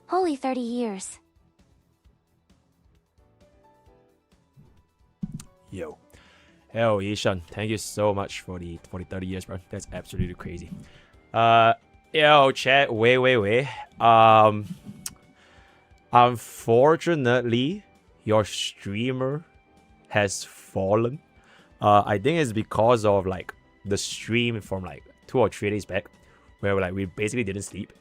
Holy 30 years. Yo. Hell, Yishan, thank you so much for the 30 years, bro. That's absolutely crazy. Yo, chat, wait. Unfortunately, your streamer has fallen. I think it's because of like the stream from like 2 or 3 days back, where like we basically didn't sleep,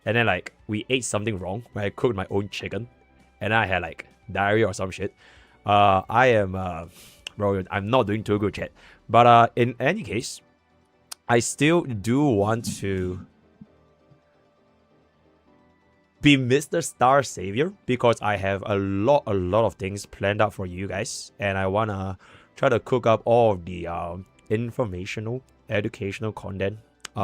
and then like we ate something wrong. Where I cooked my own chicken, and I had like diarrhea or some shit. I am bro, I'm not doing too good, chat. But in any case, I still do want to be Mrstarsavior because I have a lot of things planned out for you guys, and I wanna try to cook up all of the informational, educational content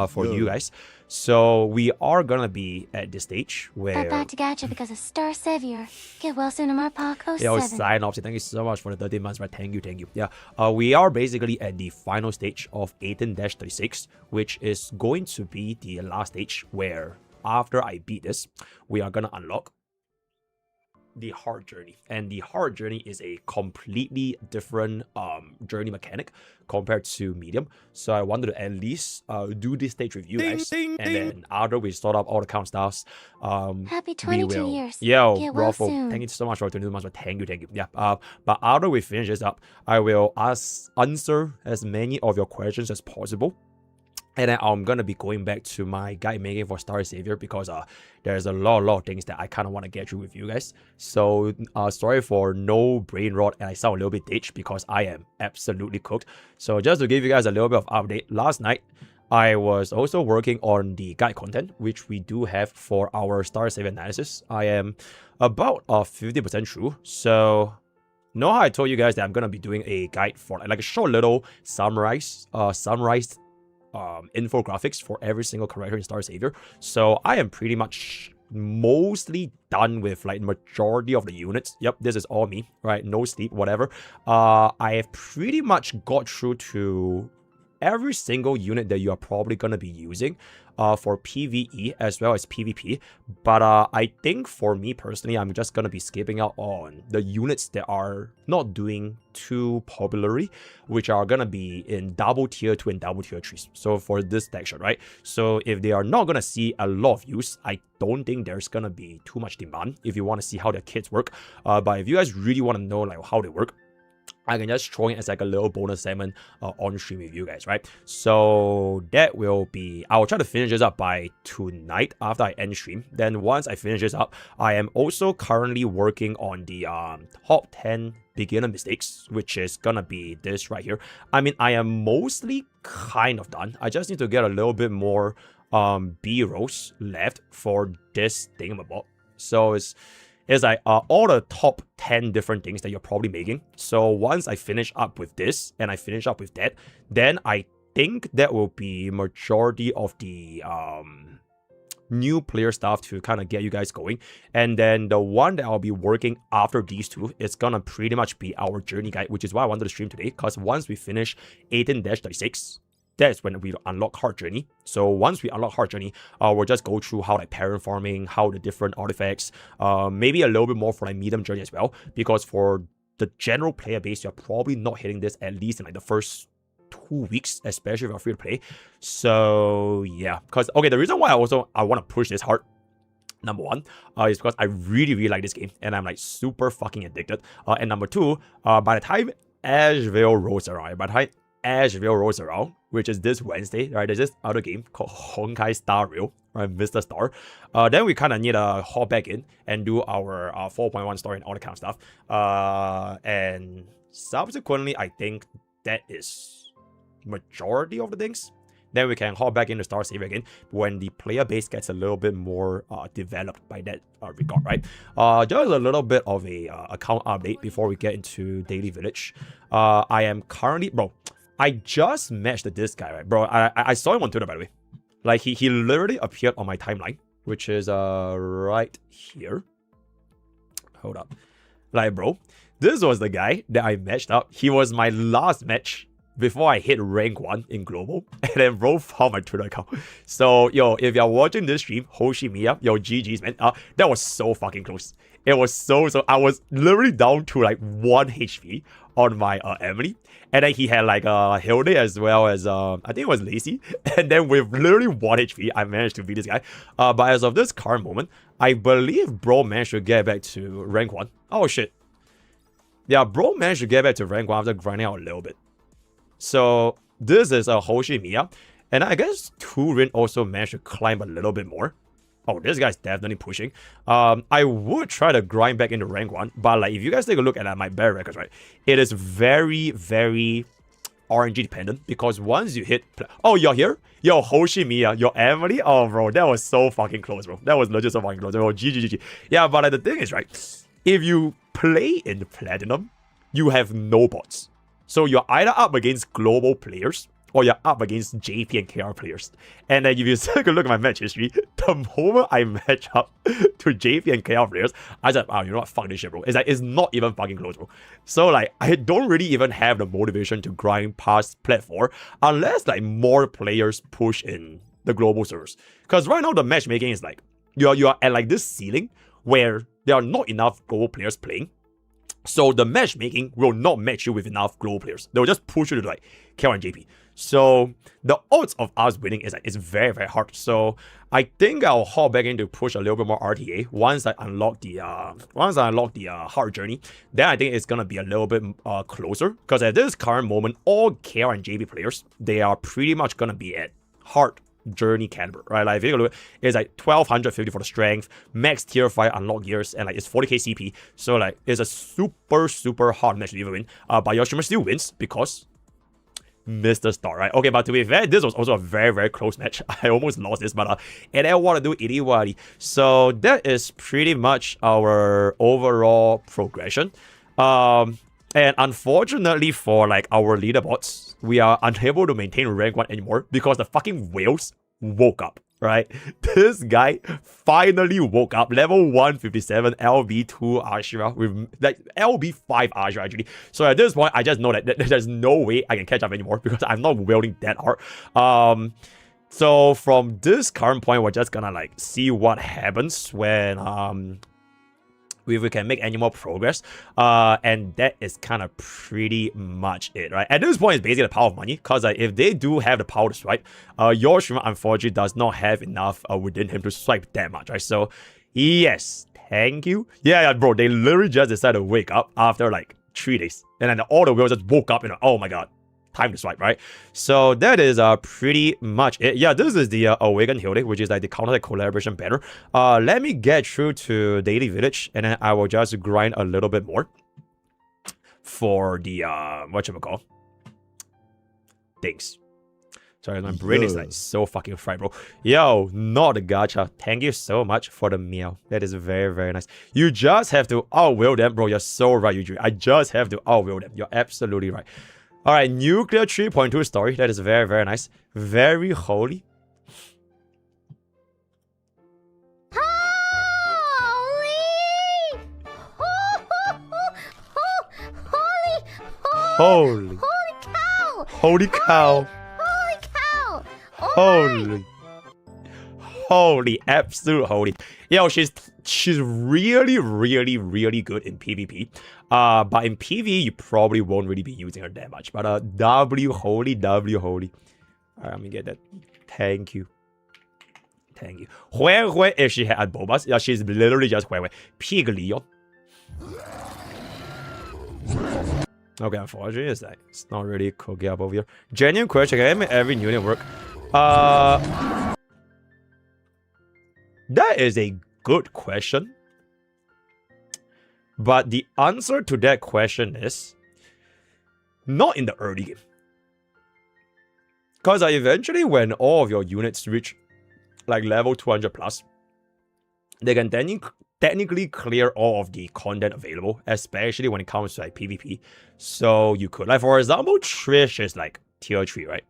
for you guys. So we are gonna be at this stage where Back to Gacha because of Mrstarsavior. Get well soon, MrPokke 07. Yo, sign off. Thank you so much for the 13 months, right? Thank you. Yeah. We are basically at the final stage of 18-36, which is going to be the last stage where after I beat this, we are gonna unlock the hard journey, and the hard journey is a completely different journey mechanic compared to medium. So I wanted to at least do this stage with you guys, and then after we sort out all the count stuffs, Happy 22 years. Yo, Get well Ruffle, soon. thank you so much for 22 months. But thank you. Yeah. But after we finish this up, I will answer as many of your questions as possible. And then I'm gonna be going back to my guide making for Mrstarsavior because there's a lot of things that I kind of want to get through with you guys. So sorry for no brain rot, and I sound a little bit ditched because I am absolutely cooked. So just to give you guys a little bit of update, last night I was also working on the guide content, which we do have for our Mrstarsavior analysis. I am about 50% through. So know how I told you guys that I'm gonna be doing a guide for like a short little summarized infographics for every single character in Mrstarsavior. So I am pretty much mostly done with like majority of the units. Yep, this is all me, right? No sleep, whatever. I have pretty much got through to every single unit that you are probably going to be using for PvE as well as PvP. But I think for me personally, I'm just going to be skipping out on the units that are not doing too popularly, which are going to be in double tier 2 and double tier 3. So for this section, right? So if they are not going to see a lot of use, I don't think there's going to be too much demand if you want to see how their kits work. But if you guys really want to know like how they work, I can just throw in as like a little bonus segment on stream with you guys, right? So that will be, I'll try to finish this up by tonight after I end stream. Then once I finish this up, I am also currently working on the top 10 beginner mistakes, which is gonna be this right here. I mean, I am mostly kind of done. I just need to get a little bit more B-rolls left for this thingamabob. So it's like all the top 10 different things that you're probably making. So once I finish up with this and I finish up with that, then I think that will be majority of the new player stuff to kind of get you guys going. And then the one that I'll be working after these two is gonna pretty much be our journey guide, which is why I wanted to stream today, because once we finish 18-36, that's when we unlock hard journey. So once we unlock hard journey, we'll just go through how like parent farming, how the different artifacts, maybe a little bit more for like medium journey as well, because for the general player base, you're probably not hitting this at least in like the first 2 weeks, especially if you're free to play. So yeah, because okay, the reason why I want to push this hard, number one, is because I really like this game and I'm like super fucking addicted. And number two, by the time Asheville rolls around, which is this Wednesday, right? There's this other game called Honkai Star Rail, right? Mr. Star. Then we kind of need to hop back in and do our 4.1 story and all that kind of stuff. And subsequently, I think that is majority of the things. Then we can hop back into Mrstarsavior again when the player base gets a little bit more developed by that regard, right? Just a little bit of a account update before we get into Daily Village. I am currently, bro, I just matched this guy, right? Bro, I saw him on Twitter, by the way. Like, he literally appeared on my timeline, which is right here. Hold up. Like, bro, this was the guy that I matched up. He was my last match before I hit rank 1 in global, and then bro found my Twitter account. So, yo, if you're watching this stream, Hoshimiya, yo, GG's, man. That was so fucking close. It was so, I was literally down to like 1 HP on my Emily. And then he had like Hilde as well as, I think it was Lacey. And then with literally 1 HP, I managed to beat this guy. But as of this current moment, I believe bro managed to get back to rank 1. Oh, shit. Yeah, bro managed to get back to rank 1 after grinding out a little bit. So this is a Hoshimiya, and I guess Turin also managed to climb a little bit more. Oh, this guy's definitely pushing. I would try to grind back into rank 1, but like if you guys take a look at my bear records, right, it is very, very RNG dependent because once you hit, oh, you're here, yo, Hoshimiya, your Emily, oh bro, that was so fucking close, bro. That was legit so fucking close. Oh, GG. Yeah, but like the thing is, right, if you play in platinum, you have no bots. So you're either up against global players or you're up against JP and KR players. And then if you take a look at my match history, the moment I match up to JP and KR players, I said, oh, you know what, fuck this shit, bro. It's like, it's not even fucking close, bro. So like, I don't really even have the motivation to grind past Plat 4 unless like more players push in the global servers. Because right now the matchmaking is like, you are at like this ceiling where there are not enough global players playing. So the matchmaking will not match you with enough global players. They'll just push you to like KR and JP. So the odds of us winning is like, it's very, very hard. So I think I'll hop back in to push a little bit more RTA once I unlock the hard journey. Then I think it's gonna be a little bit closer. Because at this current moment, all KR and JP players, they are pretty much gonna be at hard journey caliber, right? Like if you look, it's like 1250 for the strength, max tier 5 unlock gears, and like it's 40k CP. So like it's a super hard match to even win. But your streamer still wins because Mr. Star, right? Okay, but to be fair, this was also a very close match. I almost lost this, but and I want to do itty waddy. So that is pretty much our overall progression. And unfortunately for like our leaderboards, we are unable to maintain rank 1 anymore because the fucking whales woke up, right? This guy finally woke up. Level 157, LB2 Ashura with like LB5 Ashura actually. So at this point, I just know that there's no way I can catch up anymore because I'm not wielding that hard. So from this current point, we're just gonna like see what happens when if we can make any more progress, and that is kind of pretty much it, right? At this point, it's basically the power of money, because if they do have the power to swipe, your streamer unfortunately does not have enough within him to swipe that much, right? So, yes, thank you. Yeah, bro, they literally just decided to wake up after like 3 days, and then all the wheels just woke up and oh my god, time to swipe, right? So that is pretty much it. Yeah, this is the Awaken Hilde, which is like the counter collaboration banner. Let me get through to Daily Village, and then I will just grind a little bit more for the whatchamacall things. Sorry, my brain is like so fucking fried, bro. Yo, not a gacha. Thank you so much for the meal. That is very nice. You just have to outwill them, bro. You're so right, Eugene. I just have to outwill them. You're absolutely right. All right, Nuclear 3.2 story. That is very nice. Very holy. Holy cow! Holy cow! Holy, absolute holy. Yo, she's really good in PvP. But in PvE, you probably won't really be using her that much. But W holy. Alright, let me get that. Thank you. Where if she had Bobas? Yeah, she's literally just where. Pig Leon. Okay, unfortunately, it's not really cooking up over here. Genuine question, can I make every unit work? That is a good question. But the answer to that question is not in the early game. Because eventually when all of your units reach like level 200 plus, they can technically clear all of the content available, especially when it comes to like PvP. So you could, like for example, Trish is like tier 3, right?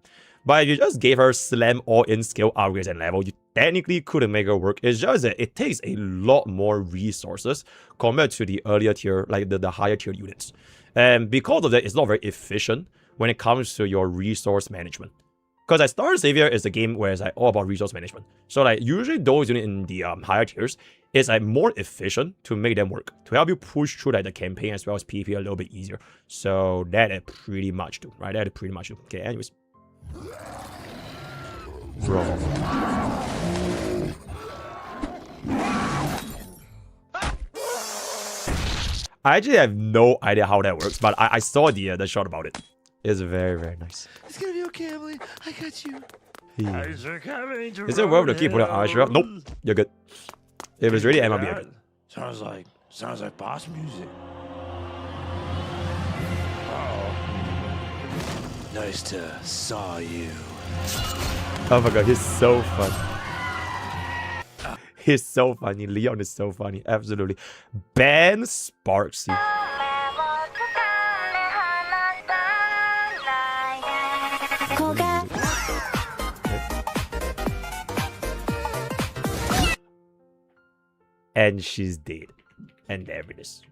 But if you just gave her slam all-in skill upgrades and level, you technically couldn't make her work. It's just that it takes a lot more resources compared to the earlier tier, like the higher tier units. And because of that, it's not very efficient when it comes to your resource management. Because like Mrstarsavior is a game where it's like all about resource management. So like usually those units in the higher tiers, it's like more efficient to make them work, to help you push through like the campaign as well as PvP a little bit easier. So that is pretty much do, right? That is pretty much do. Okay, anyways. Bro. I actually have no idea how that works, but I saw the shot about it. It's very, very nice. It's gonna be okay, Emily. I got you. Yeah. Is it worth to keep putting Asher up? Nope. You're good. If it's really MLB, you're good. Sounds like boss music. Oh. Nice to saw you. Oh my god, he's so funny. He's so funny. Leon is so funny. Absolutely. Ben Sparksy. And she's dead. And there it is.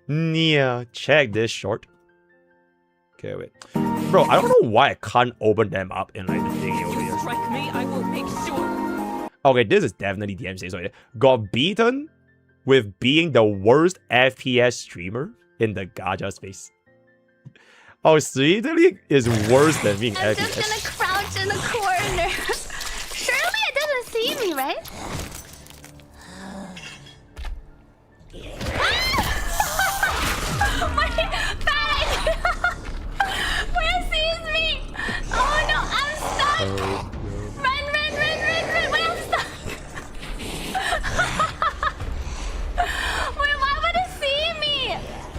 Nia, check this short. Okay, wait. Bro, I don't know why I can't open them up in like the thing over here. Strike me, I will make sure. Okay, this is definitely DMC. So got beaten with being the worst FPS streamer in the Gacha space. Oh, Sweetly is worse than being I'm FPS. just gonna crouch in the corner. Surely it doesn't see me, right? My bad idea. Where sees me? Oh no, I'm stuck. Oh, no. Run. Wait, I'm stuck. Wait, why would it see me?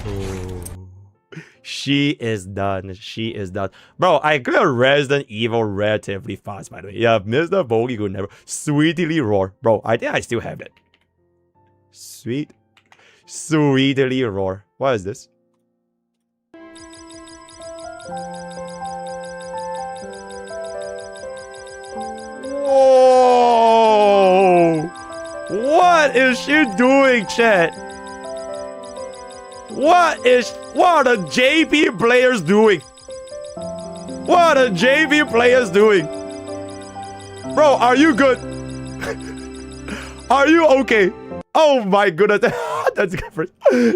Oh. She is done. She is done. Bro, I cleared Resident Evil relatively fast, by the way. Yeah, MrPokke could never. Sweetly roar. Bro, I think I still have that. Sweetly roar. What is this? Whoa! What is she doing, chat? What are the JP players doing? What are JP players doing? Bro, are you good? Are you okay? Oh my goodness. That's good.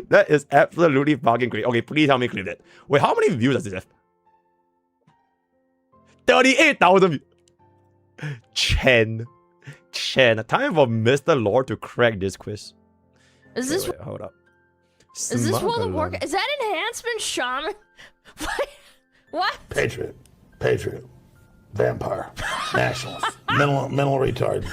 That is absolutely fucking great. Okay, please help me clip that. Wait, how many views does this have? 38,000 views. Chen. Time for Mr. Lord to crack this quiz. Is this Wait, hold up. is this World of Smuggler. Warcraft? Is that enhancement shaman? What? Patriot, vampire, nationalist, mental retard.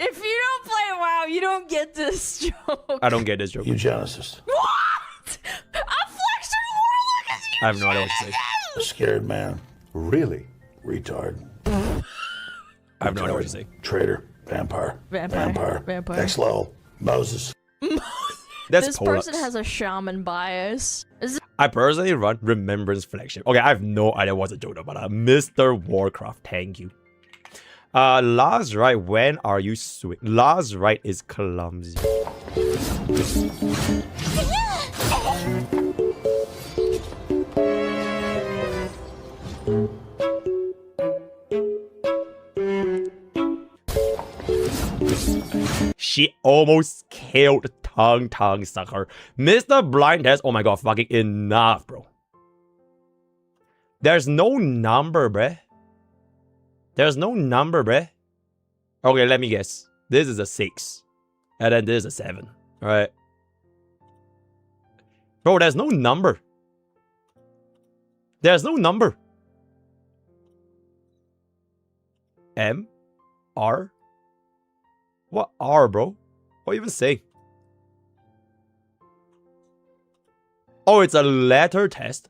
If you don't play WoW, you don't get this joke. I don't get this joke. Eugenicist, What? A flexion warlock is you. I have no idea what to say. a scared man. Really? Retard. I have no idea what to say. Traitor, vampire, Vampire. X-Low, Moses. That's This Pollux. person has a shaman bias. Is I personally run Remembrance Flagship. Okay, I have no idea what's a joke about Mr. Warcraft, thank you. Last right, when are you sweet? Last right is clumsy. She almost killed Tongue Sucker. Mr. Blind has, oh my god, fucking enough, bro. There's no number, bruh. There's no number, bruh. Okay, let me guess. This is a 6. And then this is a 7. Alright. Bro, there's no number. There's no number. M? R? What R, bro? What are you even saying? Oh, it's a letter test.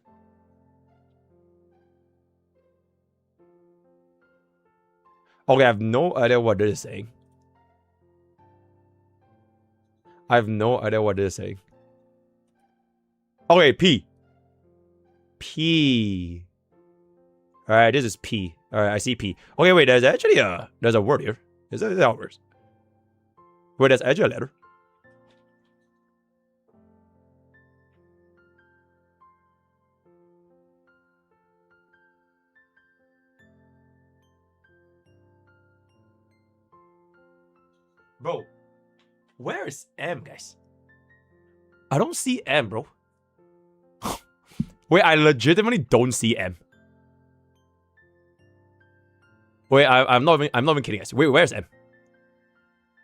Okay, I have no idea what this is saying. I have no idea what this is saying. Okay, P. P. Alright, this is P. Alright, I see P. Okay, wait, there's actually there's a word here. Is that how it works? Wait, there's actually a letter. Bro, where is M, guys? I don't see M, bro. Wait, I legitimately don't see M. Wait, I'm not even kidding, guys. Wait, where's M?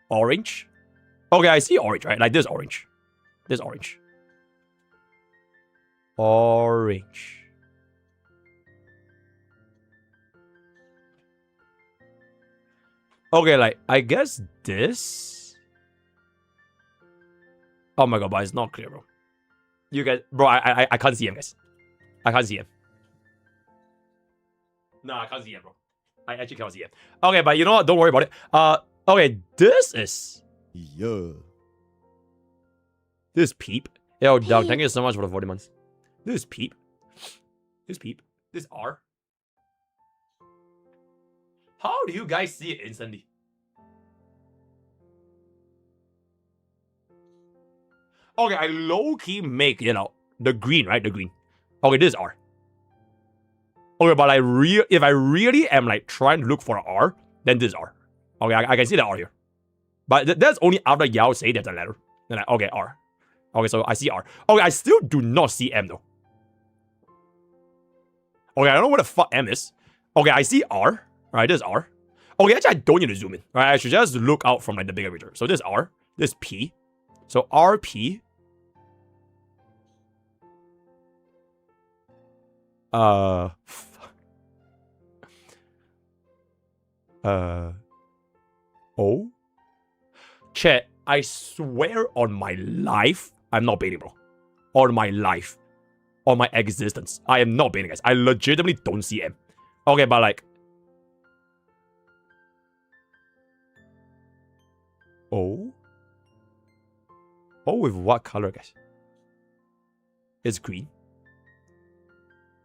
Orange? Okay, I see orange, right? Like this orange. This orange. Orange. Okay, like, I guess this... Oh my god, but it's not clear, bro. You guys... Bro, I can't see him, guys. I can't see him. Nah, I can't see him, bro. I actually can't see him. Okay, but you know what? Don't worry about it. Okay, this is... Yeah. This is Peep. Yo, Doug, thank you so much for the 40 months. This is Peep. This is Peep. This is R. How do you guys see it instantly? Okay, I low-key make, you know, the green, right? The green. Okay, this is R. Okay, but if I really am like trying to look for an R, then this is R. Okay, I can see the R here. But that's only after Yao say there's a letter. Then okay, R. Okay, so I see R. Okay, I still do not see M though. Okay, I don't know what the fuck M is. Okay, I see R. Alright, this is R. Okay, actually I don't need to zoom in. Right, I should just look out from like the bigger picture. So this is R. This is P. So RP. O. Chat, I swear on my life, I'm not baiting, bro. On my life. On my existence. I am not baiting, guys. I legitimately don't see M. Okay, but like... O? O with what color, guys? It's green.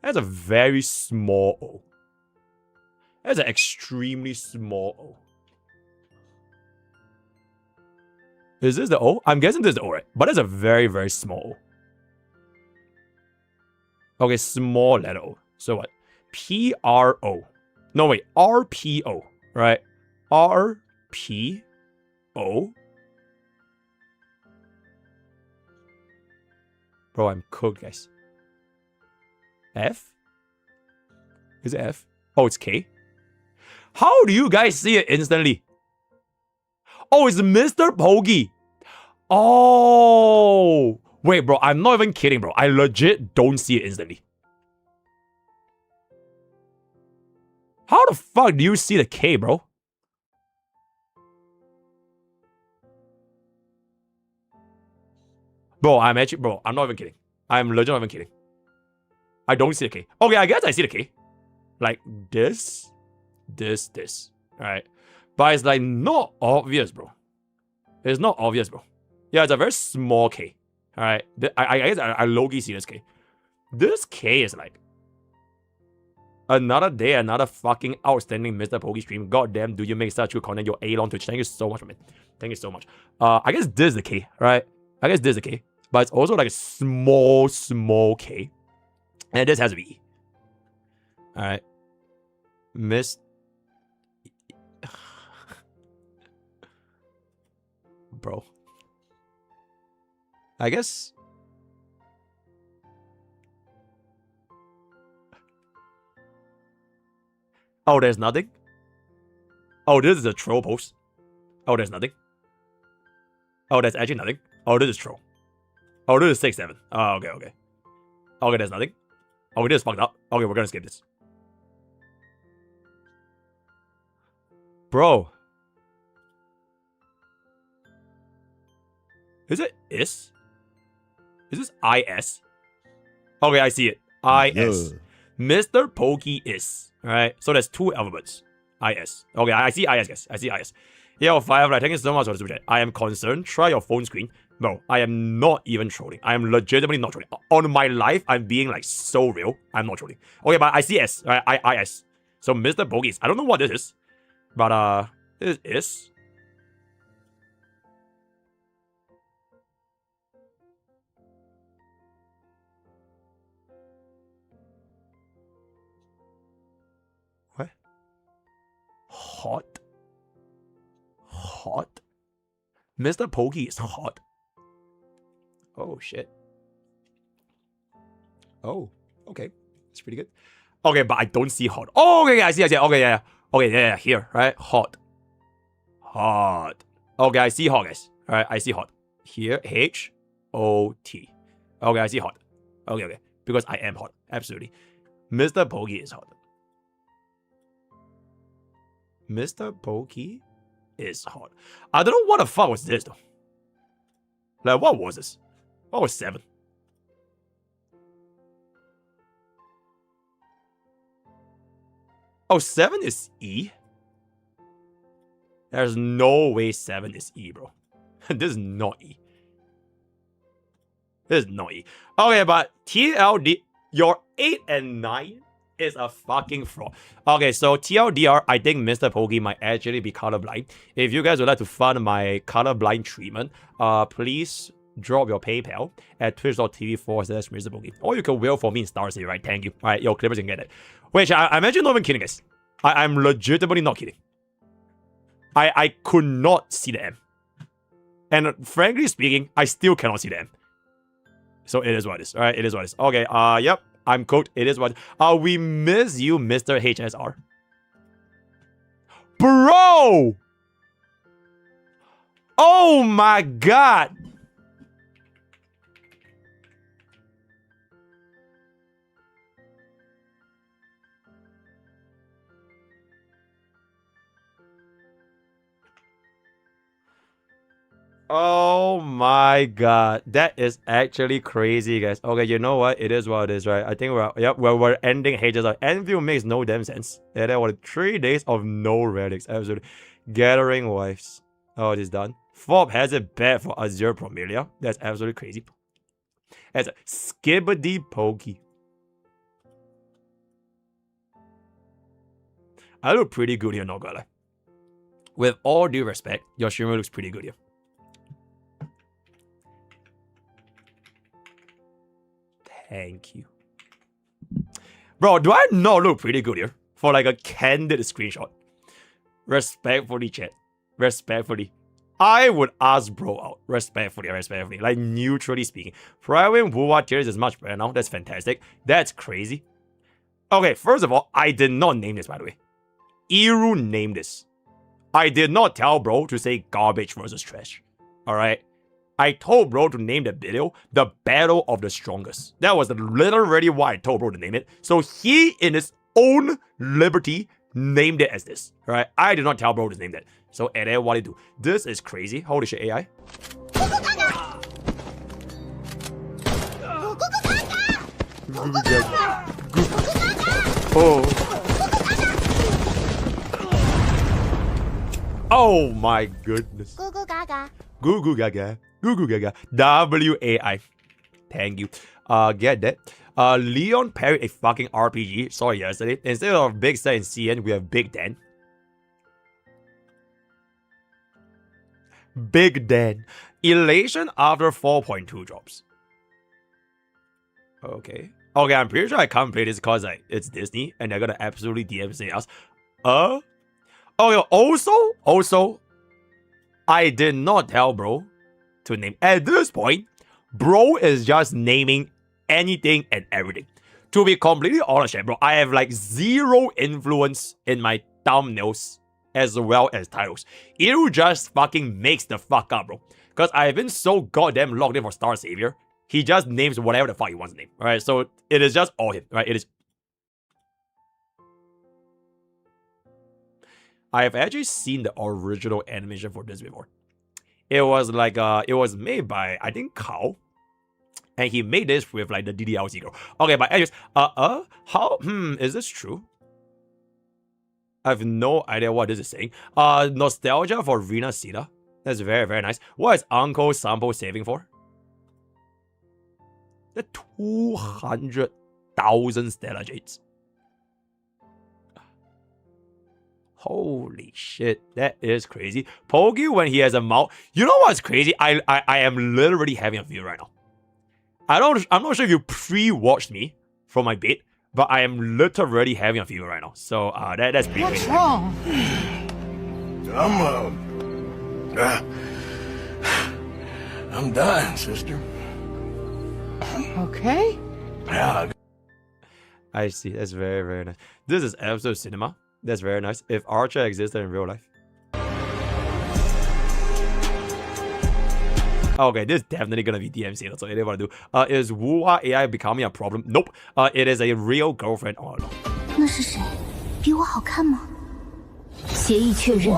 That's a very small O. That's an extremely small O. Is this the O? I'm guessing this is the O, right? But it's a very, very small O. Okay, small letter O. So what? P-R-O. No, wait. R-P-O. Right? R-P-O. Bro, I'm cooked, guys. F? Is it F? Oh, it's K? How do you guys see it instantly? Oh, it's MrPokke. Oh. Wait, bro, I'm not even kidding, bro. I legit don't see it instantly. How the fuck do you see the K, bro? Bro, I'm not even kidding. I'm legit not even kidding. I don't see the K. Okay, I guess I see the K. Like this. Alright. But it's like not obvious, bro. It's not obvious, bro. Yeah, it's a very small K. Alright. I guess I low-key see this K. This K is like another day, another fucking outstanding MrPokke stream. God damn, do you make such good content? Your A-long Twitch. Thank you so much, man. Thank you so much. I guess this is the K, right? I guess this is the K. But it's also like a small K. And this has to be E. Alright. Bro. I guess... Oh, there's nothing? Oh, this is a troll post. Oh, there's nothing? Oh, there's actually nothing? Oh, this is troll. Oh, this is 6-7. Oh, okay. Okay, there's nothing? Oh, this is fucked up. Okay, we're gonna skip this. Bro. Is it is? Is this IS? Okay, I see it. IS. MrPokke is. Alright, so there's two alphabets. IS. Okay, I see IS, guys. I see IS. Yo, Firefly, thank you so much for the super chat. I am concerned. Try your phone screen. Bro, I am not even trolling. I am legitimately not trolling. On my life, I'm being like so real. I'm not trolling. Okay, but I see S. Right? IS. So MrPokke is. I don't know what this is. But this is. What? Hot? MrPokke is hot. Oh shit. Oh, okay. It's pretty good. Okay, but I don't see hot. Oh, okay, I see. Okay, yeah. Okay, yeah, here, right? Hot. Hot. Okay, I see hot, guys. Alright, I see hot. Here, H-O-T. Okay, I see hot. Okay. Because I am hot. Absolutely. MrPokke is hot. MrPokke is hot. I don't know what the fuck was this, though. Like, what was this? What was 7? Oh, 7 is E? There's no way 7 is E, bro. This is not E. This is not E. Okay, but TLD, your 8 and 9 is a fucking fraud. Okay, so TLDR, I think MrPokke might actually be colorblind. If you guys would like to fund my colorblind treatment, please drop your PayPal at twitch.tv/MrPokke. Or you can will for me in Starsavior, right? Thank you. Alright, your clippers can get it. Which I'm actually not even kidding, guys. I'm legitimately not kidding. I could not see the M. And frankly speaking, I still cannot see the M. So it is what it is. Alright, it is what it is. Okay, yep. I'm cooked. It is what. We miss you, Mr. HSR. Bro! Oh my god! Oh my god, that is actually crazy, guys. Okay, you know what? It is what it is, right? I think we're ending HSR. Envy makes no damn sense. Yeah, that was 3 days of no relics. Absolutely. Gathering wives. Oh, it is done. Fob has it bad for Azure Promelia. That's absolutely crazy. That's a skibbity pokey. I look pretty good here, not gonna lie. With all due respect, your streamer looks pretty good here. Thank you. Bro, do I not look pretty good here? For like a candid screenshot. Respectfully, chat. Respectfully. I would ask bro out. Respectfully. Like, neutrally speaking. Private Wuwa tiers is much better now. That's fantastic. That's crazy. Okay, first of all, I did not name this, by the way. Iru named this. I did not tell bro to say garbage versus trash. Alright? I told bro to name the video the Battle of the Strongest. That was literally why I told bro to name it. So he, in his own liberty, named it as this. Right? I did not tell bro to name that. So, and then what I do? This is crazy. Holy shit, AI. Oh my goodness. Goo gaga. Goo gaga. Goo gaga. WAI. Thank you. Get that. Leon parried a fucking RPG. Sorry, yesterday. Instead of Big Star and CN, we have Big Dan. Big Dan. Elation after 4.2 drops. Okay. Okay, I'm pretty sure I can't play this because like, it's Disney and they're gonna absolutely DM say us. Okay, also, I did not tell bro to name. At this point, bro is just naming anything and everything. To be completely honest, bro, I have like zero influence in my thumbnails as well as titles. It just fucking makes the fuck up, bro. Because I've been so goddamn logged in for Mrstarsavior. He just names whatever the fuck he wants to name. Alright, so it is just all him. Right, it is. I have actually seen the original animation for this before. It was like it was made by I think Kao, and he made this with like the DDLC girl. Okay, but anyways, how is this true? I have no idea what this is saying. Nostalgia for Rina Sita. That's very, very nice. What is Uncle Sampo saving for? The 200,000 Stellar Jades. Holy shit, that is crazy. Pokke when he has a mouth. You know what's crazy? I am literally having a view right now. I'm not sure if you pre-watched me from my bed, but I am literally having a view right now. So that's pretty crazy. What's wrong? I'm done, sister. Okay. Yeah, I see. That's very, very nice. This is episode cinema. That's very nice. If Archer existed in real life. Okay, this is definitely gonna be DMC. That's what they want to do. Is Wuha AI becoming a problem? Nope. It is a real girlfriend all along. 那是谁？比我好看吗？协议确认，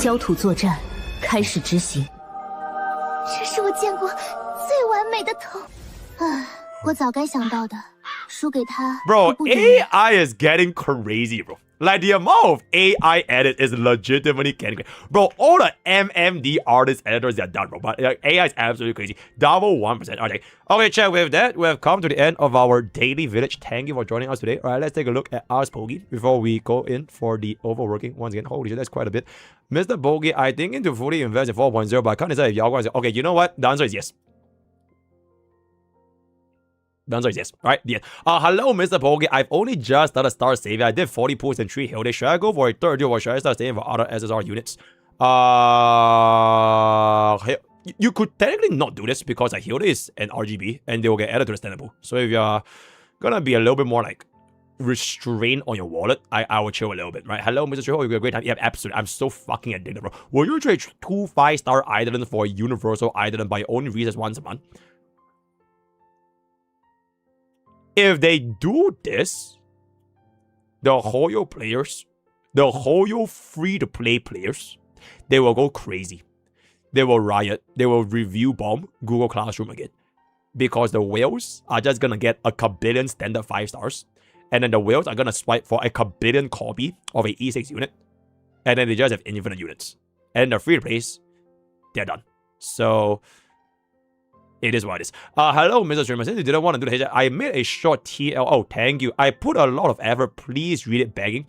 焦土作战开始执行。这是我见过最完美的头。唉，我早该想到的，输给他。 Bro, AI is getting crazy, bro. Like, the amount of AI edit is legitimately getting crazy. Bro, all the MMD artist editors are done, bro. But like, AI is absolutely crazy. Double 1%. Okay, chat, with that, we have come to the end of our daily village. Thank you for joining us today. All right, let's take a look at MrPokke before we go in for the overworking. Once again, holy shit, that's quite a bit. MrPokke, I think into fully invest in 4.0, but I can't decide if y'all guys... Okay, you know what? The answer is yes. The answer is yes. Alright, the end. Hello, MrPokke. I've only just started Mrstarsavior. I did 40 pulls and 3 Hilde. Should I go for a third duel or should I start staying for other SSR units? You could technically not do this because Hilde is an RGB and they will get added to the standard pool. So if you're gonna be a little bit more like restrained on your wallet, I will chill a little bit, right? Hello, Mr. Chill. You have a great time. Yeah, absolutely. I'm so fucking addicted, bro. Will you trade 2 5-star Eidolons for a universal Eidolon by your own reasons once a month? If they do this, the Hoyo players, the Hoyo free-to-play players, they will go crazy. They will riot. They will review bomb Google Classroom again. Because the whales are just going to get a kabillion standard 5 stars. And then the whales are going to swipe for a kabillion copy of a E6 unit. And then they just have infinite units. And the free-to-plays, they're done. So... it is what it is. Hello, Mr. Streamer. Since you didn't want to do the headshot, I made a short TL. Oh, thank you. I put a lot of effort. Please read it begging.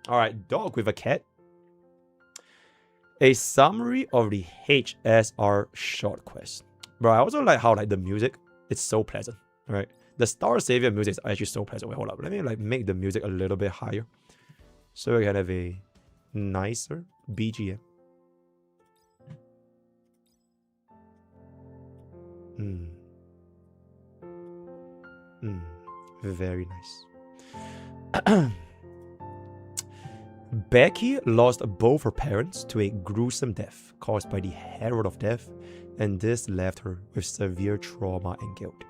Alright, dog with a cat. A summary of the HSR short quest. Bro, I also like how the music, it's so pleasant. Alright. The Mrstarsavior music is actually so pleasant. Wait, hold up. Let me make the music a little bit higher. So we can have a nicer BGM. Very nice. Becky lost both her parents to a gruesome death caused by the Herald of Death, and this left her with severe trauma and guilt.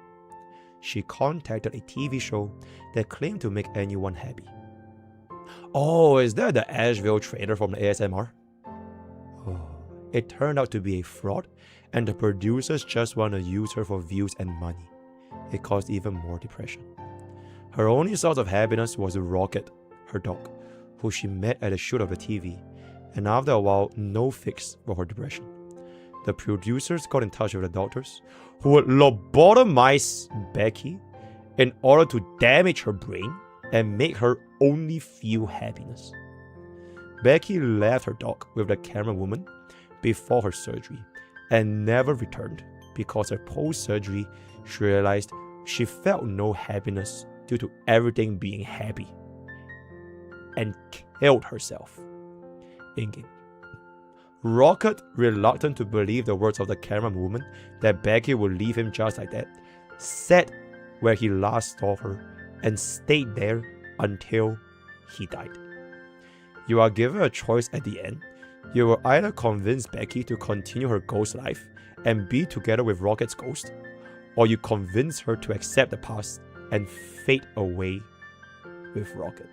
She contacted a TV show that claimed to make anyone happy. Oh, is that the Asheville trader from the ASMR? Oh, it turned out to be a fraud, and the producers just want to use her for views and money. It caused even more depression. Her only source of happiness was Rocket, her dog, who she met at a shoot of the TV, and after a while, no fix for her depression. The producers got in touch with the doctors, who would lobotomize Becky in order to damage her brain and make her only feel happiness. Becky left her dog with the camera woman before her surgery and never returned because her post-surgery she realized she felt no happiness due to everything being happy and killed herself in-game. Rocket, reluctant to believe the words of the camera woman that Becky would leave him just like that, sat where he last saw her and stayed there until he died. You are given a choice at the end. You will either convince Becky to continue her ghost life and be together with Rocket's ghost, or you convince her to accept the past and fade away with Rocket.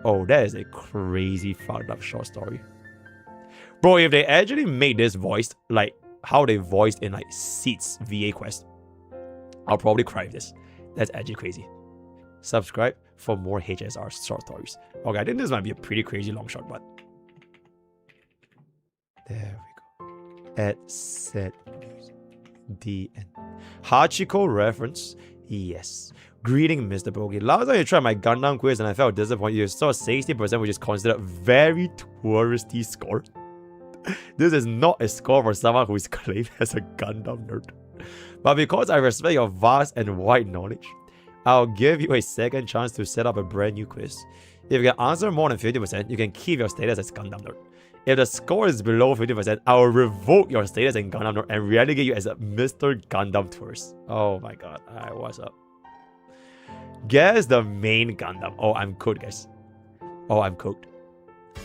Oh, that is a crazy fucked up short story. Bro, if they actually made this voiced like how they voiced in like Seeds VA Quest, I'll probably cry with this. That's actually crazy. Subscribe for more HSR short stories. Okay, I think this might be a pretty crazy long shot, but... there we go. At set music. The end. Hachiko reference? Yes. Greeting, MrPokke. Last time you tried my Gundam quiz and I felt disappointed. You saw 60%, which is considered very touristy score. This is not a score for someone who is claimed as a Gundam nerd. But because I respect your vast and wide knowledge, I'll give you a second chance to set up a brand new quiz. If you can answer more than 50%, you can keep your status as Gundam nerd. If the score is below 50%, I will revoke your status in Gundam and relegate you as a Mr. Gundam tourist. Oh my god. Alright, what's up? Guess the main Gundam. Oh, I'm cooked, guys. Oh, I'm cooked.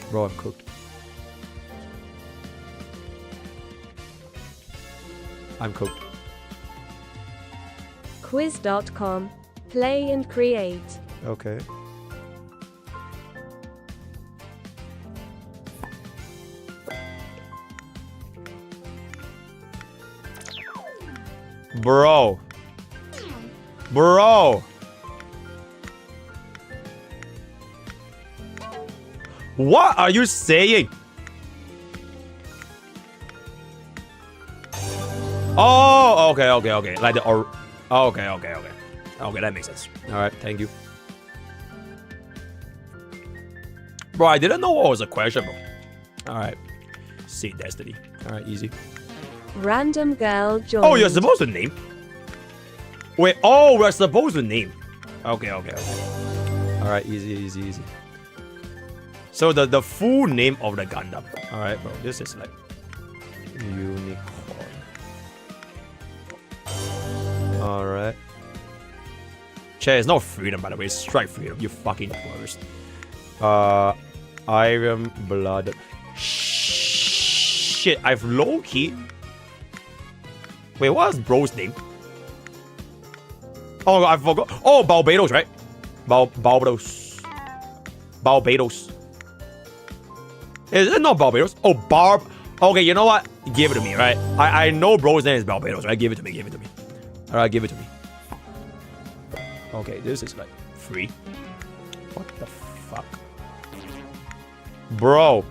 Bro, I'm cooked. I'm cooked. Quiz.com. Play and create. Okay. Bro. Bro. What are you saying? Oh, okay. Like the okay. Okay, that makes sense. Alright, thank you. Bro, I didn't know what was the question, bro. Alright. See Destiny. Alright, easy. Random girl joined. Oh, you're supposed to name? Wait, oh, we're supposed to name. Okay. Alright, easy. So the full name of the Gundam. Alright, bro. This is like unicorn. Alright. Chat, it's not freedom, by the way. It's strike freedom. You fucking worst. Iron blood. Shit, I've low key. Wait, what's bro's name? Oh, I forgot. Oh, Barbados, right? Barbados. Is it not Barbados? Oh, Barb. Okay, you know what? Give it to me, right? I know bro's name is Barbados, right? Give it to me. Alright, give it to me. Okay, this is like free. What the fuck? Bro.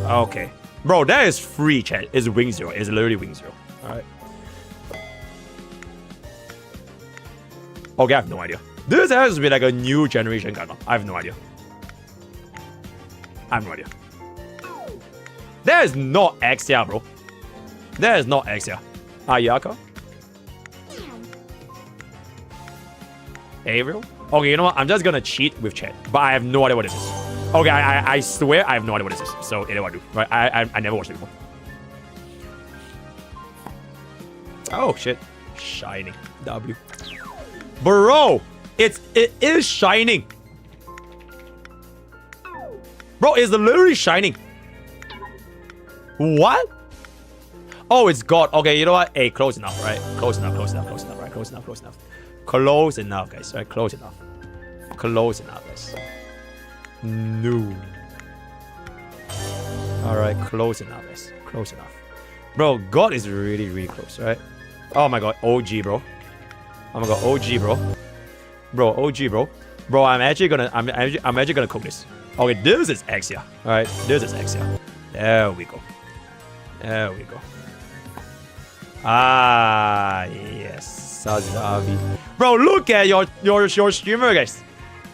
Okay. Bro, that is free, chat. It's Wing Zero. It's literally Wing Zero. Alright. Okay, I have no idea. This has to be like a new generation Gundam. I have no idea. That is not Axia, bro. That is not Axia. Ayaka? Ariel? Okay, you know what? I'm just gonna cheat with chat. But I have no idea what this is. Okay, I swear I have no idea what this is. So, it what I do. Right? I never watched it before. Oh, shit. Shining. W. Bro! It is shining! Bro, it's literally shining. What? Oh, it's God. Okay, you know what? Hey, close enough, right? Close enough, right? Close enough. Close enough, guys. Right? Close enough, guys. No. Alright, close enough, guys. Close enough. Bro, God is really, really close, right? Oh my god, OG, bro. Oh my god, OG, bro. Bro, OG, bro. Bro, I'm actually gonna cook this. Okay, this is Axia. Alright, this is Axia. There we go. Ah, yes. Sazavi. Bro, look at your streamer, guys.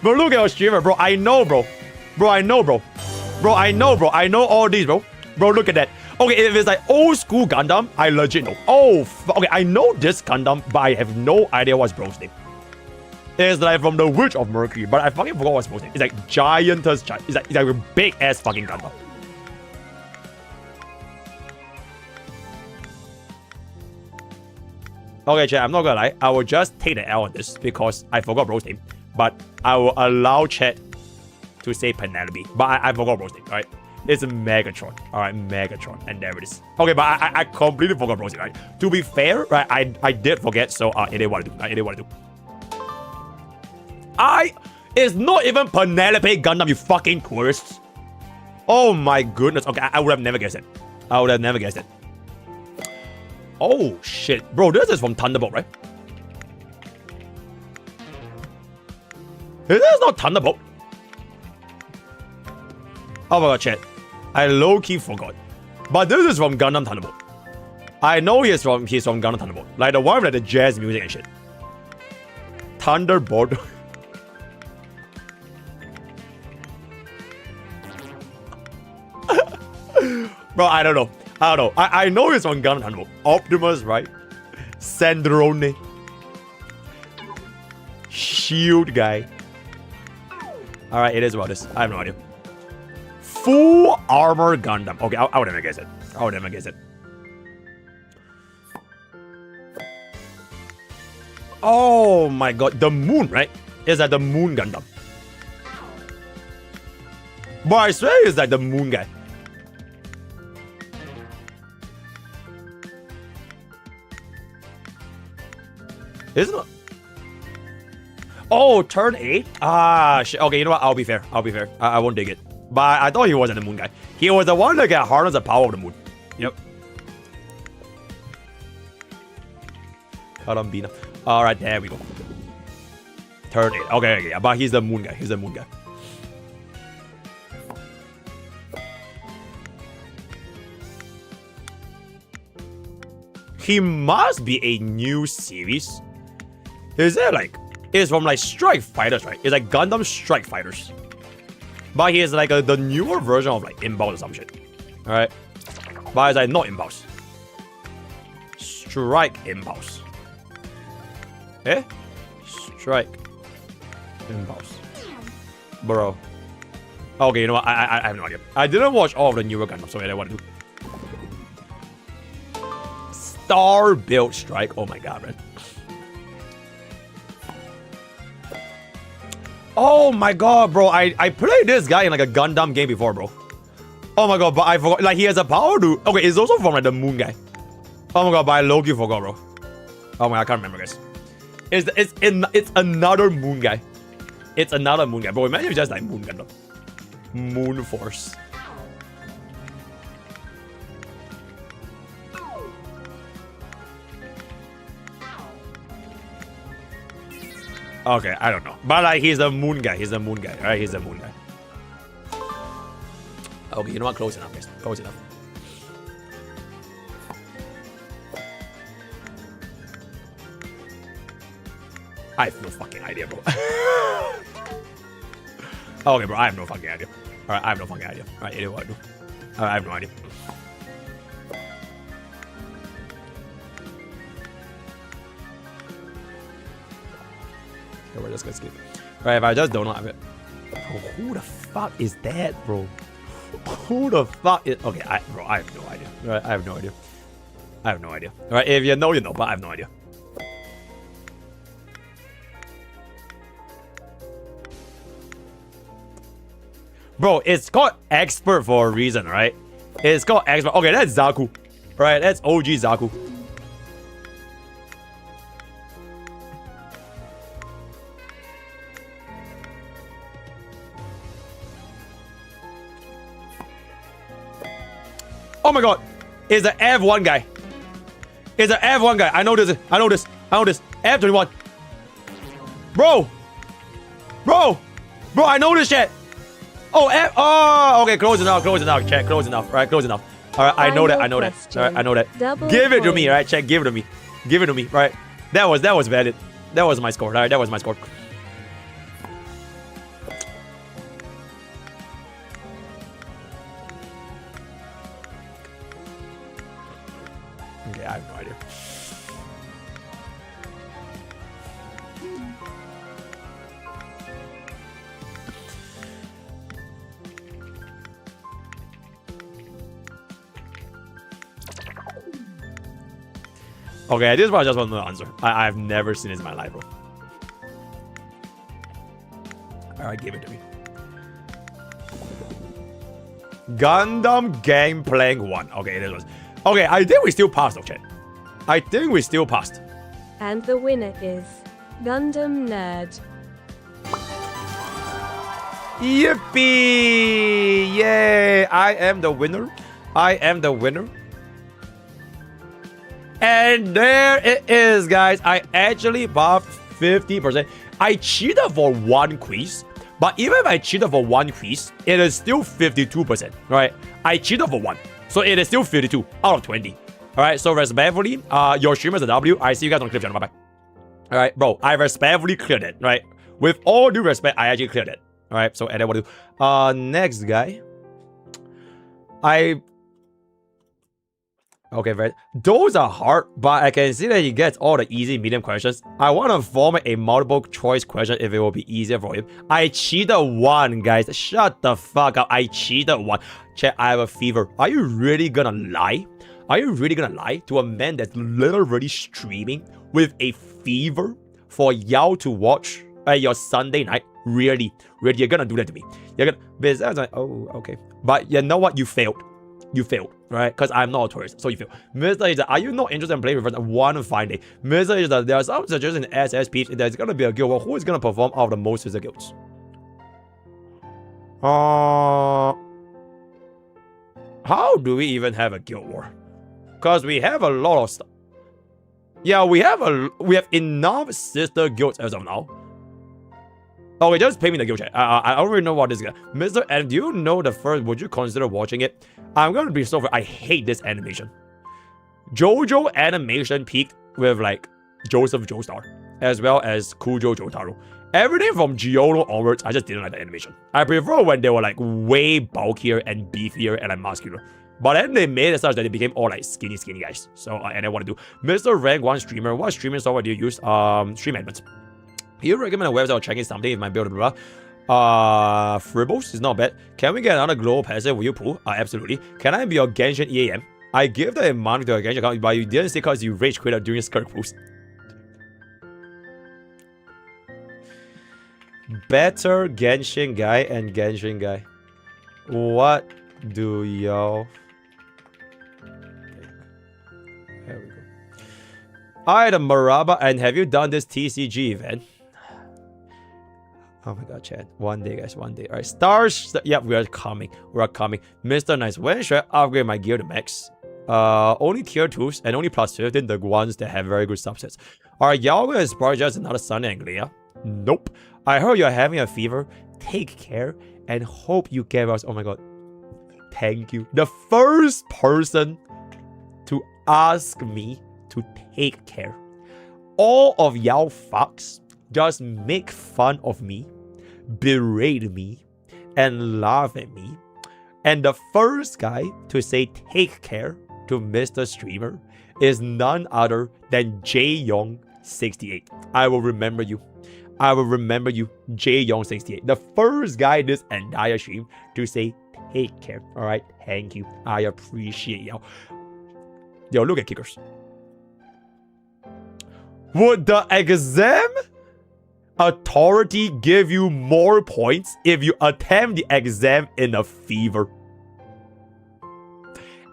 Bro, look at your streamer, bro. I know, bro. I know all these, bro. Bro, look at that. Okay, if it's like old school Gundam, I legit know. Oh, okay, I know this Gundam, but I have no idea what's bro's name. It's like from the Witch of Mercury, but I fucking forgot what's bro's name. It's like Giantess. It's like a big ass fucking Gundam. Okay, chat, I'm not gonna lie. I will just take the L on this because I forgot bro's name. But I will allow chat to say Penelope. But I forgot bro's name, alright? It's Megatron. Alright, Megatron. And there it is. Okay, but I completely forgot bro's name, right? To be fair, right, I did forget, so it is what I do. It's not even Penelope Gundam, you fucking tourists. Oh my goodness. Okay, I would have never guessed it. Oh shit. Bro, this is from Thunderbolt, right? This is not Thunderbolt. Oh my god, chat. I low-key forgot. But this is from Gundam Thunderbolt. I know he's from Gundam Thunderbolt. Like the one with like the jazz music and shit. Thunderbolt. Bro, I don't know. I know it's from Gundam Thunderbolt. Optimus, right? Sandrone. Shield guy. Alright, it is about this. I have no idea. Full armor Gundam. Okay, I would never guess it. I would never guess it. Oh my god, the moon, right? Is that the moon Gundam? But I swear it's like the moon guy. Isn't it? Oh, turn 8? Ah, shit. Okay, you know what? I'll be fair. I'll be fair. I won't dig it. But I thought he wasn't the moon guy. He was the one that got harnessed the power of the moon. Yep. Colombina. Alright, there we go. Turn 8. Okay, but he's the moon guy. He's the moon guy. He must be a new series. Is it like... It's from like Strike Fighters, right? It's like Gundam Strike Fighters. But he is like the newer version of like Impulse or some shit. Alright? But it's like not Impulse. Strike Impulse. Eh? Strike Impulse. Bro. Okay, you know what? I have no idea. I didn't watch all of the newer Gundam, so I don't want to do. Star Build Strike. Oh my god, man. Oh my god, bro. I played this guy in like a Gundam game before, bro. Oh my god, but I forgot. Like, he has a power to... Okay, it's also from like the moon guy. Oh my god, but I low-key forgot, bro. Oh my god, I can't remember, guys. It's another moon guy. It's another moon guy. Bro, imagine if it's just like Moon Gundam. Moon Force. Okay, I don't know. But like, he's the moon guy. He's the moon guy. Alright, he's the moon guy. Okay, you know what? Close enough, guys. Close enough. I have no fucking idea, bro. Okay, bro, I have no fucking idea. Alright, I have no fucking idea. Alright, you know what I do. Alright, I have no idea. Okay, we're just gonna skip. Alright, if I just don't know of it. Bro, who the fuck is that, bro? Who the fuck is... Okay, bro, I have no idea. Alright, I have no idea. I have no idea. Alright, if you know, you know, but I have no idea. Bro, it's called Expert for a reason, right? It's called Expert. Okay, that's Zaku. Right, that's OG Zaku. Oh my god. It's the F1 guy. It's the F1 guy. I know this. I know this. I know this. F21. Bro. Bro. Bro, I know this shit. Oh, okay, close enough, chat, close enough, right, close enough. Alright, I know that, alright, I know that. Give it to me, right, chat, give it to me. Give it to me, right. That was valid. That was my score, alright, that was my score. Okay, I have no idea. Okay, this one I just want to know the answer. I've never seen this in my life, bro. Alright, give it to me. Gundam Game Playing 1. Okay, this was... Okay, I think we still passed, okay. I think we still passed. And the winner is... Gundam Nerd. Yippee! Yay! I am the winner. I am the winner. And there it is, guys. I actually buffed 50%. I cheated for one quiz. But even if I cheated for one quiz, it is still 52%. Right? I cheated for one. So it is still 52 out of 20. Alright, so respectfully, your stream is a W. I see you guys on the clip channel. Bye-bye. Alright, bro. I respectfully cleared it. Right? With all due respect, I actually cleared it. Alright, so and then what to do? Next guy. Okay, right. Those are hard, but I can see that he gets all the easy medium questions. I want to format a multiple choice question if it will be easier for him. I cheated one, guys. Shut the fuck up. I cheated one. Chat, I have a fever. Are you really gonna lie? Are you really gonna lie to a man that's literally streaming with a fever for y'all to watch at your Sunday night? Really? Really? You're gonna do that to me? You're gonna... Besides, like, oh, okay. But you know what? You failed. You failed, right? Because I'm not a tourist, so you failed. Mr. Hilde, are you not interested in playing with us one fine day? Mr. Hilde, there are some suggestions in SSP. There's gonna be a guild war. Who is gonna perform out of the most of the guilds? How do we even have a guild war? Because we have a lot of stuff. Yeah, we have enough sister guilds as of now. Okay, just pay me the guild chat. I don't really know what this is. Mr. And do you know the first? Would you consider watching it? I'm gonna be so. I hate this animation. JoJo animation peaked with like Joseph Joestar, as well as Kujo Jotaro. Everything from Giolo onwards, I just didn't like the animation. I prefer when they were like way bulkier and beefier and like muscular. But then they made it such that they became all like skinny guys. So and I want to do Mr. Rank 1 streamer. What streaming software do you use? Stream Admins. You recommend a website or checking something if my build blah blah. Fribbles is not bad. Can we get another global passive? Will you pull? Absolutely. Can I be your Genshin EAM? I gave the money to a Genshin account, but you didn't say because you rage quit during skirt post. Better Genshin guy and Genshin guy. What do y'all? There we go. Alright, Maraba, and have you done this TCG event? Oh my god, Chad. One day, guys. One day. Alright, stars. Yep, we are coming. We are coming. Mr. Nice. When should I upgrade my gear to max? Only tier 2s and only plus 15, the ones that have very good subsets. Alright, y'all gonna inspire just another Sunday and Glea? Nope. I heard you're having a fever. Take care and hope you get us. Oh my god. Thank you. The first person to ask me to take care. All of y'all fucks just make fun of me, berate me, and laugh at me. And the first guy to say take care to Mr. Streamer is none other than JYong68. I will remember you. I will remember you, JYong68. The first guy this entire stream to say take care. Alright, thank you. I appreciate y'all. Yo, look at kickers. Would the exam authority give you more points if you attempt the exam in a fever?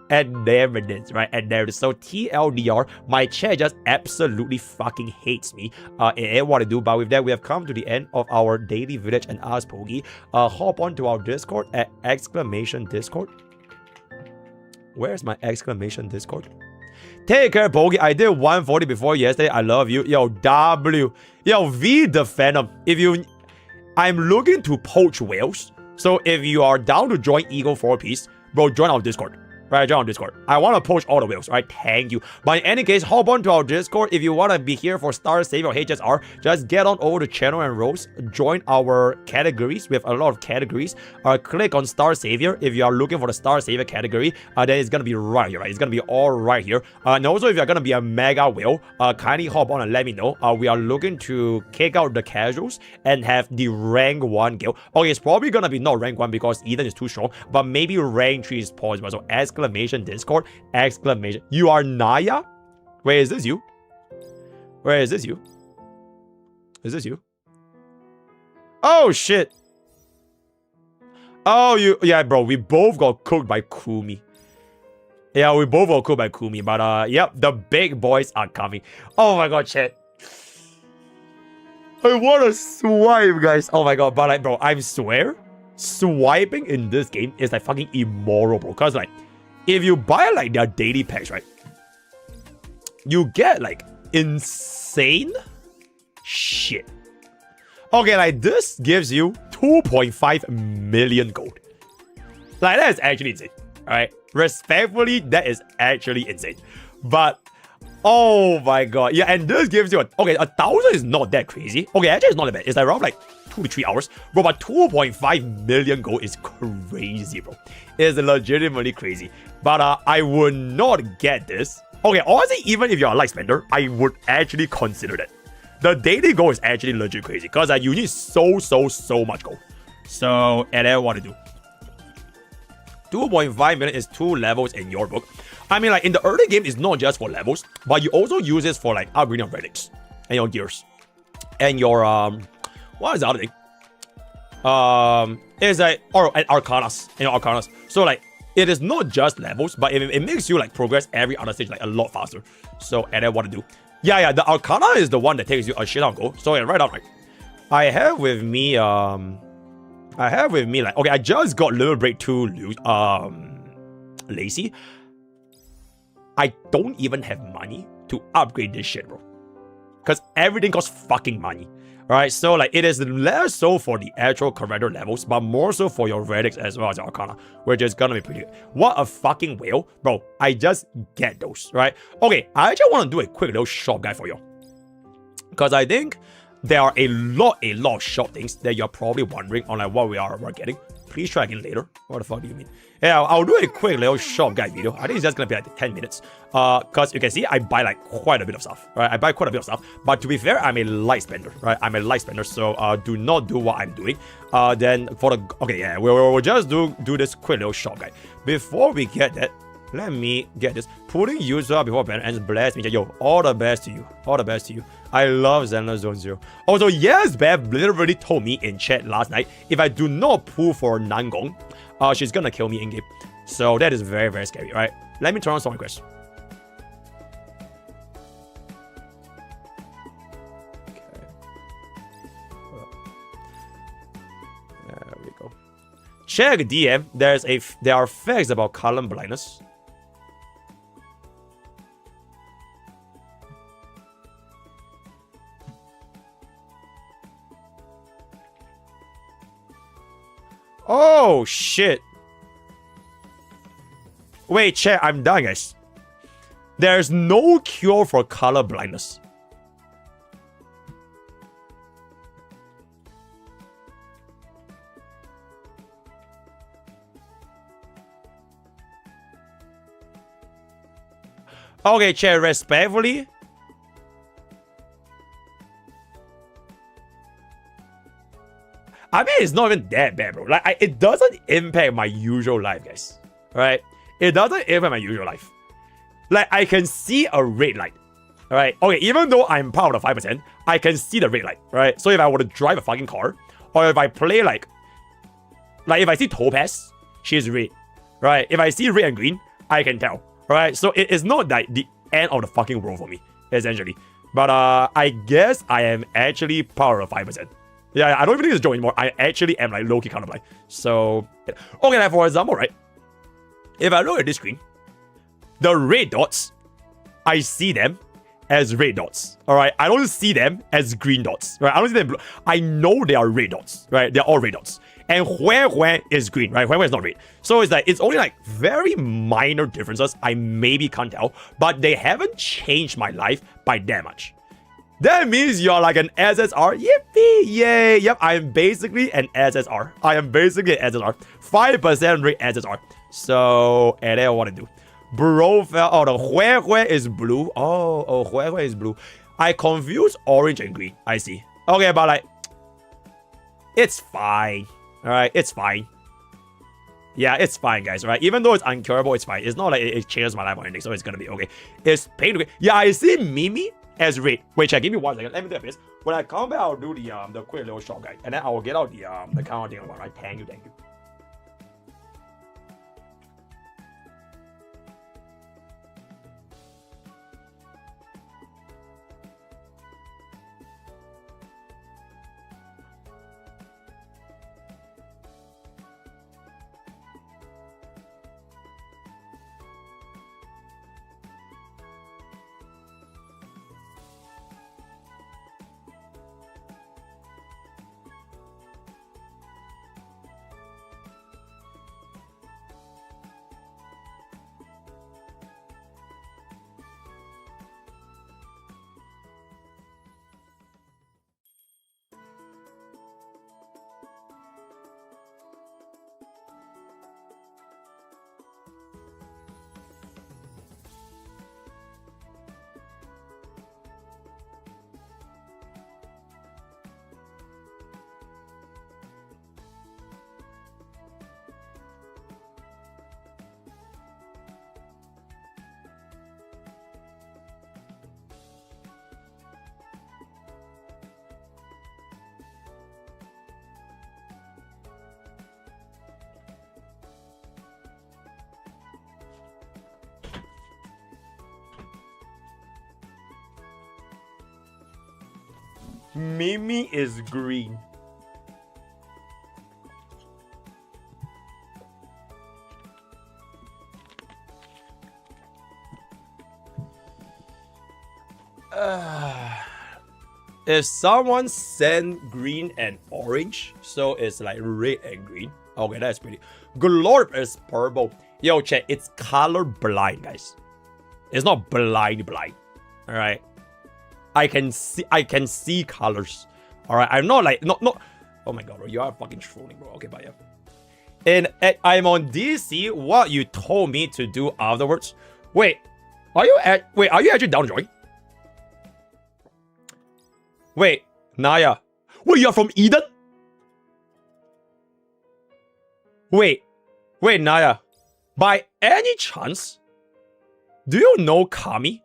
And there it is, right? And there it is. So TLDR, my chat just absolutely fucking hates me. It ain't what to do. But with that, we have come to the end of our daily village and ask Pogi. Hop on to our Discord at !Discord. Where's my !Discord? Take care, Pogi. I did 140 before yesterday. I love you. Yo, W. Yo, V the Phantom. I'm looking to poach whales. So if you are down to join Eagle 4-piece, bro, join our Discord. Right, join our Discord. I want to poach all the whales, right? Thank you. But in any case, hop on to our Discord. If you want to be here for Mrstarsavior or HSR, just get on over to channel and roles. Join our categories. We have a lot of categories. Click on Mrstarsavior. If you are looking for the Mrstarsavior category, then it's going to be right here, right? It's going to be all right here. And also, if you're going to be a mega whale, kindly hop on and let me know. We are looking to kick out the casuals and have the rank 1 guild. Okay, it's probably going to be not rank 1 because Eden is too strong, but maybe rank 3 is possible. So exclamation Discord, exclamation. You are Naya? Wait, is this you? Where is this you? Is this you? Oh shit. Oh, yeah, bro, we both got cooked by Kumi. Yeah, we both got cooked by Kumi, but yep, the big boys are coming. Oh my god, chat. I wanna swipe, guys. Oh my god, but like, bro, I swear, swiping in this game is like fucking immoral, bro. Cause like, if you buy like their daily packs, right, you get like insane shit. Okay, like this gives you 2.5 million gold. Like that is actually insane. Alright, respectfully, that is actually insane. But oh my god, yeah, and this gives you okay, 1,000 is not that crazy. Okay, actually it's not that bad. It's like around like 2 to 3 hours. Bro, but 2.5 million gold is crazy, bro. It's legitimately crazy. But I would not get this. Okay, honestly, even if you're a light spender, I would actually consider that. The daily goal is actually legit crazy because you need so much gold. So, and then what to do? 2.5 million is 2 levels in your book. I mean, like, in the early game, it's not just for levels, but you also use this for, like, upgrading your relics and your gears. And your, what is the other thing? It's like, and Arcanas. And your Arcanas. So, like, it is not just levels, but it makes you, like, progress every other stage, like, a lot faster. So, and then what to do? Yeah, the Arcana is the one that takes you a shit on gold. So, yeah, right on, right. I have with me, like, okay, I just got Little Break 2, Lazy. I don't even have money to upgrade this shit, bro. Because everything costs fucking money. Alright, so, like, it is less so for the actual character levels, but more so for your relics as well as your Arcana, which is gonna be pretty good. What a fucking whale. Bro, I just get those, right? Okay, I actually want to do a quick little shop guide for you. Because I think there are a lot of shop things that you're probably wondering on, like, what we're getting. Please try again later. What the fuck do you mean? Yeah, I'll do a quick little shop guide video. I think it's just gonna be like 10 minutes. Cause you can see I buy like quite a bit of stuff, right? I buy quite a bit of stuff. But to be fair, I'm a light spender, right? I'm a light spender, so do not do what I'm doing. Then for the okay, yeah, we'll just do this quick little shop guide. Before we get that, let me get this. Putting user before banner ends bless me. Yo, all the best to you. All the best to you. I love Zenless Zone Zero. Also, yes, Bev literally told me in chat last night, if I do not pull for Nangong, she's gonna kill me in game. So that is very scary, right? Let me turn on some requests. Okay. There we go. Check DM. There are facts about colorblindness. Oh, shit. Wait, chat, I'm done, guys. There's no cure for color blindness. Okay, chat, respectfully. I mean, it's not even that bad, bro. Like, it doesn't impact my usual life, guys. Right? It doesn't impact my usual life. Like, I can see a red light. Alright? Okay, even though I'm part of the 5%, I can see the red light. Right? So if I were to drive a fucking car, or if I play like if I see Topaz, she's red. Right? If I see red and green, I can tell. Right? So it is not like the end of the fucking world for me, essentially. But I guess I am actually part of the 5%. Yeah, I don't even think it's a joke anymore. I actually am like low-key colorblind. So, okay, like for example, right? If I look at this screen, the red dots, I see them as red dots. Alright, I don't see them as green dots. Right? I don't see them blue. I know they are red dots. Right? They're all red dots. And where is green, right? Where is not red. So it's like it's only like very minor differences. I maybe can't tell, but they haven't changed my life by that much. That means you're like an SSR. Yippee! Yay! Yep, I am basically an SSR. I am basically an SSR. 5% rate SSR. So, and then what to do? Bro fell. Oh, the Hue is blue. Oh, Hue is blue. I confuse orange and green. I see. Okay, but like, it's fine. Alright, it's fine. Yeah, it's fine, guys. Right? Even though it's uncurable, it's fine. It's not like it changes my life or anything, so it's gonna be okay. It's painful. Yeah, I see Mimi as red. Wait, chat, give me 1 second. Let me do this. When I come back, I'll do the quick little short guide, and then I will get out the counter thing. Right? Thank you. Mimi is green. If someone sent green and orange, so it's like red and green. Okay, that's pretty. Glorp is purple. Yo, check. It's colorblind, guys. It's not blind. All right. I can see colors. All right. I'm not like not. Oh my god, bro, you are fucking trolling, bro. Okay, but yeah. And I'm on DC. What you told me to do afterwards? Wait, are you actually down to join? Wait, Naya. Wait, you're from Eden? Wait, Naya. By any chance, do you know Kami?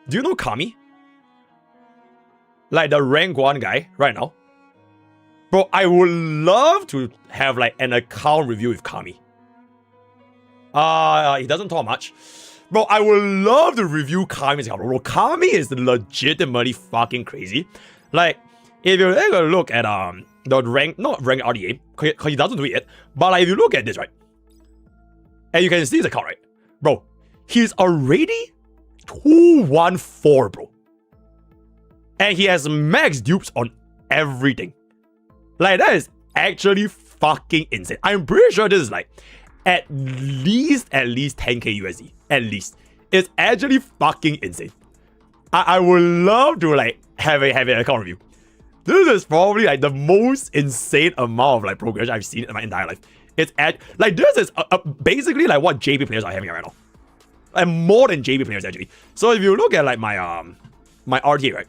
Do you know Kami? Like the rank 1 guy right now? Bro, I would love to have like an account review with Kami. He doesn't talk much. Bro, I would love to review Kami's account. Bro, Kami is legitimately fucking crazy. Like, if you take a look at the rank, not rank RDA, because he doesn't do it yet, but like, if you look at this, right? And you can see his account, right? Bro, he's already 214, bro. And he has max dupes on everything. Like, that is actually fucking insane. I'm pretty sure this is like at least 10k USD. At least. It's actually fucking insane. I would love to like have an account review. This is probably like the most insane amount of like progression I've seen in my entire life. It's like this is basically like what JP players are having right now. And more than JP players actually. So if you look at like my my RTA, right?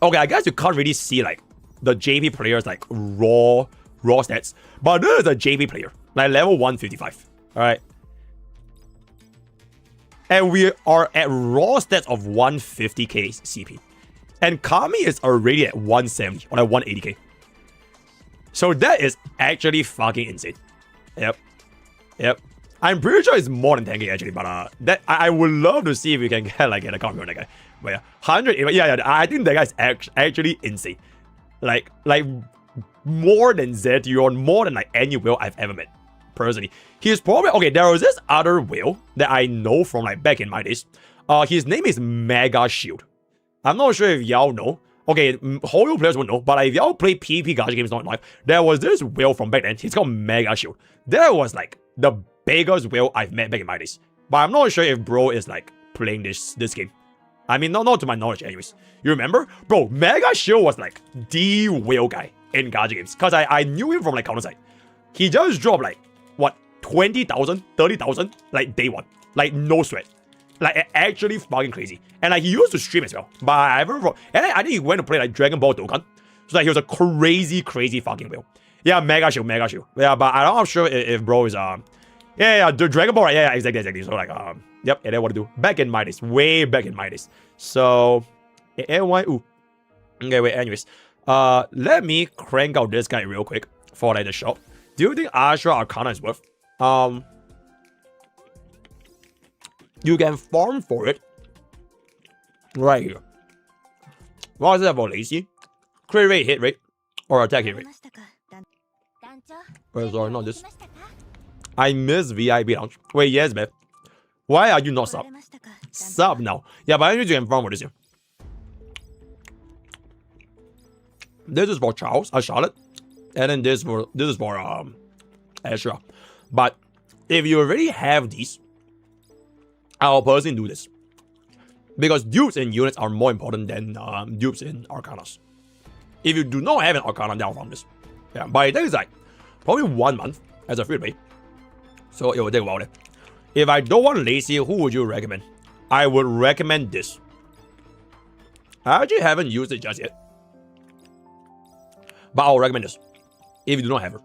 Okay, I guess you can't really see like the JP players like raw stats. But this is a JP player. Like level 155. Alright. And we are at raw stats of 150k CP. And Kami is already at 170 or like 180k. So that is actually fucking insane. Yep. I'm pretty sure it's more than 10k actually, but that I would love to see if we can get like an account on that guy. But yeah, 100. Yeah, I think that guy's actually insane. Like more than Zethion, more than like any whale I've ever met. Personally, he's probably okay. There was this other whale that I know from like back in my days. His name is Mega Shield. I'm not sure if y'all know. Okay, whole players would know, but like, if y'all play PvP Gacha games not in life, there was this whale from back then. He's called Mega Shield. That was like the biggest whale I've met back in my days. But I'm not sure if bro is like playing this game. I mean, not to my knowledge, anyways. You remember, bro? Mega Shield was like the whale guy in Gacha games, cause I knew him from like counter side. He just dropped like what 20,000, 30,000 like day one, like no sweat. Like actually fucking crazy. And like he used to stream as well. But I remember, and I think he went to play like Dragon Ball Dokkan. So like he was a crazy fucking whale. Yeah, Mega Shield. Yeah, but I'm not sure if bro is yeah, the Dragon Ball, right? Yeah, exactly. So like yep, and then what to do? Back in my days, way back in my days. So ooh. Okay, wait, anyways. Let me crank out this guy real quick for like the shop. Do you think Astra Arcana is worth? You can farm for it right here. What is that about lazy? Crit rate, hit rate, or attack hit rate? Oh, sorry, not this. I miss VIP launch. Wait, yes, babe. Why are you not sub? Sub now. Yeah, but I need to get farm for this here. This is for Charlotte, and then this is for Astra. But if you already have these, I'll personally do this because dupes in units are more important than dupes in Arcanas. If you do not have an Arcana, then I'll farm this. Yeah, but it takes like probably 1 month as a free play, so it will take a while. If I don't want lazy, who would you recommend? I would recommend this. I actually haven't used it just yet, but I'll recommend this if you do not have her.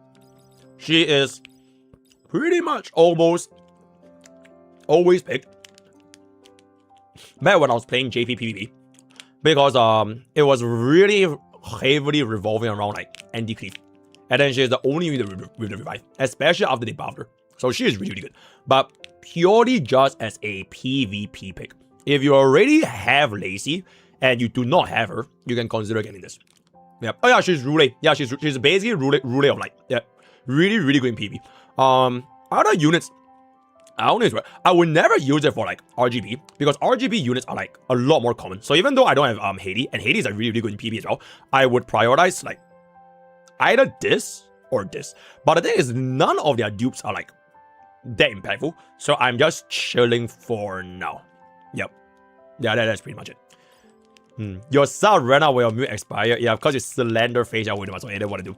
She is pretty much almost always picked back when I was playing JP PvP, because it was really heavily revolving around like anti cleave, and then she is the only with the revive, especially after they buffed her. So she is really good, but purely just as a PvP pick. If you already have lazy and you do not have her, you can consider getting this. Yep. Oh yeah, she's Rule. Yeah, she's basically Rule of Light. Yeah, really good in PvP. Other units, I would never use it for like RGB because RGB units are like a lot more common. So even though I don't have Hilde, and Hilde is like really good in PvP as well, I would prioritize like either this or this. But the thing is, none of their dupes are like that impactful. So I'm just chilling for now. Yep. Yeah, that's pretty much it. Your sub ran out when your mute expired. Yeah, because it's slender face. I wouldn't want to do.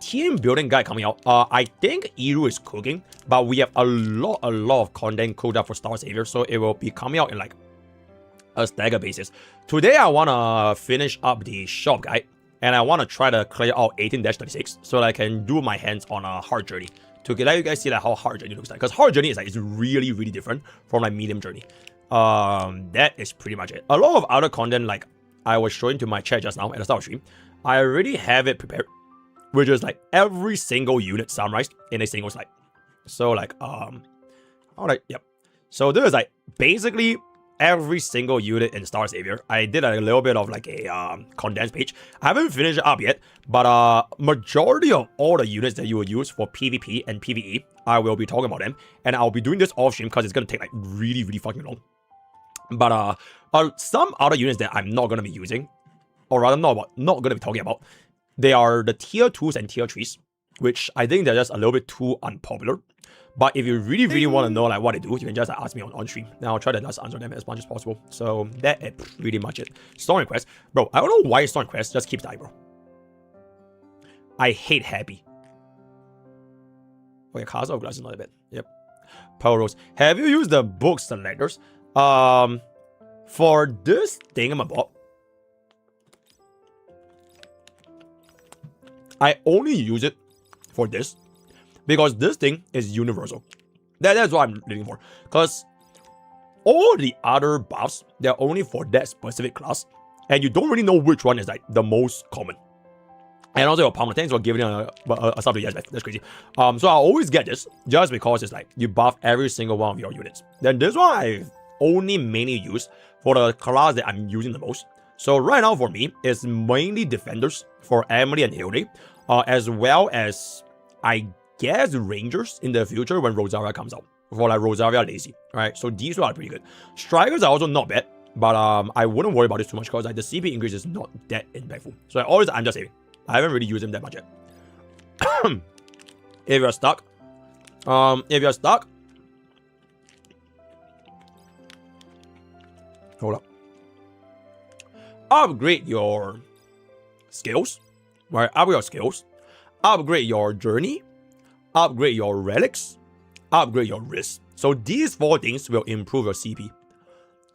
Team building guide coming out. I think Iru is cooking, but we have a lot of content cooked up for Mrstarsavior, so it will be coming out in like a stagger basis. Today I wanna finish up the shop guide, and I wanna try to clear out 18-36 so that I can do my hands on a hard journey to let you guys see like how hard journey looks like. Because hard journey is like it's really different from like medium journey. That is pretty much it. A lot of other content like I was showing to my chat just now at the start of stream, I already have it prepared, which is like every single unit summarized in a single slide. So like alright, yep. So this is like basically every single unit in Mrstarsavior. I did a little bit of like a condensed page. I haven't finished it up yet, but majority of all the units that you will use for PvP and PvE, I will be talking about them, and I'll be doing this off stream because it's gonna take like really fucking long. But some other units that I'm not gonna be using, or rather not gonna be talking about, they are the tier 2s and tier 3s, which I think they're just a little bit too unpopular. But if you really want to know like what they do, you can just ask me on stream. Now I'll try to just answer them as much as possible. So that is pretty much it. Storm request, bro. I don't know why Storm request just keeps dying, bro. I hate Happy. Okay, Castle of Glass is not a bit. Yep. Power Rose. Have you used the book selectors? For this thingamabob, I only use it for this because this thing is universal. That's what I'm looking for. Because all the other buffs, they're only for that specific class, and you don't really know which one is like the most common. And also your Palmer, thanks for giving a sub to yes, that's crazy. So I always get this just because it's like you buff every single one of your units. Then this one I've only mainly used for the class that I'm using the most. So right now for me, it's mainly defenders for Emily and Hilde, as well as I guess Rangers in the future when Rosaria comes out, for like Rosaria Lazy. Right, so these two are pretty good. Strikers are also not bad, but I wouldn't worry about this too much because like the CP increase is not that impactful. So I'm just saving. I haven't really used them that much yet. If you're stuck, hold up. Upgrade your skills, right? Upgrade your skills, upgrade your journey, upgrade your relics, upgrade your wrist. So these 4 things will improve your CP.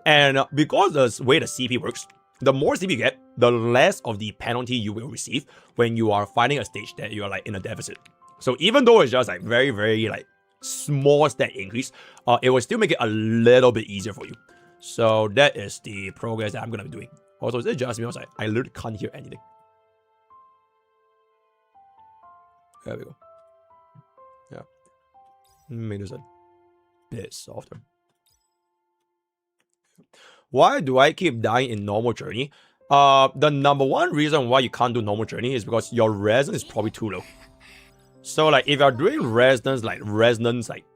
And because the way the CP works, the more CP you get, the less of the penalty you will receive when you are fighting a stage that you are like in a deficit. So even though it's just like very like small stat increase, it will still make it a little bit easier for you. So that is the progress that I'm gonna be doing. Also, is it just me? I literally can't hear anything. There we go. Yeah. Make this a bit softer. Why do I keep dying in normal journey? The number one reason why you can't do normal journey is because your resonance is probably too low. So like if you're doing resonance like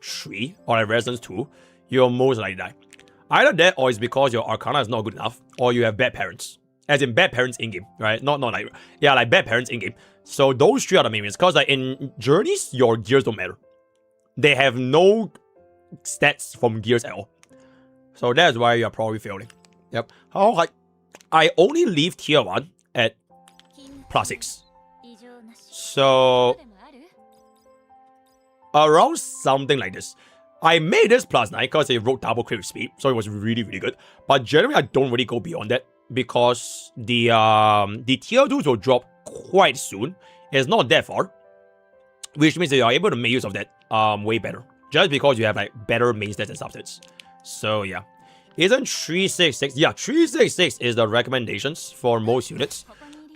3 or like resonance 2, you'll most likely die. Either that or it's because your Arcana is not good enough, or you have bad parents. As in bad parents in game, right? Not like, yeah, like bad parents in game. So those 3 are the main reasons. Because like in journeys, your gears don't matter. They have no stats from gears at all. So that's why you're probably failing. Yep. How like I only leave tier 1 at +6. So around something like this. I made this +9 because it wrote double crit with speed, so it was really good. But generally I don't really go beyond that because the tier 2s will drop quite soon. It's not that far, which means that you're able to make use of that way better. Just because you have like better main stats and substats. So yeah. Isn't 366? Yeah, 366 is the recommendations for most units.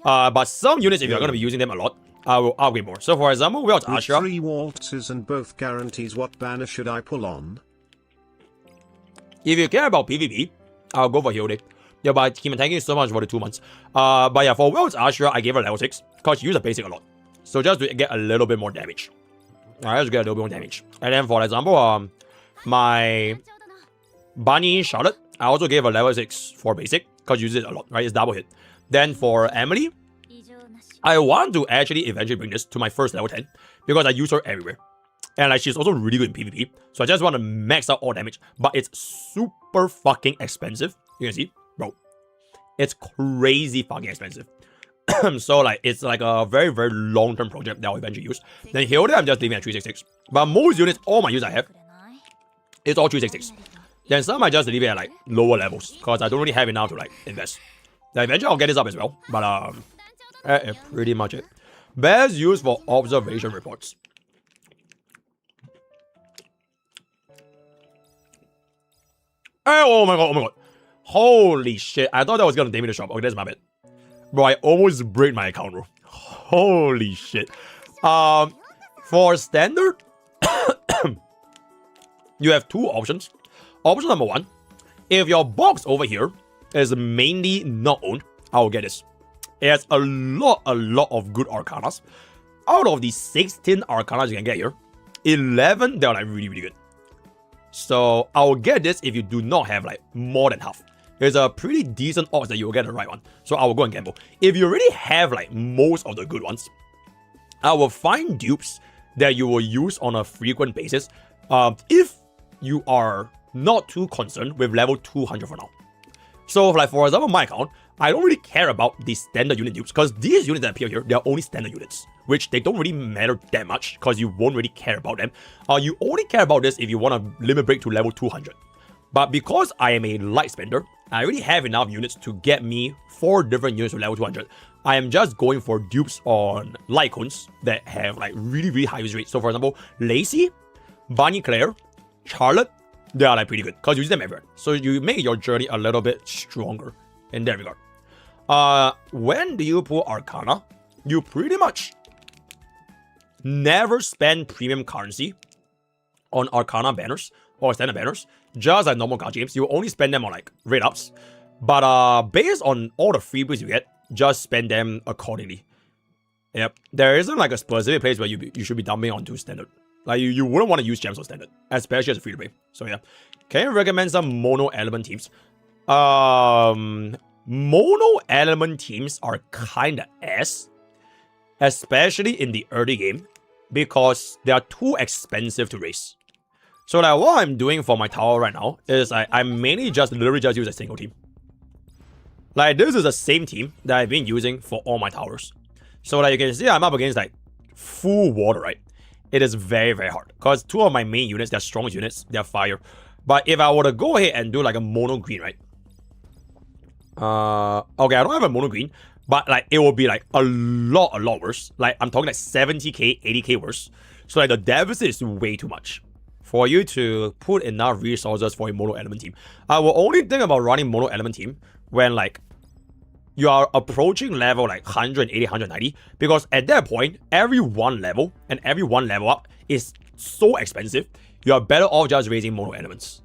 But some units, if you're going to be using them a lot, I will upgrade more. So for example, we have Asha. 3 waltzes and both guarantees, what banner should I pull on? If you care about PvP, I'll go for Hilde. Yeah, but keep tanking so much for the 2 months. But yeah, for World's Astra, I gave her level 6 because she used the basic a lot. So just to get a little bit more damage. Alright, just get a little bit more damage. And then for example, my Bunny Charlotte, I also gave her level 6 for basic because she uses it a lot, right? It's double hit. Then for Emily, I want to actually eventually bring this to my first level 10 because I use her everywhere. And like she's also really good in PvP. So I just want to max out all damage. But it's super fucking expensive. You can see, bro. It's crazy fucking expensive. So like it's like a very, very long-term project that I'll eventually use. Then Hilde, I'm just leaving at 366. But most units, all my units I have, it's all 366. Then some I just leave it at like lower levels because I don't really have enough to like invest. Then eventually I'll get this up as well. But that's pretty much it. Best used for observation reports. Oh my god, oh my god. Holy shit. I thought that was gonna damage the shop. Okay, that's my bad. Bro, I almost break my account, bro. Holy shit. For standard, you have 2 options. Option number 1, if your box over here is mainly not owned, I'll get this. It has a lot of good Arcanas. Out of the 16 Arcanas you can get here, 11, they're like really, really good. So I'll get this if you do not have like more than half. There's a pretty decent odds that you will get the right one. So I will go and gamble. If you already have like most of the good ones, I will find dupes that you will use on a frequent basis. If you are not too concerned with level 200 for now. So like for example, my account, I don't really care about the standard unit dupes because these units that appear here, they're only standard units, which they don't really matter that much because you won't really care about them. You only care about this if you want to limit break to level 200. But because I am a light spender, I already have enough units to get me 4 different units to level 200. I am just going for dupes on light cones that have like really, really high use rate. So for example, Lacey, Bunny Claire, Charlotte, they are like pretty good because you use them everywhere. So you make your journey a little bit stronger in that regard. When do you pull Arcana? You pretty much never spend premium currency on Arcana banners or standard banners, just like normal Gacha games. You only spend them on like rate ups. But based on all the freebies you get, just spend them accordingly. Yep. There isn't like a specific place where you should be dumping onto standard. Like you wouldn't want to use gems on standard, especially as a free to play. So yeah. Can you recommend some mono element teams? Mono element teams are kinda ass, especially in the early game, because they are too expensive to race. So like what I'm doing for my tower right now is I mainly literally just use a single team. Like this is the same team that I've been using for all my towers. So like you can see I'm up against like full water, right? It is very, very hard because 2 of my main units, they're strong units, they're fire. But if I were to go ahead and do like a mono green, right? Okay, I don't have a mono green, but like it will be like a lot worse. Like I'm talking like 70k, 80k worse. So like the deficit is way too much for you to put enough resources for a mono element team. I will only think about running mono element team when like you are approaching level like 180, 190, because at that point, every 1 level and every 1 level up is so expensive, you are better off just raising mono elements.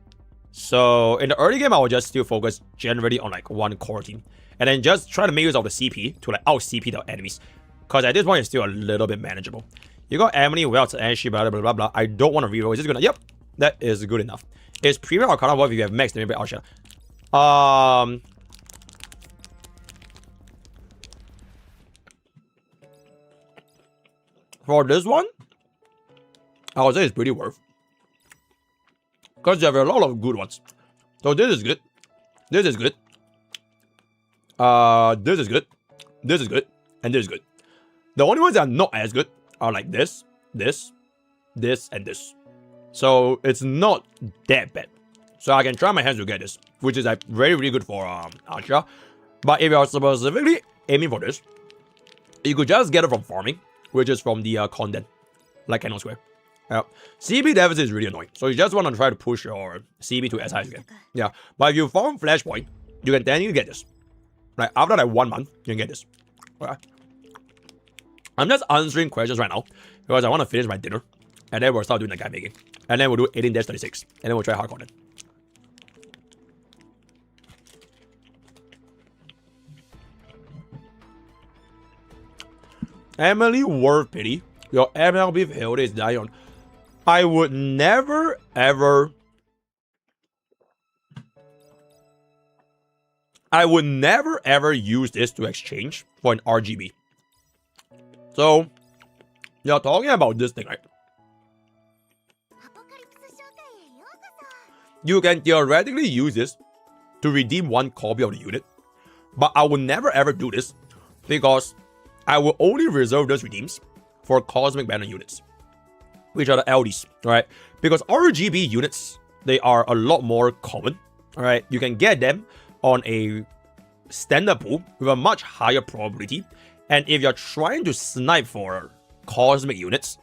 So in the early game, I will just still focus generally on like 1 core team, and then just try to make use of the CP to like out CP the enemies, because at this point, it's still a little bit manageable. You got Emily, Welts, and she, blah, blah, blah, blah. I don't want to reroll. It's just gonna, yep, that is good enough. Is Premium Arcana worth if you have max limit Arcana? For this one, I would say it's pretty worth. Because you have a lot of good ones. So this is good. This is good. This is good. This is good. And this is good. The only ones that are not as good are like this, this, this, and this. So it's not that bad. So I can try my hands to get this, which is like very, really good for Archer. But if you are specifically aiming for this, you could just get it from farming, which is from the content, like Cannon Square. CB deficit is really annoying, so you just want to try to push your CB to as high as you can. Yeah, but if you farm Flashpoint, you can then get this. Like after like 1 month, you can get this. Okay. I'm just answering questions right now because I want to finish my dinner, and then we'll start doing the guide making, and then we'll do 18-36, and then we'll try hard content. Emily worth pity. Your MLB Hilde is dying on. I would never ever use this to exchange for an RGB. So you're talking about this thing, right? You can theoretically use this to redeem one copy of the unit, but I will never ever do this because I will only reserve those redeems for cosmic banner units, which are the LDs, right? Because RGB units, they are a lot more common, right? You can get them on a standard pool with a much higher probability, and if you're trying to snipe for cosmic units,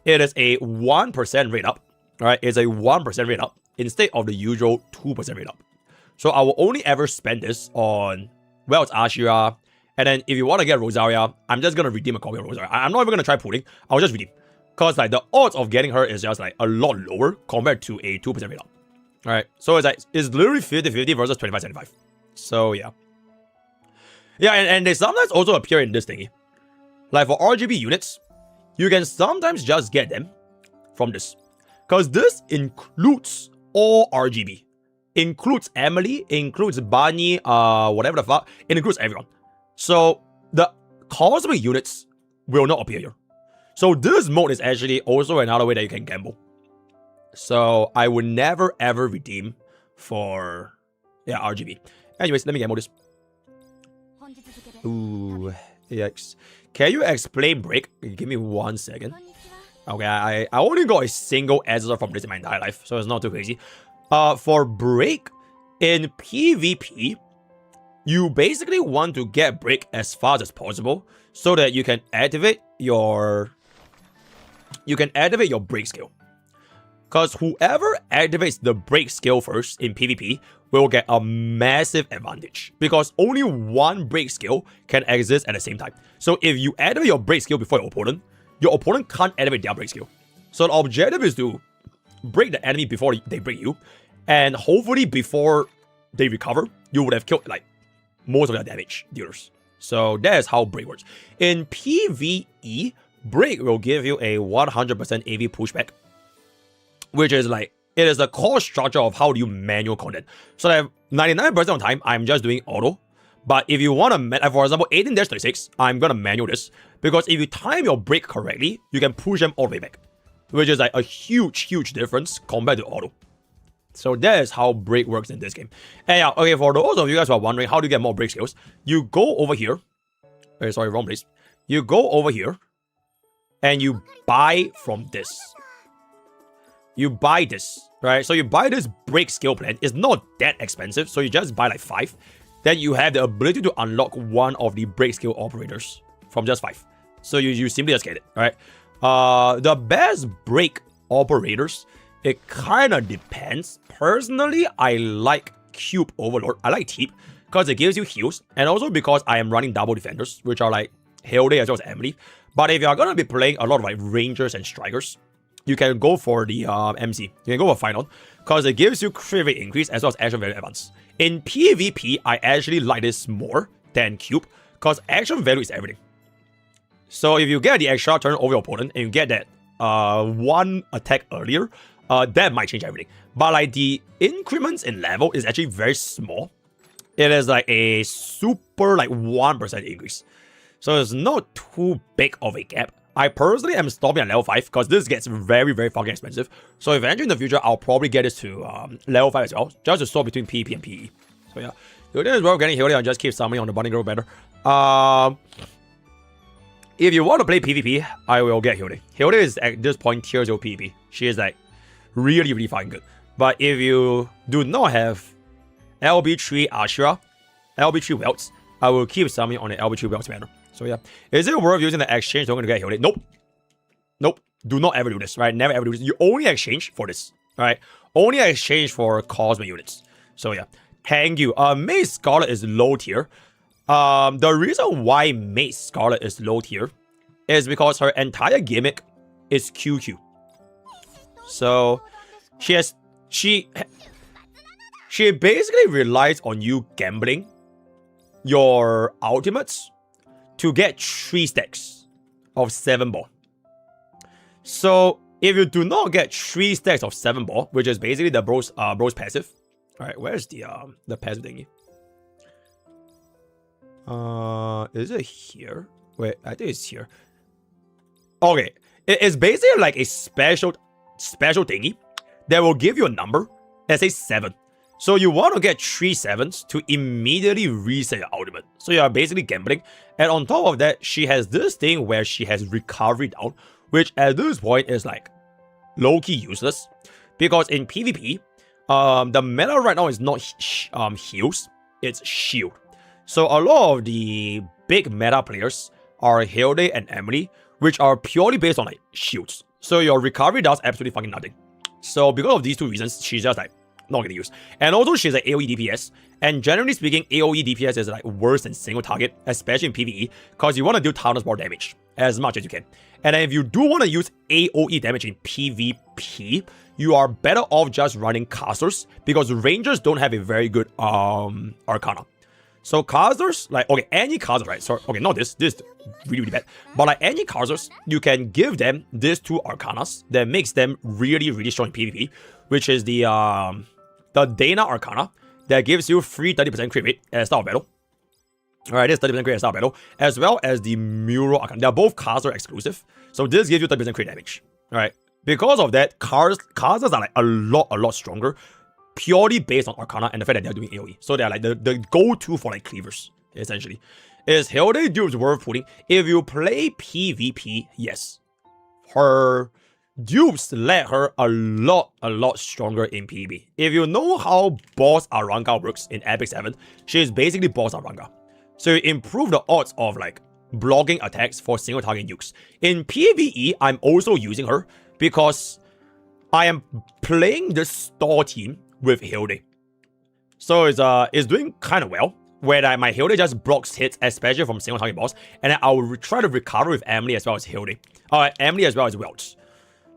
it is a 1% rate up, right? It's a 1% rate up instead of the usual 2% rate up. So I will only ever spend this on, well, it's Ashira, and then if you want to get Rosaria, I'm just going to redeem a copy of Rosaria. I'm not even going to try pooling. I'll just redeem. Because like the odds of getting her is just like a lot lower compared to a 2% rate up. Alright, so it's like, it's literally 50-50 versus 25-75. So yeah. Yeah, and they sometimes also appear in this thingy. Like for RGB units, you can sometimes just get them from this. Because this includes all RGB. Includes Emily, includes Bunny, whatever the fuck. It includes everyone. So the cosmic units will not appear here. So this mode is actually also another way that you can gamble. So I would never ever redeem for RGB. Anyways, let me gamble this. Ooh, yikes. Can you explain break? Give me 1 second. Okay, I only got a single answer from this in my entire life, so it's not too crazy. For break, in PvP, you basically want to get break as fast as possible so that you can activate your break skill. Because whoever activates the break skill first in PvP will get a massive advantage. Because only one break skill can exist at the same time. So if you activate your break skill before your opponent can't activate their break skill. So the objective is to break the enemy before they break you. And hopefully before they recover, you would have killed like most of their damage dealers. So that is how break works. In PvE, break will give you a 100% AV pushback, which is like, it is the core structure of how do you manual content. So that 99% of the time, I'm just doing auto. But if you want to, for example, 18-36, I'm going to manual this. Because if you time your break correctly, you can push them all the way back. Which is like a huge difference compared to auto. So that is how break works in this game. And yeah, okay, for those of you guys who are wondering how do you get more break skills, you go over here. Sorry, wrong place. You go over here and you buy from this. You buy this, right? So you buy this break skill plan. It's not that expensive, so you just buy like 5. Then you have the ability to unlock one of the break skill operators from just 5. So you simply just get it, right? The best break operators, it kind of depends. Personally, I like Cube Overlord. I like Teep because it gives you heals, and also because I am running double defenders, which are like Hilde as well as Emily. But if you are going to be playing a lot of like Rangers and Strikers, you can go for the MC. You can go for Final because it gives you crit rate increase as well as action value advance. In PvP, I actually like this more than Cube because action value is everything. So if you get the extra turn over your opponent and you get that one attack earlier, that might change everything. But like the increments in level is actually very small. It is like a super like 1% increase. So it's not too big of a gap. I personally am stopping at level 5 because this gets very fucking expensive. So eventually in the future, I'll probably get this to level 5 as well, just to swap between PvP and PE. So yeah, Hilde is worth getting Hilde and just keep summoning on the bunny girl better. If you want to play PvP, I will get Hilde. Hilde is at this point tier 0 PvP. She is like really fucking good. But if you do not have LB3 Ashura, LB3 Welts, I will keep summoning on the LB3 Welts banner. So yeah, is it worth using the exchange token to get Hilde? Nope. Nope. Do not ever do this, right? Never ever do this. You only exchange for this, right? Only exchange for cosmic units. So yeah, thank you. Mace Scarlet is low tier. The reason why Mace Scarlet is low tier is because her entire gimmick is QQ. So she basically relies on you gambling your ultimates to get 3 stacks of 7 ball. So if you do not get 3 stacks of 7 ball, which is basically the bro's passive. Alright, where's the passive thingy? Is it here? Wait, I think it's here. Okay, it's basically like a special thingy that will give you a number, let's say 7. So you want to get 3 7s to immediately reset your ultimate. So you are basically gambling. And on top of that, she has this thing where she has recovery down, which at this point is like low-key useless. Because in PvP, the meta right now is not heals, it's shield. So a lot of the big meta players are Hilde and Emily, which are purely based on like shields. So your recovery does absolutely fucking nothing. So because of these 2 reasons, she's just like not gonna use. And also she's an AoE DPS. And generally speaking, AoE DPS is like worse than single target, especially in PvE, because you want to do toughness more damage as much as you can. And then if you do want to use AoE damage in PvP, you are better off just running casters, because rangers don't have a very good Arcana. So casters, like, okay, any caster, right? So, okay, not this is really, really bad. But like any casters, you can give them these 2 Arcanas that makes them really, really strong in PvP, which is the Dana Arcana that gives you free 30% crit rate at the start of battle. Alright, this 30% crit at the start of battle, as well as the Mural Arcana. They're both caster exclusive, so this gives you 30% crit damage. Alright, because of that, casters are like a lot stronger, purely based on Arcana and the fact that they're doing AoE. So they're like the go-to for like cleavers, essentially. Is Hilde dupes worth putting? If you play PvP, yes. Her dupes let her a lot stronger in PvP. If you know how boss Aranga works in Epic 7, she is basically boss Aranga. So you improve the odds of like blocking attacks for single target nukes. In PvE, I'm also using her because I am playing the store team with Hilde. So it's doing kind of well, where my Hilde just blocks hits, especially from single target boss, and then I will try to recover with Emily as well as Hilde. Emily as well as Welch.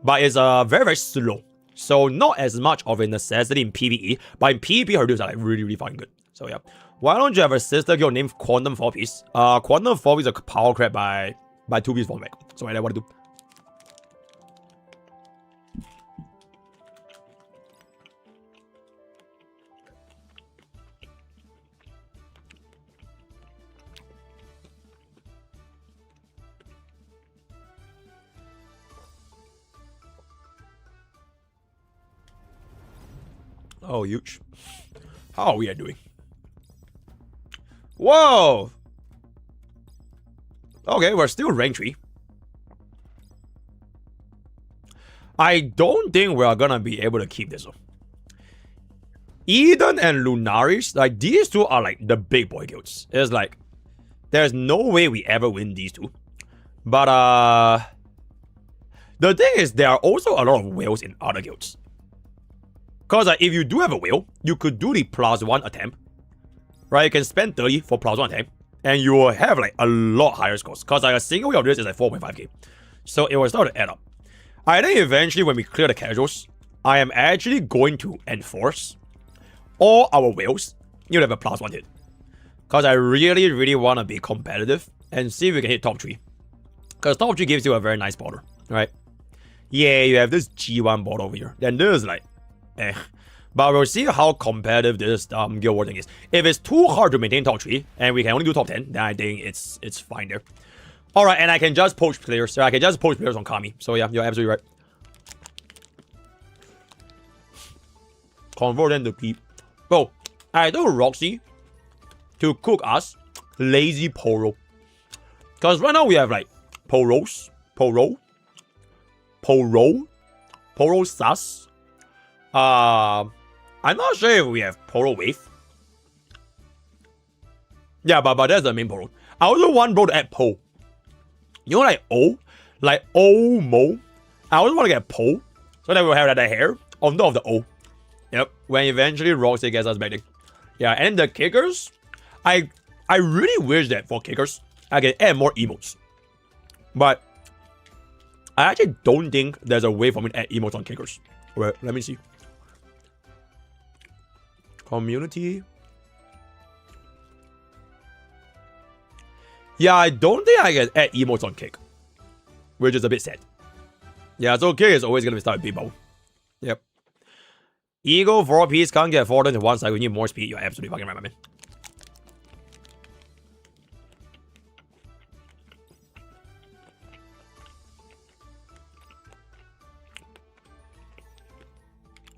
But it's very slow. So not as much of a necessity in PvE, but in PvP her dudes are like really fucking good. So yeah. Why don't you have a sister girl named Quantum 4-piece? Quantum 4-piece is a power crab by 2-piece form back. So I what to do. Oh, huge. How are we doing? Whoa! Okay, we're still rank 3. I don't think we're gonna be able to keep this up. Eden and Lunaris, like these 2 are like the big boy guilds. It's like, there's no way we ever win these 2. But the thing is, there are also a lot of whales in other guilds. Because if you do have a whale, you could do the +1 attempt. Right, you can spend 30 for +1 attempt, and you will have like a lot higher scores. Because like a single whale of this is like 4.5k. So it will start to add up. I think eventually when we clear the casuals, I am actually going to enforce all our whales. You'll have a +1 hit. Because I really want to be competitive and see if we can hit top 3. Because top 3 gives you a very nice border, right? Yeah, you have this G1 border over here. Then there's like, But we'll see how competitive this guild war thing is. If it's too hard to maintain top 3 and we can only do top 10, then I think it's fine there. Alright, and I can just poach players. I can just poach players on Kami. So yeah, you're absolutely right. Convert them to peep. Bro, I told Roxy to cook us lazy poro. Because right now we have like poro sus. I'm not sure if we have Poro Wave. Yeah, but that's the main Poro. I also want bro to add Po. You know like O? Like O-Mo. I also want to get Po. So that we'll have that hair on top of the O. Yep. When eventually Roxy gets us back in. Yeah, and the kickers. I really wish that for kickers, I can add more emotes. But I actually don't think there's a way for me to add emotes on kickers. Wait, let me see. Community. Yeah, I don't think I can add emotes on kick. which is a bit sad. Yeah, so K is always gonna be starting people. Yep. Eagle 4-piece can't get forward into one side. We need more speed. You're absolutely fucking right, my man.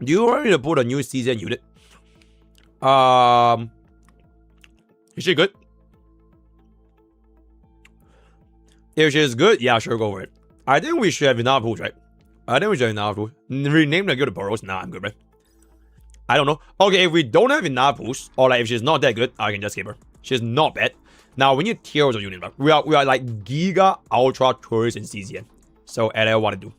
Do you want me to put a new season unit? Is she good? If she's good, yeah, sure, go for it. I think we should have enough pools, right? I think we should have enough pools. Rename the good burrows. Nah, I'm good, right? I don't know. Okay, if we don't have enough pools, or like if she's not that good, I can just keep her. She's not bad. Now we need tiers of unit, right? We are like giga ultra tourists in CZN. So and I want to do.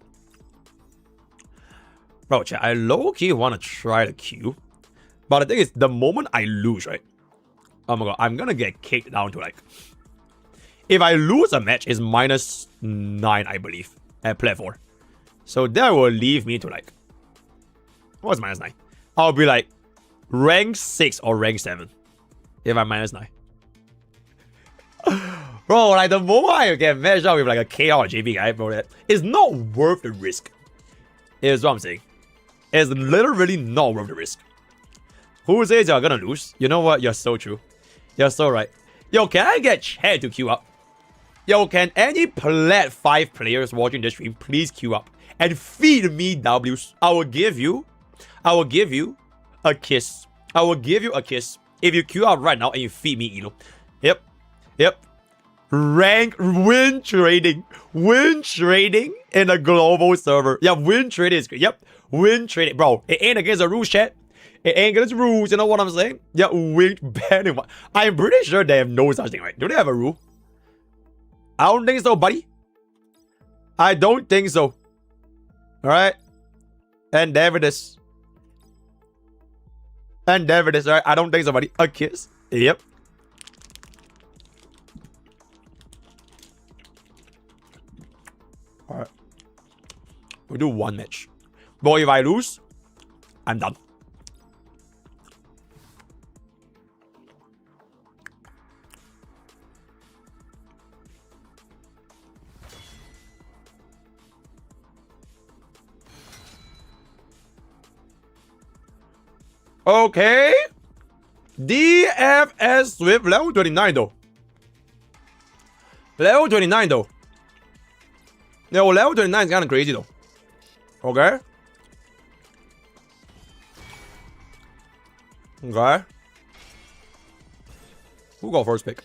Bro, chat, I low-key want to try the Q. But the thing is, the moment I lose, right? Oh my god, I'm gonna get kicked down to like... If I lose a match, it's -9, I believe, at plat 4. So that will leave me to like... What's -9? I'll be like rank 6 or rank 7 if I'm -9. Bro, like the moment I get matched up with like a KR or JP guy, bro, that is not worth the risk. Is what I'm saying. It's literally not worth the risk. Who says you're gonna lose? You know what? You're so true. You're so right. Yo, can I get chat to queue up? Yo, can any plat 5 players watching this stream please queue up and feed me W's? I will give you a kiss. I will give you a kiss if you queue up right now and you feed me Elo. Yep. Rank win trading in a global server. Yeah, win trading is great. Yep, win trading, bro. It ain't against the rules, chat. It ain't against the rules. You know what I'm saying? Yeah, win banning. I'm pretty sure they have no such thing, right? Do they have a rule? I don't think so, buddy. I don't think so. All right, and there it is. And there it is. All right, I don't think so, buddy. A kiss. Yep. Alright. We do one match. But if I lose, I'm done. Okay. DFS Swift level 29 though. Level 29 though. Yo, level 29 is kind of crazy though. Okay. Okay. Who got first pick?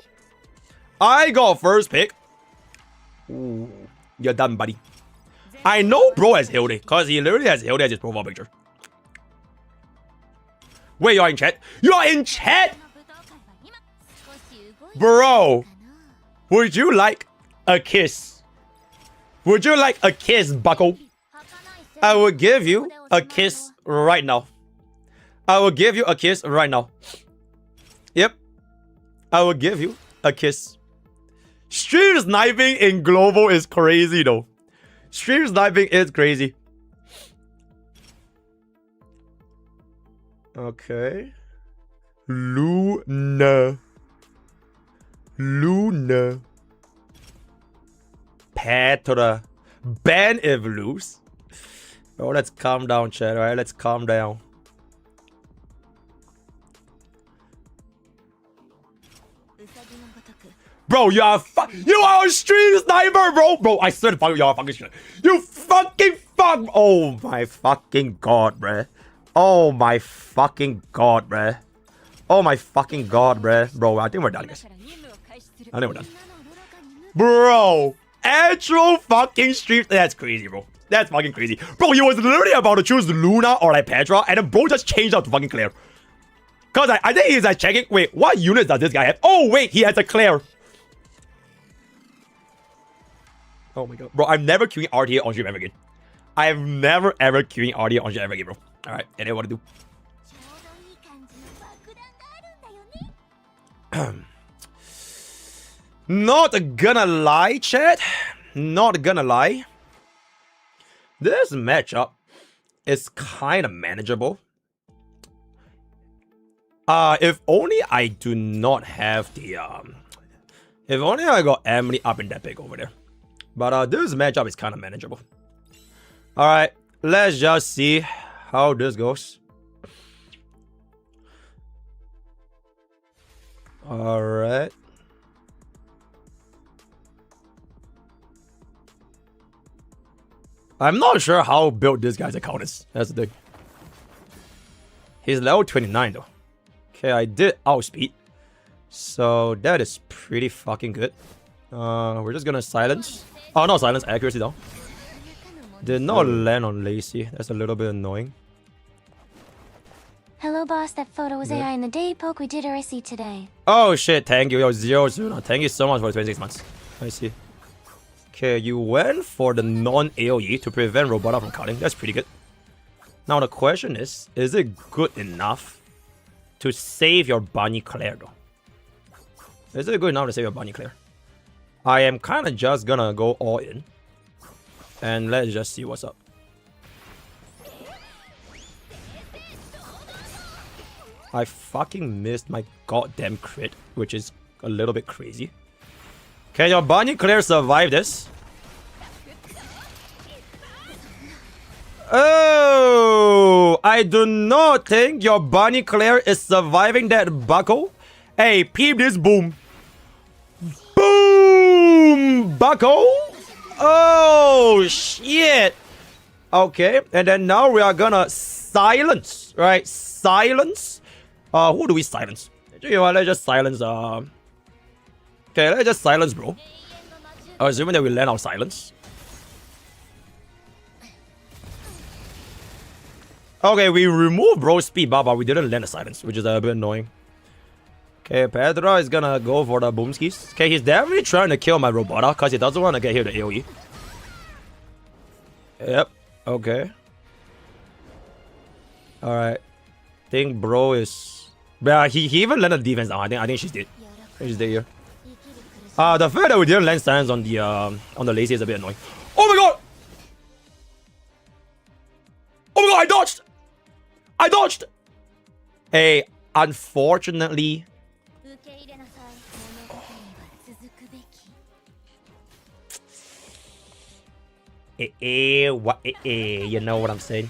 I got first pick. Ooh, you're done, buddy. I know bro has Hilde, because he literally has Hilde as his profile picture. Wait, you're in chat? You're in chat? Bro, would you like a kiss? Would you like a kiss, bucko? I will give you a kiss right now. I will give you a kiss right now. Yep. I will give you a kiss. Stream sniping in global is crazy though. Stream sniping is crazy. Okay. Luna. Petra. Ban if lose. Oh, let's calm down, chat. Alright, let's calm down. Bro, you are a stream sniper, bro. Bro, I swear to fuck you are fucking shit. You fucking fuck. Oh my fucking god, bruh. Oh my fucking god, bruh. Oh my fucking god, bruh. Bro, I think we're done, guys. I think we're done. Bro, actual fucking stream. That's crazy, bro. That's fucking crazy. Bro, he was literally about to choose Luna or like Petra, and then bro just changed out to fucking Claire. Cause I think he's like checking. Wait, what units does this guy have? Oh wait, he has a Claire. Oh my god. Bro, I'm never queuing RTA on stream ever again. I have never ever queuing RTA on stream ever again, bro. Alright, and then what to do? Not gonna lie, chat. Not gonna lie. This matchup is kind of manageable. If only I do not have the if only I got Emily up in that pick over there. But this matchup is kind of manageable. Alright, let's just see how this goes. Alright. I'm not sure how built this guy's account is. That's the thing. He's level 29 though. Okay, I did outspeed. So that is pretty fucking good. We're just gonna silence. Oh, not silence, accuracy down. Did not land on Lacey. That's a little bit annoying. Hello, boss. That photo was AI in the day poke we did RSC today. Oh shit, thank you. Yo, Zero Zuna. Thank you so much for the 26 months. I see. Okay, you went for the non-AoE to prevent Robota from cutting. That's pretty good. Now the question is it good enough to save your Bunny Claire though? Is it good enough to save your Bunny Claire? I am kind of just gonna go all in. And let's just see what's up. I fucking missed my goddamn crit, which is a little bit crazy. Can your Bunny Claire survive this? Oh, I do not think your Bunny Claire is surviving that buckle. Hey, peep this boom. Boom! Buckle? Oh, shit. Okay, and then now we are gonna silence, right? Silence. Who do we silence? You know what, let's just silence, okay, let's just silence, bro. Assuming that we land our silence. Okay, we removed bro's speed bar, but we didn't land the silence, which is a bit annoying. Okay, Pedro is gonna go for the boomskis. Okay, he's definitely trying to kill my Robota, because he doesn't want to get hit with the AoE. Yep, okay. Alright. Think bro is... Yeah, he even landed defense down. I think she's dead. She's dead here. The fact that we didn't land silence on the lazy is a bit annoying. Oh my god! Oh my god, I dodged! I dodged! Hey, unfortunately... You know what I'm saying?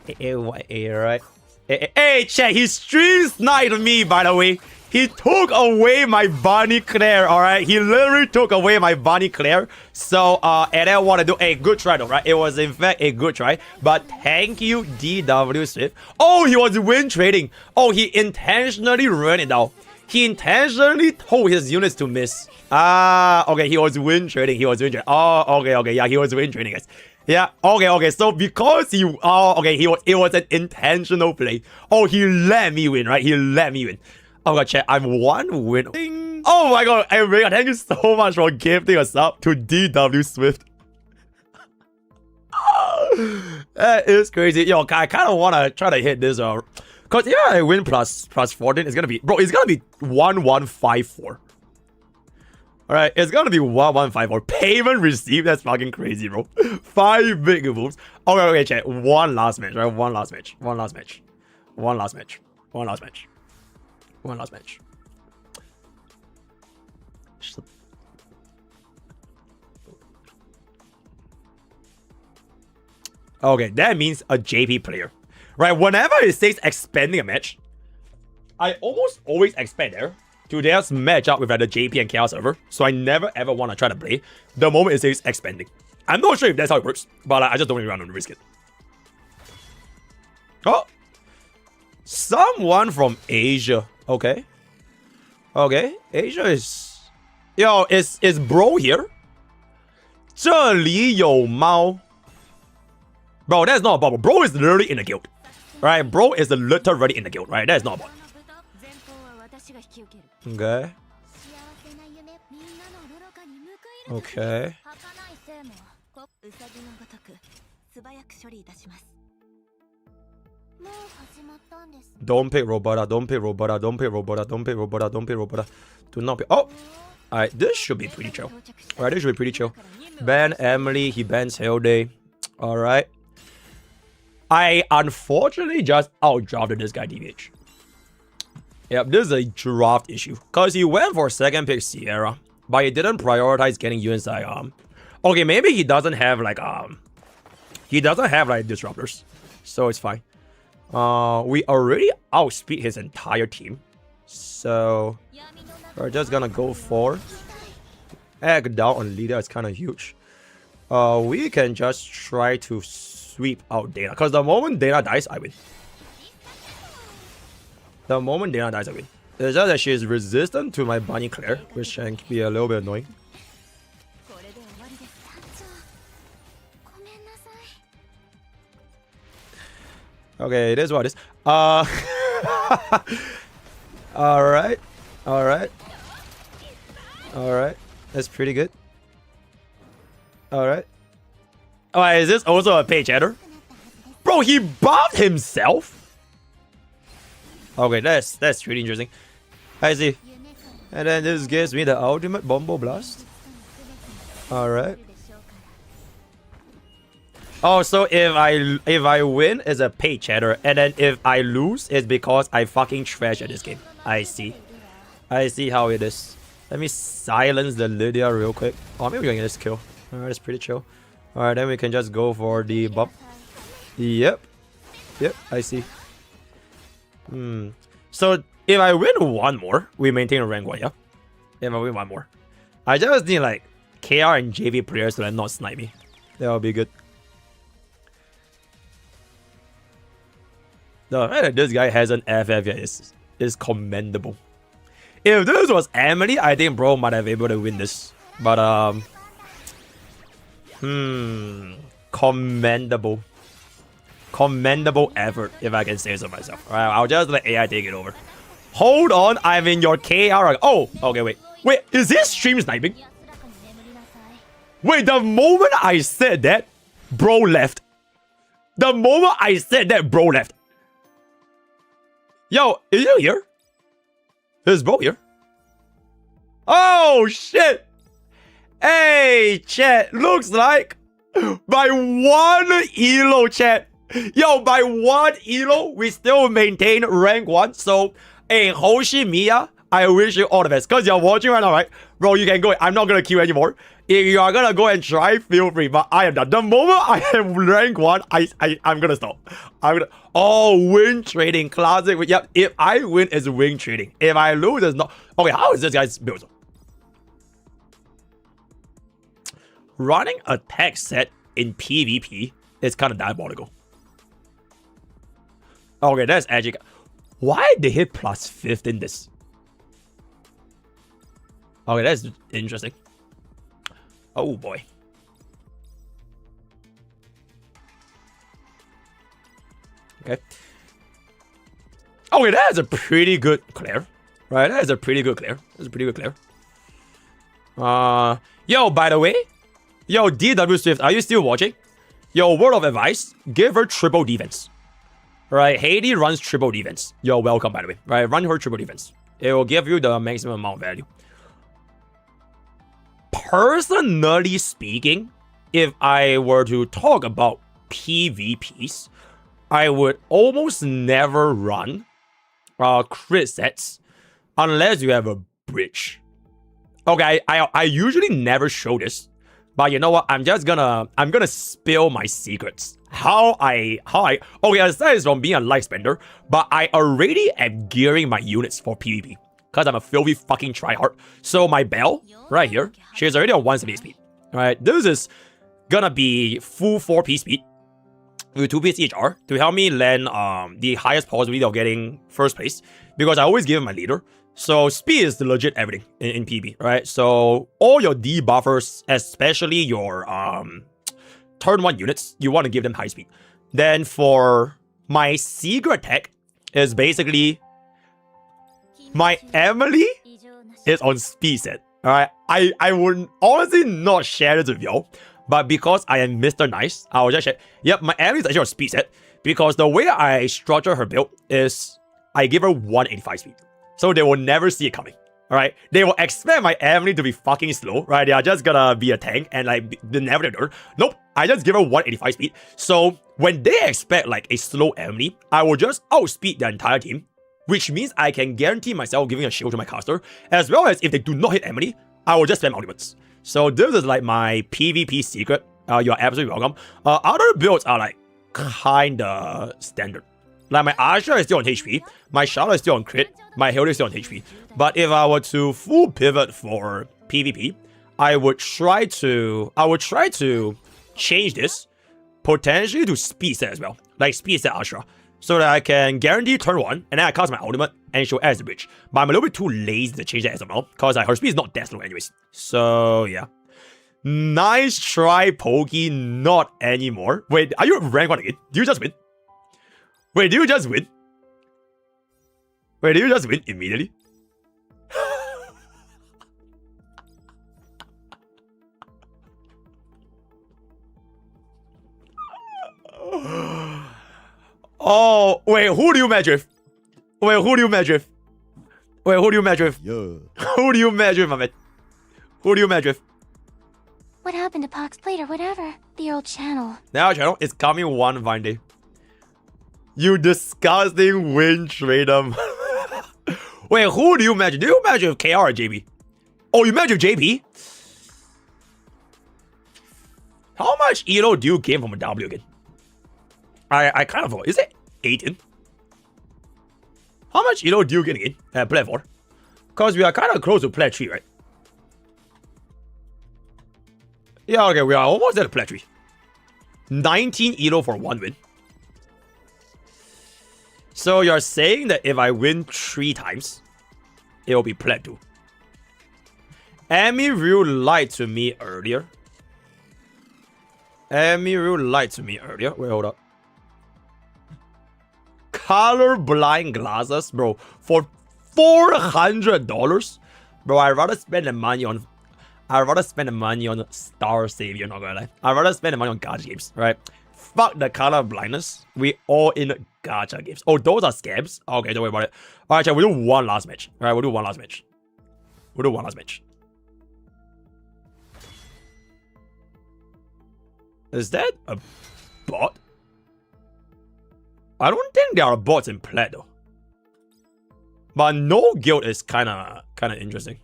Right? Hey, check, he stream sniped me, by the way. He took away my Bunny Claire, alright? He literally took away my Bunny Claire. So, and I want to do a good try though, right? It was in fact a good try. But thank you, DW Swift. Oh, he was win trading. Oh, he intentionally ran it down. He intentionally told his units to miss. Okay, he was win trading. He was win trading. Oh, okay, yeah, he was win trading, guys. Yeah, okay, so because he, it was an intentional play. Oh, he let me win, right? He let me win. Oh god, chat, I'm one win. Ding. Oh my god, Eric, thank you so much for gifting us up to DW Swift. That is crazy. Yo, I kind of want to try to hit this, cause yeah, I win plus 14. It's gonna be, bro, it's gonna be 1154. Alright, it's gonna be 1154. Payment received. That's fucking crazy, bro. 5 big moves. Okay, chat. One last match, right? One last match. Okay, that means a JP player. Right, whenever it says expanding a match, I almost always expect there to just match up with the JP and Chaos server. So I never ever want to try to play the moment it says expanding. I'm not sure if that's how it works, but I just don't really want to risk it. Oh, someone from Asia. Okay, Asia is... Yo, is bro here? 这里有猫. Bro, that's not a bot. Bro is literally in the guild. Right? Bro is literally in the guild, right? That's not a bot. Okay. Okay. Don't pick Robota, don't pick Robota, don't pick Robota, don't pick Robota, don't pick Robota. Do not pick... Oh! Alright, this should be pretty chill. Alright, this should be pretty chill. Ban Emily, he bans Hilde. Alright. I unfortunately just outdrafted this guy DVH. Yep, this is a draft issue. Because he went for second pick Sierra, but he didn't prioritize getting you inside Okay, maybe he doesn't have like disruptors, so it's fine. We already outspeed his entire team, so we're just gonna go for egg down on leader. It's kind of huge. We can just try to sweep out Dana, because the moment Dana dies, I win. The moment Dana dies, I win. It's just that she is resistant to my Bunny Claire, which can be a little bit annoying. Okay, it is what it is. Alright. Alright. Alright. That's pretty good. Alright. Oh, is this also a page header? Bro, he buffed himself? Okay, that's really interesting. I see. And then this gives me the ultimate Bombo Blast. Alright. Oh, so if I win, it's a page header, and then if I lose, it's because I fucking trash at this game. I see. I see how it is. Let me silence the Lydia real quick. Oh, maybe we can get this kill. Alright, that's pretty chill. Alright, then we can just go for the bump. Yep. Yep, I see. So if I win one more, we maintain a rank 1, yeah? If I win one more. I just need like KR and JV players to like not snipe me. That'll be good. The fact that this guy hasn't FF yet is commendable. If this was Emily, I think bro might have been able to win this. But commendable. Commendable effort, if I can say so myself. Alright, I'll just let AI take it over. Hold on, I'm in your KR. Oh, okay, wait. Wait, is this stream sniping? Wait, the moment I said that, bro left. The moment I said that, bro left. Yo, is you here? Is bro here? Oh, shit. Hey, chat. Looks like by one elo, chat. Yo, by one elo, we still maintain rank 1. So, hey, Hoshi Mia, I wish you all the best. Because you're watching right now, right? Bro, you can go. I'm not going to queue anymore. If you are going to go and try, feel free. But I am done. The moment I am rank 1, I'm going to stop. Oh, win trading. Classic. Yep, if I win, it's win trading. If I lose, it's not. Okay, how is this guy's build? Running a tech set in PvP is kind of diabolical. Okay, that's actually... Why did he plus 15 this? Okay, that's interesting. Oh boy. Okay. Okay, that is a pretty good clear. Right, that is a pretty good clear. That's a pretty good clear. Yo, by the way, yo, DW Swift, are you still watching? Yo, word of advice, give her triple defense. Right, Heidi runs triple defense. You're welcome, by the way. Right, run her triple defense. It will give you the maximum amount of value. Personally speaking, if I were to talk about PvPs, I would almost never run crit sets unless you have a bridge. Okay, I usually never show this, but you know what? I'm gonna spill my secrets. Okay, aside from being a life spender, but I already am gearing my units for PvP. Because I'm a filthy fucking tryhard. So my Belle, right here, she's already on 170 speed. Alright, this is gonna be full 4P speed with 2P CHR to help me land the highest possibility of getting first place. Because I always give him my leader. So speed is the legit everything in PvP, right? So all your debuffers, especially your turn 1 units, you want to give them high speed. Then for my secret tech is basically my Emily is on speed set. Alright, I would honestly not share this with y'all, but because I am Mr. Nice, I will just share. Yep, my Emily is actually on speed set because the way I structure her build is I give her 185 speed. So they will never see it coming. Alright, they will expect my Emily to be fucking slow, right? They are just gonna be a tank and like they never do. Nope, I just give her 185 speed. So when they expect like a slow Emily, I will just outspeed the entire team, which means I can guarantee myself giving a shield to my caster, as well as if they do not hit Emily, I will just spam ultimates. So this is like my PvP secret. You're absolutely welcome. Other builds are like kinda standard. Like my Asha is still on HP, my Charlotte is still on crit, my Hilde is still on HP. But if I were to full pivot for PvP, I would try to change this potentially to speed set as well, like speed set Asha, so that I can guarantee turn 1 and then I cast my ultimate and she'll add the bridge. But I'm a little bit too lazy to change that as of now because her speed is not that slow anyways. So yeah. Nice try, Pokey. Not anymore. Wait, are you rank 1 again? Do you just win? Wait, do you just win? Wait, do you just win immediately? Oh, wait, who do you match with? Wait, who do you match with? Wait, who do you match with? Yeah. Who do you match with, my man? Who do you match with? What happened to Pock's plate or whatever? The old channel. Now channel is coming one fine day. You disgusting wind trader. Wait, who do you match? Do you match with KR or JB? Oh, you match with JB? How much elo do you gain from a W again? I kind of forgot. Is it 18? How much elo do you get again at Plat 4? Because we are kind of close to Plat 3, right? Yeah, okay, we are almost at Plat 3. 19 elo for 1 win. So you're saying that if I win 3 times, it will be Plat 2. Emiru lied to me earlier. Emiru lied to me earlier. Wait, hold up. Colorblind glasses, bro, for $400. Bro, I'd rather spend the money on Mrstarsavior, not gonna lie. I'd rather spend the money on Gacha games, right? Fuck the color blindness. We all in Gacha games. Oh, those are scams? Okay, don't worry about it. Alright, chat, we'll do one last match. Alright, we'll do one last match. Is that a bot? I don't think there are bots in Plat though. But no guild is kinda interesting.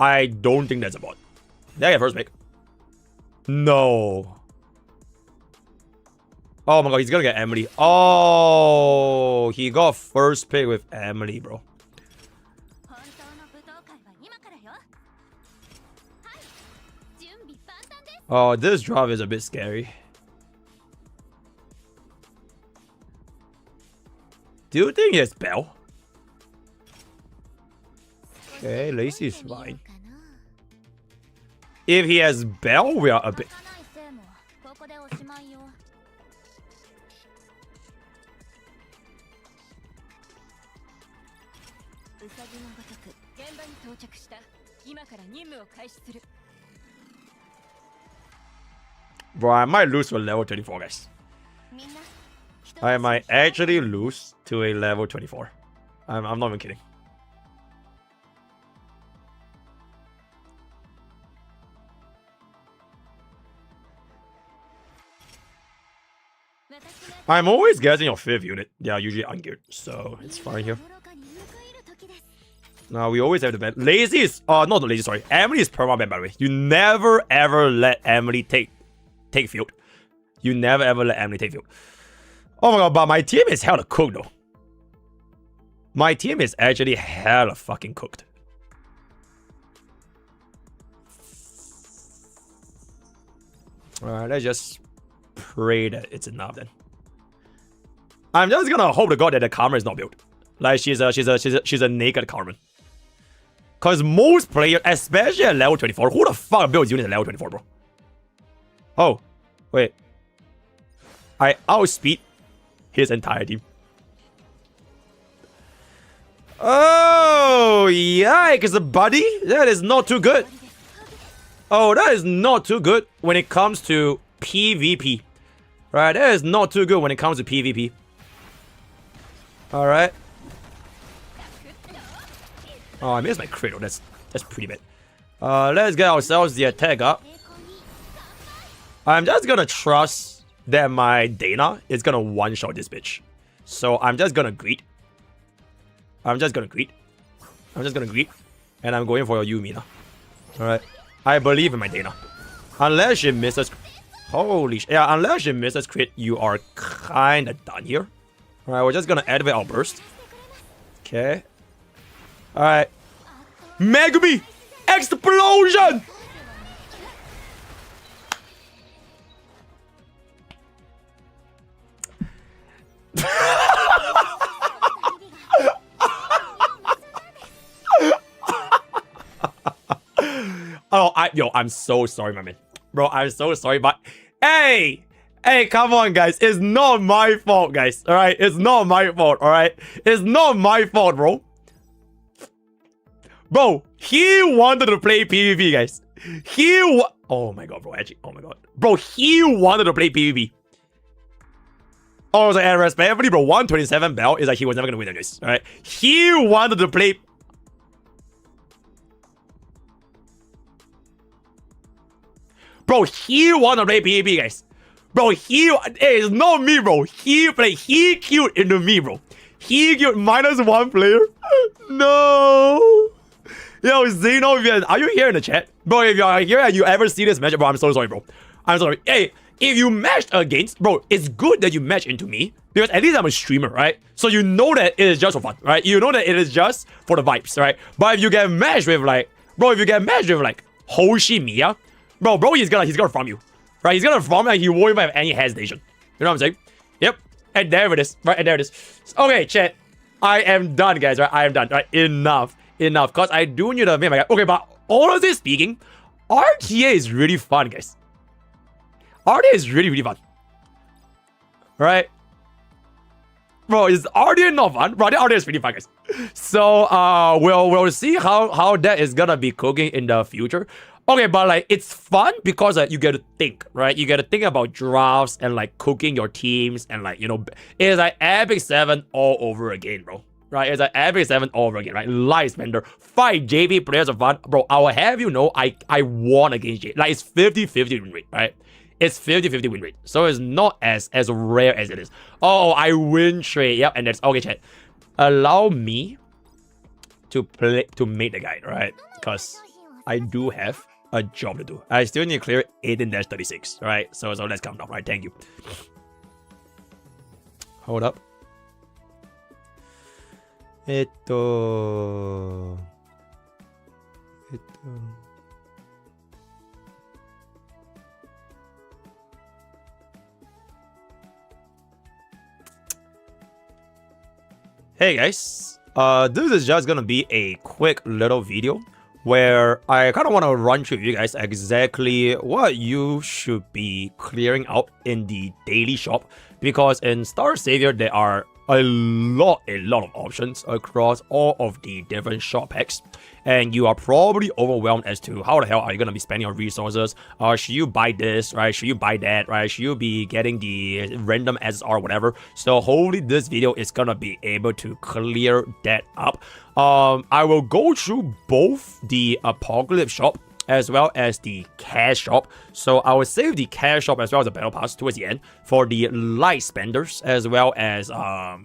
I don't think that's a bot. Did I get first pick? No. Oh my god, he's gonna get Emily. Oh, he got first pick with Emily, bro. Oh, this drop is a bit scary. Do you think he has Bell? Okay, Lacey is fine. If he has Bell, we are a bit... Bro, I might lose to a level 24, guys. I might actually lose to a level 24. I'm not even kidding. I'm always getting your 5th unit. They are usually ungeared, so it's fine here. Now we always have the bad. Lazy is not the lazy, sorry. Emily is perma-ban, by the way. You never ever let Emily take field. You never ever let Emily take field. Oh my god, but my team is hella cooked though. My team is actually hella fucking cooked. Alright, let's just pray that it's enough then. I'm just gonna hope to god that the Carmen is not built. Like she's a naked Carmen. Cause most players, especially at level 24, who the fuck builds units at level 24, bro? Oh, wait. I outspeed his entire team. Oh, yikes, buddy. That is not too good. Oh, that is not too good when it comes to PvP. Right, that is not too good when it comes to PvP. Alright. Oh, I missed my crit. That's pretty bad. Let's get ourselves the attack up. I'm just gonna trust that my Dana is gonna one-shot this bitch. So I'm just gonna greet. And And I'm going for your Yumi now. Alright. I believe in my Dana. Unless she misses... Holy sh... Yeah, unless she misses crit, you are kinda done here. Alright, we're just gonna activate our burst. Okay. Alright. Megumi! Explosion! Oh, I'm so sorry, my man. Bro, I'm so sorry, but hey, come on, guys. It's not my fault, guys. All right, it's not my fault. All right, it's not my fault, bro. Bro, he wanted to play PvP, guys. Oh my god, bro. Actually, oh my god, bro. He wanted to play PvP. Oh, so and respectfully, bro, 127 bell is like he was never gonna win this. All right, he wanted to play. Bro, he wanna play PvP, guys. Bro, it's not me, bro. He killed into me, bro. He killed -1 player. No. Yo, Xenovian, are you here in the chat? Bro, if you're here and you ever see this match, bro, I'm so sorry, bro. I'm sorry. Hey, if you matched against, bro, it's good that you match into me. Because at least I'm a streamer, right? So you know that it is just for fun, right? You know that it is just for the vibes, right? But if you get matched with like, bro, if you get matched with like Hoshimiya, Bro, he's gonna farm you. Right? He's gonna farm you and he won't even have any hesitation. You know what I'm saying? Yep. And there it is. Right, and there it is. Okay, chat. I am done, guys. Right? I am done. Right? Enough. Because I do need to make my guy. Okay, but honestly speaking, RTA is really fun, guys. RTA is really, really fun. Right? Bro, is RTA not fun? Bro, RTA is really fun, guys. So we'll see how that is gonna be cooking in the future. Okay, but like it's fun because you get to think, right? You get to think about drafts and like cooking your teams and like, you know, it's like Epic 7 all over again, bro. Right? It's like Epic 7 all over again, right? Light Spender, 5 JV players of fun. Bro, I will have you know I won against JV. Like it's 50-50 win rate, right? It's 50-50 win rate. So it's not as rare as it is. Oh, I win trade. Yep, and that's okay, chat. Allow me to make the guide, right? Because I do have a job to do. I still need to clear 18-36, right? So let's count down, right? Thank you. Hold up. Hey guys, this is just gonna be a quick little video where I kind of want to run through you guys exactly what you should be clearing out in the daily shop, because in Mrstarsavior there are a lot of options across all of the different shop packs, and you are probably overwhelmed as to how the hell are you going to be spending your resources. Should you buy this, right? Should you buy that, right? Should you be getting the random SSR, whatever? So hopefully this video is going to be able to clear that up. I will go through both the Apocalypse shop as well as the cash shop. So I will save the cash shop as well as the battle pass towards the end for the light spenders as well as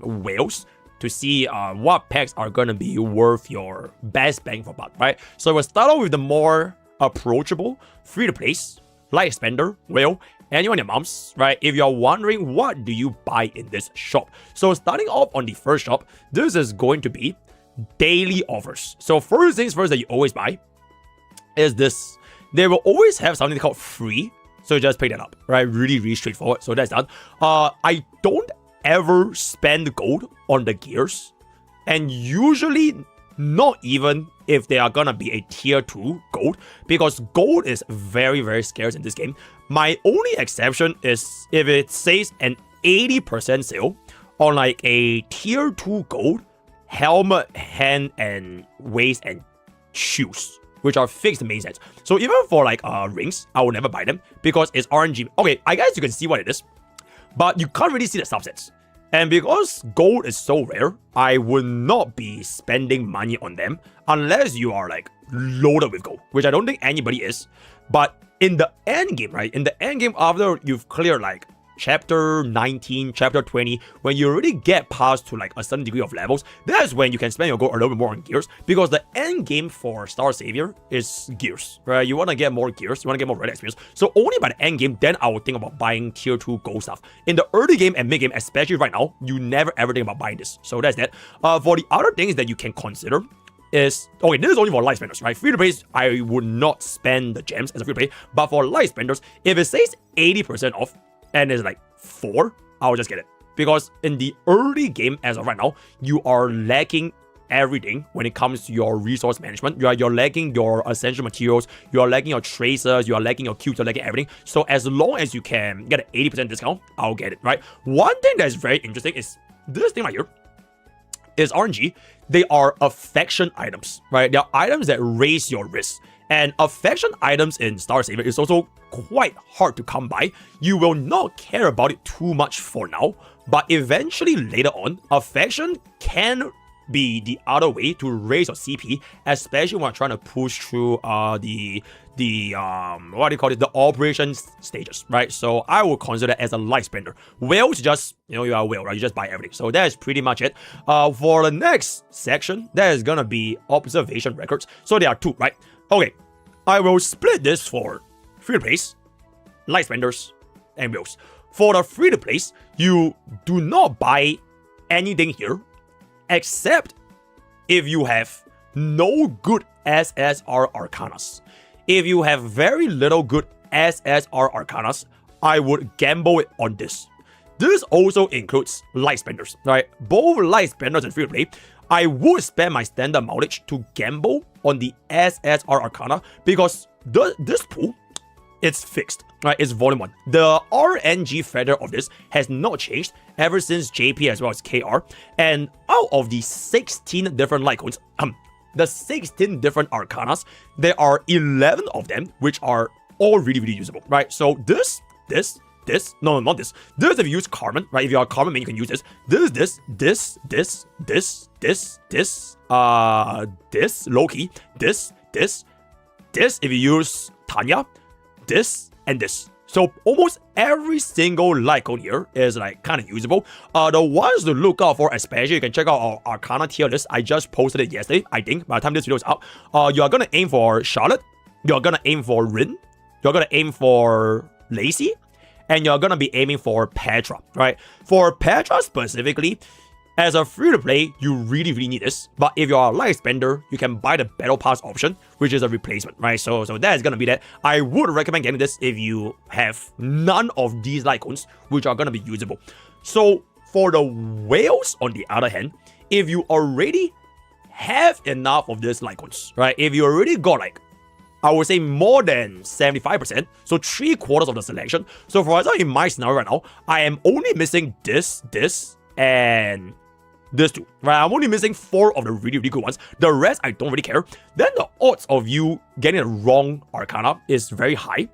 whales to see what packs are gonna be worth your best bang for buck, right? So we'll start off with the more approachable, free to place, light spender, whale, and you and your moms, right? If you're wondering what do you buy in this shop, so starting off on the first shop, this is going to be daily offers. So first things first that you always buy is this. They will always have something called free, so just pick that up, right? Really straightforward. So that's done. I don't ever spend gold on the gears, and usually not even if they are gonna be a tier 2 gold, because gold is very scarce in this game. My only exception is if it says an 80% sale on like a tier 2 gold helmet, hand and waist and shoes, which are fixed main sets. So even for like rings, I will never buy them because it's RNG. Okay, I guess you can see what it is, but you can't really see the subsets. And because gold is so rare, I would not be spending money on them unless you are like loaded with gold, which I don't think anybody is. But in the end game, right? In the end game, after you've cleared like chapter 19, chapter 20, when you already get past to like a certain degree of levels, that's when you can spend your gold a little bit more on gears, because the end game for Mrstarsavior is gears, right? You want to get more gears, you want to get more red experience. So only by the end game, then I would think about buying tier 2 gold stuff. In the early game and mid game, especially right now, you never ever think about buying this. So that's that. For the other things that you can consider is, okay, this is only for light spenders, right? Free to play, I would not spend the gems as a free to play, but for light spenders, if it says 80% off and it's like 4, I'll just get it. Because in the early game, as of right now, you are lacking everything when it comes to your resource management. You're lacking your essential materials, you're lacking your tracers, you're lacking your cubes, you're lacking everything. So as long as you can get an 80% discount, I'll get it, right? One thing that is very interesting is this thing right here. Is RNG, they are affection items, right? They are items that raise your risk. And affection items in Mrstarsavior is also quite hard to come by. You will not care about it too much for now, but eventually later on, affection can be the other way to raise your CP, especially when you're trying to push through what do you call it, the operations stages, right? So I would consider that as a light spender. Whales, just, you are a whale, right? You just buy everything. So that is pretty much it. For the next section, there is gonna be observation records. So there are 2, right? Okay, I will split this for free to place, light spenders, and whales. For the free to place, you do not buy anything here, except if you have no good SSR Arcanas. If you have very little good SSR Arcanas, I would gamble it on this. This also includes light spenders, right? Both light spenders and free to play, I would spend my standard mileage to gamble on the SSR Arcana, because this pool, it's fixed, right? It's volume 1. The RNG feather of this has not changed ever since JP as well as KR. And out of the 16 different light codes, the 16 different Arcanas, there are 11 of them which are all really, really usable, right? So this, no, not this. This, if you use Carmen, right? If you are Carmen, you can use this. This, Loki, this, if you use Tanya, this, and this. So almost every single light code here is like kind of usable. The ones to look out for, especially, you can check out our Arcana tier list. I just posted it yesterday, I think, by the time this video is out. You are gonna aim for Charlotte, you're gonna aim for Rin, you're gonna aim for Lacey, and you're gonna be aiming for Petra, right? For Petra specifically, as a free-to-play, you really, really need this. But if you're a light spender, you can buy the Battle Pass option, which is a replacement, right? So that is going to be that. I would recommend getting this if you have none of these light cones, which are going to be usable. So for the whales, on the other hand, if you already have enough of these light cones, right? If you already got like, I would say more than 75%, so 3/4 of the selection. So for example, in my scenario right now, I am only missing this, and this 2, right? I'm only missing 4 of the really, really good ones. The rest, I don't really care. Then the odds of you getting a wrong Arcana is very high.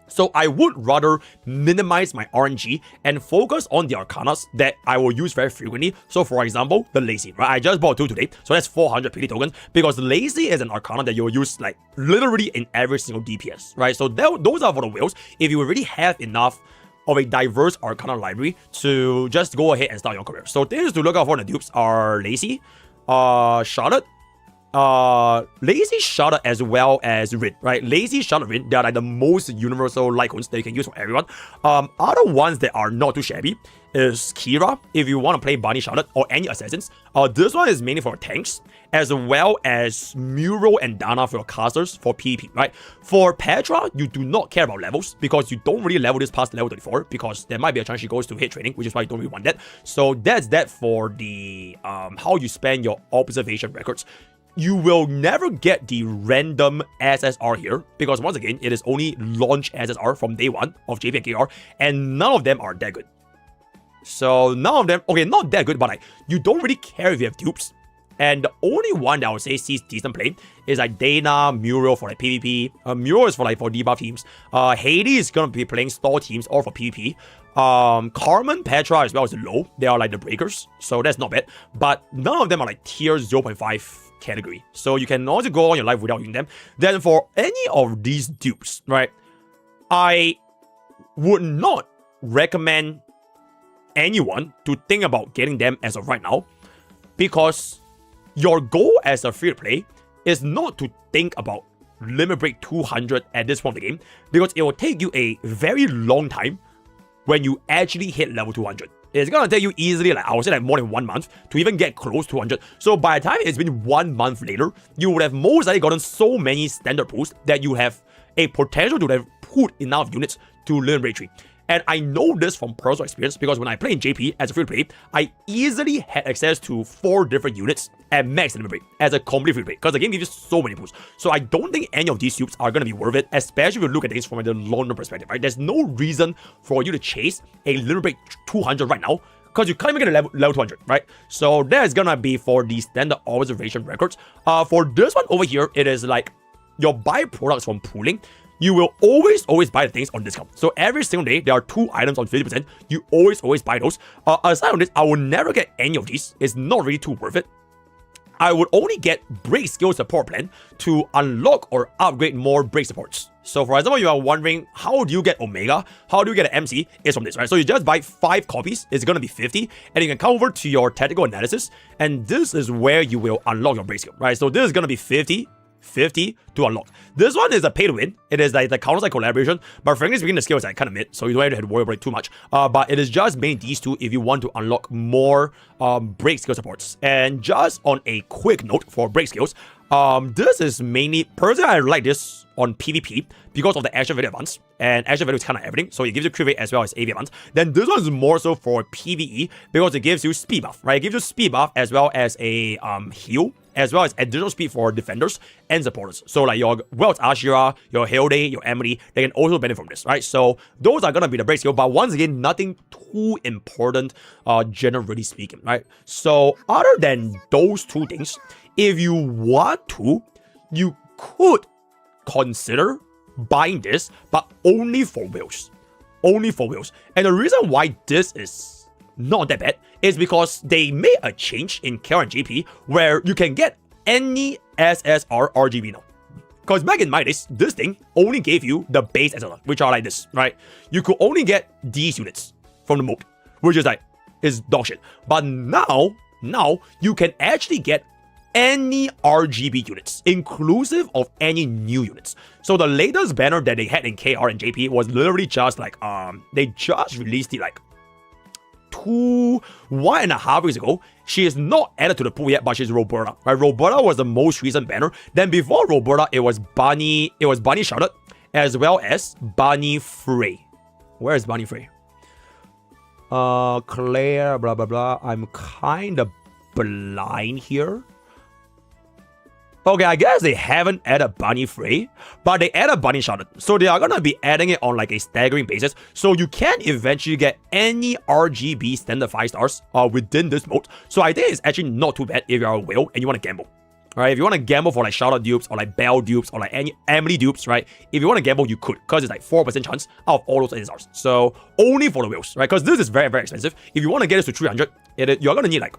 So I would rather minimize my RNG and focus on the Arcanas that I will use very frequently. So for example, the Lacey, right? I just bought 2 today, so that's 400 PD tokens, because Lacey is an Arcana that you'll use like literally in every single DPS, right? So those are for the whales. If you already have enough of a diverse Arcana library to just go ahead and start your career. So things to look out for in the dupes are Lacey, Charlotte, Lacey, Charlotte, as well as Rin, right? Lacey, Charlotte, Rin, they are like the most universal light cones that you can use for everyone. Other ones that are not too shabby is Kira, if you want to play Bunny Charlotte or any assassins. This one is mainly for tanks, as well as Muro and Dana for your casters for PvP, right? For Petra, you do not care about levels, because you don't really level this past level 34, because there might be a chance she goes to hit training, which is why you don't really want that. So that's that for the how you spend your observation records. You will never get the random SSR here, because once again, it is only launch SSR from day 1 of JP and KR, and none of them are that good. So none of them, okay, not that good, but like, you don't really care if you have dupes. And the only one that I would say sees decent play is like Dana, Muriel for like PvP. Muriel is for like for debuff teams. Hilde is gonna be playing stall teams or for PvP. Carmen, Petra as well as low. They are like the breakers, so that's not bad. But none of them are like tier 0.5 category, so you can also go on your life without using them. Then for any of these dupes, right, I would not recommend anyone to think about getting them as of right now, because your goal as a free-to-play is not to think about limit break 200 at this point of the game, because it will take you a very long time when you actually hit level 200. It's gonna take you easily, like I would say, like more than 1 month to even get close to 100. So by the time it's been 1 month later, you would have most likely gotten so many standard pulls that you have a potential to have put enough units to limit break 3. And I know this from personal experience, because when I play in JP as a free-to-play, I easily had access to 4 different units at max limit break as a complete free-to-play, because the game gives you so many pulls. So I don't think any of these cubes are going to be worth it, especially if you look at things from the long-term perspective, right? There's no reason for you to chase a limit break 200 right now, because you can't even get a level 200, right? So that's gonna be for the standard observation records. For this one over here, it is like your byproducts from pooling. You will always buy the things on discount. So every single day, there are 2 items on 50%. You always buy those. Aside from this, I will never get any of these. It's not really too worth it. I would only get break skill support plan to unlock or upgrade more break supports. So for example, you are wondering, how do you get Omega? How do you get an MC? It's from this, right? So you just buy 5 copies. It's going to be 50. And you can come over to your tactical analysis. And this is where you will unlock your break skill, right? So this is going to be 50 to unlock. This one is a pay to win. It is like the counter-side collaboration, but frankly speaking, the skill is like kind of mid, so you don't have to worry about it too much. But it is just mainly these 2 if you want to unlock more break skill supports. And just on a quick note for break skills, this is mainly, personally I like this on PvP because of the action value advance, and action value is kind of everything, so it gives you crit rate as well as AV advance. Then this one is more so for PvE because it gives you speed buff, right? It gives you speed buff as well as a heal, as well as additional speed for defenders and supporters. So like your Ashira, your Hilde, your Emily, they can also benefit from this, right? So those are gonna be the break skill, but once again, nothing too important, generally speaking, right? So other than those 2 things, if you want to, you could consider buying this, but only for whales. Only for whales. And the reason why this is not that bad is because they made a change in KR and JP where you can get any SSR RGB now. Because back in my days, this thing only gave you the base SSR, which are like this, right? You could only get these units from the mode, which is like, is dog shit. But now you can actually get any RGB units, inclusive of any new units. So the latest banner that they had in KR and JP was literally just like, they just released it like 1.5 weeks ago. She is not added to the pool yet, but she's Roberta, right? Roberta was the most recent banner. Then before Roberta, it was Bunny Charlotte, as well as Bunny Frey. Where is Bunny Frey? Claire, blah, blah, blah. I'm kind of blind here. Okay, I guess they haven't added Bunny Frey, but they added Bunny Charlotte. So they are going to be adding it on like a staggering basis. So you can eventually get any RGB standard 5 stars within this mode. So I think it's actually not too bad if you're a whale and you want to gamble. Alright, if you want to gamble for like Charlotte dupes or like Belle dupes or like any Emily dupes, right? If you want to gamble, you could, because it's like 4% chance out of all those SSRs. So only for the whales, right? Because this is very, very expensive. If you want to get this to 300, you're going to need like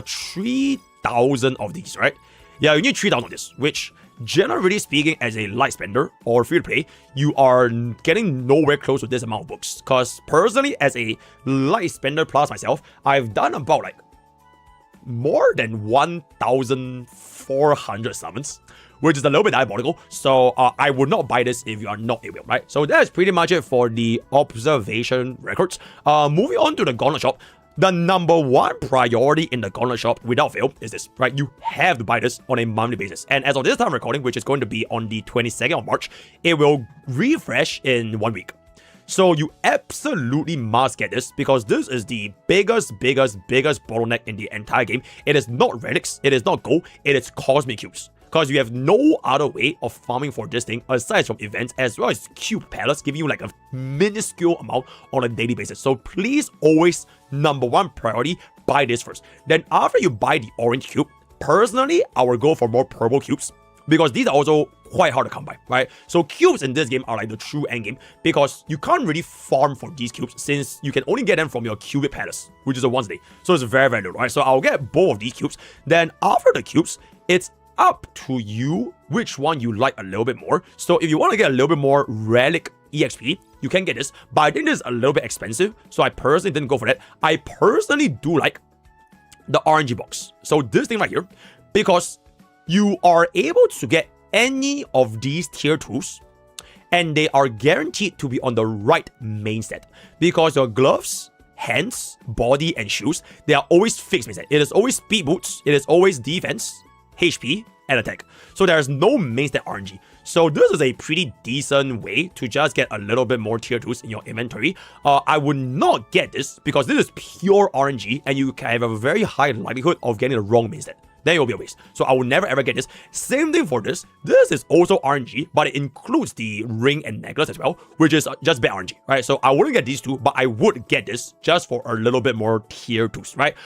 3,000 of these, right? Yeah, you need 3,000 of this, which generally speaking, as a light spender or free to play, you are getting nowhere close to this amount of books. Because personally, as a light spender plus myself, I've done about like more than 1,400 summons, which is a little bit diabolical. So I would not buy this if you are not a whale, right? So that's pretty much it for the observation records. Moving on to the Gauntlet shop. The number 1 priority in the Gauntlet shop, without fail, is this, right? You have to buy this on a monthly basis. And as of this time recording, which is going to be on the 22nd of March, it will refresh in 1 week. So you absolutely must get this, because this is the biggest bottleneck in the entire game. It is not relics, it is not gold, it is cosmic cubes. Because you have no other way of farming for this thing aside from events, as well as cube palace giving you like a minuscule amount on a daily basis. So please always, number 1 priority, buy this first. Then after you buy the orange cube, personally, I will go for more purple cubes, because these are also quite hard to come by, right? So cubes in this game are like the true endgame, because you can't really farm for these cubes since you can only get them from your cubic palace, which is a once a day. So it's very, very little, right? So I'll get both of these cubes. Then after the cubes, it's up to you which one you like a little bit more. So if you want to get a little bit more relic EXP, you can get this, but I think this is a little bit expensive, so I personally didn't go for that. I personally do like the RNG box. So this thing right here, because you are able to get any of these tier 2s, and they are guaranteed to be on the right main set, because your gloves, hands, body, and shoes, they are always fixed main set. It is always speed boots, it is always defense, HP, and attack. So there is no main set RNG. So this is a pretty decent way to just get a little bit more tier 2s in your inventory. I would not get this because this is pure RNG and you can have a very high likelihood of getting the wrong main set. Then it will be a waste. So I will never ever get this. Same thing for this. This is also RNG, but it includes the ring and necklace as well, which is just bad RNG, right? So I wouldn't get these two, but I would get this just for a little bit more tier 2s, right?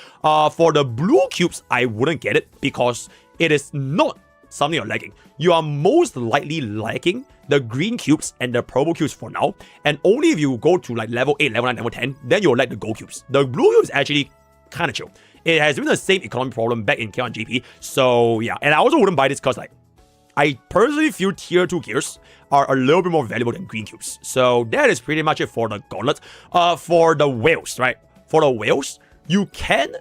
For the blue cubes, I wouldn't get it because it is not something you're lacking. You are most likely lacking the green cubes and the purple cubes for now, and only if you go to like level 8, level 9, level 10, then you'll like the gold cubes. The blue cubes actually kind of chill. It has been the same economic problem back in K1 GP, so yeah. And I also wouldn't buy this because like I personally feel tier 2 gears are a little bit more valuable than green cubes. So that is pretty much it for the gauntlet. For the whales, right? For the whales, you can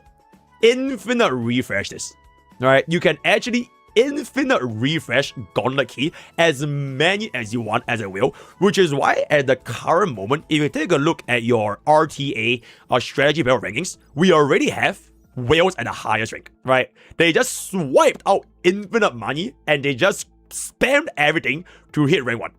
infinite refresh this. Alright, you can actually infinite refresh gauntlet key as many as you want as a whale, which is why at the current moment, if you take a look at your RTA strategy battle rankings, we already have whales at the highest rank, right? They just swiped out infinite money and they just spammed everything to hit rank 1.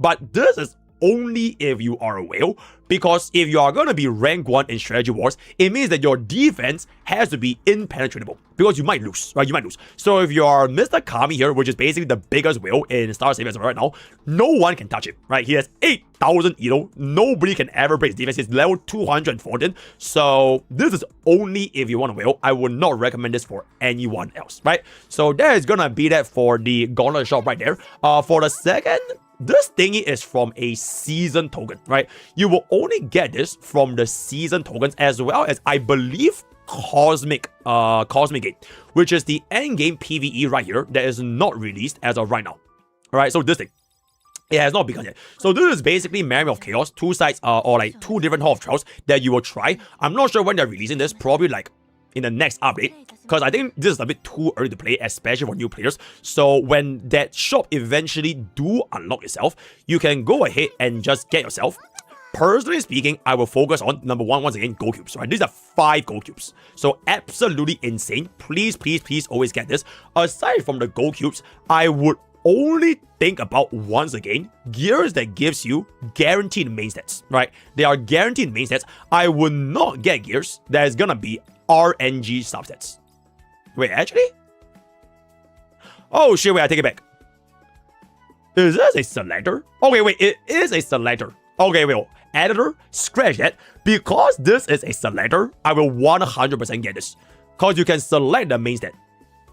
But this is only if you are a whale, because if you are going to be rank 1 in strategy wars, it means that your defense has to be impenetrable, because you might lose, right? You might lose. So if you are Mr. Kami here, which is basically the biggest whale in Mrstarsavior as of right now, no one can touch him, right? He has 8,000 elo. Nobody can ever break his defense. He's level 214. So this is only if you want a whale. I would not recommend this for anyone else, right? So that is going to be that for the gauntlet shop right there. For the second, this thingy is from a season token, right? You will only get this from the season tokens, as well as I believe Cosmic Gate, which is the end game PvE right here that is not released as of right now. Alright, so this thing, it has not begun yet. So this is basically Memory of Chaos, 2 sides or like 2 different Hall of Trials that you will try. I'm not sure when they're releasing this, probably like in the next update, because I think this is a bit too early to play, especially for new players. So when that shop eventually do unlock itself, you can go ahead and just get yourself. Personally speaking, I will focus on number 1, once again, gold cubes, right? These are 5 gold cubes. So absolutely insane. Please, please, please always get this. Aside from the gold cubes, I would only think about, once again, gears that gives you guaranteed main stats, right? They are guaranteed main stats. I would not get gears that is gonna be RNG subsets. Wait, actually? Oh shit, wait, I take it back. Is this a selector? Okay, wait, it is a selector. Okay, wait, editor, scratch that. Because this is a selector, I will 100% get this. Because you can select the main stat.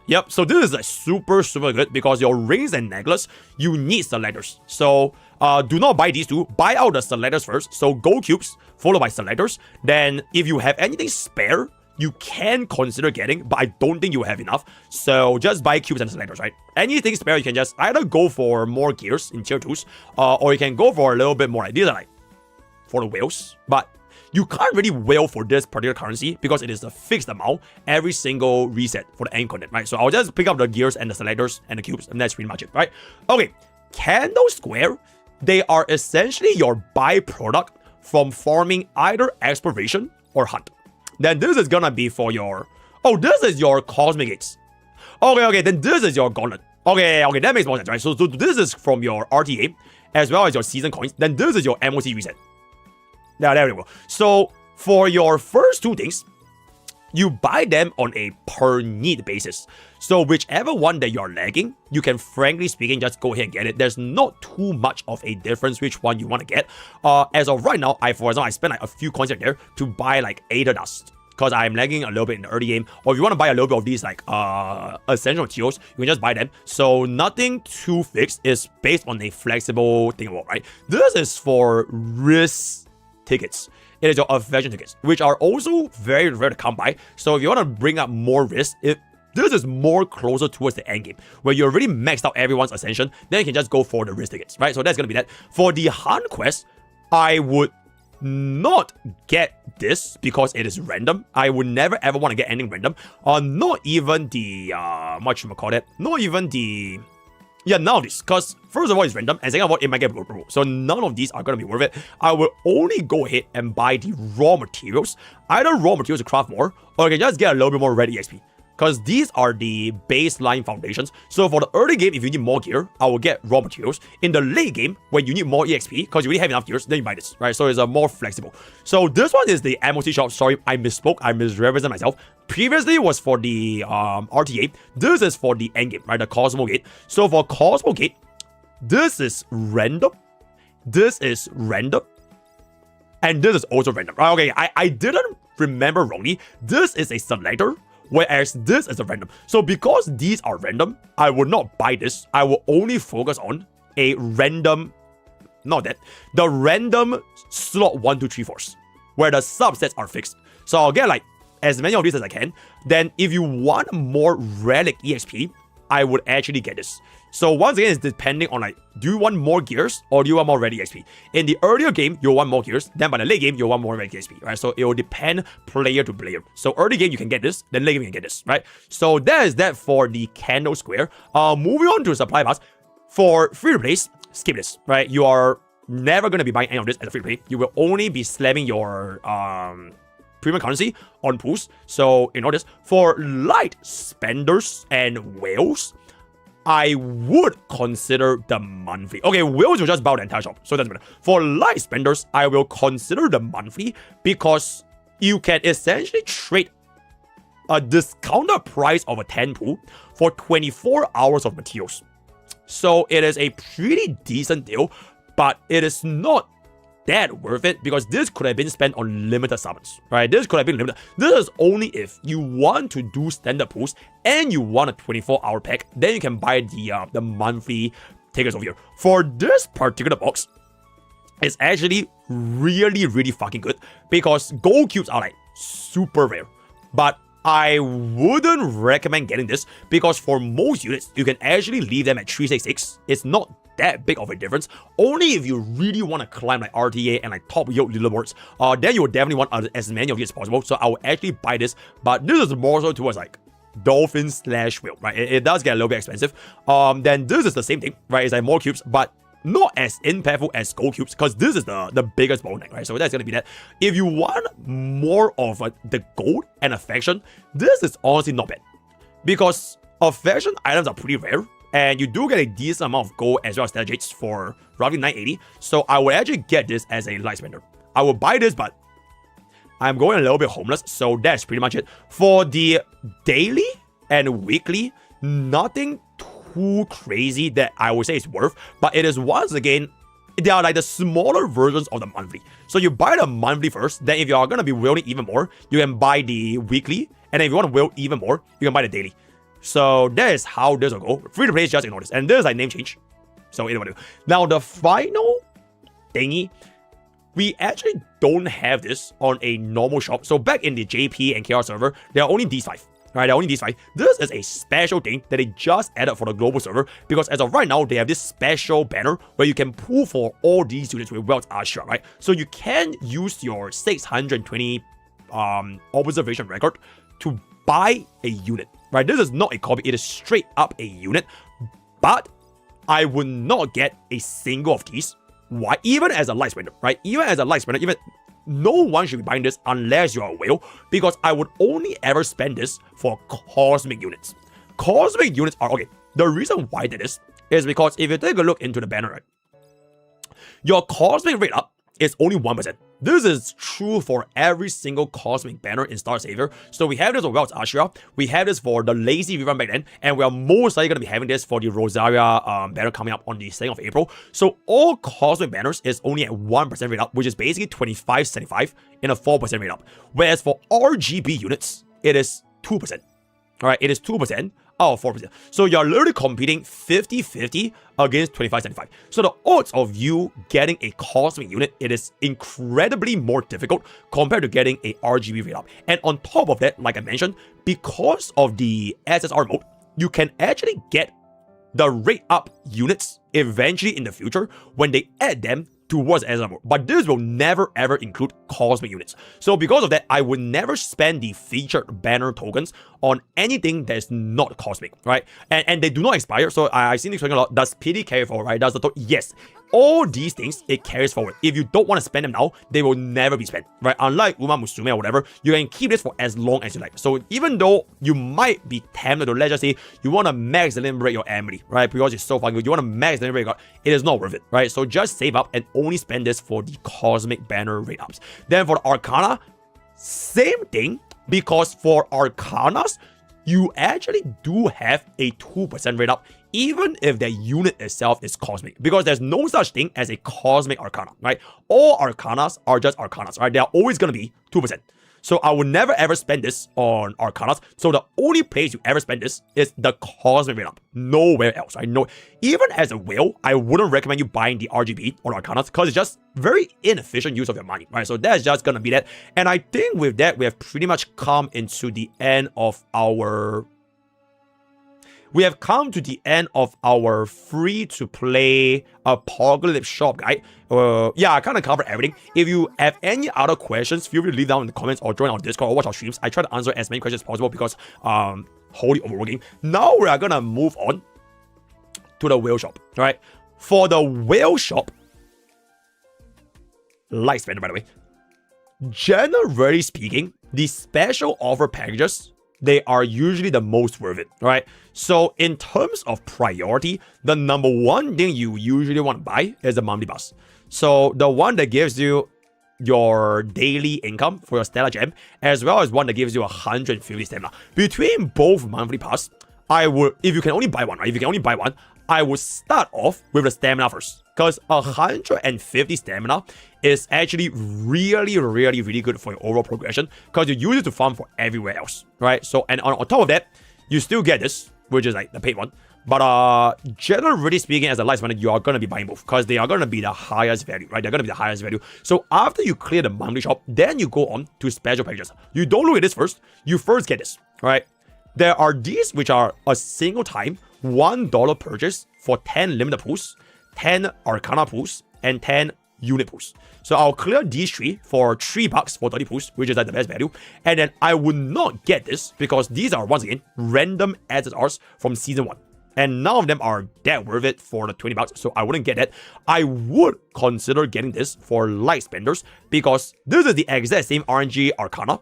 Yep, so this is like super good because your rings and necklace, you need selectors. So do not buy these two. Buy out the selectors first. So gold cubes followed by selectors. Then if you have anything spare, you can consider getting, but I don't think you have enough. So just buy cubes and selectors, right? Anything spare, you can just either go for more gears in tier 2s, or you can go for a little bit more. These are like for the whales, but you can't really whale for this particular currency because it is a fixed amount every single reset for the end content, right? So I'll just pick up the gears and the selectors and the cubes, and that's pretty much it, right? Okay, Candle Square, they are essentially your byproduct from farming either exploration or hunt. Then this is gonna be for your... Oh, this is your Cosmic Gates. Okay, then this is your Gauntlet. Okay, that makes more sense, right? So this is from your RTA, as well as your Season Coins. Then this is your MOC reset. Now, there we go. So, for your first 2 things, you buy them on a per need basis. So, whichever one that you're lagging, you can, frankly speaking, just go ahead and get it. There's not too much of a difference which one you want to get. As of right now, for example, I spent like a few coins right there to buy like Aether Dust, because I'm lagging a little bit in the early game. Or if you want to buy a little bit of these like essential materials, you can just buy them. So nothing too fixed. Is based on a flexible thing about, right? This is for risk tickets. It is your affection tickets, which are also very rare to come by. So if you want to bring up more risk, This is more closer towards the end game, where you already maxed out everyone's ascension, then you can just go for the risk tickets, right? So that's gonna be that. For the hunt quest, I would not get this because it is random. I would never ever want to get anything random. Not even the not even the none of these, because first of all it's random, and second of all it might get broke. So none of these are gonna be worth it. I will only go ahead and buy the raw materials, either raw materials to craft more, or I can just get a little bit more red EXP. Because these are the baseline foundations. So for the early game, if you need more gear, I will get raw materials. In the late game, when you need more EXP, because you already have enough gears, then you buy this, right? So it's more flexible. So this one is the MOC shop. Sorry, I misspoke. I misrepresented myself. Previously was for the RTA. This is for the end game, right? The Cosmo Gate. So for Cosmo Gate, this is random. This is random. And this is also random. Okay, I didn't remember wrongly. This is a selector, whereas this is a random. So because these are random, I will not buy this. I will only focus on a random, the random slot 1, 2, 3, 4s, where the subsets are fixed. So I'll get like as many of these as I can. Then if you want more relic EXP, I would actually get this. So once again, it's depending on like, do you want more gears or do you want more ready XP? In the earlier game, you'll want more gears. Then by the late game, you'll want more ready XP, right? So it will depend player to player. So early game, you can get this. Then late game, you can get this, right? So that is that for the candle square. Moving on to supply pass. For free to play, skip this, right? You are never going to be buying any of this as a free to play. You will only be slamming your premium currency on pools. So you know this. For light spenders and whales, I would consider the monthly. Okay, whales will just buy the entire shop, so it doesn't matter. For light spenders, I will consider the monthly because you can essentially trade a discounted price of a 10 pool for 24 hours of materials. So it is a pretty decent deal, but it is not that worth it because this could have been spent on limited summons, right? This could have been limited. This is only if you want to do standard pools and you want a 24-hour pack, then you can buy the monthly tickets over here. For this particular box, it's actually really, really fucking good because gold cubes are like super rare, but I wouldn't recommend getting this because for most units, you can actually leave them at 366. It's not that big of a difference. Only if you really want to climb like RTA and like top yield leaderboards, then you would definitely want as many of these as possible. So I will actually buy this, but this is more so towards like dolphin / whale, right? It does get a little bit expensive. Then this is the same thing, right? It's like more cubes, but not as impactful as gold cubes because this is the biggest bottleneck, right? So that's gonna be that. If you want more of the gold and affection, this is honestly not bad because affection items are pretty rare. And you do get a decent amount of gold as well as strategies for roughly 980. So I would actually get this as a light spender. I will buy this, but I'm going a little bit homeless. So that's pretty much it. For the daily and weekly, nothing too crazy that I would say is worth. But it is once again, they are like the smaller versions of the monthly. So you buy the monthly first. Then if you are going to be wielding even more, you can buy the weekly. And then if you want to wield even more, you can buy the daily. So that is how this will go. Free to play, just ignore this. And this is like name change. So either way. Now the final thingy, we actually don't have this on a normal shop. So back in the JP and KR server, there are only these 5. Right, there are only these 5. This is a special thing that they just added for the global server because as of right now, they have this special banner where you can pull for all these units with Wealth Astra, right? So you can use your 620 observation record to buy a unit. Right, this is not a copy, it is straight up a unit, but I would not get a single of these. Why? Even as a light spender, right? Even as a light spender, even no one should be buying this unless you're a whale, because I would only ever spend this for cosmic units. Cosmic units are, okay, the reason why that is because if you take a look into the banner, right, your cosmic rate up is only 1%. This is true for every single cosmic banner in Mrstarsavior. So we have this for Wealth Astra, we have this for the Lazy rerun back then, and we are most likely going to be having this for the Rosaria banner coming up on the 2nd of April. So all cosmic banners is only at 1% rate up, which is basically 2575 in a 4% rate up. Whereas for RGB units, it is 2%. Alright, it is 2%. out of 4%. So you're literally competing 50-50 against 25-75. So the odds of you getting a cosmic unit, it is incredibly more difficult compared to getting a RGB rate up. And on top of that, like I mentioned, because of the SSR mode, you can actually get the rate up units eventually in the future when they add them towards SSR mode. But this will never ever include cosmic units. So because of that, I would never spend the featured banner tokens on anything that is not cosmic, right? And they do not expire. So I've seen this talking a lot. Does PD carry forward, right? Does the yes. All these things, it carries forward. If you don't want to spend them now, they will never be spent, right? Unlike Uma Musume or whatever, you can keep this for as long as you like. So even though you might be tempted to, let's just say, you want to max limit break your Emily, right? Because it's so fun good. You want to max limit break it is not worth it, right? So just save up and only spend this for the cosmic banner rate ups. Then for the Arcana, same thing, because for Arcanas, you actually do have a 2% rate up, even if the unit itself is cosmic, because there's no such thing as a cosmic Arcana, right? All Arcanas are just Arcanas, right? They are always going to be 2%. So I would never ever spend this on Arcanas. So the only place you ever spend this is the cosmic rate up. Nowhere else, right? No, even as a whale, I wouldn't recommend you buying the RGB on Arcanas because it's just very inefficient use of your money, right? So that's just gonna be that. And I think with that, we have pretty much come into the end of our... We have come to the end of our free-to-play Apocalypse shop guide. Yeah, I kind of covered everything. If you have any other questions, feel free to leave down in the comments or join our Discord or watch our streams. I try to answer as many questions as possible because wholly overworking. Now we are gonna move on to the whale shop. All right, for the whale shop, light spender by the way. Generally speaking, the special offer packages, they are usually the most worth it, right? So in terms of priority, the number one thing you usually want to buy is the monthly pass. So the one that gives you your daily income for your Stellar Gem, as well as one that gives you 150 stamina. Between both monthly pass, I would, if you can only buy one, right? If you can only buy one, I would start off with the stamina first, because 150 stamina is actually really good for your overall progression, because you use it to farm for everywhere else, right? So, and on top of that, you still get this, which is like the paid one. But generally speaking, as a light spender, you are going to be buying both, because they are going to be the highest value, right? They're going to be the highest value. So after you clear the monthly shop, then you go on to special packages. You don't look at this first. You first get this, right? There are these which are a single time $1 purchase for 10 limited pools, 10 Arcana pools, and 10 unit pools. So I'll clear these three for $3 for 30 pools, which is like the best value. And then I would not get this because these are once again random SSRs from season 1. And none of them are that worth it for the $20, so I wouldn't get that. I would consider getting this for light spenders because this is the exact same RNG Arcana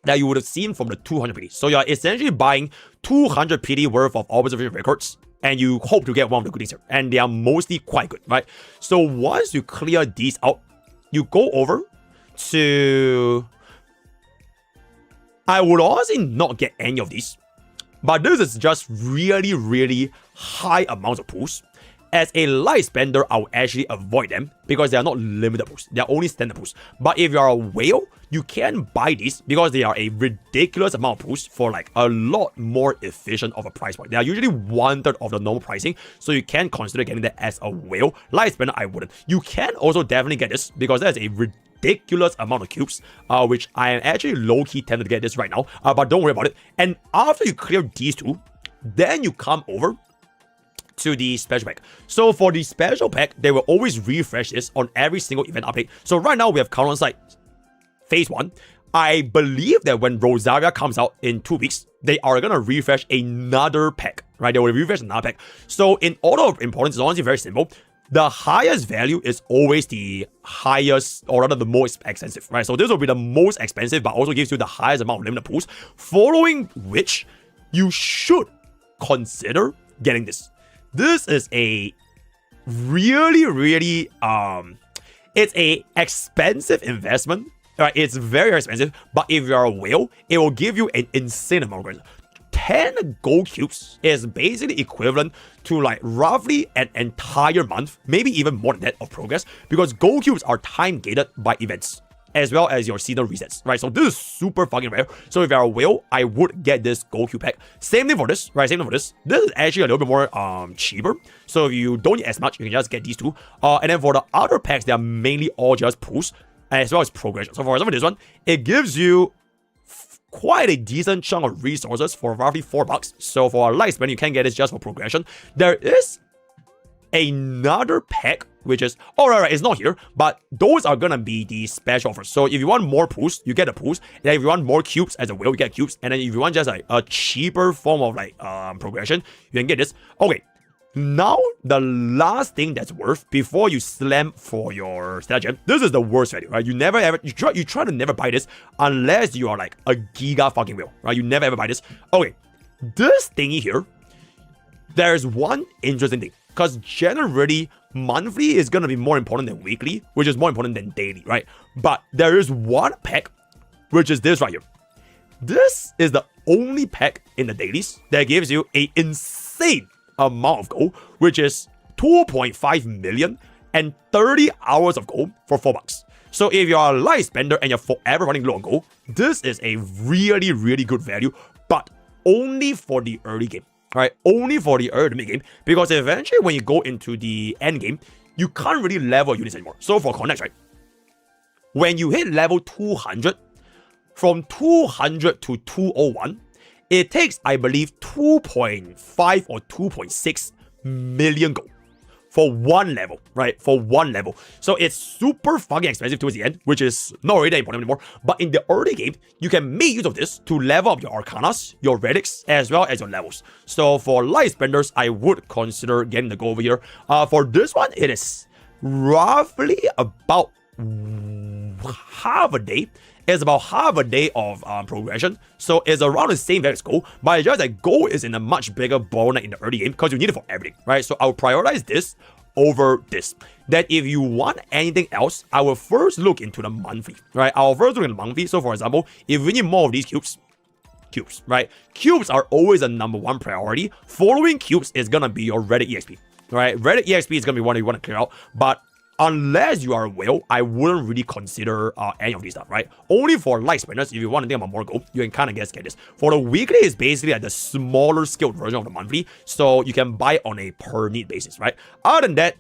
that you would have seen from the 200 PD. So you're essentially buying 200 PD worth of observation records, and you hope to get one of the good things here. And they are mostly quite good, right? So once you clear these out, you go over to... I would honestly not get any of these, but this is just really high amounts of pools. As a light spender, I would actually avoid them because they are not limited pools. They are only standard pools. But if you are a whale, you can buy these because they are a ridiculous amount of pools for like a lot more efficient of a price point. They are usually 1/3 of the normal pricing, so you can consider getting that as a whale. Light spender, I wouldn't. You can also definitely get this because that is a ridiculous amount of cubes, which I am actually low-key tempted to get this right now, but don't worry about it. And after you clear these two, then you come over to the special pack. So for the special pack, they will always refresh this on every single event update. So right now we have Counter Sight Phase 1. I believe that when Rosaria comes out in 2 weeks, they are going to refresh another pack, right? They will refresh another pack. So in order of importance, it's honestly very simple. The highest value is always the highest, or rather the most expensive, right? So this will be the most expensive, but also gives you the highest amount of limited pools, following which you should consider getting this. This is a really, it's a expensive investment, right? It's very expensive, but if you're a whale, it will give you an insane amount of credit. 10 gold cubes is basically equivalent to like roughly an entire month, maybe even more than that, of progress, because gold cubes are time gated by events. as well as your seasonal resets, right? So this is super fucking rare. So if you're a whale, I would get this gold cube pack. Same thing for this, right? Same thing for this. This is actually a little bit more cheaper. So if you don't need as much, you can just get these two. And then for the other packs, they are mainly all just pulls as well as progression. So for example, this one, it gives you quite a decent chunk of resources for roughly $4. So for a light spend, you can get this just for progression. There is another pack which is right, it's not here, but those are gonna be the special offers. So if you want more pools, you get the pools, and then if you want more cubes as a whale, you get cubes, and then if you want just like a cheaper form of like progression, you can get this. Okay, now the last thing that's worth before you slam for your stellar gem, this is the worst value, right? You never ever you try to never buy this unless you are like a giga fucking whale, right? You never ever buy this. Okay, this thingy here, there's one interesting thing, because generally monthly is going to be more important than weekly, which is more important than daily, right? But there is one pack, which is this right here. This is the only pack in the dailies that gives you an insane amount of gold, which is 2.5 million and 30 hours of gold for $4. So if you're a light spender and you're forever running low on gold, this is a really, really good value, but only for the early game. Right, only for the early game, because eventually when you go into the end game, you can't really level units anymore. So for context, right, when you hit level 200, from 200 to 201, it takes, I believe, 2.5 or 2.6 million gold for one level, right? For one level. So it's super fucking expensive towards the end, which is not really that important anymore. But in the early game, you can make use of this to level up your Arcanas, your relics, as well as your levels. So for light spenders, I would consider getting the gold over here. For this one, it is roughly about half a day. It's about half a day of progression, so it's around the same value as gold, but it's just that gold is in a much bigger bottleneck in the early game because you need it for everything, right? So I'll prioritize this over this. That if you want anything else, I will first look into the monthly, right? I'll first look into the monthly. So for example, if we need more of these cubes, right? Cubes are always a #1 priority. Following cubes is gonna be your Reddit EXP, right? Reddit EXP is gonna be one you want to clear out, but unless you are a whale, I wouldn't really consider any of these stuff, right? Only for light spenders, if you want to think about more gold, you can kind of get this. For the weekly, it's basically like the smaller scaled version of the monthly, so you can buy on a per need basis, right? Other than that,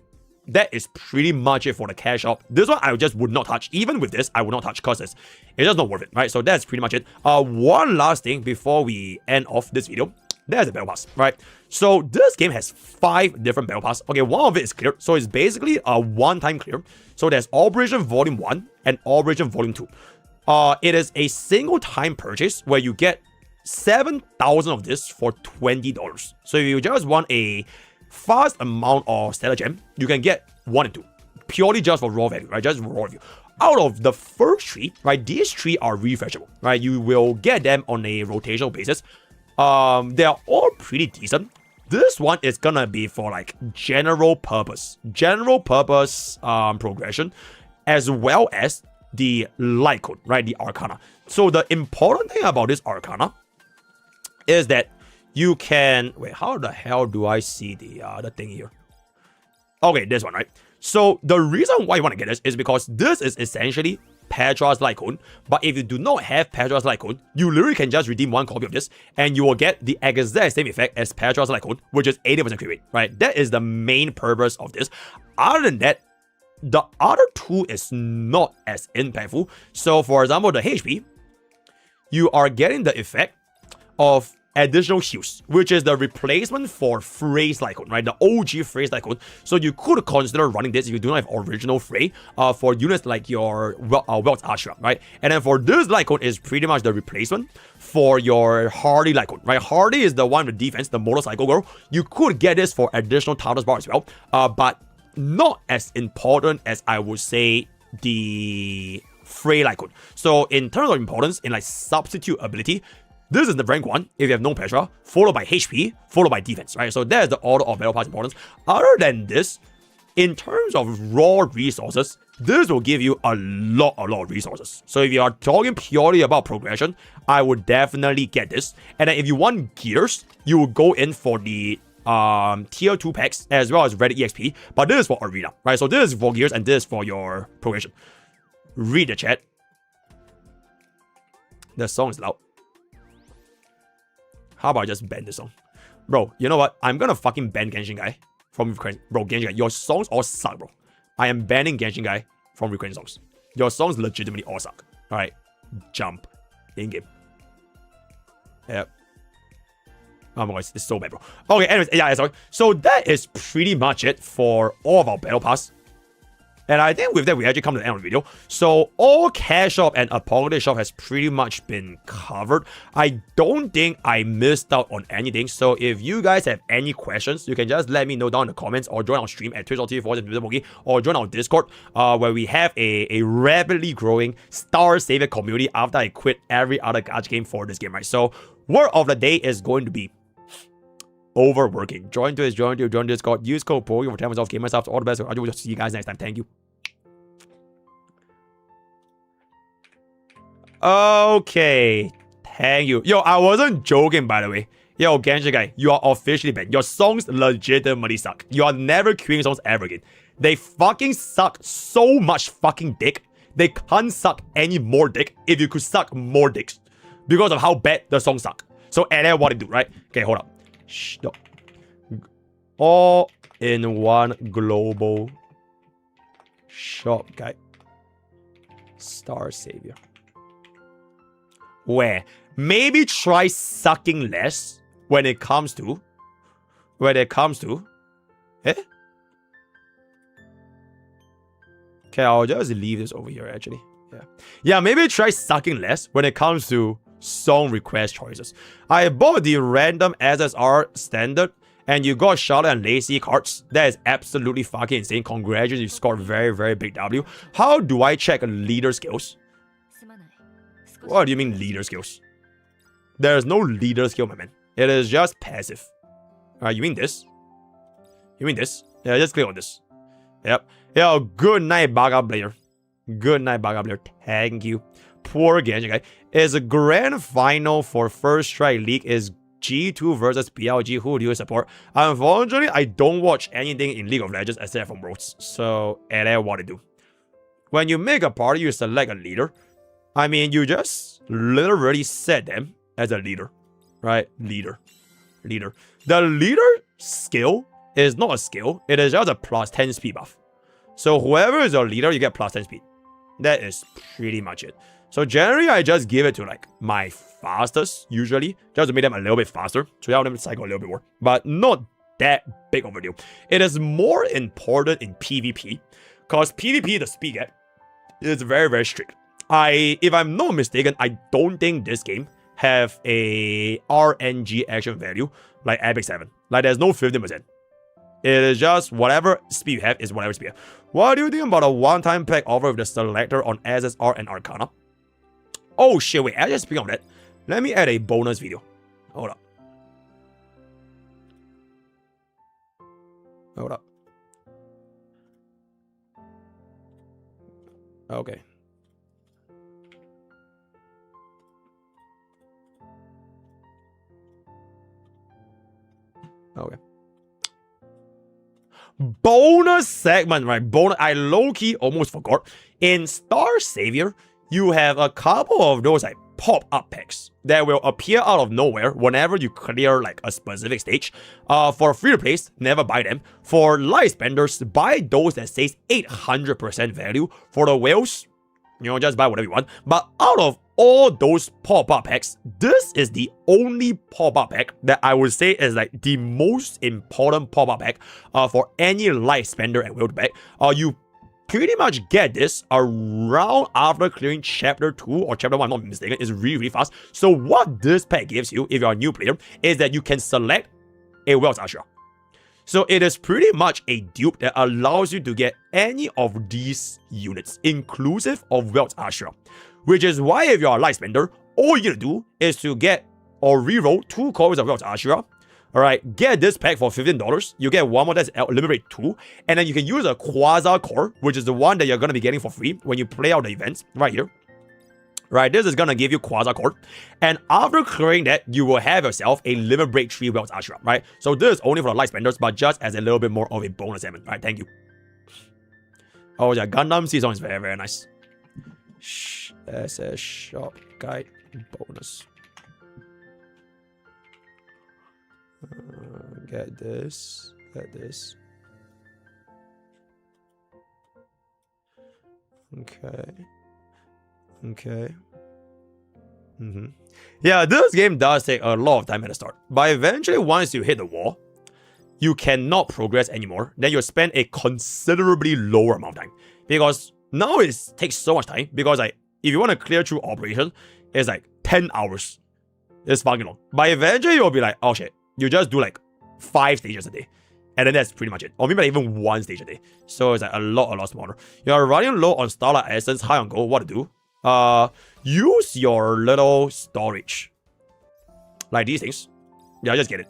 that is pretty much it for the cash out. This one I just would not touch. Even with this, I would not touch because it's just not worth it, right? So that's pretty much it. One last thing before we end off this video. There's a battle pass, right? So this game has 5 different battle pass. Okay, one of it is clear, so it's basically a one-time clear. So there's Operation Volume 1 and Operation Volume 2. It is a single time purchase where you get 7,000 of this for $20. So if you just want a fast amount of stellar gem, you can get 1 and 2 purely just for raw value, right? Just raw value. Out of the first 3, right, these 3 are refreshable, right? You will get them on a rotational basis. They are all pretty decent. This one is gonna be for like general purpose progression, as well as the light code, right? The Arcana. So the important thing about this Arcana is that you can wait. How the hell do I see the thing here? Okay, this one, right? So the reason why you want to get this is because this is essentially Petra's light code, but if you do not have Petra's light code, you literally can just redeem 1 copy of this and you will get the exact same effect as Petra's light code, which is 80% crit rate, right? That is the main purpose of this. Other than that, the other 2 is not as impactful. So for example, the HP, you are getting the effect of additional heals, which is the replacement for Frey's light code, right? The OG Frey's light code. So you could consider running this if you do not have original Frey for units like your Welt's Ashram, right? And then for this light code is pretty much the replacement for your Hardy light code, right? Hardy is the one with defense, the motorcycle girl. You could get this for additional Taurus bar as well, but not as important as I would say the Frey light code. So in terms of importance, in like substitute ability, this is the rank 1 if you have no Petra, followed by HP, followed by defense, right? So that is the order of battle pass importance. Other than this, in terms of raw resources, this will give you a lot of resources. So if you are talking purely about progression, I would definitely get this. And then if you want gears, you will go in for the tier 2 packs as well as Reddit EXP, but this is for arena, right? So this is for gears and this is for your progression. Read the chat. The song is loud. How about I just ban the song? Bro, you know what? I'm gonna fucking ban Genshin Guy from Ukraine. Bro, Genshin Guy, your songs all suck, bro. I am banning Genshin Guy from Ukrainian songs. Your songs legitimately all suck. Alright. Jump. In-game. Yep. Oh my god, it's so bad, bro. Okay, anyways, yeah, sorry. So that is pretty much it for all of our battle pass. And I think with that, we actually come to the end of the video. So all cash shop and Apocalypse shop has pretty much been covered. I don't think I missed out on anything. So if you guys have any questions, you can just let me know down in the comments or join our stream at twitch.tv/MrPokke or join our Discord where we have a rapidly growing Star Savior community after I quit every other gacha game for this game, right? So word of the day is going to be overworking. Join Twitch, join Discord, use code POKKE for 10% off gamer subs. All the best. I will see you guys next time. Thank you. Okay. Thank you. Yo, I wasn't joking, by the way. Yo, Genshin Guy, you are officially banned. Your songs legitimately suck. You are never queuing songs ever again. They fucking suck so much fucking dick. They can't suck any more dick if you could suck more dicks. Because of how bad the songs suck. So, and then what to do, right? Okay, hold up. Shh, no. All in one global shop guide. Star Savior. Where maybe try sucking less when it comes to eh? Okay, I'll just leave this over here actually. Yeah, maybe try sucking less when it comes to song request choices. I bought the random SSR standard and you got Charlotte and Lacey cards. That is absolutely fucking insane. Congratulations, you scored very, very big W. How do I check leader skills? What do you mean leader skills? There is no leader skill, my man. It is just passive. Alright, you mean this? You mean this? Yeah, just click on this. Yep. Yo, good night, Baga player. Good night, Baga player. Thank you. Poor Genshin Guy. Is a grand final for First Strike League is G2 versus PLG. Who do you support? Unfortunately, I don't watch anything in League of Legends except for Worlds. So, and that's what I do. When you make a party, you select a leader. I mean, you just literally set them as a leader. Right? Leader. The leader skill is not a skill. It is just a plus 10 speed buff. So whoever is your leader, you get plus 10 speed. That is pretty much it. So generally, I just give it to like my fastest, usually, just to make them a little bit faster. So help them cycle a little bit more. But not that big of a deal. It is more important in PvP. Because PvP, the speed gap is very, very strict. If I'm not mistaken, I don't think this game have a RNG action value like Epic 7. Like there's no 15%. It is just whatever speed you have is whatever speed you have. What do you think about a one-time pack offer with the selector on SSR and Arcana? Oh shit, wait, actually speaking of that, let me add a bonus video. Hold up. Okay. Bonus segment, right? Bonus. I low-key almost forgot. In Star Savior, you have a couple of those like pop-up packs that will appear out of nowhere whenever you clear like a specific stage. For free-to-plays, never buy them. For light spenders, buy those that says 800% value. For the whales, you know, just buy whatever you want. But out of all those pop-up packs, this is the only pop-up pack that I would say is like the most important pop-up pack for any light spender and whale to pack. You pretty much get this around after clearing chapter 2 or chapter 1, I'm not mistaken. It's really, really fast. So what this pack gives you, if you're a new player, is that you can select a Wells Ashura. So it is pretty much a dupe that allows you to get any of these units, inclusive of Wells Ashura. Which is why if you're a light spender, all you need to do is to get or reroll 2 copies of Wells Ashura. Alright, get this pack for $15. You get one more that's Liberate 2. And then you can use a Quasar Core, which is the one that you're going to be getting for free when you play out the events right here. Right, this is going to give you Quasar Core. And after clearing that, you will have yourself a Liberate 3 Wells Ashura, right? So this is only for the light spenders, but just as a little bit more of a bonus element. Right, thank you. Oh yeah, Gundam season is very, very nice. Shh, that's a shop guide. bonus. Get this. Get this. Okay. Okay. Yeah, this game does take a lot of time at the start. But eventually, once you hit the wall, you cannot progress anymore. Then you'll spend a considerably lower amount of time. Because now it takes so much time. Because like, if you want to clear through operation, it's like 10 hours. It's fucking long. But eventually, you'll be like, oh shit, you just do like 5 stages a day. And then that's pretty much it. Or maybe like even 1 stage a day. So it's like a lot smaller. You're running low on Starlight Essence, high on gold. What to do? Use your little storage. Like these things. Yeah, just get it.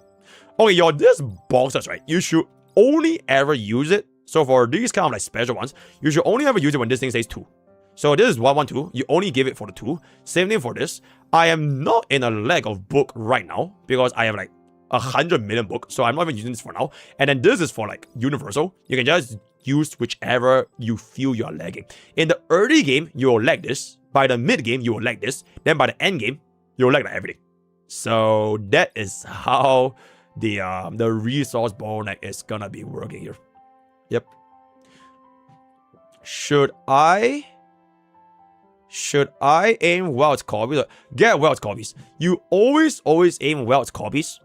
Okay, your this boxes, right? You should only ever use it. So for these kind of like special ones, you should only ever use it when this thing says 2. So this is 112. You only give it for the 2. Same thing for this. I am not in a lack of book right now because I have like 100 million book, so I'm not even using this for now. And then this is for like universal. You can just use whichever you feel you are lagging. In the early game, you will lag this. By the mid game, you will lag this. Then by the end game, you will lag like everything. So that is how the resource bottleneck is gonna be working here. Yep. Should I aim Welt's copies? Get Welt's copies. You always aim Welt's copies.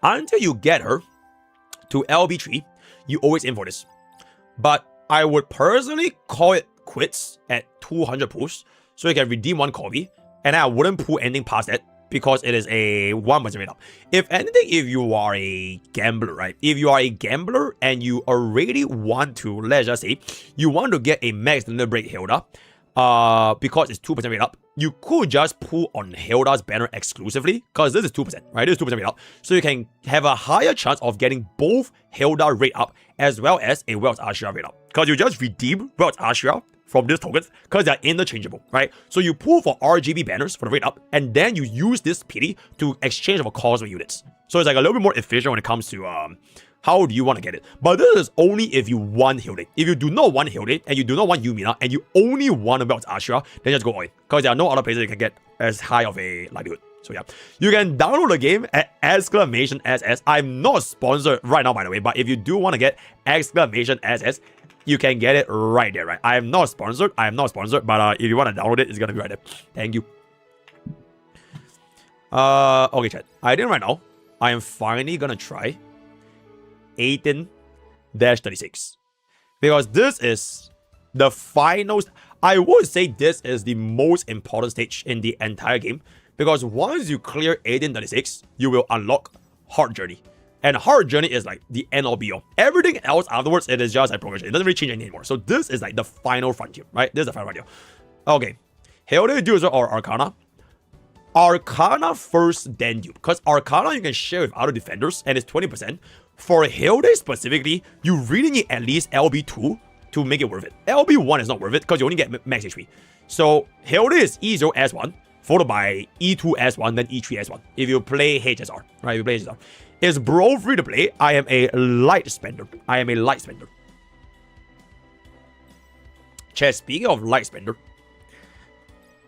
Until you get her to LB3, you always aim for this. But I would personally call it quits at 200 pulls, so you can redeem 1 copy, and I wouldn't pull anything past that because it is a 1% rate up. If anything, if you are a gambler, right? If you are a gambler and you already want to, let's just say, you want to get a max limit break Hilde, because it's 2% rate up, you could just pull on Hilda's banner exclusively, because this is 2%, right? This is 2% rate up. So you can have a higher chance of getting both Hilde rate up as well as a Welt's Ashira rate up. Because you just redeem Welt's Ashira from these tokens because they're interchangeable, right? So you pull for RGB banners for the rate up, and then you use this PD to exchange for cosmic units. So it's like a little bit more efficient when it comes to how do you want to get it. But this is only if you want Hilde. If you do not want Hilde, and you do not want Yumina, and you only want Welt's Ashira, then just go all in. Because there are no other places you can get as high of a likelihood. So yeah, you can download the game at !SS. I'm not sponsored right now, by the way, but if you do want to get !SS, you can get it right there, right? I am not sponsored, but if you want to download it, it's gonna be right there. Thank you. Okay, chat. I think right now, I am finally gonna try 18-36. Because this is the final... I would say this is the most important stage in the entire game. Because once you clear 18-36, you will unlock Hard Journey. And Hard Journey is like the end all be all. Everything else afterwards, it is just like progression. It doesn't really change anything anymore. So this is like the final frontier, right? This is the final frontier. Okay. Hilde, User, or Arcana? Arcana first, then you. Because Arcana you can share with other defenders, and it's 20%. For Hilde specifically, you really need at least LB2 to make it worth it. LB1 is not worth it because you only get max HP. So Hilde is E0 S1, followed by E2 S1, then E3 S1. If you play HSR, right? If you play HSR. Is bro free to play? I am a light spender. Chat, speaking of light spender,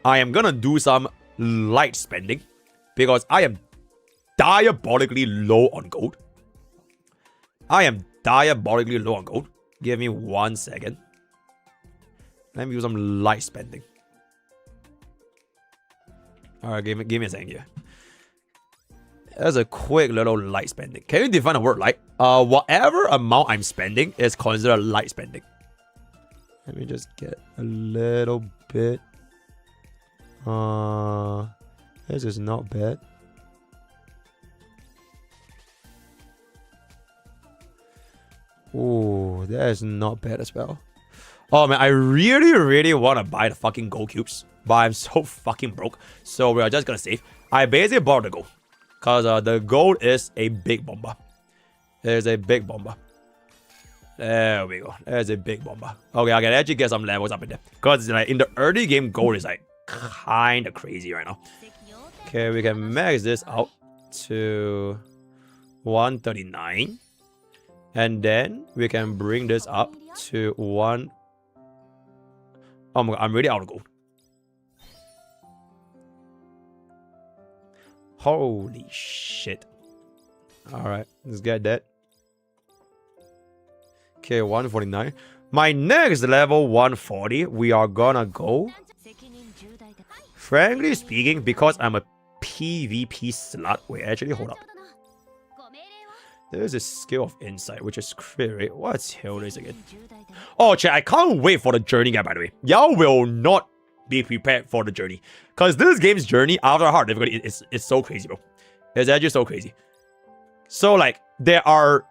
I am gonna do some light spending because I am diabolically low on gold. Give me 1 second. Let me do some light spending. Alright, give me a second here. That's a quick little light spending. Can you define the word light? Whatever amount I'm spending is considered light spending. Let me just get a little bit. This is not bad. Ooh, that is not bad as well. Oh man, I really want to buy the fucking gold cubes, but I'm so fucking broke. So we are just gonna save. I basically bought the gold. Because the gold is a big bomber. There's a big bomber. There we go. There's a big bomber. Okay, I can actually get some levels up in there. Because like, in the early game, gold is like kind of crazy right now. Okay, we can max this out to 139. And then we can bring this up to 1... Oh my god, I'm really out of gold. Holy shit. Alright, let's get that. Okay, 149. My next level 140, we are gonna go. Frankly speaking, because I'm a PvP slut. Wait, actually, hold up. There's a skill of insight, which is crit rate. What's Hilde's again? Oh, chat, I can't wait for the journey guide, by the way. Y'all will not be prepared for the journey. Because this game's journey, after hard difficulty, it's so crazy, bro. It's actually so crazy. So, like, there are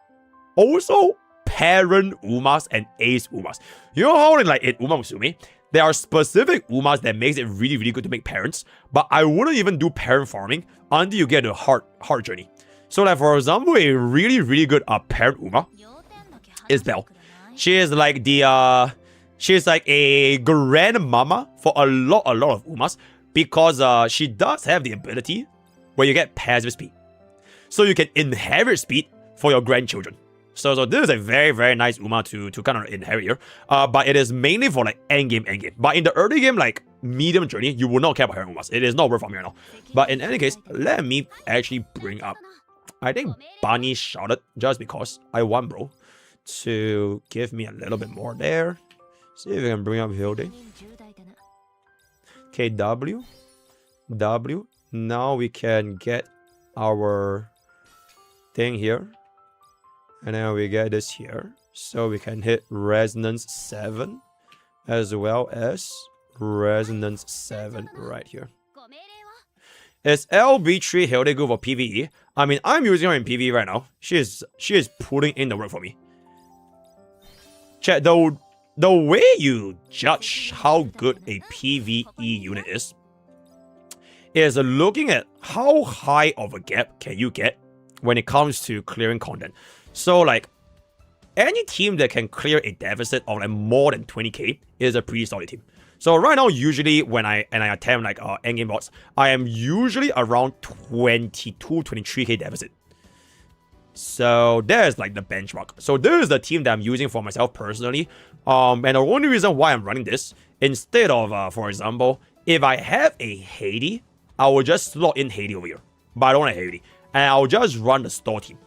also parent Umas and ace Umas. You know how, like, in Uma Musume, there are specific Umas that makes it really, really good to make parents. But I wouldn't even do parent farming until you get a hard journey. So, like, for example, a really, really good parent Uma is Belle. She is like the, she's like a grandmama for a lot of Umas. Because she does have the ability where you get passive speed. So you can inherit speed for your grandchildren. So this is a very, very nice Uma to kind of inherit here. But it is mainly for like endgame. But in the early game, like medium journey, you will not care about her Umas. It is not worth farming right now. But in any case, let me actually bring up. I think Bunny shouted just because I want bro to give me a little bit more there. See if we can bring up Hilde. Okay, W. Now we can get our thing here. And then we get this here. So we can hit Resonance 7. As well as Resonance 7 right here. Is LB3 Hilde good for PvE? I mean, I'm using her in PvE right now. She is putting in the work for me. Chat, the way you judge how good a PvE unit is looking at how high of a gap can you get when it comes to clearing content. So, like, any team that can clear a deficit of like more than 20k is a pretty solid team. So right now, usually when I attempt like endgame bots, I am usually around 23k deficit. So there's like the benchmark. So this is the team that I'm using for myself personally. And the only reason why I'm running this, instead of, for example, if I have a Haiti, I will just slot in Haiti over here. But I don't have Haiti. And I'll just run the store team.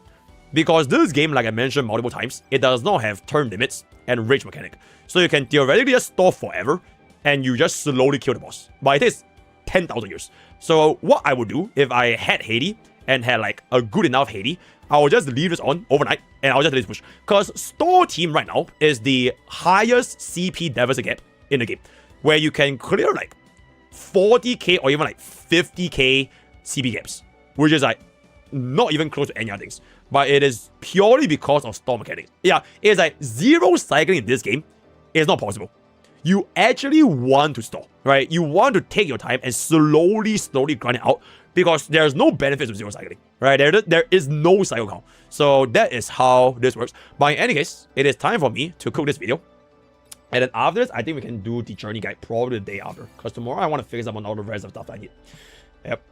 Because this game, like I mentioned multiple times, it does not have turn limits and rage mechanic. So you can theoretically just store forever, and you just slowly kill the boss. But it takes 10,000 years. So what I would do, if I had Haiti, and had like a good enough Haiti, I will just leave this on overnight, and I'll just let this push. Because store team right now is the highest CP deficit gap in the game. Where you can clear like 40k or even like 50k CP gaps. Which is like not even close to any other things. But it is purely because of store mechanics. Yeah, it's like zero cycling in this game is not possible. You actually want to store, right? You want to take your time and slowly grind it out because there's no benefits of zero cycling, right? There is no cycle count. So that is how this works. But in any case, it is time for me to cook this video. And then after this, I think we can do the journey guide probably the day after. Because tomorrow I want to figure out on all the rest of stuff I need. Yep.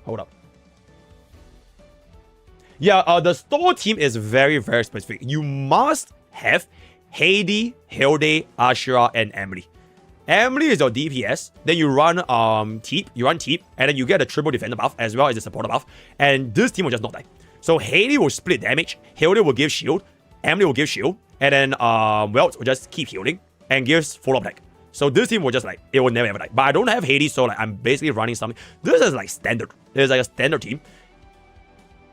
Hold up. Yeah, the store team is very, very specific. You must have Heidi, Hilde, Ashura, and Emily. Emily is your DPS. Then you run Teep, and then you get a triple defender buff as well as a supporter buff. And this team will just not die. So Heidi will split damage, Hilde will give shield, Emily will give shield, and then Welt will just keep healing and gives full attack. So this team will just like, it will never ever die. But I don't have Heidi, so like I'm basically running something. This is like standard. There's like a standard team.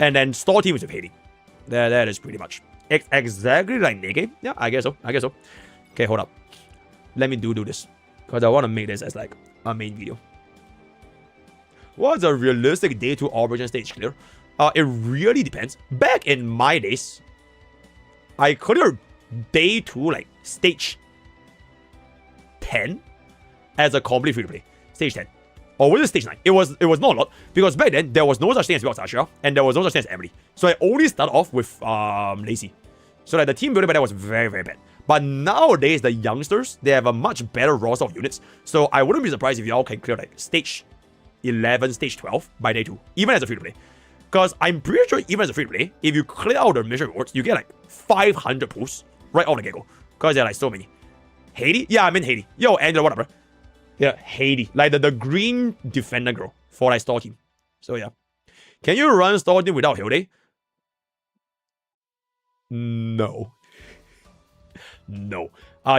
And then store team is with Haiti. That is pretty much exactly like Nege. Yeah, I guess so. Okay, hold up. Let me do this. Because I want to make this as like a main video. What's a realistic day 2 operation stage clear? It really depends. Back in my days, I cleared day 2 like stage 10 as a complete free to play. Stage 10. Or was it stage 9? It was not a lot. Because back then, there was no such thing as Ashura, and there was no such thing as Emily. So I only started off with Lacey. So like the team building back then was very, very bad. But nowadays, the youngsters, they have a much better roster of units. So I wouldn't be surprised if y'all can clear like stage 11, stage 12 by day 2. Even as a free to play. Because I'm pretty sure even as a free to play, if you clear out the mission rewards, you get like 500 pulls right on the get-go. Because there are like so many. Haiti? Yeah, I mean Haiti. Yo, Angela, whatever. Yeah, Haiti. Like the green defender girl for like store team. So yeah. Can you run store team without Hilde? No. No.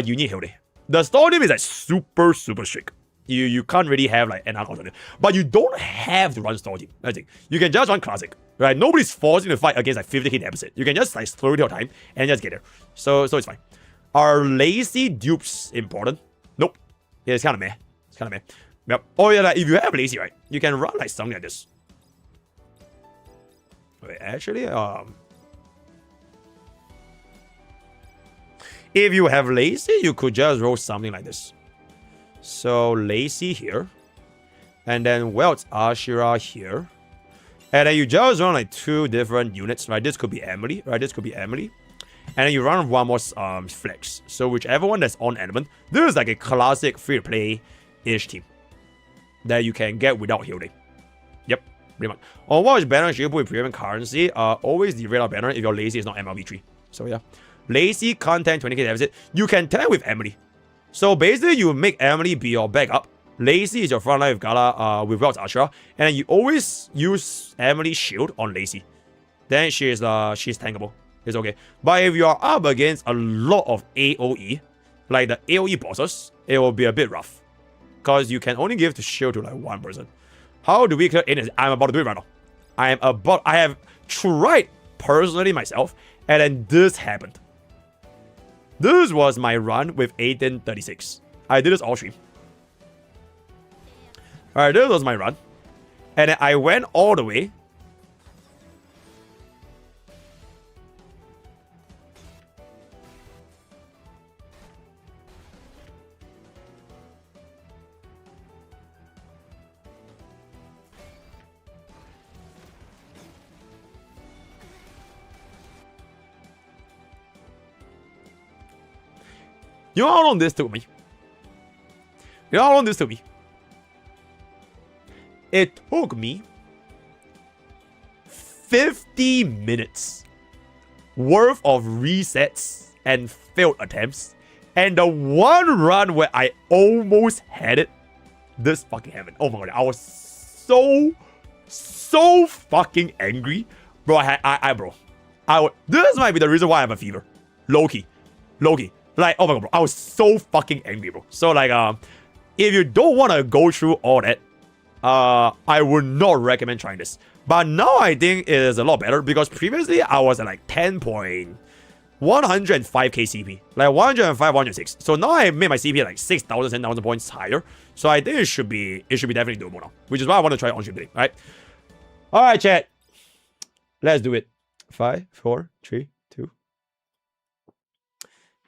You need Hilde. The store team is like super strict. You can't really have like an alternative. But you don't have to run store team. I think. You can just run classic. Right? Nobody's forcing you to fight against like 50k deficit. You can just like slow your time and just get there. So it's fine. Are lazy dupes important? Nope. Yeah, it's kind of meh. It's kind of meh. Yep. Oh yeah, like if you have lazy, right, you can run like something like this. Wait, actually, if you have lazy, you could just roll something like this. So lazy here, and then Welt's Ashira here, and then you just run like 2 different units, right? This could be Emily, right? This could be Emily, and then you run one more flex. So whichever one that's on element, this is like a classic free-to-play-ish team that you can get without Hilde. Yep, pretty much. On which banner should you put with premium currency? Always the radar banner if your lazy is not MLB3. So yeah, lazy content 20k deficit. You can tell with Emily. So basically, you make Emily be your backup. Lazy is your frontline with Gala, with Welt's Ashra, and you always use Emily's shield on Lazy. Then she's tankable. It's okay. But if you are up against a lot of AOE, like the AOE bosses, it will be a bit rough. Because you can only give the shield to like one person. How do we clear it? I'm about to do it right now. I have tried personally myself, and then this happened. This was my run with 1836. I did this all stream. Alright, this was my run. And then I went all the way. You know how long this took me? You know how long this took me? It took me 50 minutes worth of resets and failed attempts. And the one run where I almost had it, this fucking happened. Oh my god, I was so fucking angry. Bro, this might be the reason why I have a fever. Low-key. Like, oh my god, bro. I was so fucking angry, bro. So, like, if you don't want to go through all that, I would not recommend trying this. But now I think it is a lot better because previously I was at like 10.105k CP. Like 105, 106. So now I made my CP like 6,000, 10,000 points higher. So I think it should be definitely doable now. Which is why I want to try it on stream today, right? Alright, chat. Let's do it. 5, 4, 3, 2.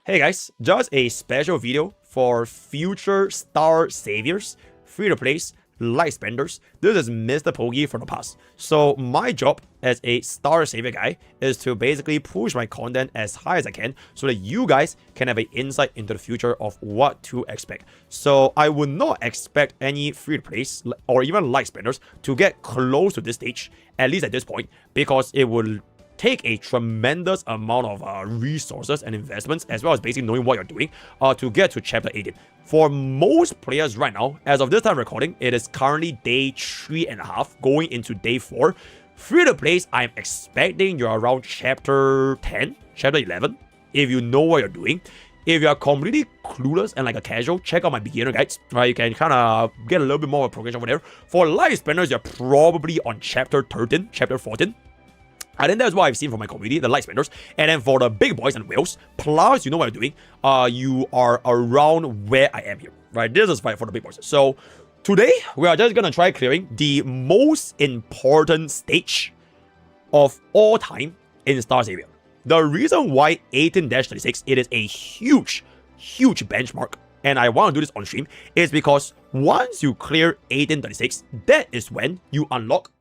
Hey guys, just a special video for future Star Saviors, free-to-play, light spenders. This is MrPokke from the past. So my job as a Star Savior guy is to basically push my content as high as I can so that you guys can have an insight into the future of what to expect. So I would not expect any free-to-plays or even light spenders to get close to this stage, at least at this point, because it will take a tremendous amount of resources and investments, as well as basically knowing what you're doing to get to chapter 18. For most players right now, as of this time recording, it is currently day 3.5 going into day 4. Free to play, I'm expecting you're around chapter 10, chapter 11, if you know what you're doing. If you are completely clueless and like a casual, check out my beginner guides, right? You can kind of get a little bit more of a progression over there. For light spenders, you're probably on chapter 13, chapter 14. I think that's what I've seen from my community, the light spenders. And then for the big boys and whales, plus you know what you're doing, you are around where I am here, right? This is for the big boys. So today, we are just going to try clearing the most important stage of all time in Mrstarsavior. The reason why 18-36, it is a huge benchmark, and I want to do this on stream, is because once you clear 18-36, that is when you unlock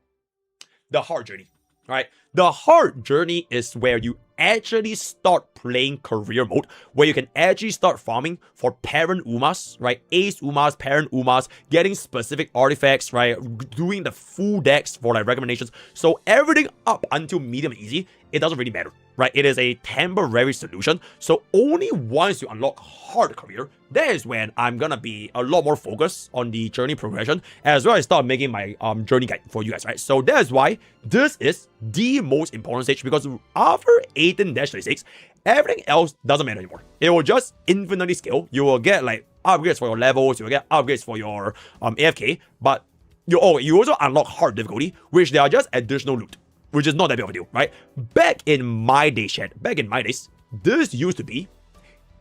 the hard journey. Right, the hard journey is where you actually start playing career mode, where you can actually start farming for parent Umas, right? Ace Umas, parent Umas, getting specific artifacts, right? Doing the full decks for like recommendations. So everything up until medium and easy it doesn't really matter, right? It is a temporary solution. So only once you unlock hard career, that is when I'm gonna be a lot more focused on the journey progression, as well as start making my journey guide for you guys, right? So that is why this is the most important stage, because after 18-36, everything else doesn't matter anymore. It will just infinitely scale. You will get like upgrades for your levels, you will get upgrades for your AFK, but you also unlock hard difficulty, which they are just additional loot, which is not that big of a deal, right? Back in my days, this used to be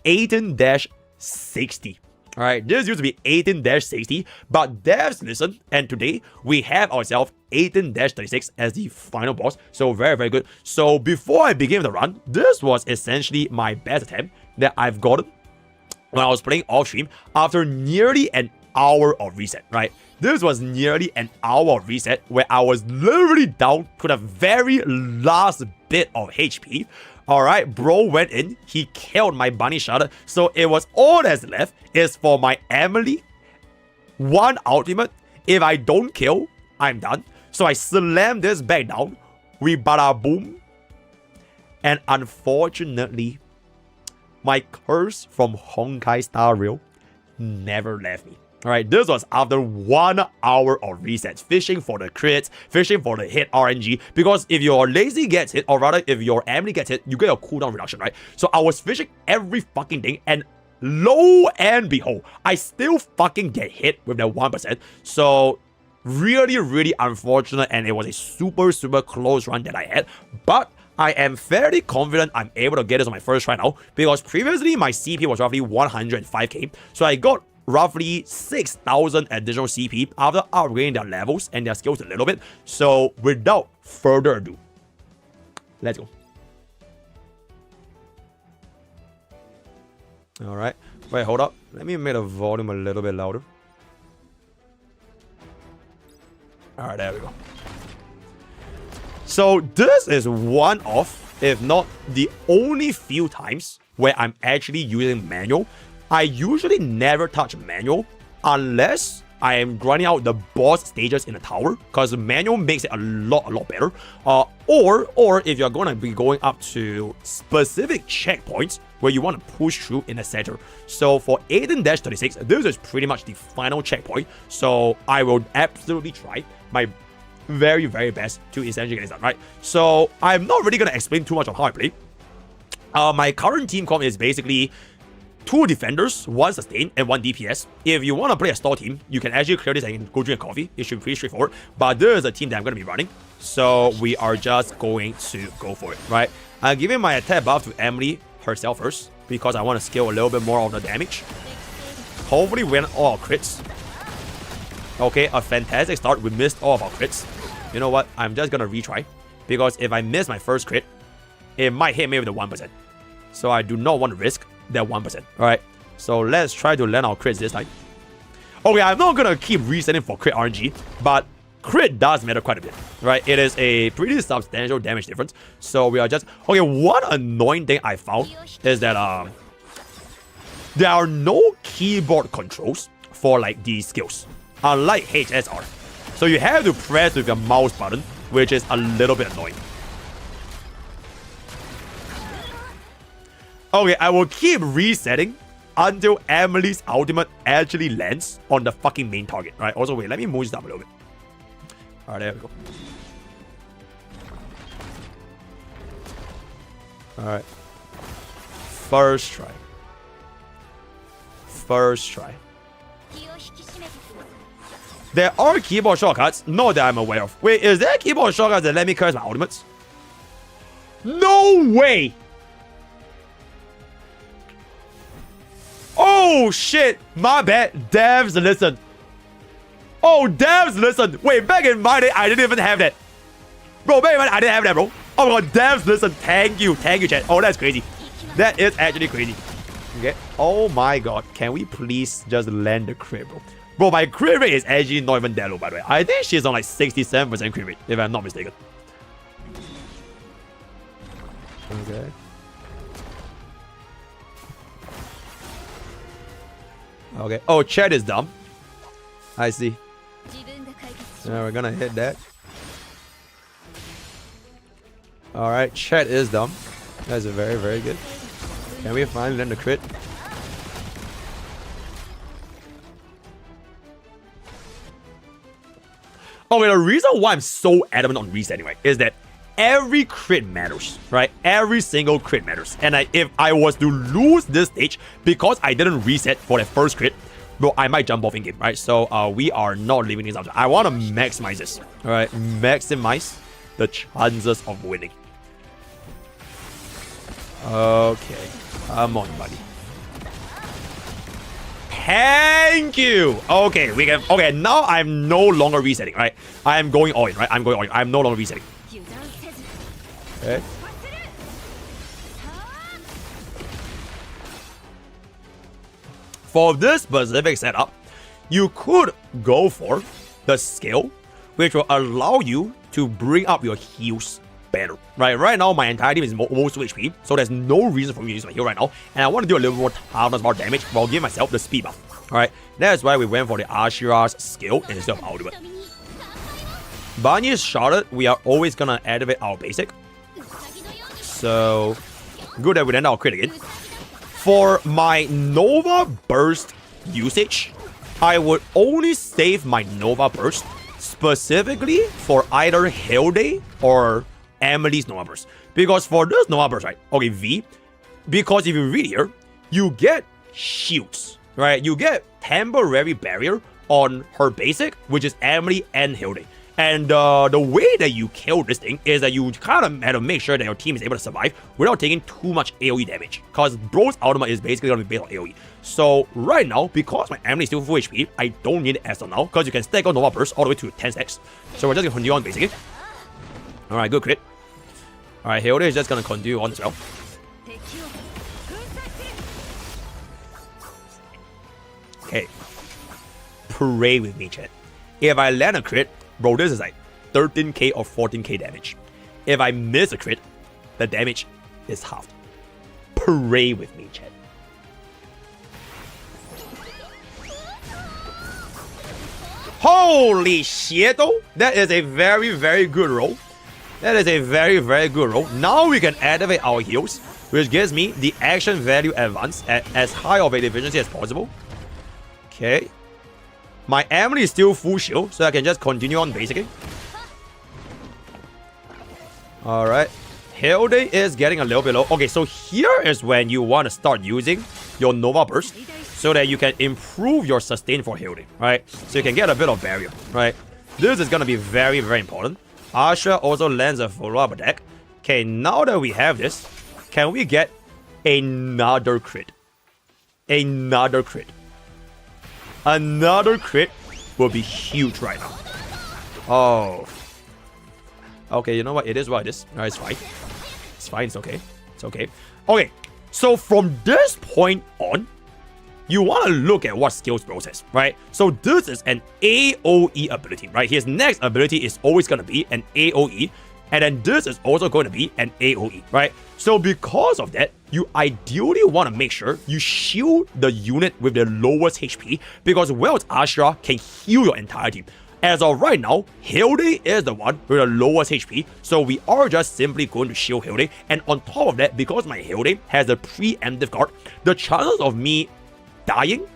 18-60. Alright, this used to be 18-60, but devs listen, and today we have ourselves 18-36 as the final boss. So very, very good. So before I begin the run, this was essentially my best attempt that I've gotten when I was playing off stream after nearly an hour of reset, right? This was nearly an hour of reset where I was literally down to the very last bit of HP. Alright, bro went in, he killed my bunny shudder, so it was all that's left is for my Emily. One ultimate, if I don't kill, I'm done. So I slam this back down, we bada boom, and unfortunately, my curse from Honkai Star Rail never left me. Alright, this was after 1 hour of resets, fishing for the crits, fishing for the hit RNG, because if your lazy gets hit, or rather if your Emily gets hit, you get a cooldown reduction, right? So I was fishing every fucking thing, and lo and behold, I still fucking get hit with that 1%. So really, really unfortunate, and it was a super, super close run that I had, but I am fairly confident I'm able to get this on my first try now, because previously my CP was roughly 105k, so I got roughly 6,000 additional CP after upgrading their levels and their skills a little bit. So without further ado, let's go. Alright, wait, hold up. Let me make the volume a little bit louder. Alright, there we go. So this is one of, if not the only few times where I'm actually using manual. I usually never touch manual unless I am grinding out the boss stages in the tower, because manual makes it a lot better. Or if you're going to be going up to specific checkpoints where you want to push through in the center. So for 18-36, this is pretty much the final checkpoint. So I will absolutely try my very, very best to essentially get it done, right? So I'm not really going to explain too much on how I play. My current team comp is basically 2 defenders, 1 sustain, and 1 DPS. If you want to play a stall team, you can actually clear this and go drink a coffee. It should be pretty straightforward. But this is a team that I'm going to be running. So we are just going to go for it, right? I'm giving my attack buff to Emily herself first, because I want to scale a little bit more of the damage. Hopefully we win all our crits. Okay, a fantastic start. We missed all of our crits. You know what? I'm just going to retry, because if I miss my first crit, it might hit me with the 1%. So I do not want to risk that 1%. Alright, so let's try to land our crits this time. Okay, I'm not gonna keep resetting for crit RNG, but crit does matter quite a bit, right? It is a pretty substantial damage difference. So we are just... Okay, one annoying thing I found is that there are no keyboard controls for like these skills, unlike HSR. So you have to press with your mouse button, which is a little bit annoying. Okay, I will keep resetting until Emily's ultimate actually lands on the fucking main target. Alright, also wait, let me move this up a little bit. Alright, there we go. Alright. First try. First try. There are keyboard shortcuts, not that I'm aware of. Wait, is there keyboard shortcuts that let me curse my ultimates? No way! Oh shit, my bad. Devs, listen. Oh, devs, listen. Wait, back in my day, I didn't even have that. Bro, back in my day, I didn't have that, bro. Oh my god, devs, listen. Thank you, chat. Oh, that's crazy. That is actually crazy. Okay. Oh my god, can we please just land the crit, bro? Bro, my crit rate is actually not even that low, by the way. I think she's on like 67% crit rate, if I'm not mistaken. Okay. Okay. Oh, chat is dumb. I see. Yeah, we're gonna hit that. Alright, chat is dumb. That's very, very good. Can we finally land the crit? Okay, the reason why I'm so adamant on resetting, right, is that every crit matters, right? Every single crit matters. And if I was to lose this stage because I didn't reset for the first crit, bro, I might jump off in game, right? So we are not leaving this out. I want to maximize this, all right? Maximize the chances of winning. Okay, come on, buddy. Thank you. Okay, we can. Okay, now I'm no longer resetting, right? I am going all in, right? I'm going all in. I'm no longer resetting. Okay. For this specific setup, you could go for the skill, which will allow you to bring up your heals better, right? Right now, my entire team is most HP, so there's no reason for me to use my heal right now, and I want to do a little more toughness bar damage while giving myself the speed buff. All right, that's why we went for the Ashira's skill instead of ultimate. Bunny is sharded, we are always gonna activate our basic. So good that we land our crit again. For my Nova Burst usage, I would only save my Nova Burst specifically for either Hilde or Emily's Nova Burst. Because for this Nova Burst, right? Okay, V. Because if you read here, you get shields, right? You get temporary barrier on her basic, which is Emily and Hilde. And the way that you kill this thing is that you kind of have to make sure that your team is able to survive without taking too much AoE damage. Because Bro's ultimate is basically going to be based on AoE. So right now, because my Emily is still full HP, I don't need it as of now. Because you can stack on Nova Burst all the way to 10 stacks. So we're just going to continue on basically. Alright, good crit. Alright, Hilde is just going to continue on as well. Okay. Pray with me, chat. If I land a crit, bro, this is like 13k or 14k damage. If I miss a crit, the damage is halved. Pray with me, chat. Holy shit, though. That is a very, very good roll. That is a very, very good roll. Now we can activate our heals, which gives me the action value advance at as high of a efficiency as possible. Okay. My Emily is still full shield, so I can just continue on basically. Alright. Hilde is getting a little bit low. Okay, so here is when you want to start using your Nova Burst so that you can improve your sustain for Hilde, right? So you can get a bit of barrier, right? This is going to be very, very important. Asha also lands a follow-up attack. Okay, now that we have this, can we get another crit? Another crit. Another crit will be huge right now. Oh. Okay, you know what? It is what it is. Alright, it's fine. It's fine. It's okay. It's okay. Okay, so from this point on, you want to look at what skills Bro has, right? So this is an AoE ability, right? His next ability is always going to be an AoE. And then this is also going to be an AoE, right? So because of that, you ideally want to make sure you shield the unit with the lowest HP, because Welt's Ashra can heal your entire team. As of right now, Hilde is the one with the lowest HP, so we are just simply going to shield Hilde. And on top of that, because my Hilde has a preemptive guard, the chances of me dying,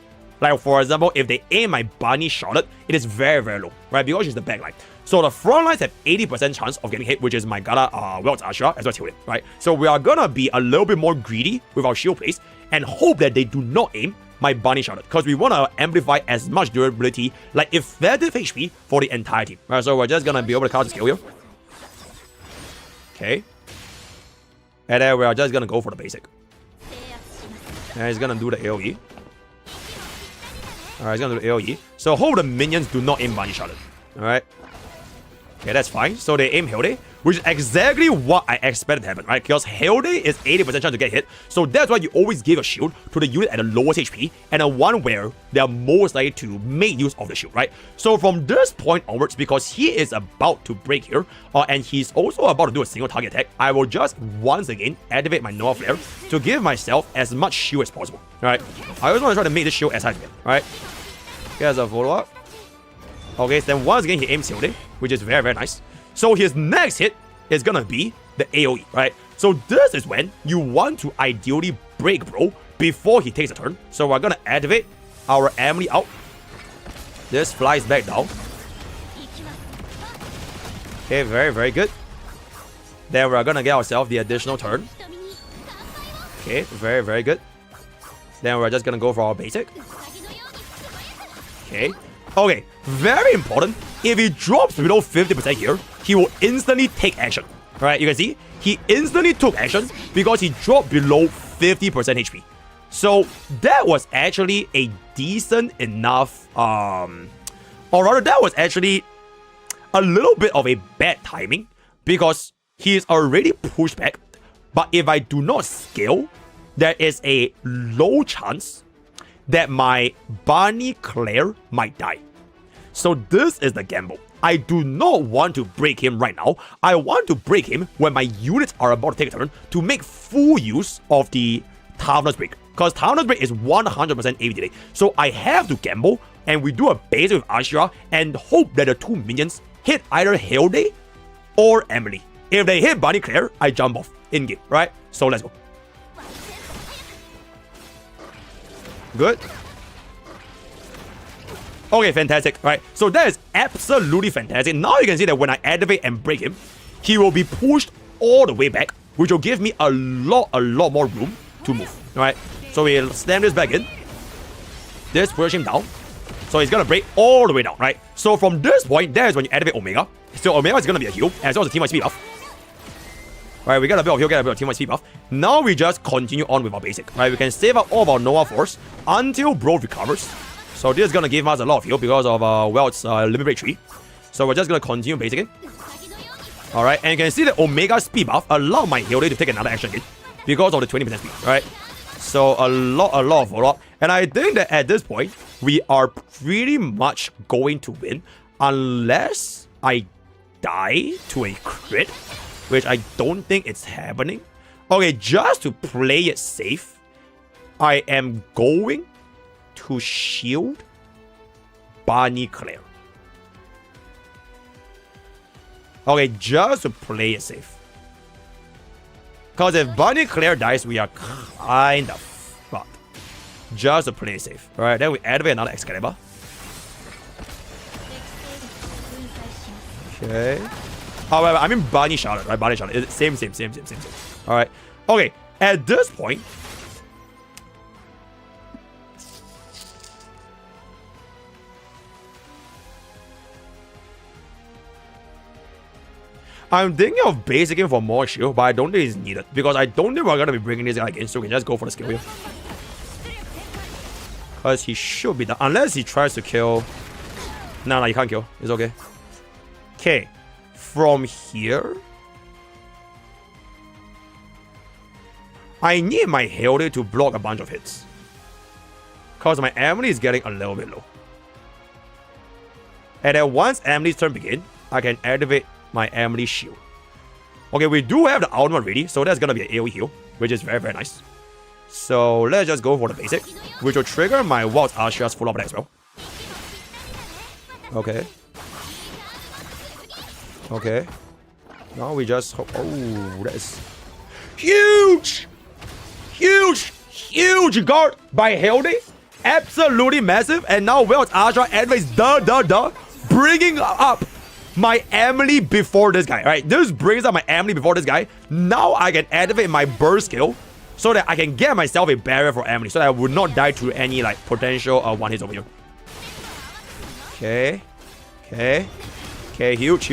like for example, if they aim my bunny shot, it is very, very low, right? Because she's the backline. So the front lines have 80% chance of getting hit, which is my Gacha, Welt's Ashra, as well as Hilde, right? So we are gonna be a little bit more greedy with our shield plays and hope that they do not aim my bunny shot, because we want to amplify as much durability, like effective HP for the entire team, right? So we're just gonna be able to cast the skill here. Okay. And then we are just gonna go for the basic. And he's gonna do the AoE. Alright, he's gonna do the AoE. So hope the minions do not aim bunny shot. Alright. Okay, that's fine. So they aim Hilde, which is exactly what I expected to happen, right? Because Hilde is 80% chance to get hit. So that's why you always give a shield to the unit at the lowest HP, and the one where they are most likely to make use of the shield, right? So from this point onwards, because he is about to break here, and he's also about to do a single target attack, I will just once again activate my Nova Flare to give myself as much shield as possible, right? I always want to try to make this shield as high as I can, right? Here's a follow-up. Okay, so then once again he aims Hilde, which is very, very nice. So his next hit is gonna be the AoE, right? So this is when you want to ideally break bro before he takes a turn. So we're gonna activate our Emily out. This flies back down. Okay, very, very good. Then we're gonna get ourselves the additional turn. Okay, very, very good. Then we're just gonna go for our basic. Okay. Okay, very important. If he drops below 50% here, he will instantly take action. Right, you can see, he instantly took action because he dropped below 50% HP. So that was actually a decent enough, or rather that was actually a little bit of a bad timing because he is already pushed back. But if I do not scale, there is a low chance that my Barney Claire might die. So this is the gamble. I do not want to break him right now. I want to break him when my units are about to take a turn to make full use of the Toughness Break. Because Toughness Break is 100% AV delay. So I have to gamble and we do a basic with Ashura and hope that the two minions hit either Hilde or Emily. If they hit Barney Claire, I jump off in-game, right? So let's go. Good. Okay, fantastic. Right, so that is absolutely fantastic. Now you can see that when I activate and break him, he will be pushed all the way back, which will give me a lot more room to move. Alright, so we'll slam this back in. This push him down. So he's gonna break all the way down, right? So from this point, that is when you activate Omega. So Omega is gonna be a heal, as well as a team-wide speed buff. Alright, we got a bit of heal, get a bit of team-wide speed buff. Now we just continue on with our basic. Right, we can save up all of our Noah Force until Bro recovers. So this is gonna give us a lot of heal because of Welt's limit break tree. So we're just gonna continue basicing. Alright, and you can see that Omega speed buff allow my Hilde to take another action hit because of the 20% speed. Alright. So a lot of follow-up. And I think that at this point, we are pretty much going to win unless I die to a crit, which I don't think it's happening. Okay, just to play it safe, I am going to shield Barney Claire. Okay, just to play it safe. Because if Barney Claire dies, we are kind of fucked. Just to play it safe. Alright, then we activate another Excalibur. Okay. Oh, wait, I mean Barney Charlotte, right? Barney Charlotte. Same. Alright. Okay, at this point, I'm thinking of basicing for more shield, but I don't think it's needed. Because I don't think we're going to be bringing this guy again, so we can just go for the skill here. Because he should be done. Unless he tries to kill. No, he can't kill. It's okay. Okay. From here, I need my Hilde to block a bunch of hits. Because my Emily is getting a little bit low. And then once Emily's turn begins, I can activate my Emily shield. Okay, we do have the ultimate ready, so that's gonna be an AoE heal, which is very, very nice. So let's just go for the basic, which will trigger my Wild Ashia's full up as well. Okay. Okay. Now we just hope. Oh, that is huge! Huge guard by Hilde. Absolutely massive. And now Wild Ashia activates bringing up my Emily before this guy. Right, this brings up my Emily before this guy. Now I can activate my burst skill so that I can get myself a barrier for Emily, so that I would not die to any like potential one hits over here. Okay. Huge.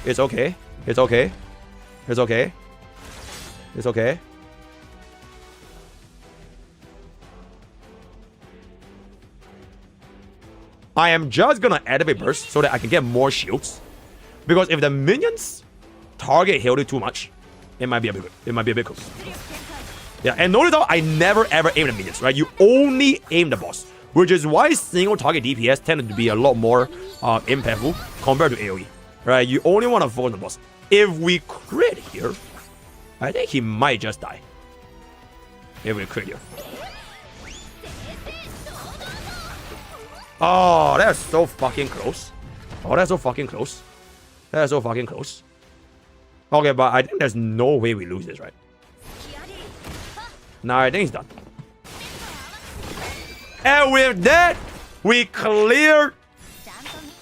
It's okay. I am just gonna activate burst so that I can get more shields. Because if the minions target Hilde too much, it might be a bit close. Yeah, and notice how I never ever aim the minions, right? You only aim the boss, which is why single target DPS tended to be a lot more impactful compared to AoE, right? You only want to focus on the boss. If we crit here, I think he might just die. If we crit here. Oh, that's so fucking close. Okay, but I think there's no way we lose this, right? Nah, I think it's done. And with that, we cleared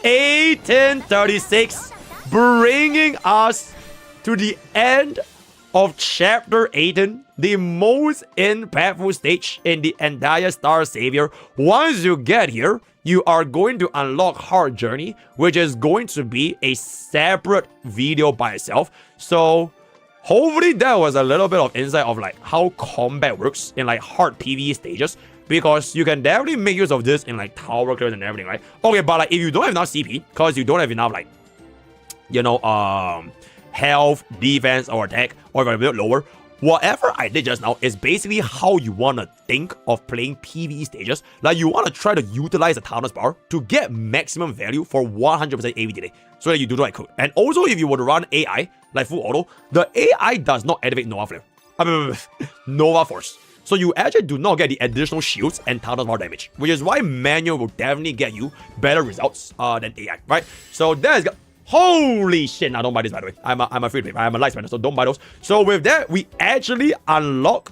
1836, bringing us to the end of Chapter 18, the most impactful stage in the entire Mrstarsavior. Once you get here, you are going to unlock Heart Journey, which is going to be a separate video by itself. So hopefully that was a little bit of insight of like how combat works in like hard PvE stages, because you can definitely make use of this in like tower clears and everything, right? Okay, but like if you don't have enough CP, because you don't have enough like, you know, health, defense, or attack, or if you're a bit lower, whatever I did just now is basically how you want to think of playing PvE stages. Like you want to try to utilize the Thanos bar to get maximum value for 100% AV delay, so that you do the right code. And also if you were to run AI, like full auto, the AI does not activate Nova Flare. Nova Force. So you actually do not get the additional shields and Thanos bar damage, which is why manual will definitely get you better results than AI, right? So that is... Holy shit, now don't buy this by the way. I'm afraid of it. I'm a light spender, so don't buy those. So with that, we actually unlock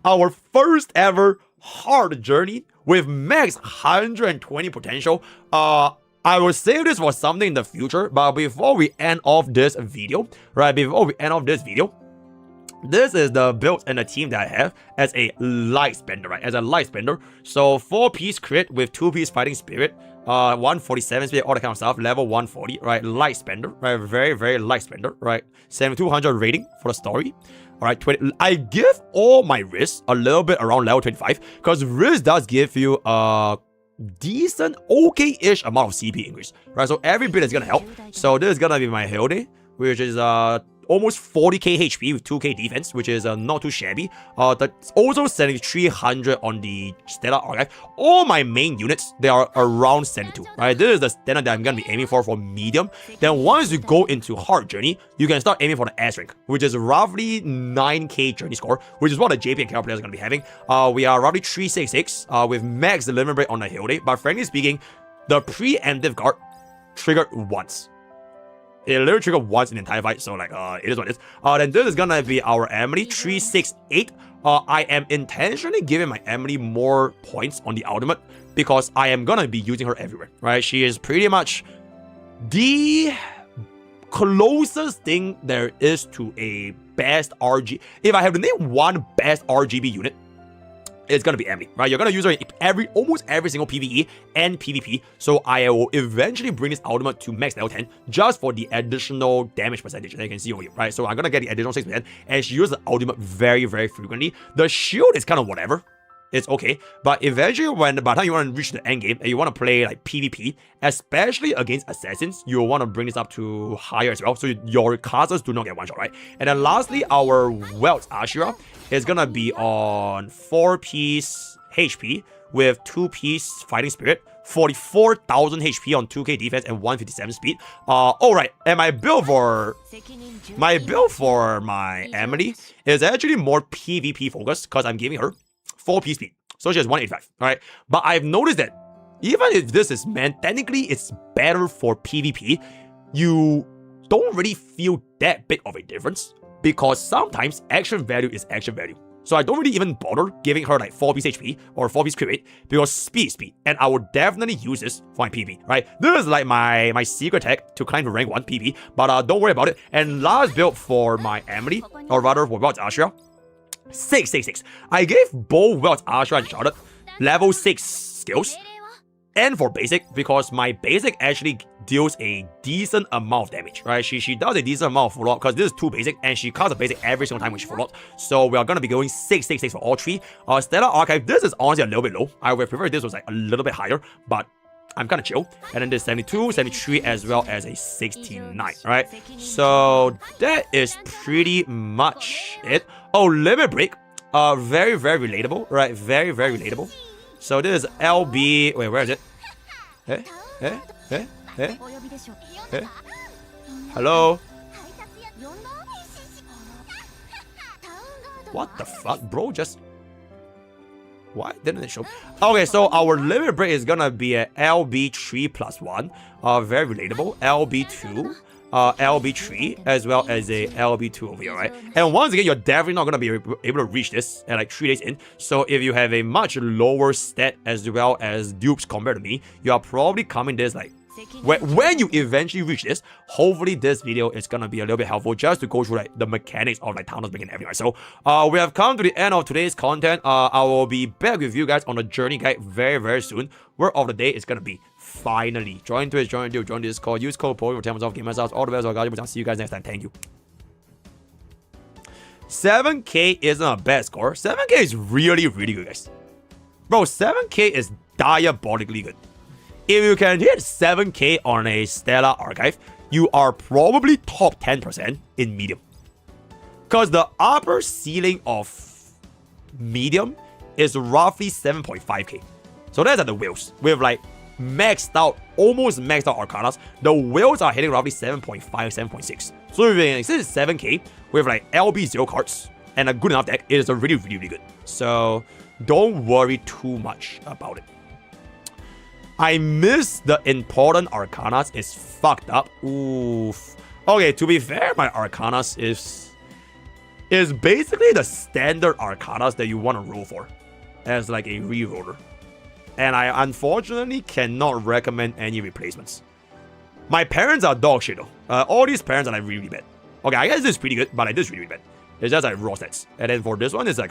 our first ever hard journey with max 120 potential. I will save this for something in the future, but before we end off this video, right, this is the build and the team that I have as a light spender, right? As a light spender. So 4-piece crit with 2-piece fighting spirit, 147 spirit, all that kind of stuff, level 140, right? Light spender, right? Very, very light spender, right? 7200 rating for the story. All right, 20. I give all my risks a little bit around level 25, because risk does give you a decent, okay-ish amount of CP increase, right? So every bit is gonna help. So this is gonna be my Hilde, which is almost 40k HP with 2k defense, which is not too shabby. That's also 7300 on the Stellar Archive. All my main units, they are around 72, right? This is the standard that I'm going to be aiming for medium. Then once you go into Hard Journey, you can start aiming for the S rank, which is roughly 9k journey score, which is what the JP and KL players are going to be having. We are roughly 366 with max delivery rate on the Hilde, but frankly speaking, the preemptive guard triggered once. It literally triggered once in the entire fight, so like, it is what it is. Then this is gonna be our Emily, 368. I am intentionally giving my Emily more points on the ultimate, because I am gonna be using her everywhere, right? She is pretty much the closest thing there is to a best RG. If I have to name one best RGB unit, it's gonna be Emily, right? You're gonna use her in almost every single PvE and PvP. So I will eventually bring this ultimate to max level 10 just for the additional damage percentage that you can see over here, right? So I'm gonna get the additional 6%, and she uses the ultimate very, very frequently. The shield is kind of whatever. It's okay, but eventually by the time you want to reach the end game and you want to play like PvP, especially against assassins, you want to bring this up to higher as well, so your casters do not get one shot, right? And then lastly, our Mrstarsavior is gonna be on 4-piece HP with 2-piece fighting spirit, 44,000 HP on 2k defense and 157 speed. Alright, and my build for my Emily is actually more PvP focused, because I'm giving her 4-piece speed, so she has 185, right? But I've noticed that even if this is meant, technically it's better for PvP, you don't really feel that big of a difference, because sometimes action value is action value. So I don't really even bother giving her like 4-piece HP or 4-piece crit rate, because speed is speed, and I will definitely use this for my PvP, right? This is like my secret tech to climb to rank 1 PvP, but don't worry about it. And last build for my Emily, or rather for Mrstarsavior, 666. I gave both Mrstarsavior and Charlotte level 6 skills, and for basic, because my basic actually deals a decent amount of damage, right? She does a decent amount of full lot, because this is 2 basic, and she casts a basic every single time when she full lot. So we are gonna be going 666 for all 3. Stellar Archive, this is honestly a little bit low. I would prefer this was like a little bit higher, but I'm kind of chill. And then there's 72, 73, as well as a 69, right? So that is pretty much it. Oh, Limit Break, very, very relatable, right? Very, very relatable. So this is LB, wait, where is it? Hello? What the fuck, bro? Just... why didn't it show? Okay, so our limit break is gonna be a LB3+1. Very relatable. LB2. LB3 as well as a LB2 over here, right? And once again, you're definitely not gonna be able to reach this at like 3 days in. So if you have a much lower stat as well as dupes compared to me, you are probably coming this like when you eventually reach this. Hopefully this video is gonna be a little bit helpful just to go through like the mechanics of like Thanos bringing everything. So we have come to the end of today's content. I will be back with you guys on the journey guide very soon. Word of the day is gonna be finally join Twitch, join Discord, use code POKE for 10% off. Game myself all the best. I'll see you guys next time. Thank you. 7k isn't a bad score. 7k is really good, guys. Bro, 7k is diabolically good. If you can hit 7k on a Stellar Archive, you are probably top 10% in medium. Because the upper ceiling of medium is roughly 7.5k. So that's at the whales. With like almost maxed out Arcanas, the whales are hitting roughly 7.5, 7.6. So if you can 7k with like LB0 cards and a good enough deck, it is a really good. So don't worry too much about it. I miss the important Arcanas. It's fucked up. Oof. Okay, to be fair, my Arcanas is basically the standard Arcanas that you want to roll for as like a reroller. And I unfortunately cannot recommend any replacements. My parents are dog shit though. All these parents are like really bad. Okay, I guess this is pretty good, but like this is really bad. It's just like raw stats. And then for this one, it's like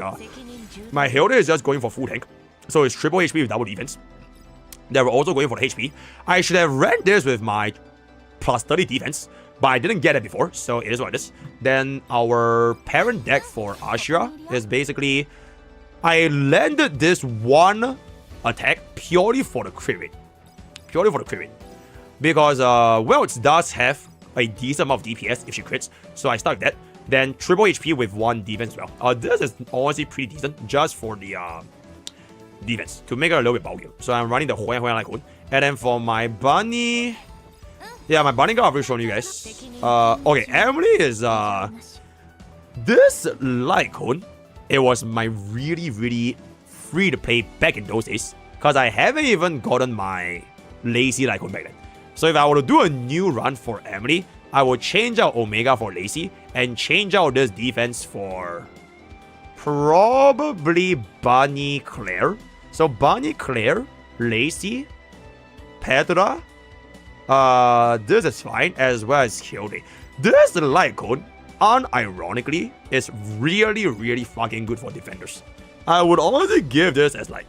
my Hilde is just going for full tank. So it's triple HP with double defense. They were also going for the HP. I should have ran this with my plus 30 defense, but I didn't get it before, so it is what it is. Then our parent deck for Ashura is basically, I landed this one attack purely for the crit rate. Because Welch does have a decent amount of DPS if she crits, so I start with that. Then triple HP with 1 defense as well. This is honestly pretty decent just for the defense to make it a little bit bulkier. So I'm running the Huan Lycone. And then for my bunny, yeah, my bunny guard I've shown you guys. Okay, Emily is this Lycone. It was my really free to play back in those days because I haven't even gotten my lazy Lycone back then. So if I were to do a new run for Emily, I will change out Omega for lazy and change out this defense for probably Bunny Claire. So Bunny Claire, Lacey, Petra, this is fine, as well as Hilde. This Lycone, unironically, is really fucking good for defenders. I would honestly give this as like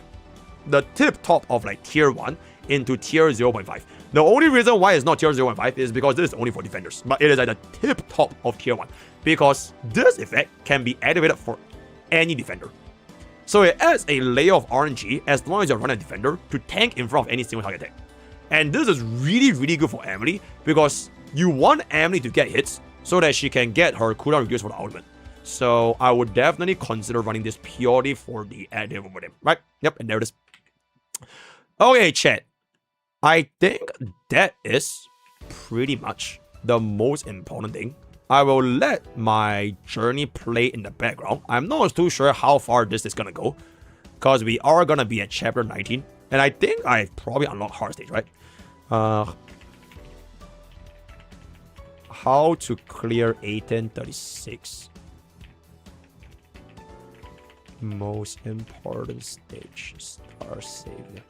the tip top of like tier 1 into tier 0.5. The only reason why it's not tier 0.5 is because this is only for defenders, but it is at the tip top of tier 1 because this effect can be activated for any defender. So it adds a layer of RNG as long as you run a defender to tank in front of any single target attack. And this is really good for Emily because you want Emily to get hits so that she can get her cooldown reduced for the ultimate. So I would definitely consider running this purely for the active over them, right? Yep, and there it is. Okay, chat. I think that is pretty much the most important thing. I will let my journey play in the background. I'm not too sure how far this is gonna go because we are gonna be at chapter 19, and I think I probably unlocked hard stage, right? How to clear 1836. Most important stage, Mrstarsavior.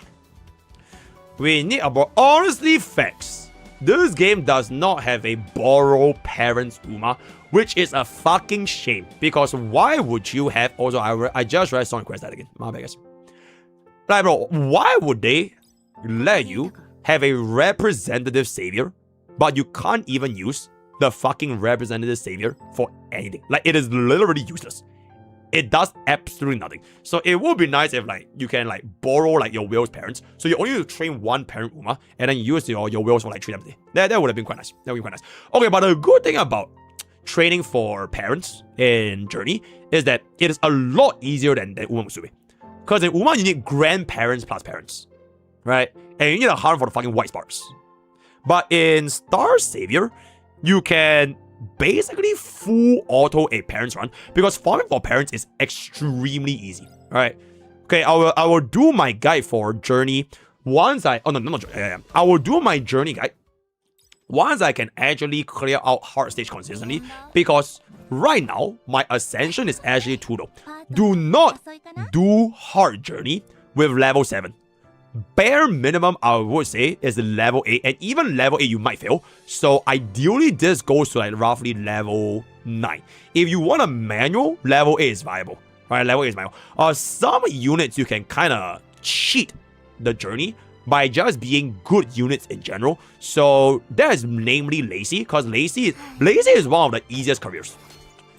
We need about honestly facts. This game does not have a borrow parents Uma, which is a fucking shame. Because why would you have? Also, I just read Sonic Quest that again. My bad, guys. Like, bro, why would they let you have a representative savior, but you can't even use the fucking representative savior for anything? Like, it is literally useless. It does absolutely nothing. So it would be nice if like you can like borrow like your Will's parents. So you only need to train one parent Uma and then use your Will's for like 3 times a day. That would have been quite nice. That would be quite nice. Okay, but the good thing about training for parents in Journey is that it is a lot easier than Uma Musume. Because in Uma you need grandparents plus parents. Right? And you need a hunt for the fucking white sparks. But in Mrstarsavior, you can basically full auto a parents run because farming for parents is extremely easy. Alright. Okay, I will do my guide for Journey once I will do my Journey guide once I can actually clear out hard stage consistently, because right now, my ascension is actually 2 though. Do not do hard journey with level 7. Bare minimum, I would say, is level 8, and even level 8 you might fail. So ideally, this goes to like roughly level 9. If you want a manual, level 8 is viable. Right, level 8 is manual. Some units you can kind of cheat the journey by just being good units in general. So that is namely Lacy, because Lacy is one of the easiest careers.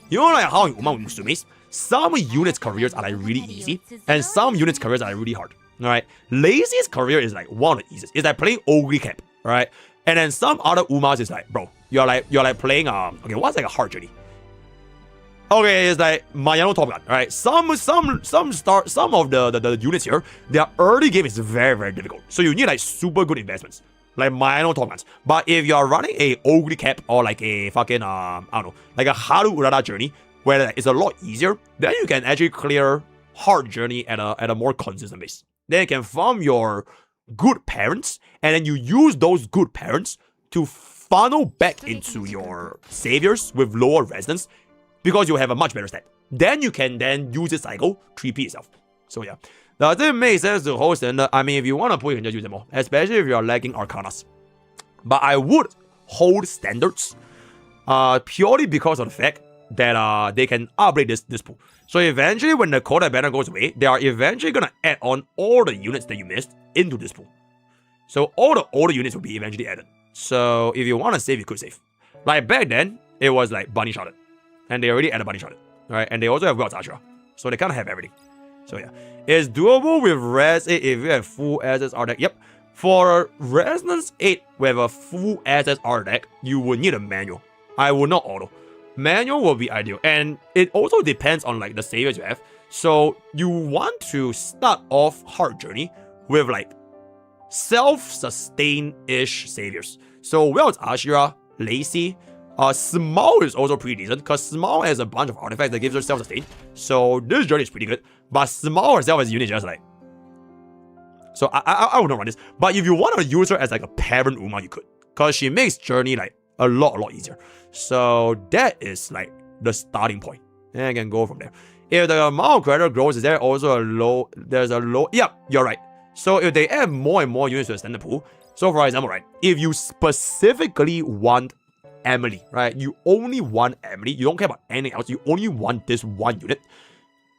You know, like how in Uma Musume's, some units careers are like really easy, and some units careers are like really hard. Alright, Lacy's career is like one of the easiest. It's like playing Ogre Cap, right? And then some other Umas is like, bro, you're like playing okay, what's like a hard journey? Okay, it's like Mayano Top Gun, right? Some of the units here, their early game is very, very difficult. So you need like super good investments, like Mayano Top Guns. But if you're running a Ogre Cap or like a fucking I don't know, like a Haru Urara journey, where it's a lot easier, then you can actually clear hard journey at a more consistent base. Then you can farm your good parents, and then you use those good parents to funnel back into your saviors with lower resistance, because you have a much better stat. Then you can then use this cycle to repeat itself. So yeah, does it make sense to hold standard? I mean, if you want to put, you can just use them all, especially if you are lacking Arcanas. But I would hold standards purely because of the fact that they can upgrade this pool. So eventually, when the Coda banner goes away, they are eventually gonna add on all the units that you missed into this pool. So all the units will be eventually added. So if you want to save, you could save. Like back then, it was like Bunny Shotted. And they already added Bunny Shotted. Right? And they also have Wells Ashura. So they kind of have everything. So yeah. It's doable with Res 8 if you have full SS R deck. Yep. For Resonance 8 with a full SS R deck, you would need a manual. I would not auto. Manual will be ideal, and it also depends on like the saviors you have. So you want to start off hard journey with like self-sustain-ish saviors. So Wells Ashura, Lacy, Small is also pretty decent, because Small has a bunch of artifacts that gives her self-sustain. So this journey is pretty good, but Small herself as a unit just like. So I would not run this, but if you want to use her as like a parent Uma, you could, because she makes journey like a lot easier. So that is like the starting point, and I can go from there. If the amount of credit grows, is there also a low? There's a low. Yeah, you're right. So if they add more and more units to the standard pool, so for example, right, if you specifically want Emily, right, you only want Emily, you don't care about anything else, you only want this one unit.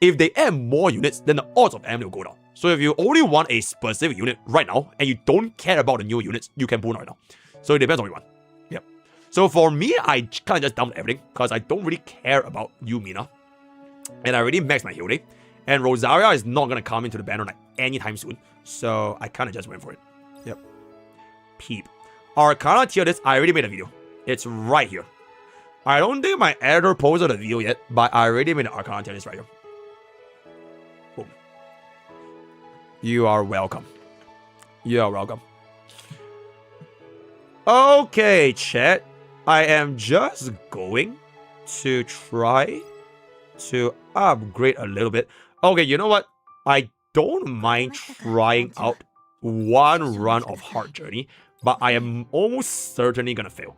If they add more units, then the odds of Emily will go down. So if you only want a specific unit right now, and you don't care about the new units, you can pull right now. So it depends on what you want. Yep. So for me, I kind of just dumped everything, because I don't really care about Yumina. And I already maxed my Hilde. And Rosaria is not going to come into the banner like anytime soon. So I kind of just went for it. Yep. Peep. Arcana tier list, I already made a video. It's right here. I don't think my editor posted a video yet, but I already made an Arcana tier list right here. Boom. You are welcome. You are welcome. Okay, chat. I am just going to try to upgrade a little bit. Okay, you know what? I don't mind trying out one run of hard journey, but I am almost certainly gonna fail,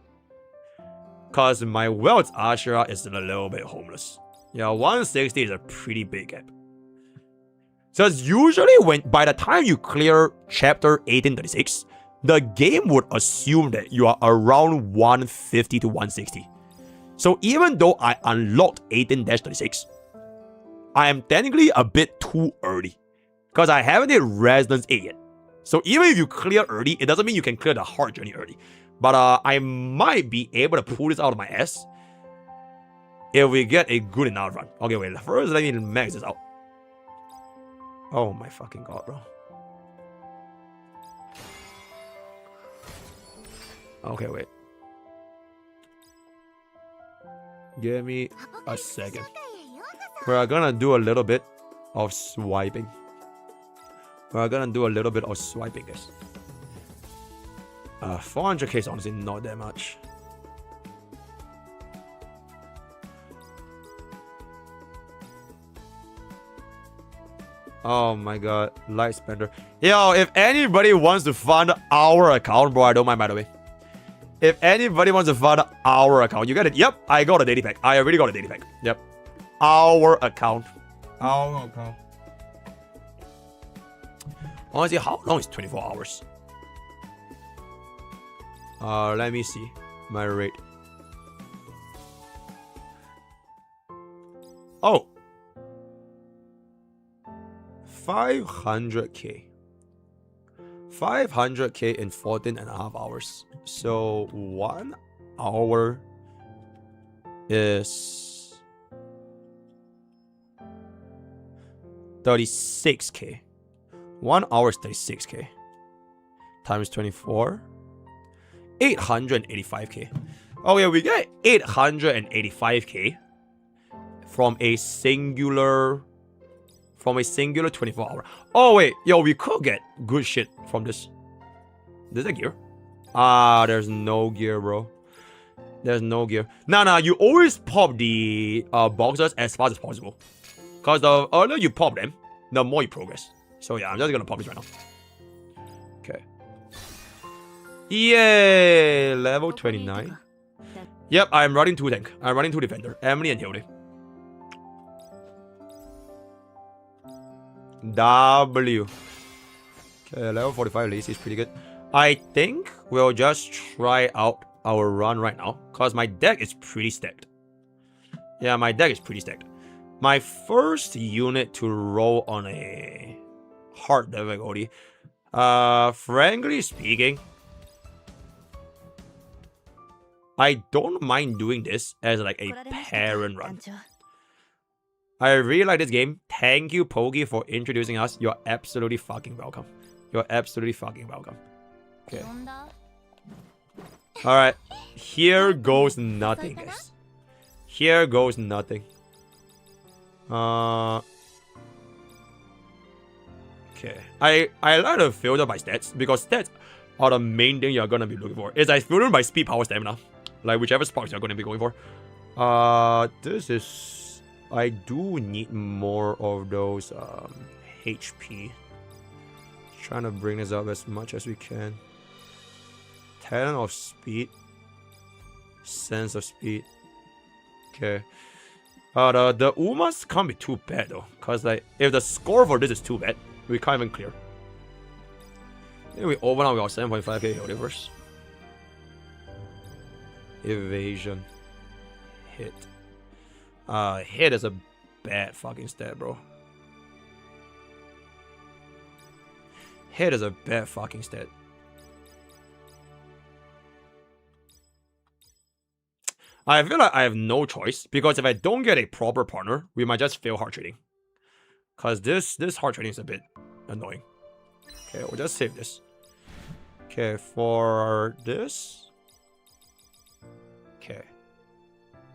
because my Wells Ashura is a little bit homeless. Yeah, 160 is a pretty big gap. So it's usually by the time you clear chapter 1836, the game would assume that you are around 150 to 160. So even though I unlocked 18-36, I am technically a bit too early, because I haven't hit Resonance 8 yet. So even if you clear early, it doesn't mean you can clear the hard journey early. But I might be able to pull this out of my ass if we get a good enough run. Okay, wait, first let me max this out. Oh my fucking god, bro. Okay, wait. Give me a second. We're gonna do a little bit of swiping. We're gonna do a little bit of swiping, guys. 400k is honestly not that much. Oh my god, light spender. Yo, if anybody wants to fund our account, bro, I don't mind, by the way. If anybody wants to fund our account, you get it. Yep, I got a daily pack. I already got a daily pack. Yep. Our account. Our account. Honestly, how long is 24 hours? Let me see. My rate. Oh. 500k. 500k in 14.5 hours. So 1 hour is 36k. 1 hour is 36k. Times 24. 885k. Oh yeah, we get 885k from a singular 24 hour. Oh wait, yo, we could get good shit from this. Is that gear? There's no gear, bro. There's no gear. Nah, you always pop the boxers as fast as possible. Cause the earlier you pop them, the more you progress. So yeah, I'm just gonna pop this right now. Okay. Yay! Level 29. Yep, I'm running 2 tank. I'm running 2 defender. Emily and Hilde. W. Okay, level 45 Lacey is pretty good. I think we'll just try out our run right now. Because my deck is pretty stacked. Yeah, my deck is pretty stacked. My first unit to roll on a hard difficulty. Frankly speaking, I don't mind doing this as like a parent run. I really like this game. Thank you, Pokke, for introducing us. You're absolutely fucking welcome. You're absolutely fucking welcome. Okay. Alright. Here goes nothing, guys. Here goes nothing. Okay. I like to filter by stats because stats are the main thing you're gonna be looking for. It's like filtering by speed, power, stamina. Like whichever sparks you're gonna be going for. This is... I do need more of those HP. Trying to bring this up as much as we can. Talent of speed. Sense of speed. Okay. The Umas can't be too bad though. Cause like if the score for this is too bad, we can't even clear. Then we open up our 7.5k Hilde first. Evasion. Hit. Hit is a bad fucking stat, bro. Hit is a bad fucking stat. I feel like I have no choice because if I don't get a proper partner, we might just fail hard trading. Cause this hard trading is a bit annoying. Okay, we'll just save this. Okay, for this. Okay.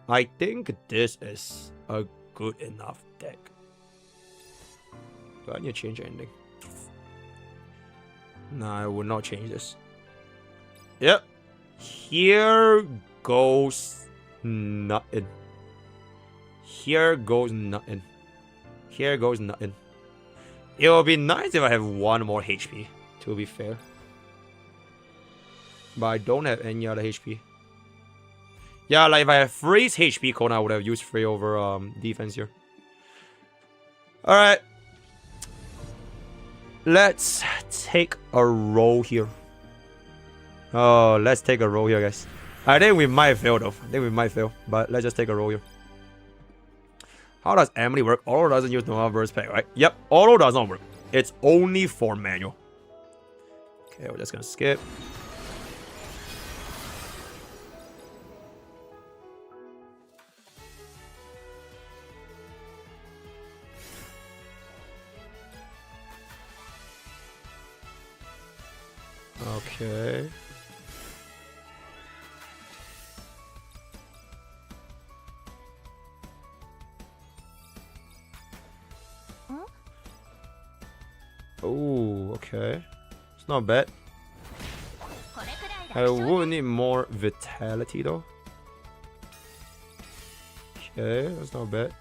I think this is a good enough deck. Do I need to change anything? Nah, I will not change this. Yep. Here goes nothing. Here goes nothing. Here goes nothing. It would be nice if I have 1 more HP, to be fair. But I don't have any other HP. Yeah, like if I have freeze HP cone, I would have used free over defense here. Alright. Let's take a roll here. Oh, let's take a roll here, guys. I think we might fail though. I think we might fail. But let's just take a roll here. How does Emily work? Auto doesn't use Nova verse pack, right? Yep, auto does not work. It's only for manual. Okay, we're just gonna skip. Okay. Oh, okay. It's not bad. I would need more vitality though. Okay, that's not bad.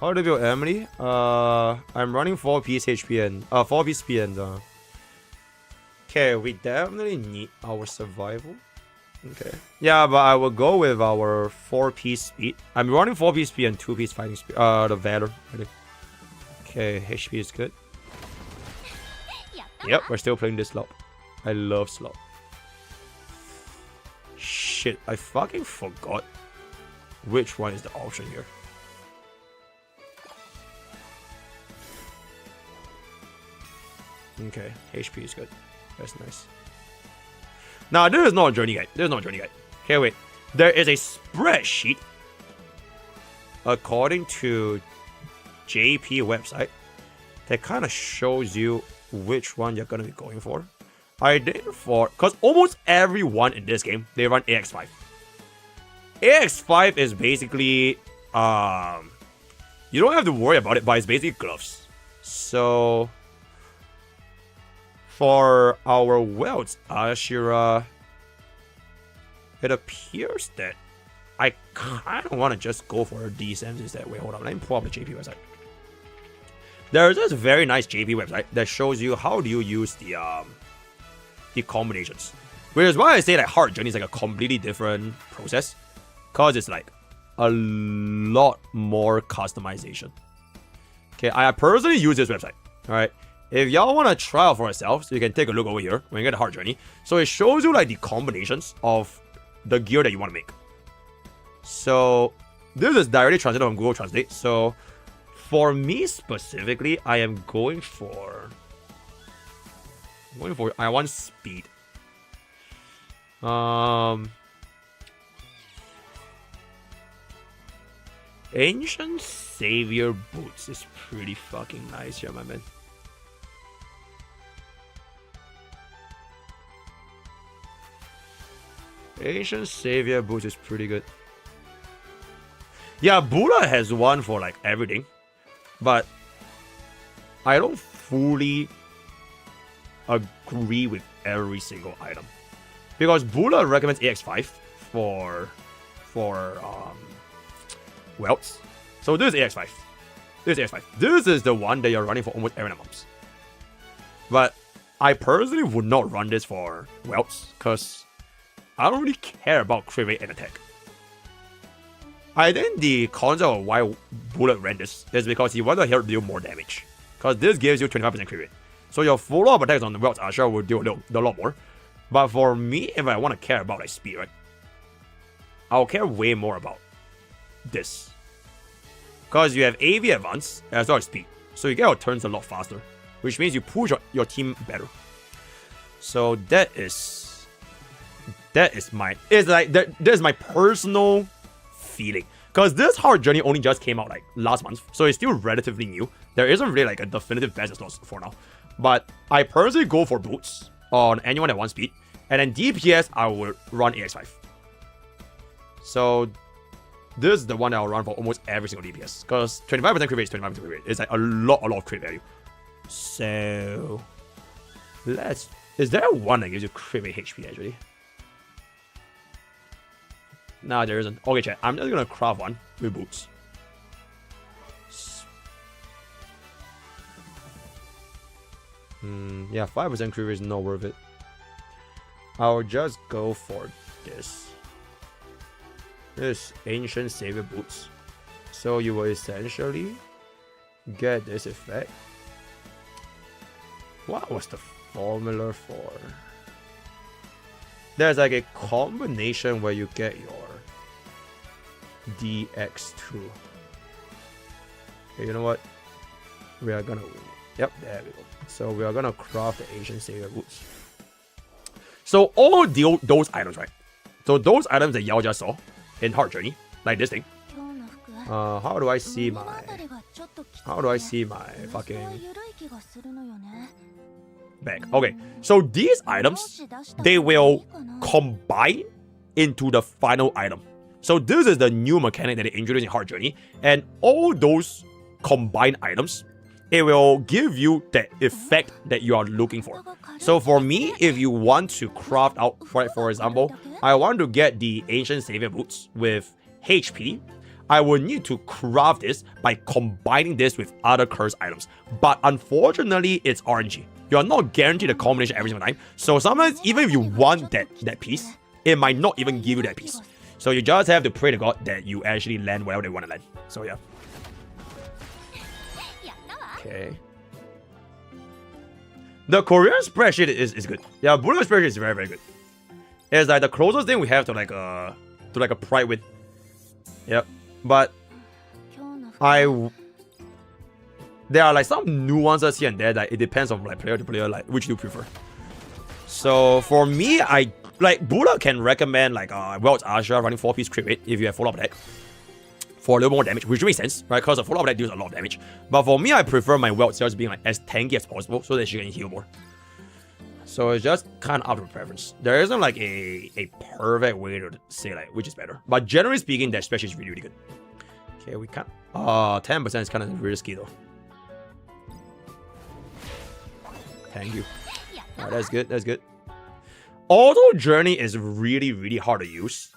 How to build Emily? I'm running 4 piece HP and 4 piece SP and okay, we definitely need our survival. Okay. Yeah, but I will go with our 4-piece speed. I'm running 4-piece speed and 2-piece fighting speed. The Valor. Okay, HP is good. Yep, we're still playing this slop. I love slop. Shit, I fucking forgot which one is the option here. Okay, HP is good. That's nice. Now, this is not a journey guide. This is not a journey guide. Okay, wait. There is a spreadsheet according to JP website that kind of shows you which one you're going to be going for. I did for... Because almost everyone in this game, they run AX5. AX5 is basically... you don't have to worry about it, but it's basically gloves. So... For our welts, Ashira, it appears that I kind of want to just go for these instead. Wait, hold on. Let me pull up the JP website. There's this very nice JP website that shows you how do you use the combinations. Which is why I say that hard journey is like a completely different process, cause it's like a lot more customization. Okay, I personally use this website. All right. If y'all want to try out for yourselves, you can take a look over here when you get the hard journey. So it shows you like the combinations of the gear that you want to make. So this is directly translated on Google Translate. So for me specifically, I am going for I want speed. Ancient Savior boots is pretty fucking nice here, my man. Ancient Savior boots is pretty good. Yeah, Buddha has one for like everything, but I don't fully agree with every single item because Buddha recommends AX5 for welts. So this is AX5. This is AX5. This is the one that you're running for almost every month. But I personally would not run this for welts because I don't really care about crit rate and attack. I think the concept of why Bullet ran this is because he wanted to deal more damage. Because this gives you 25% crit rate. So your follow-up attacks on the Welts Asha will do a lot more. But for me, if I want to care about like speed, right? I'll care way more about this. Because you have AV advance as well as speed. So you get your turns a lot faster. Which means you push your team better. So that is my personal feeling, because this hard journey only just came out like last month, so it's still relatively new. There isn't really like a definitive best slot for now, but I personally go for boots on anyone that wants speed, and then DPS I will run AX5. So this is the one I'll run for almost every single DPS, because 25% crit rate is 25% crit rate. It's like a lot of crit value. So is there one that gives you crit rate HP actually? Nah, there isn't. Okay, chat. I'm just gonna craft one with boots. Yeah, 5% crit is not worth it. I'll just go for this. This Ancient Savior boots. So you will essentially get this effect. What was the formula for? There's like a combination where you get your DX2. Okay, you know what? We are gonna win. Yep, there we go. So we are gonna craft the Ancient Savior boots. So all those items, right? So those items that y'all just saw in Hard Journey, like this thing. How do I see my fucking bag? Okay, so these items, they will combine into the final item. So this is the new mechanic that they introduced in Hard Journey, and all those combined items, it will give you the effect that you are looking for. So for me, if you want to craft out, for example, I want to get the Ancient Savior boots with HP, I will need to craft this by combining this with other curse items. But unfortunately, it's RNG. You're not guaranteed a combination every single time. So sometimes, even if you want that piece, it might not even give you that piece. So you just have to pray to God that you actually land whatever they want to land. So yeah. Okay. The Korean spreadsheet is good. Yeah, Bullet spreadsheet is very, very good. It's like the closest thing we have to like a pride with. Yep. But there are like some nuances here and there that it depends on like player to player, like which do you prefer. So for me, I like Bullet can recommend like Welt's Asha running 4-piece crit rate if you have follow-up deck for a little more damage, which makes sense, right? Because a follow-up deck deals a lot of damage. But for me, I prefer my Welt just being like as tanky as possible so that she can heal more. So it's just kind of up to preference. There isn't like a perfect way to say like which is better. But generally speaking, that special is really, really good. Okay, we can't. 10% is kind of risky though. Thank you. Alright, that's good. That's good. Auto Journey is really, really hard to use.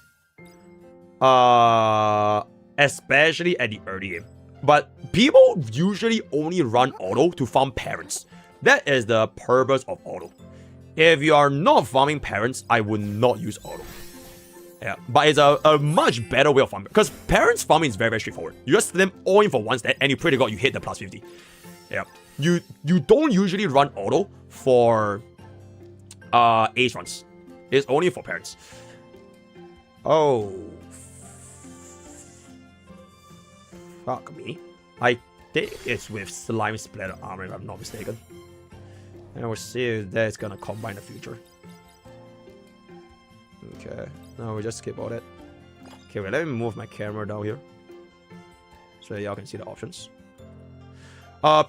Especially at the early game. But people usually only run auto to farm parents. That is the purpose of auto. If you are not farming parents, I would not use auto. Yeah, but it's a much better way of farming. Because parents farming is very, very straightforward. You just slam all in for one stat and you pray to God you hit the plus 50. Yeah. You don't usually run auto for ace runs. It's only for parents. Oh. Fuck me. I think it's with Slime Splatter Armor if I'm not mistaken. And we'll see if that's gonna combine in the future. Okay. No, we just skip all that. Okay, wait, let me move my camera down here. So y'all can see the options.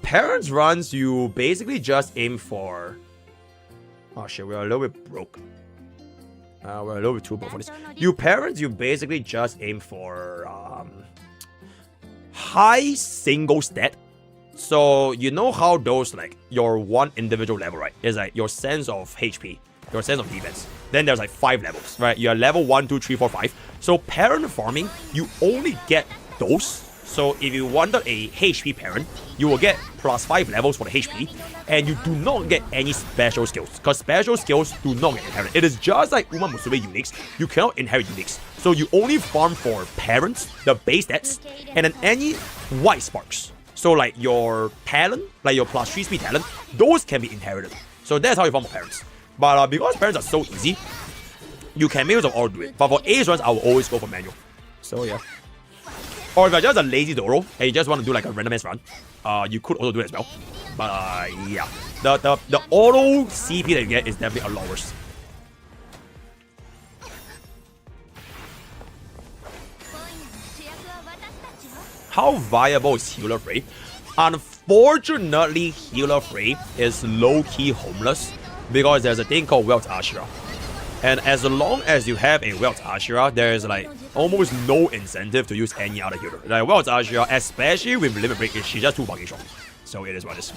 Parents runs, you basically just aim for... Oh shit, we're a little bit broke. We're a little bit too broke for this. You parents, you basically just aim for high single stat. So you know how those like your one individual level, right? Is like your sense of HP, your sense of defense. Then there's like 5 levels, right? You're level 1, 2, 3, 4, 5. So parent farming, you only get those. So if you wanted a HP parent, you will get plus 5 levels for the HP, and you do not get any special skills, because special skills do not get inherited. It is just like Uma Musume uniques, you cannot inherit uniques. So you only farm for parents, the base stats, and then any white sparks. So like your talent, like your plus 3 speed talent, those can be inherited. So that's how you farm for parents. But because parents are so easy, you can make use of all do it. But for ace runs, I will always go for manual. So yeah. Or if you're just a lazy Doro and you just want to do like a randomized run, you could also do it as well. But yeah, the auto CP that you get is definitely a lot worse. How viable is Healer Frey? Unfortunately, Healer Frey is low-key homeless because there's a thing called Welt's Ashura. And as long as you have a Welt's Ashura, there is like almost no incentive to use any other healer. Like Welt's Ashura, especially with Limit Break, she's just too fucking strong. So it is what it is.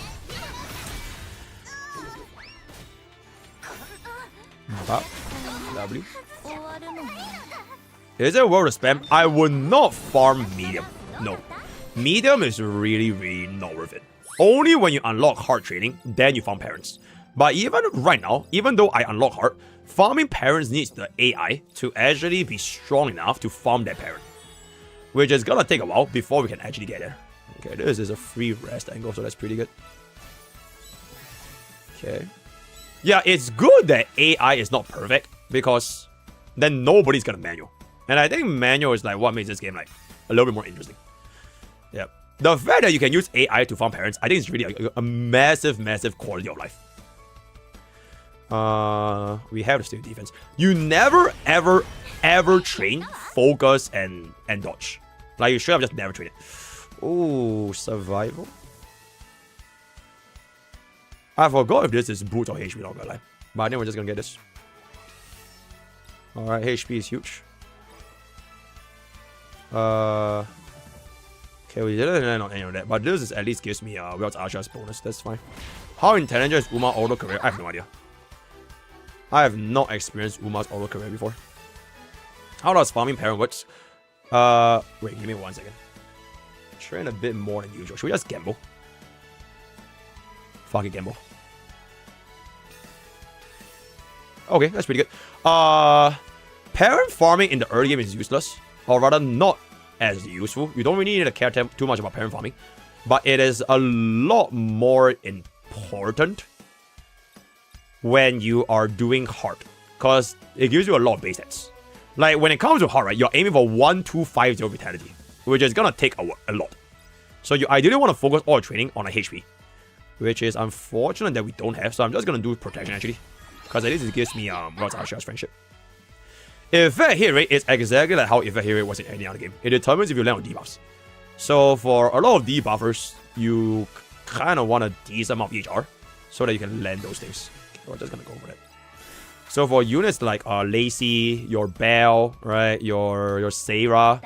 W. Is it worth to spam? I would not farm medium. No. Medium is really, really not worth it. Only when you unlock hard training, then you farm parents. But even right now, even though I unlock hard, farming parents needs the AI to actually be strong enough to farm that parent. Which is gonna take a while before we can actually get there. Okay, this is a free rest angle, so that's pretty good. Okay. Yeah, it's good that AI is not perfect, because then nobody's gonna manual. And I think manual is like what makes this game like a little bit more interesting. Yeah. The fact that you can use AI to farm parents, I think it's really a massive, massive quality of life. We have to stay with defense. You never, ever, ever train, focus, and dodge. Like, you should have just never trained it. Ooh, survival. I forgot if this is boots or HP, not gonna lie. But I think we're just gonna get this. Alright, HP is huge. Okay, we didn't land on any of that, but this is at least gives me Welt's Asha's bonus. That's fine. How intelligent is Uma auto career? I have no idea. I have not experienced Uma's auto career before. How does farming parent works? Wait, give me 1 second. Train a bit more than usual. Should we just gamble? Fucking gamble. Okay, that's pretty good. Parent farming in the early game is useless, or rather not as useful. You don't really need to care too much about parent farming, but it is a lot more important when you are doing hard, because it gives you a lot of base stats. Like when it comes to hard, right, you're aiming for 1250 vitality, which is gonna take a lot. So you ideally want to focus all your training on a HP, which is unfortunate that we don't have. So I'm just gonna do protection actually, because at least it gives me Mrstarsavior's friendship. Effect hit rate is exactly like how effect hit rate was in any other game. It determines if you land on debuffs. So for a lot of debuffers, you kind of want a decent amount of EHR so that you can land those things. So we're just gonna go for that. So for units like Lacey, your Belle, right, your Sarah,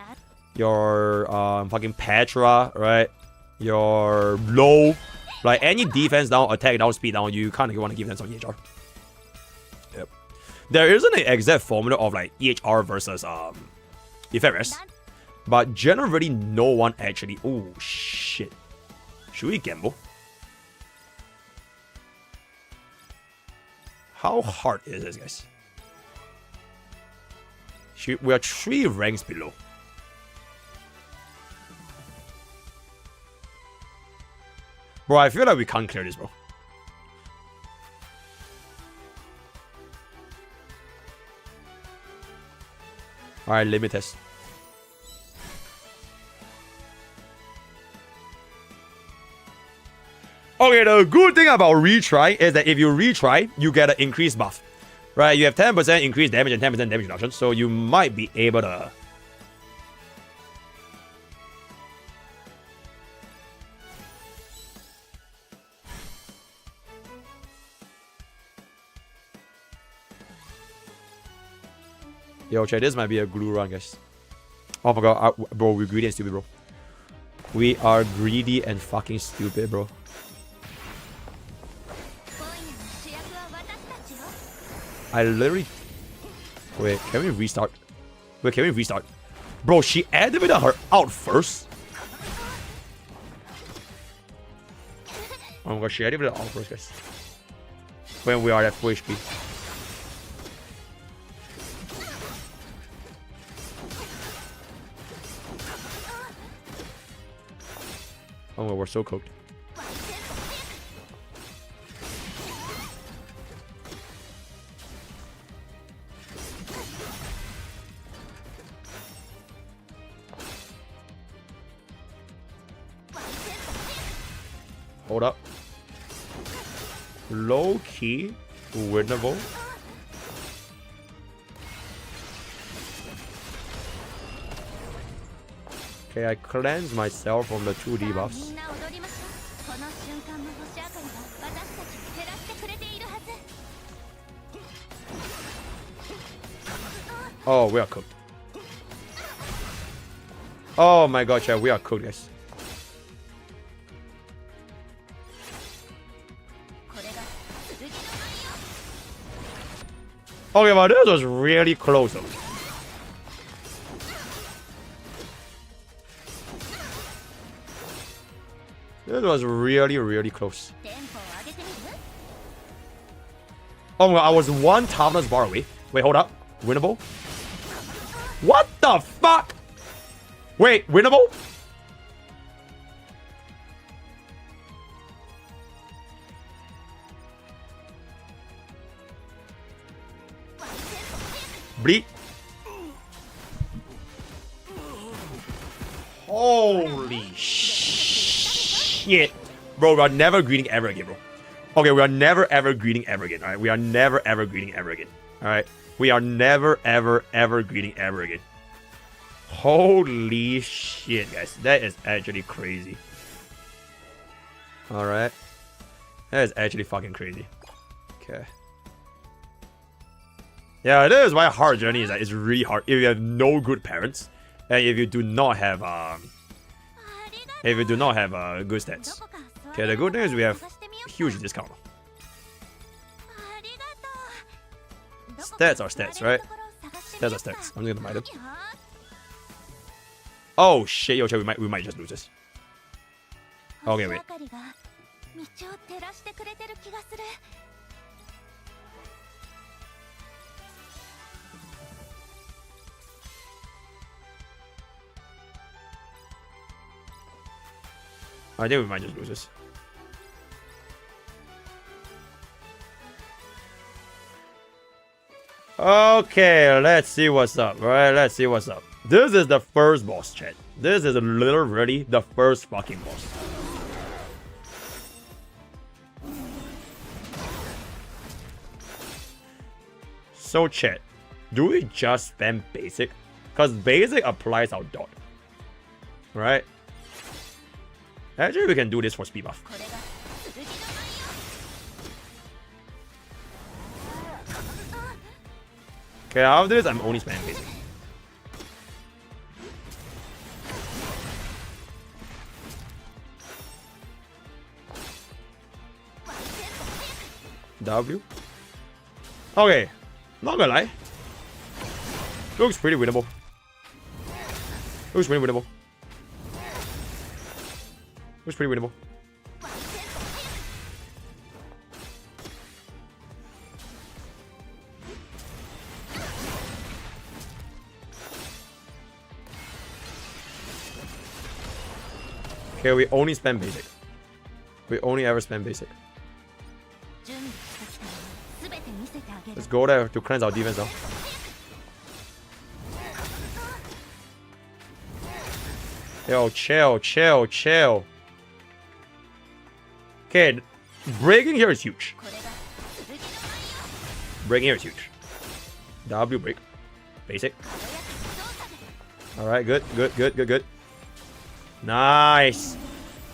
your fucking Petra, right, your Low, like any defense down, attack down, speed down, you kind of want to give them some EHR. Yep. There isn't an exact formula of like EHR versus effect rest, but generally no one actually. Oh shit! Should we gamble? How hard is this, guys? We are 3 ranks below. Bro, I feel like we can't clear this, bro. Alright, limit test. Okay, the good thing about retry is that if you retry, you get an increased buff. Right, you have 10% increased damage and 10% damage reduction, so you might be able to... Yo, check, this might be a glue run, guys. Oh my god, bro, we're greedy and stupid, bro. We are greedy and fucking stupid, bro. I literally... Wait, can we restart? Wait, can we restart? Bro, she activated her out first. Oh my god, she activated out first, guys. When we are at full HP. Oh my god, we're so cooked. Hold up. Low key, winnable. Okay, I cleanse myself from the 2 debuffs. Oh, we are cooked. Oh my god, chat, we are cooked, guys. Okay, but this was really close though. This was really close. Oh my god, I was 1 toughness bar away. Wait, hold up. Winnable? What the fuck? Wait, winnable? Bleed. Holy shit. Bro, we are never greeting ever again, bro. Okay, we are never ever greeting ever again, alright? We are never ever greeting ever again. Alright? We are never ever greeting ever again. Holy shit, guys. That is actually crazy. Alright. That is actually fucking crazy. Okay. Yeah, that is why hard journey is like, it's really hard if you have no good parents and if you do not have good stats. Okay, the good thing is we have huge discount. Stats are stats, right? Stats are stats. I'm just gonna buy them. Oh shit, yo, chat, we might just lose this. Okay, wait. I think we might just lose this. Okay, let's see what's up. Alright, let's see what's up. This is the first boss, chat. This is literally the first fucking boss. So chat, do we just spam basic? Because basic applies our dot. Right? Actually, we can do this for speed buff. Okay, after this, I'm only spamming basic. W. Okay, not gonna lie. Looks pretty winnable. Looks pretty winnable. Looks pretty winnable. Okay, we only spam basic. We only ever spam basic. Let's go there to cleanse our defense now. Yo, chill, chill, chill. Okay, breaking here is huge. Breaking here is huge. W break. Basic. Alright, good, good, good, good, good. Nice.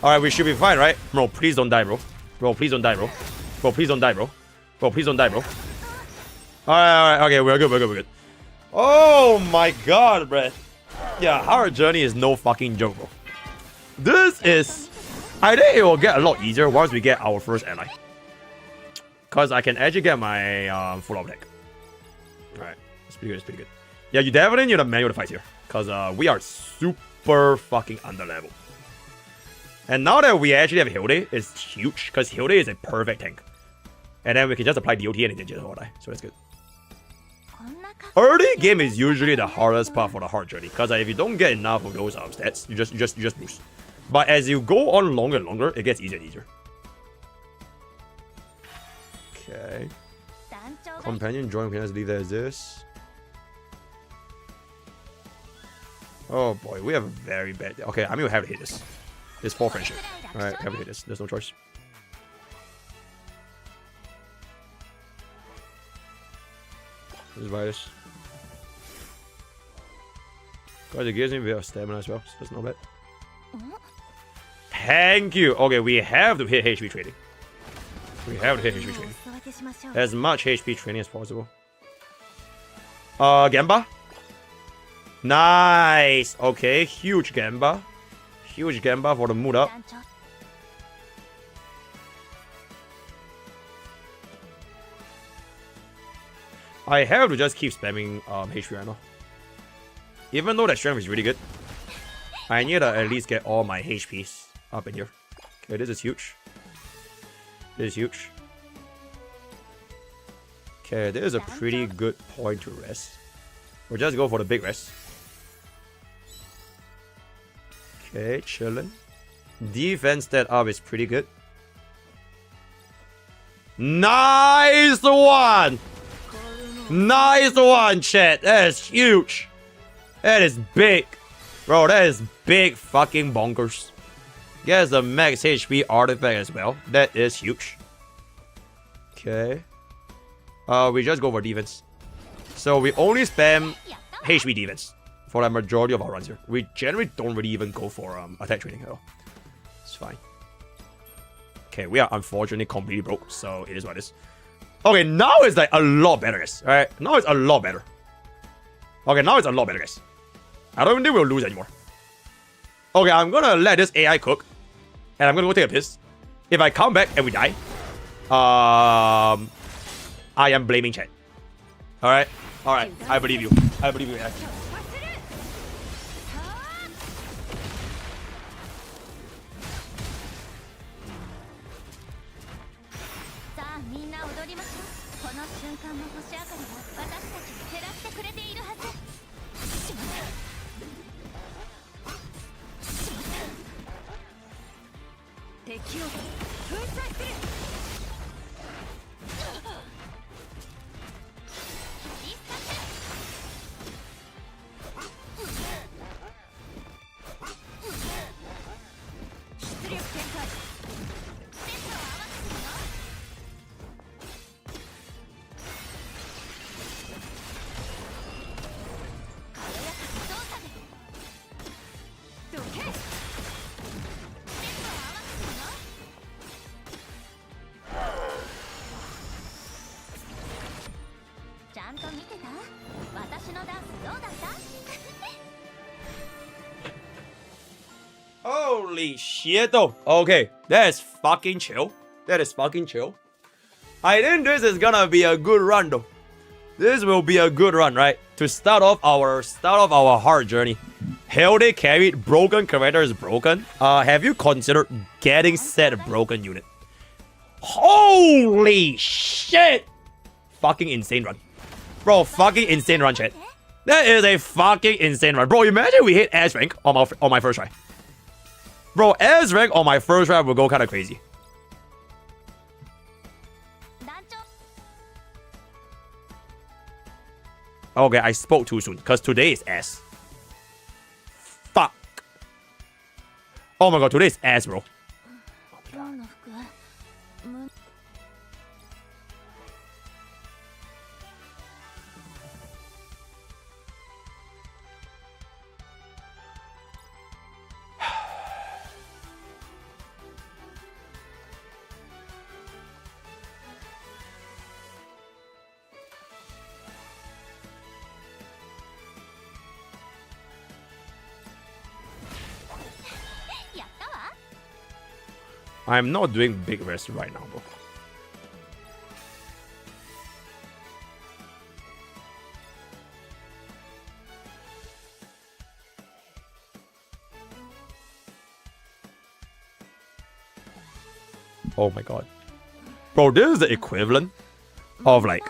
Alright, we should be fine, right? Bro, please don't die, bro. Bro, please don't die, bro. Bro, please don't die, bro. Bro, please don't die, bro. Alright, okay, we're good, we're good, we're good. Oh my god, bro. Yeah, our journey is no fucking joke, bro. This is... I think it will get a lot easier once we get our first ally. Because I can actually get my full out deck. Alright, it's pretty good, it's pretty good. Yeah, you definitely need a manual to fight here. Because we are super fucking under level. And now that we actually have Hilde, it's huge. Because Hilde is a perfect tank. And then we can just apply DOT and it just all die. So that's good. Early game is usually the hardest part for the hard journey. Because if you don't get enough of those stats, you just lose. But as you go on longer and longer, it gets easier and easier. Okay. Companion join, we can just leave that as this. Oh boy, we have a very bad... Okay, I mean we have to hit this. It's for friendship. Alright, have to hit this. There's no choice. This virus. God, it gives me a bit of stamina as well, so that's not bad. Thank you! Okay, we have to hit HP trading. We have to hit HP trading. As much HP training as possible. Gamba? Nice! Okay, huge Gamba. Huge Gamba for the mood up. I have to just keep spamming HP right now. Even though that strength is really good, I need to at least get all my HPs up in here. Okay, this is huge. This is huge. Okay, this is a pretty good point to rest. We'll just go for the big rest. Okay, chillin'. Defense stat up is pretty good. Nice one! Nice one, chat. That is huge. That is big. Bro, that is big fucking bonkers. Gets a max HP artifact as well. That is huge. Okay. We just go for defense. So we only spam HP defense for the majority of our runs here. We generally don't really even go for attack training at all. It's fine. Okay, we are unfortunately completely broke, so it is what it is. Okay, now it's like a lot better, guys. Alright, now it's a lot better. Okay, now it's a lot better, guys. I don't even think we'll lose anymore. Okay, I'm gonna let this AI cook. And I'm gonna go take a piss. If I come back and we die, I am blaming chat. Alright? Alright, I believe you. I believe you, AI. Holy shit though. Okay, that is fucking chill. That is fucking chill. I think this is gonna be a good run though. This will be a good run, right? To start off our hard journey. Hilde carried broken character is broken. Have you considered getting set broken unit? Holy shit! Fucking insane run. Bro, fucking insane run, chat. That is a fucking insane run. Bro, imagine we hit S rank on my first try. Bro, S rank on my first try will go kind of crazy. Okay, I spoke too soon, because today is S. Fuck. Oh my god, today is S, bro. I'm not doing big rest right now, bro. Oh my god. Bro, this is the equivalent of like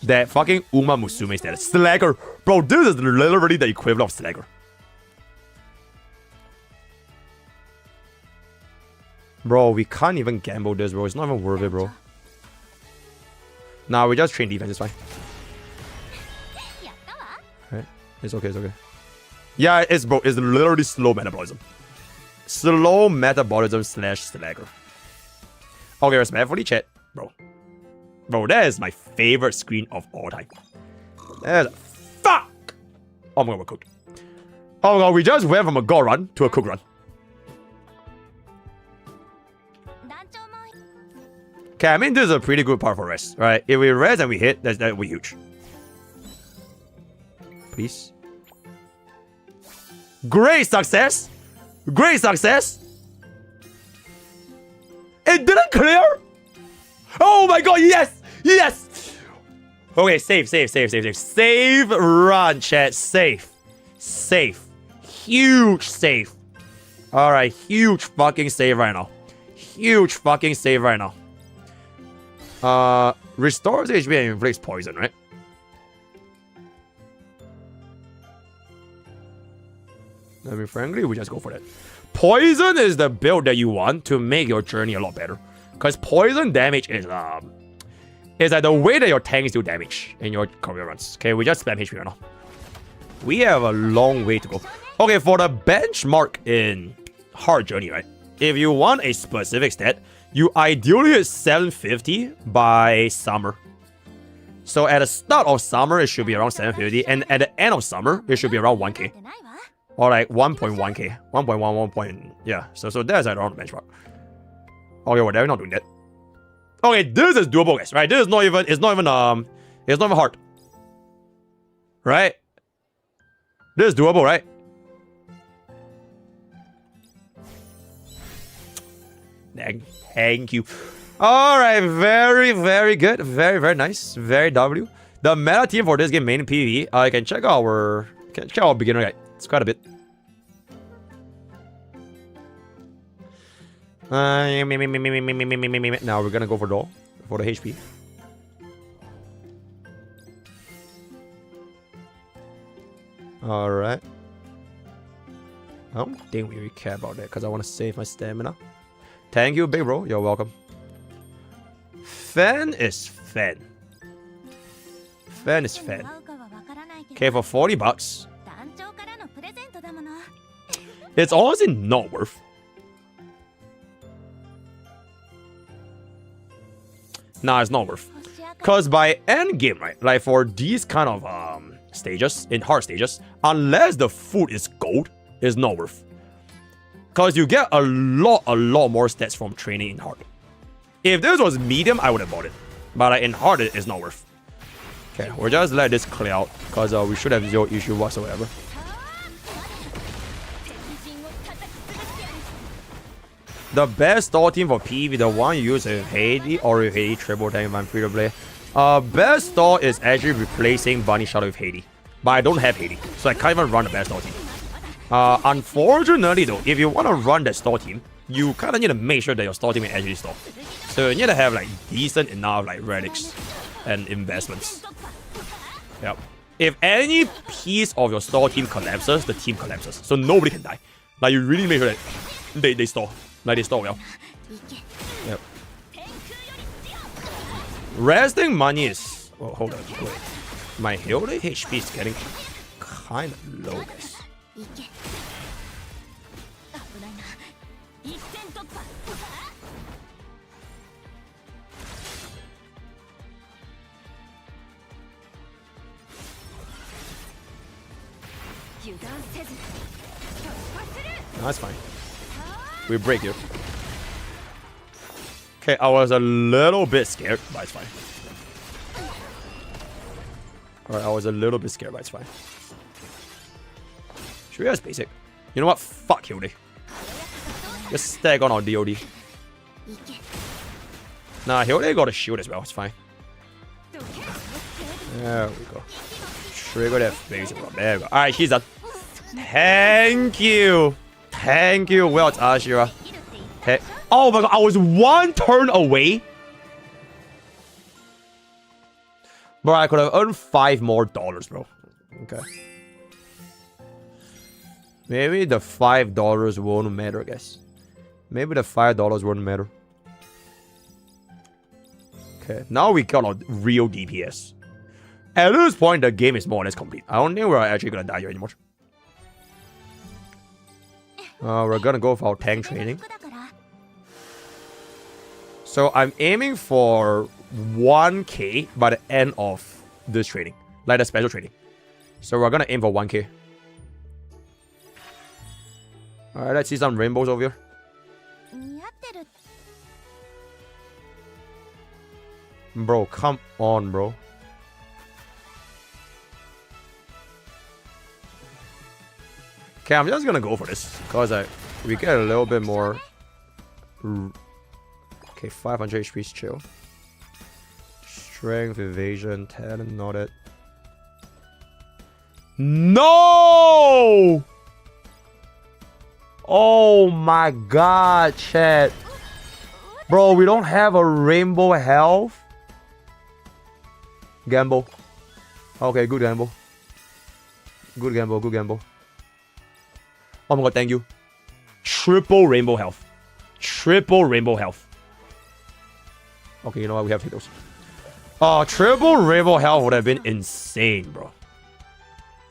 that fucking Uma Musume status. Slagger. Bro, this is literally the equivalent of Slagger. Bro, we can't even gamble this, bro. It's not even worth it, bro. Nah, we just train defense. It's fine. Right? It's okay, it's okay. Yeah, it's, bro. It's literally slow metabolism. Slow metabolism / Slagger. Okay, respectfully, chat. Bro. Bro, that is my favorite screen of all time. That is... Fuck! Oh my god, we're cooked. Oh my god, we just went from a god run to a cook run. Okay, I mean, this is a pretty good part for rest, right? If we rest and we hit, that will be huge. Please. Great success! Great success! It didn't clear? Oh my god, yes! Yes! Okay, save. Save run, chat. Save. Huge save. Alright, huge fucking save right now. Huge fucking save right now. Restores HP and inflicts poison, right? I mean, frankly, we just go for that. Poison is the build that you want to make your journey a lot better. Because poison damage is like the way that your tanks do damage in your career runs. Okay, we just spam HP right now. We have a long way to go. Okay, for the benchmark in hard journey, right? If you want a specific stat, you ideally hit 750 by summer. So at the start of summer, it should be around 750. And at the end of summer, it should be around 1k. Or like 1.1k. 1.1. Yeah, so that's around the benchmark. Okay, well, they're not doing that. Okay, this is doable, guys, right? This is not even, it's not even hard. Right? This is doable, right? Thank you. Alright, very good. Very nice. Very W. The meta team for this game, main PvE, I can check our beginner guide. It's quite a bit. Now we're gonna go for the HP. Alright. I don't think we really care about that because I want to save my stamina. Thank you, big bro. You're welcome. Fan is fan. Fan is fan. Okay, for 40 bucks. It's honestly not worth. Nah, it's not worth. Because by end game, right, like for these kind of stages, in hard stages, unless the food is gold, it's not worth. Because you get a lot more stats from training in hard. If this was medium, I would have bought it. But like, in hard, it's not worth. Okay, we'll just let this clear out, because we should have zero issue whatsoever. The best store team for PV, the one you use with Hilde or with Hilde triple tank if I'm free to play. Best store is actually replacing Bunny Shadow with Hilde. But I don't have Hilde, so I can't even run the best store team. Unfortunately though, if you want to run that store team, you kind of need to make sure that your store team is actually store. So you need to have like decent enough like relics and investments. Yep. If any piece of your store team collapses, the team collapses. So nobody can die. Like you really make sure that they store. Like they store well. Yep. Resting money is... Oh, hold on. Wait. My Hilde HP is getting kind of low, guys. That's fine. We break you. Okay, I was a little bit scared, but it's fine. Alright, I was a little bit scared, but it's fine. Should we ask basic? You know what? Fuck Hilde. Just stack on our DOD. Nah, Hilde got a shield as well, it's fine. There we go. Trigger that basic one. There we go. Alright, she's done. Thank you. Thank you, well done, Ashira. Okay. Oh my god, I was one turn away. Bro, I could have earned $5 more, bro. Okay. Maybe the $5 won't matter, guys. Maybe the $5 won't matter. Okay, now we got a real DPS. At this point, the game is more or less complete. I don't think we're actually gonna die here anymore. We're gonna go for our tank training. So I'm aiming for 1k by the end of this training. Like the special training. So we're gonna aim for 1k. Alright, let's see some rainbows over here. Bro, come on, bro. Okay, I'm just gonna go for this because we get a little bit more. Okay, 500 HP is chill. Strength, evasion, talent, not it. No! Oh my god, chat. Bro, we don't have a rainbow health. Gamble. Okay, good gamble. Good gamble, good gamble. Oh my god, thank you. Triple rainbow health. Triple rainbow health. Okay, you know what? We have to hit those. Triple rainbow health would have been insane, bro.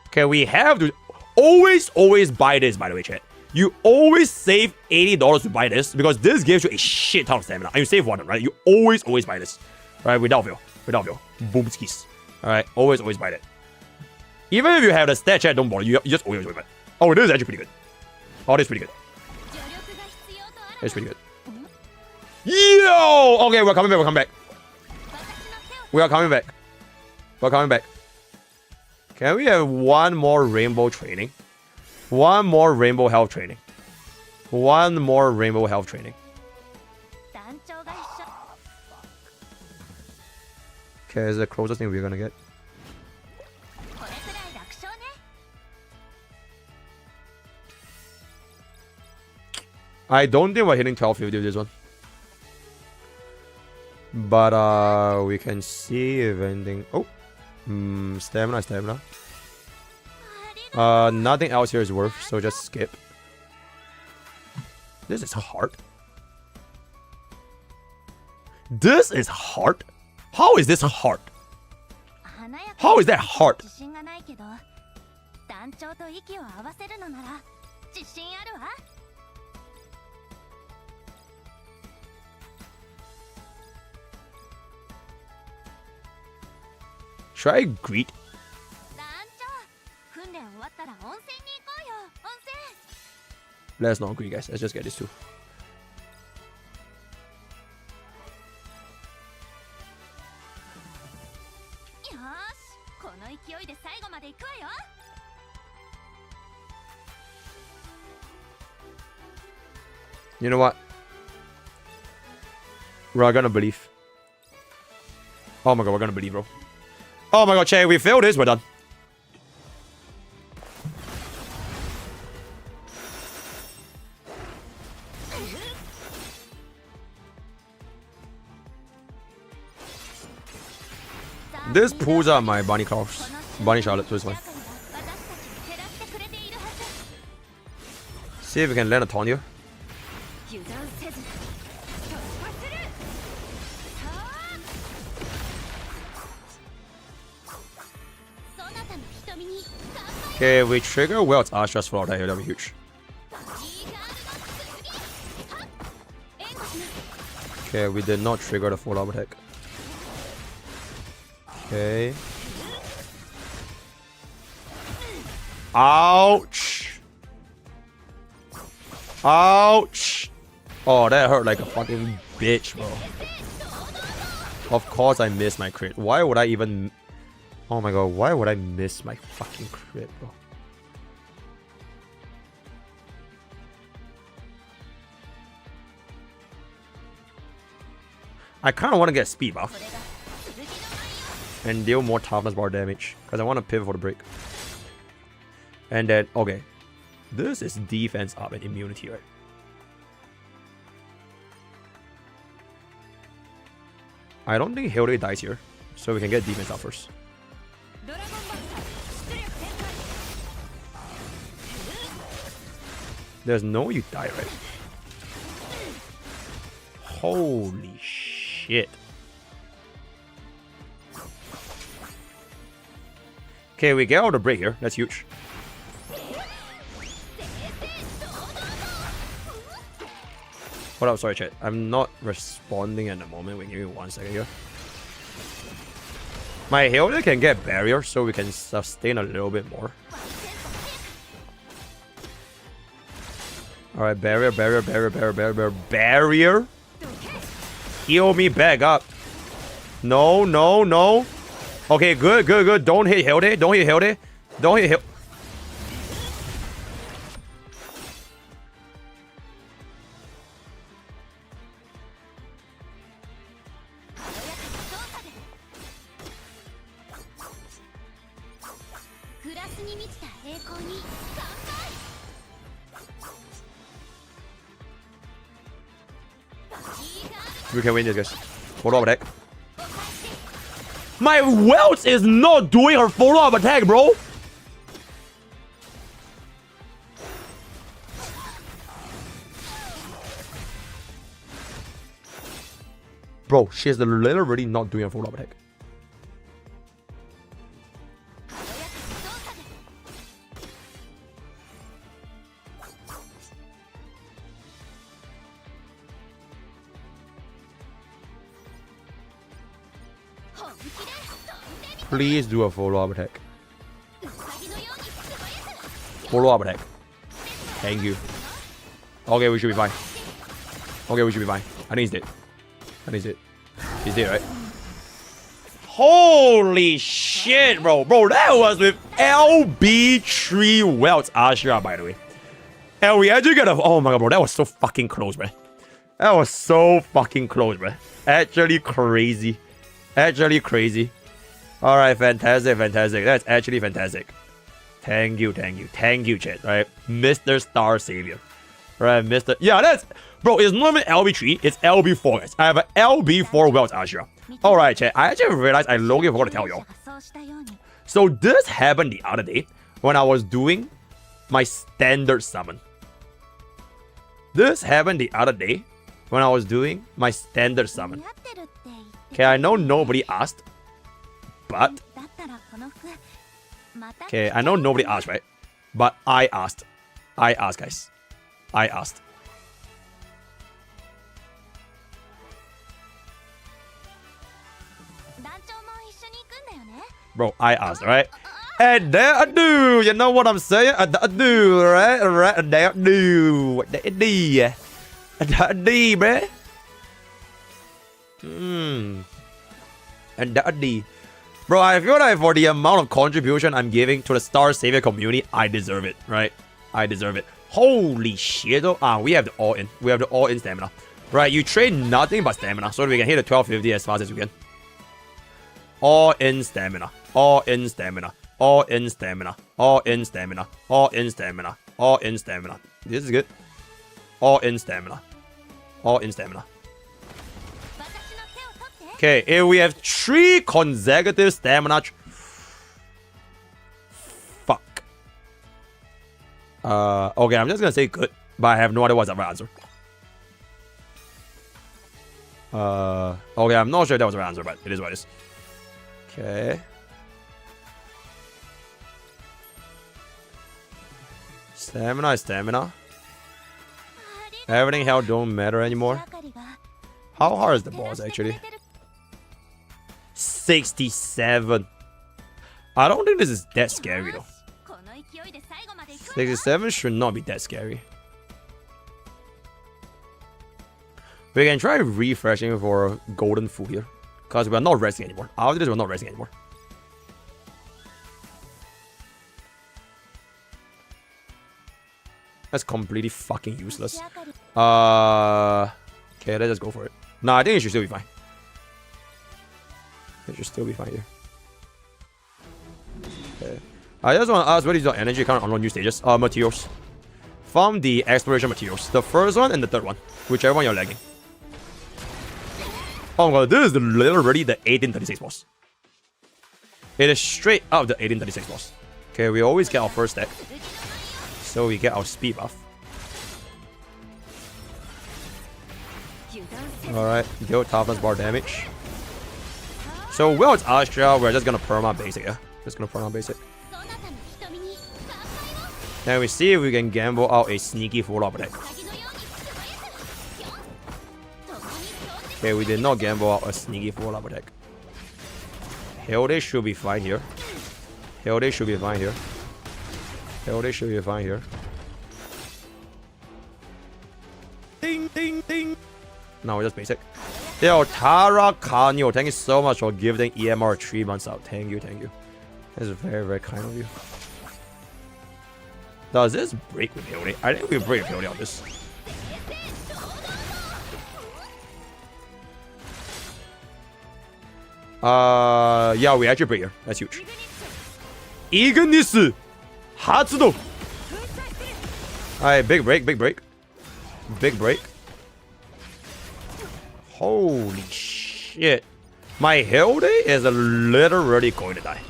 Okay, we have to always buy this, by the way, chat. You always save $80 to buy this because this gives you a shit ton of stamina. And you save one, right? You always buy this. Right? Without fail. Without fail. Boom skis. Alright? Always buy that. Even if you have the stat, chat, don't bother. You just always buy it. Oh, this is actually pretty good. Oh, this is pretty good. It's pretty good. Yo! Okay, we're coming back. We're coming back. We are coming back. We're coming back. Can we have one more rainbow training? One more rainbow health training. One more rainbow health training. Okay, is the closest thing we're gonna get. I don't think we're hitting 1250 with this one. But we can see if anything. Oh, stamina. Nothing else here is worth, so just skip. This is hard. This is hard? How is this hard? How is that hard? Should I greet? Let's not greet, guys. Let's just get this too. You know what? We're gonna believe. Oh my god, we're gonna believe, bro. Oh my god, Che, we failed this, we're done. This pulls out my bunny claws. Bunny Charlotte, so it's fine. See if we can land a taunt here. Okay, we trigger Welt's Astra's floor attack here, that'll be huge. Okay, we did not trigger the full armor attack. Okay. Ouch! Ouch! Oh, that hurt like a fucking bitch, bro. Of course I missed my crit. Why would I even... Oh my god, why would I miss my fucking crit, bro? I kind of want to get speed buff. And deal more toughness bar damage. Because I want to pivot for the break. And then, okay. This is defense up and immunity, right? I don't think Hilde dies here. So we can get defense up first. There's no you die, right? Holy shit. Okay, we get out of the break here. That's huge. Hold up, sorry chat. I'm not responding at the moment. Wait, give me 1 second here. My Hilde can get barrier so we can sustain a little bit more. Alright, barrier. Heal me back up. No. Okay, good. Don't hit Hilde. Don't hit Hilde. We can win this, guys. Follow up attack. My Welts is not doing her follow up attack, bro. Bro, she's literally not doing a follow up attack. Please do a follow-up attack. Follow-up attack. Thank you. Okay, we should be fine. I think he's dead. He's dead, right? Holy shit, bro. Bro, that was with LB3 Welt's Ashra, by the way. And we actually got a... Oh my god, bro. That was so fucking close, man. Actually crazy. Alright, fantastic. That's actually fantastic. Thank you, chat. Right, Mrstarsavior. Right, Mr. Yeah, that's... Bro, it's not even LB3, it's LB4, guys. I have an LB4 Welt's Ashra. Alright, chat. I actually realized I logically forgot to tell y'all. So this happened the other day when I was doing my standard summon. when I was doing my standard summon. Okay, I know nobody asked, but okay, I know nobody asked, right? But I asked. I asked, guys. I asked. Bro, I asked, right? And there I do. You know what I'm saying? I do, right? Right there I do. There I do. There I do, bruh. And that I do. Bro, I feel like for the amount of contribution I'm giving to the Mrstarsavior community, I deserve it, right? I deserve it. Holy shit, though. We have the all-in. We have the all-in stamina. Right, you trade nothing but stamina, so we can hit the 1250 as fast as we can. All-in stamina. All-in stamina. All-in stamina. All-in stamina. All-in stamina. All-in stamina. This is good. All-in stamina. All-in stamina. Okay, if we have 3 consecutive stamina... Fuck. Okay, I'm just gonna say good, but I have no idea what's the right answer. Okay, I'm not sure if that was the right answer, but it is what it is. Okay. Stamina is stamina. Everything hell don't matter anymore. How hard is the boss actually? 67. I don't think this is that scary though. 67 should not be that scary. We can try refreshing for golden food here. Because we are not resting anymore. After this, we're not resting anymore. That's completely fucking useless. Okay, let's just go for it. Nah, I think it should still be fine. It should still be fine here. Okay. I just want to ask, what is your energy? Can't unlock new stages. Materials. Farm the exploration materials. The first one and the third one. Whichever one you're lagging. Oh my god, this is literally the 1836 boss. It is straight out of the 1836 boss. Okay, we always get our first stack. So we get our speed buff. Alright, deal toughness bar damage. So while it's Astra, we're just gonna perma basic, yeah? Just gonna perma basic. Then we see if we can gamble out a sneaky full up attack. Okay, we did not gamble out a sneaky full up attack. Hilde should be fine here. Hilde should be fine here. Hilde should be fine here. Ding, ding, ding. No, just basic. Yo, Tara Kanyo, thank you so much for giving EMR 3 months out. Thank you, thank you. That's very, very kind of you. Does this break with Hilde? I think we break with Hilde on this. Yeah, we actually break here. That's huge. Ignis! Hatsudo! Alright, big break, big break. Big break. Holy shit. My Hilde is literally going to die.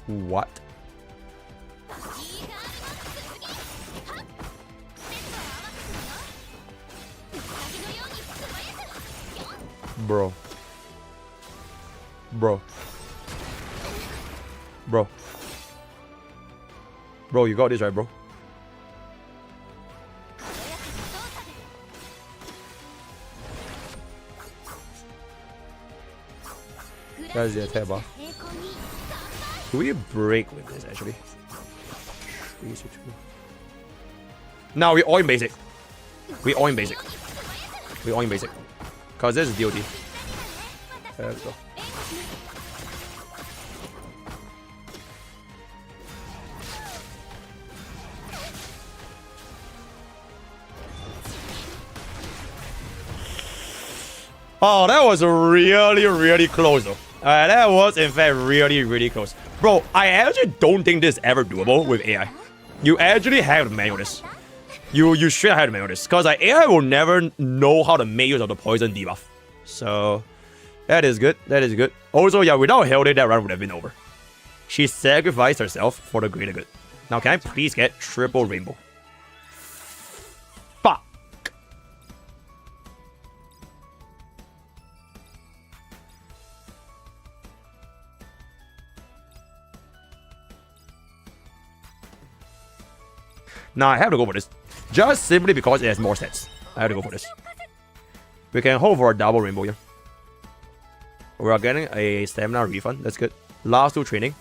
What? Bro. Bro. Bro. Bro, you got this right, bro. That's the attack buff. Do we break with this actually? 3, 6, 2. Now we all in basic. We all in basic. We all in basic. Cause this is DOD. Let's go. Oh, that was really, really close though. That was in fact really, really close. Bro, I actually don't think this is ever doable with AI. You actually have to manual this. You should have to manual this. Because like, AI will never know how to make use of the poison debuff. So, that is good. That is good. Also, yeah, without Hilde, that run would have been over. She sacrificed herself for the greater good. Now, can I please get triple rainbow? Fuck. Now, I have to go for this. Just simply because it has more stats. I have to go for this. We can hope for a double rainbow here. We are getting a stamina refund. That's good. Last 2 training.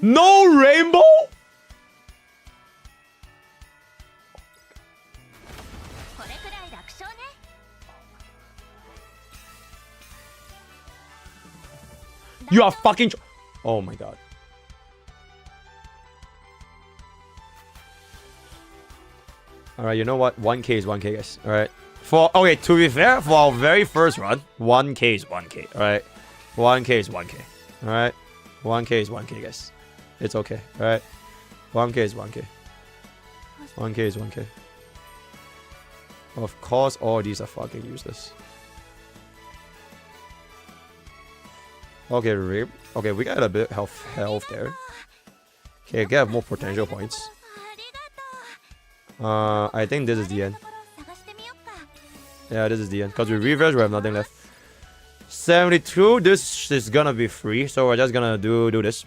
No rainbow? You are fucking... Oh my god. Alright, you know what? 1k is 1k, guys. Alright. Okay, to be fair, for our very first run, 1k is 1k. Alright. 1k is 1k. Alright. 1k is 1k, guys. It's okay. Alright. 1k is 1k. 1k is 1k. Of course, all these are fucking useless. Okay, rip. Okay, we got a bit of health there. Okay, get more potential points. I think this is the end. Yeah, this is the end. Because we refresh, we have nothing left. 72, this is gonna be free, so we're just gonna do this.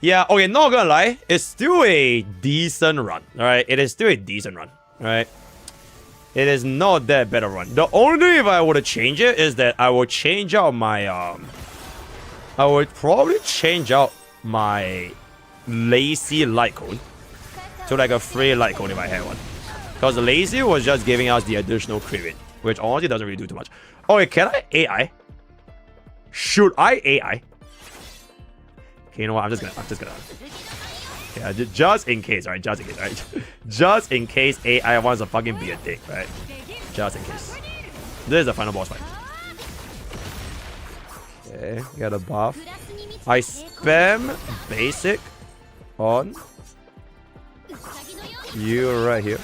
Yeah, okay, not gonna lie, it's still a decent run. Alright, it is still a decent run. Alright. It is not that bad a run. The only thing if I were to change it is that I will change out my I would probably change out my lazy light cone to like a free light cone if I had one. Because lazy was just giving us the additional crit rate, which honestly doesn't really do too much. Okay, can I AI? Should I AI? Okay, you know what? I'm just gonna. Yeah, just in case, alright? Just in case, alright? Just in case AI wants to fucking be a dick, right? Just in case. This is the final boss fight. Okay, get a buff. I spam basic on you right here.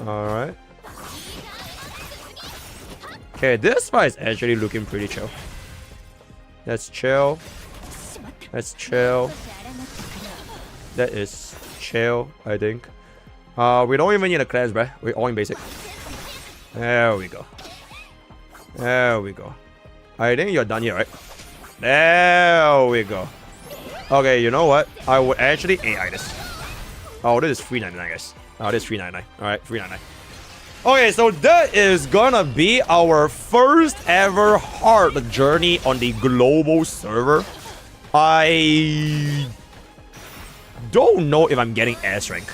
Alright. Okay, this fight is actually looking pretty chill. Let's chill. Let's chill. That is chill, I think. We don't even need a class, bruh. We're all in basic. There we go. There we go. I think you're done here, right? There we go. Okay, you know what? I would actually AI this. Oh, this is 399, guys. Oh, this is 399. Alright, 399. Okay, so that is gonna be our first ever hard journey on the global server. I don't know if I'm getting S rank.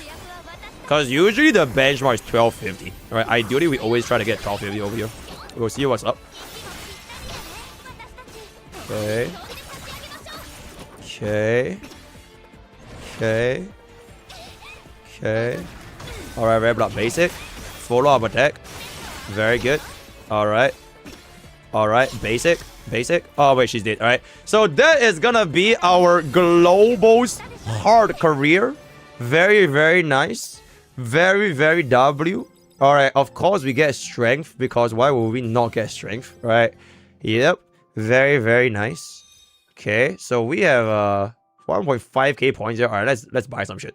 Because usually the benchmark is 1250. Alright, ideally we always try to get 1250 over here. We'll see what's up. Okay. Okay. Okay. Okay. Alright, red block basic. Follow up attack. Very good. Alright. Alright, basic. Basic. Oh, wait, she's dead. Alright. So that is gonna be our global's hard career. Very, very nice. Very, very W. Alright, of course we get strength. Because why would we not get strength? Right? Yep. Very, very nice. Okay, so we have 1.5k points here. Alright, let's buy some shit.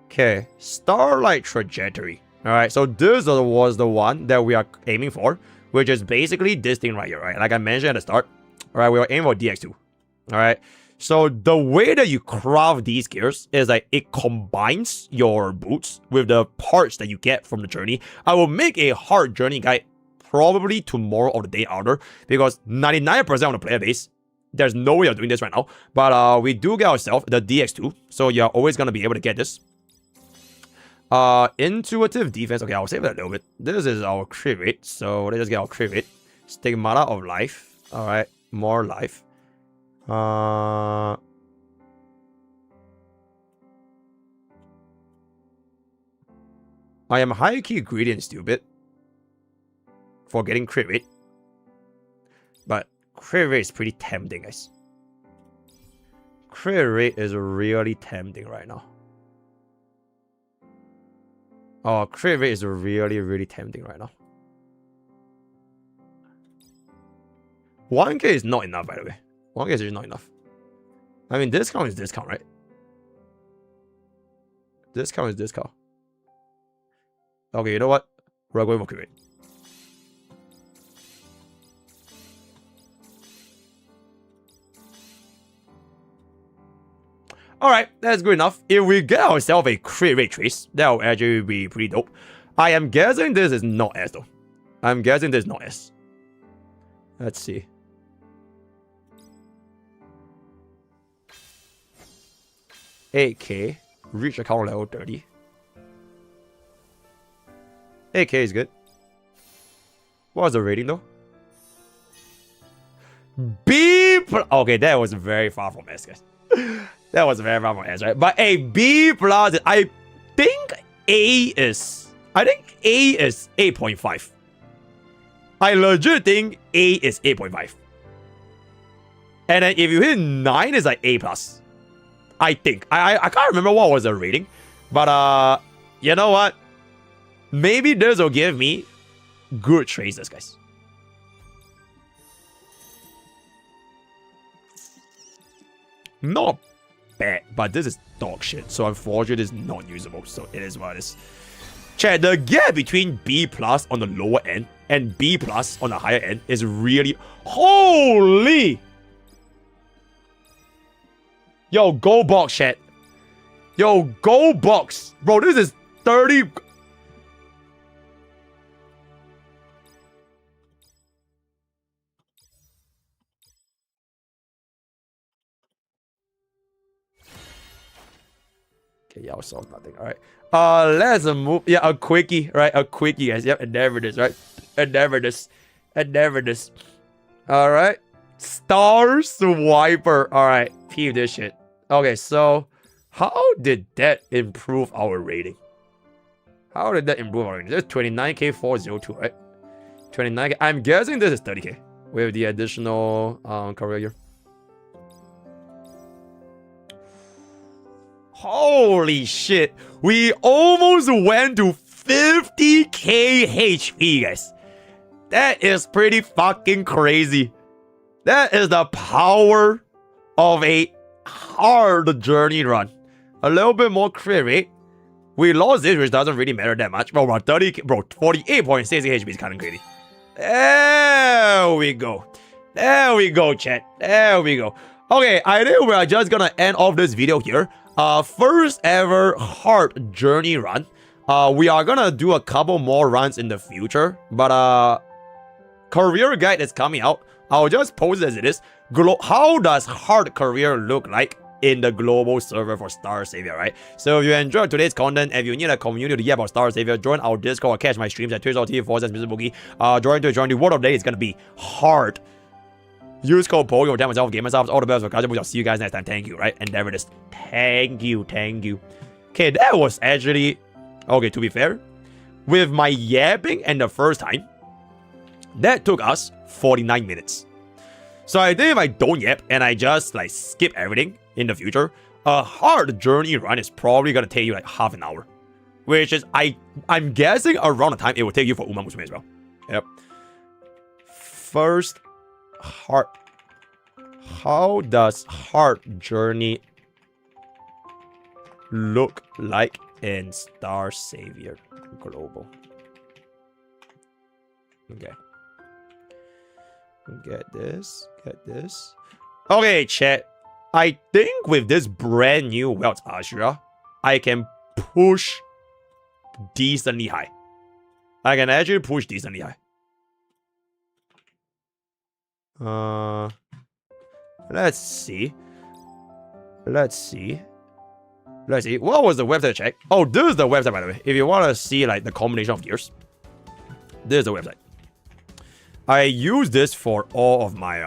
Okay, Starlight Trajectory. Alright, so this was the one that we are aiming for, which is basically this thing right here, right? Like I mentioned at the start. Alright, we are aiming for DX2. Alright, so the way that you craft these gears is like it combines your boots with the parts that you get from the journey. I will make a hard journey guide probably tomorrow or the day after, because 99% of the player base, there's no way of doing this right now. But we do get ourselves the DX2, so you're always going to be able to get this. Intuitive defense. Okay, I'll save that a little bit. This is our crit rate, so let's just get our crit rate. Stigmata of life. Alright, more life. I am high-key greedy and stupid for getting crit rate, but crit rate is pretty tempting, guys. Crit rate is really tempting right now. Oh, crit rate is really, really tempting right now. 1k is not enough, by the way. 1k is not enough. I mean, discount is discount, right? Discount is discount. Okay, you know what? We're going for crit rate. Alright, that's good enough. If we get ourselves a crit rate trace, that will actually be pretty dope. I am guessing this is not S though. I'm guessing this is not S. Let's see. $8K. Reach account level 30. 8K is good. What was the rating though? B+. Okay, that was very far from S, guys. That was very far from S, right? But a B+, I think A is 8.5. I legit think A is 8.5. And then if you hit 9, it's like A+. I think. I can't remember what was the rating. But you know what? Maybe this will give me good traces, guys. Not bad, but this is dog shit. So unfortunately, it's not usable. So it is what it is. Chat, the gap between B+ on the lower end and B+ on the higher end is really... Holy! Yo, go box, chat. Yo, go box. Bro, this is 30... Okay, y'all saw nothing. All right. Let's move. Yeah, a quickie, right? A quickie, guys. Yep, endeavor this, right? Endeavor this. Endeavor this. All right. Star Swiper. All right. Peep this shit. Okay, so how did that improve our rating? How did that improve our rating? That's 29k 402, right? 29k. I'm guessing this is 30k with the additional career year. Holy shit. We almost went to 50k HP, guys. That is pretty fucking crazy. That is the power of a hard journey run. A little bit more crit rate. We lost this, which doesn't really matter that much. Bro, 48.6 HP is kind of crazy. There we go. There we go, chat. There we go. Okay, I think we are just gonna end off this video here. First ever hard journey run. We are gonna do a couple more runs in the future, but career guide is coming out. I'll just post it as it is. How does hard career look like in the global server for Mrstarsavior, right? So if you enjoyed today's content, if you need a community to hear about Mrstarsavior, join our Discord or catch my streams at twitch.tv/MrPokke. Join the word of the day is gonna be hard. Use code POKE or 10% off game subs. All the best for Gacha. I'll see you guys next time. Thank you, right? Endeavor this. Thank you. Okay, that was actually... Okay, to be fair, with my yapping and the first time, that took us 49 minutes. So I think if I don't yap and I just like skip everything in the future, a hard journey run is probably gonna take you like half an hour. Which is, I'm guessing around the time it will take you for Uma Musume as well. Yep. First... hard. How does hard journey look like in Mrstarsavior Global? Okay. Get this. Okay, chat. I think with this brand new Welt Ashura, I can push decently high. I can actually push decently high. Let's see. What was the website check? Oh, this is the website, by the way. If you want to see like the combination of gears, this is the website. I use this for all of my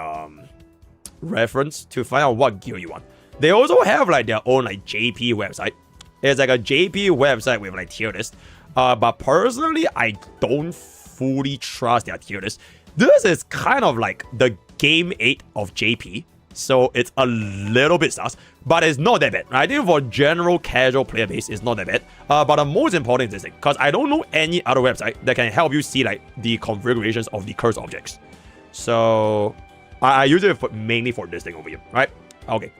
reference to find out what gear you want. They also have like their own like JP website. It's like a JP website with like tier list. But personally, I don't fully trust their tier list. This is kind of like the Game 8 of JP, so it's a little bit sus. but it's not that bad. I think for general casual player base, it's not that bad. But the most important is this thing, because I don't know any other website that can help you see like the configurations of the cursed objects. So I use it mainly for this thing over here, right? Okay.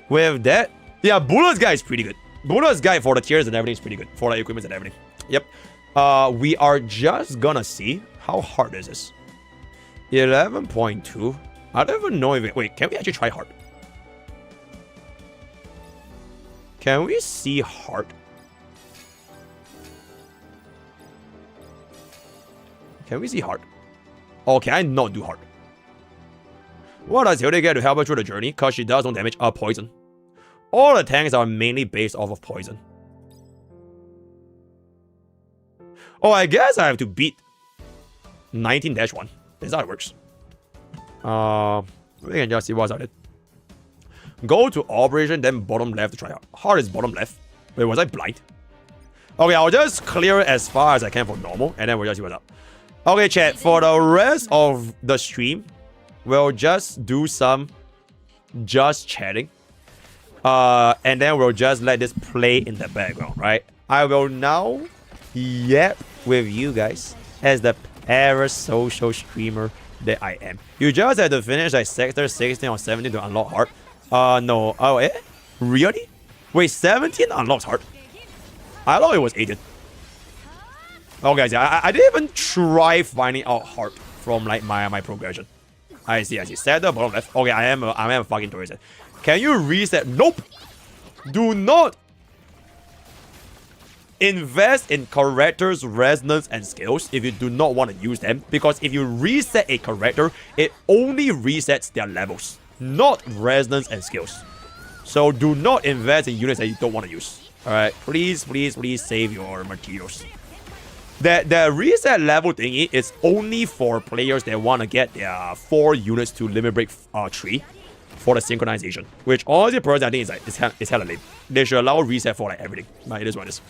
With that, yeah, Bullet's guide is pretty good. Bullet's guide for the tiers and everything is pretty good. For the equipment and everything. Yep. We are just gonna see how hard this is. 11.2. I don't even know if it... Wait, can we actually try hard? Can we see hard? Can we see hard? Oh, can I not do hard? What does Hilde get to help her through the journey? Because she does no damage. Poison. All the tanks are mainly based off of poison. Oh, I guess I have to beat 19-1. That's how it works. We can just see what's on it. Go to operation, then bottom left to try hard. Hard is bottom left. Wait, was I blind? Okay, I'll just clear it as far as I can for normal, and then we'll just see what's up. Okay, chat. For the rest of the stream, we'll just do some just chatting. And then we'll just let this play in the background, right? I will now yap with you guys as the parasocial streamer that I am. You just have to finish like sector 16 or 17 to unlock hard. No. Oh, eh? Really? Wait, 17 unlocks hard? I thought it was 18. Oh, guys, I didn't even try finding out hard from like my progression. I see. Set the bottom left. Okay, I am a fucking tourist. Can you reset? Nope. Do not invest in characters' resonance and skills if you do not want to use them. Because if you reset a character, it only resets their levels, not resonance and skills. So do not invest in units that you don't want to use. Alright, please save your materials. The reset level thingy is only for players that want to get their 4 units to limit break 3 for the synchronization. Which honestly, personally, I think it's hella lame. They should allow reset for like everything. But it is what it is.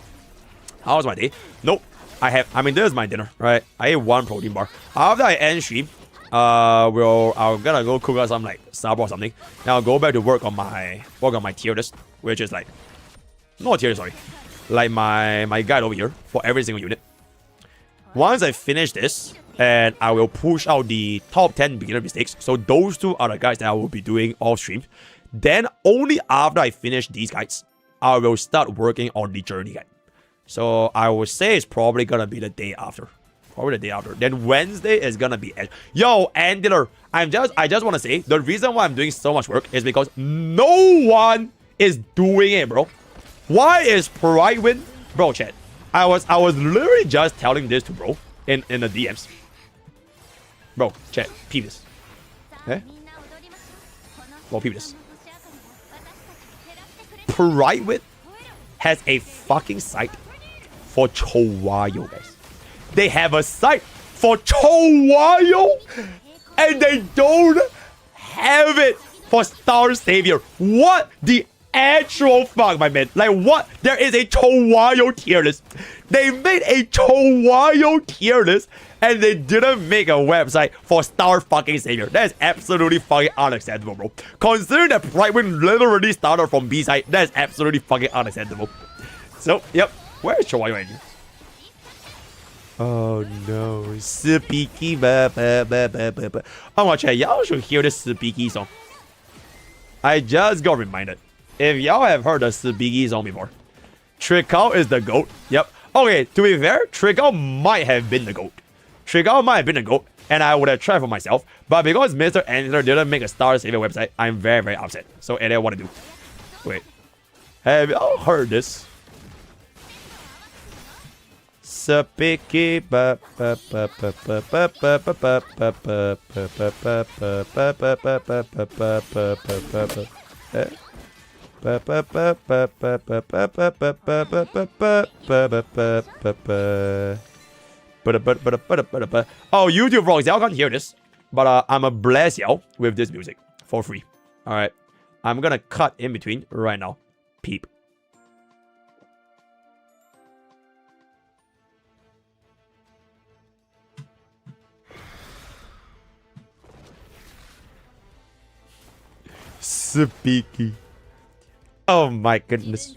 How was my day? Nope. I mean, this is my dinner, right? I ate 1 protein bar. After I end stream, I'm gonna go cook out some like supper or something. Then I'll go back to work on my tier list, which is like not tier, sorry, like my guide over here for every single unit. Once I finish this, and I will push out the top 10 beginner mistakes. So those 2 are the guides that I will be doing off stream. Then only after I finish these guides, I will start working on the journey guide. So I would say it's probably gonna be the day after. Probably the day after. Then Wednesday is gonna be yo, Angular. I just wanna say the reason why I'm doing so much work is because no one is doing it, bro. Why is Pride win? Bro, chat. I was literally just telling this to bro in the DMs. Bro, chat, peep this. Eh? Well, peep this. Private has a fucking site for Chowayo, guys. They have a site for Chowayo, and they don't have it for Mrstarsavior. What the actual fuck, my man? Like, what? There is a Chowayo tier list. They made a Chowayo tier list, and they didn't make a website for Mrstarsavior. That is absolutely fucking unacceptable, bro. Considering that Brightwing literally started from B-side, that is absolutely fucking unacceptable. So, yep. Where is Chowayo engine? Oh no. Speaky ba ba ba ba ba ba. Oh my god, y'all should hear this Speaky song. I just got reminded. If y'all have heard the Speaky song before, Trickle is the GOAT. Yep. Okay, to be fair, Trickle might have been the GOAT. Trickle might have been the GOAT, and I would have tried for myself. But because Mr. Answer didn't make a Mrstarsavior website, I'm very, very upset. So, I don't want to do. Wait. Have y'all heard this? Speaky ba ba ba ba ba ba ba ba ba ba ba ba ba ba ba. Oh, YouTube vlogs, y'all can't hear this, but I'ma bless y'all with this music for free. All right, I'm gonna cut in between right now. Peep. speaking. Oh my goodness.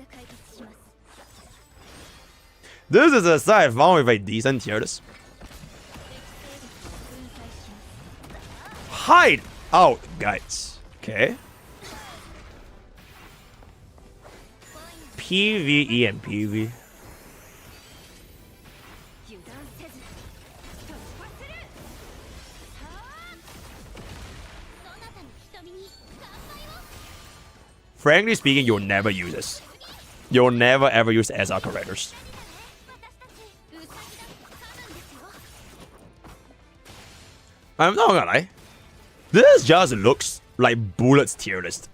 This is a side found with a decent tier list. Hide out, guys. Okay. PvE and PV. Frankly speaking, you'll never use this. You'll never ever use SR correctors. I'm not gonna lie. This just looks like Bullet's tier list.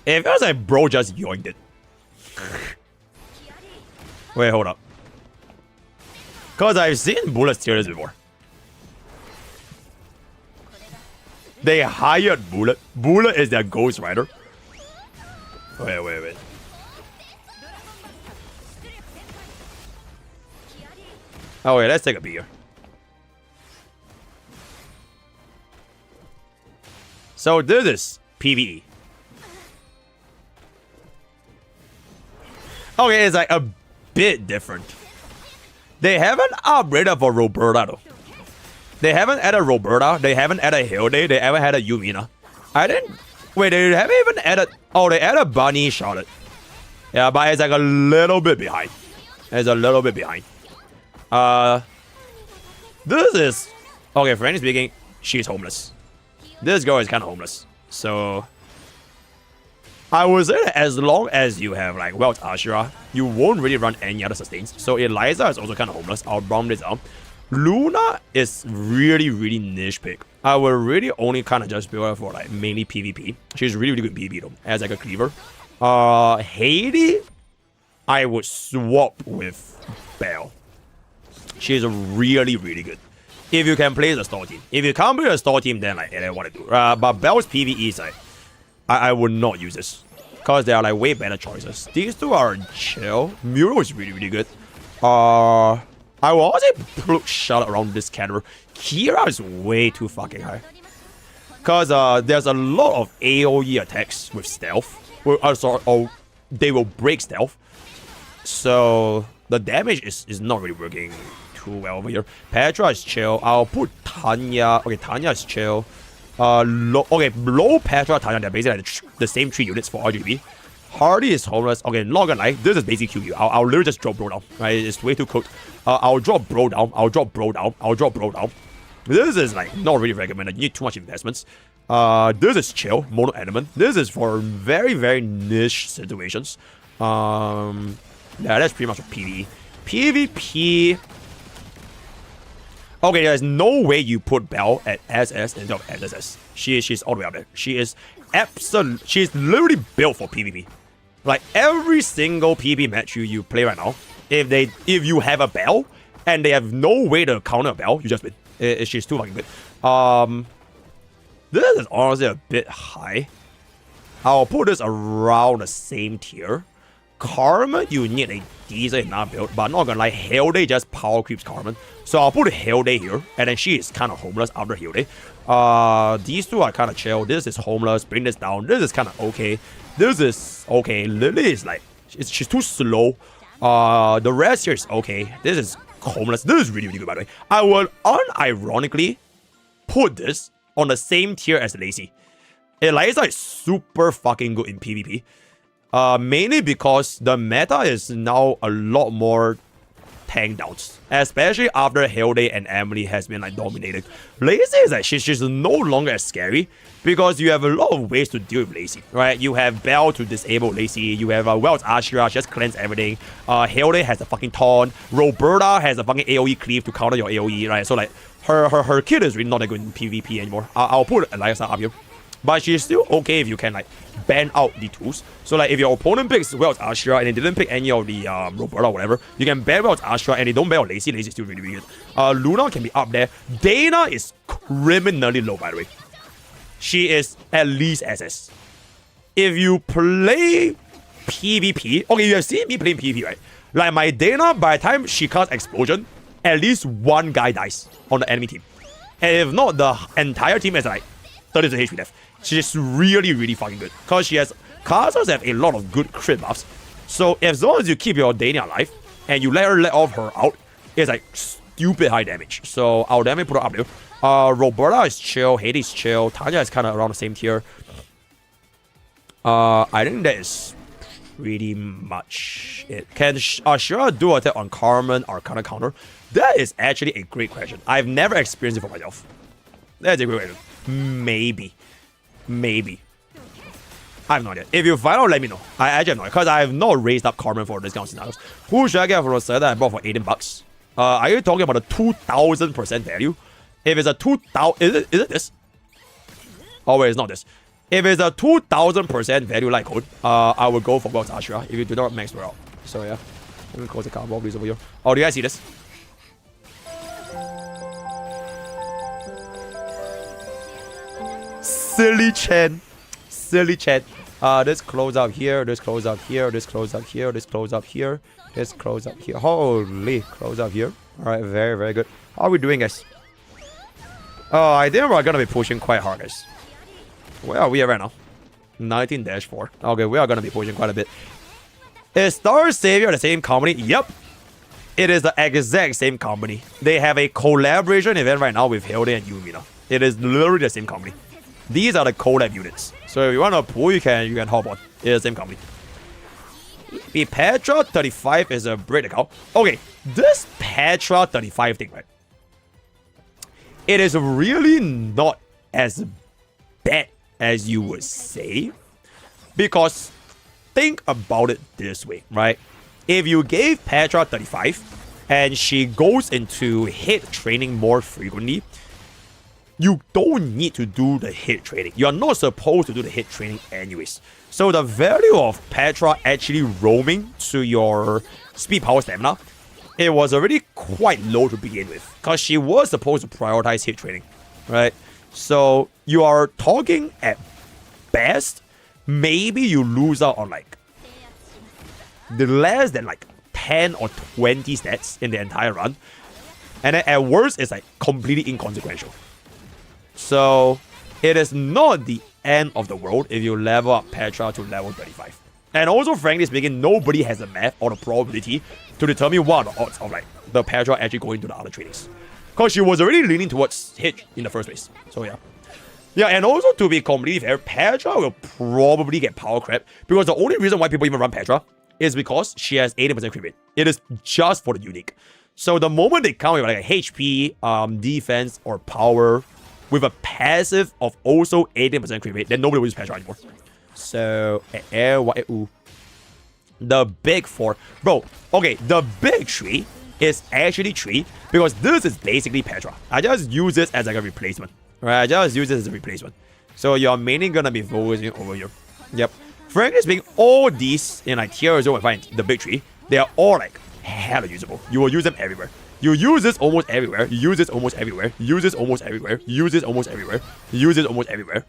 It feels like bro just yoinked it. Wait, hold up. Cause I've seen Bullet's tier list before. They hired Bullet. Bullet is their ghost rider. Wait. Oh wait, let's take a beer. So this is PvE. Okay, it's like a bit different. They haven't upgraded for Roberta though. They haven't added Roberta, they haven't added Hilde, they haven't added Yumina. I didn't... Wait, they haven't even added... Oh, they added Bunny Charlotte. Yeah, but it's like a little bit behind. It's a little bit behind. This is... Okay, frankly speaking, she's homeless. This girl is kind of homeless. So... I would say that as long as you have like Welch Ashura, you won't really run any other sustains. So Eliza is also kind of homeless. I'll bomb this out. Luna is really niche pick. I will really only kind of just build her for like mainly PvP. She's really good PvP though, as like a cleaver. Heidi, I would swap with Belle. She's really good. If you can play the store team. If you can't play the store team, then like I don't want to do. But Belle's PvE is like, I would not use this. Because there are like way better choices. These two are chill. Muro is really good. I will also put shot around this category. Kira is way too fucking high. Because there's a lot of AoE attacks with stealth. They will break stealth. So the damage is not really working too well over here. Petra is chill. I'll put Tanya. Okay, Tanya is chill. Low Petra, Tanya, they're basically like the same 3 units for RGB. Hardy is homeless. Okay, not gonna lie, this is basically QQ. I'll literally just drop bro down. Right, it's way too cooked. I'll drop bro down. I'll drop bro down. This is like not really recommended. You need too much investments. This is chill, mono element. This is for very niche situations. Yeah, that's pretty much a PvE. PvP. Okay, there's no way you put Belle at SS instead of SSS. She's all the way up there. She's literally built for PvP. Like every single PvP match you play right now, if you have a Belle and they have no way to counter a Belle, you just win. She's too fucking good. This is honestly a bit high. I'll put this around the same tier. Carmen, you need a decent enough build, but not gonna lie, Hilde just power creeps Carmen. So I'll put Hilde here, and then she is kind of homeless after Hilde. These two are kind of chill. This is homeless, bring this down. This is kind of okay. This is okay. Lily is like, she's too slow. The rest here is okay. This is homeless. This is really good, by the way. I will unironically put this on the same tier as Lacey. Eliza is super fucking good in PvP. Mainly because the meta is now a lot more tank downs, especially after Hilde and Emily has been like dominating. Lacey is like she's no longer as scary because you have a lot of ways to deal with Lacey, right? You have Belle to disable Lacey, you have Welch Ashura just cleanse everything. Hilde has a fucking taunt, Roberta has a fucking AoE cleave to counter your AoE, right? So like her kid is really not that good in PvP anymore. I'll put Eliza up here. But she's still okay if you can like ban out the tools. So like if your opponent picks Welch Ashura and they didn't pick any of the Roberta or whatever, you can ban Welch Ashura and they don't ban out Lacey. Lacey is still really good. Luna can be up there. Dana is criminally low, by the way. She is at least SS. If you play PvP, okay, you have seen me playing PvP, right? Like my Dana, by the time she casts Explosion, at least one guy dies on the enemy team. And if not, the entire team is like 30% HP left. She's really, really fucking good. Because she has... Casters have a lot of good crit buffs. So as long as you keep your Dania alive, and you let her let off her out, it's like stupid high damage. So I'll definitely put her up there. Roberta is chill, Hades is chill, Tanya is kind of around the same tier. I think that is pretty much it. Can Ashura do attack on Carmen Arcana counter? That is actually a great question. I've never experienced it for myself. That's a great question. Maybe. I have no idea. If you find out, let me know. I actually have no idea. Because I have not raised up Carmen for this kind of scenarios. Who should I get for a set that I bought for 18 bucks? Are you talking about a 2000% value? If it's a 2000... Is it this? Oh wait, it's not this. If it's a 2000% value like code, I would go for God's Ashura if you do not max her out. So yeah. Let me close the card please over here. Oh, do you guys see this? Silly Chen. This close up here, this close up here, this close up here, this close up here, this close up here. Holy, close up here. Alright, very, very good. How are we doing, guys? Oh, I think we're gonna be pushing quite hard, guys. Where are we at right now? 19-4. Okay, we are gonna be pushing quite a bit. Is Mrstarsavior the same company? Yep. It is the exact same company. They have a collaboration event right now with Hilde and Yumina. It is literally the same company. These are the collab units. So if you want to pull, you can hop on. It's the same company. The Petra 35 is a break account. Okay, this Petra 35 thing, right? It is really not as bad as you would say. Because think about it this way, right? If you gave Petra 35 and she goes into hit training more frequently, you don't need to do the hit training. You are not supposed to do the hit training anyways. So the value of Petra actually roaming to your speed, power, stamina, it was already quite low to begin with. Because she was supposed to prioritize hit training, right? So you are talking at best, maybe you lose out on like the less than like 10 or 20 stats in the entire run. And then at worst, it's like completely inconsequential. So, it is not the end of the world if you level up Petra to level 35. And also, frankly speaking, nobody has the math or the probability to determine what are the odds of like the Petra actually going to the other trainings. Because she was already leaning towards hit in the first place. So yeah. Yeah, and also to be completely fair, Petra will probably get power crap. Because the only reason why people even run Petra is because she has 80% crit rate. It is just for the unique. So the moment they come with like a HP, defense, or power with a passive of also 80% crit rate, then nobody will use Petra anymore. So, the big four. Bro, okay, the big three is actually three because this is basically Petra. I just use this as like a replacement. Right, I just use this as a replacement. So you're mainly gonna be focusing over here. Yep. Frankly speaking, all these in like tier 0 and 5, the big three, they are all like hella usable. You will use them everywhere. You use this almost everywhere. You use this almost everywhere. You use this almost everywhere. You use this almost everywhere. You use this almost everywhere.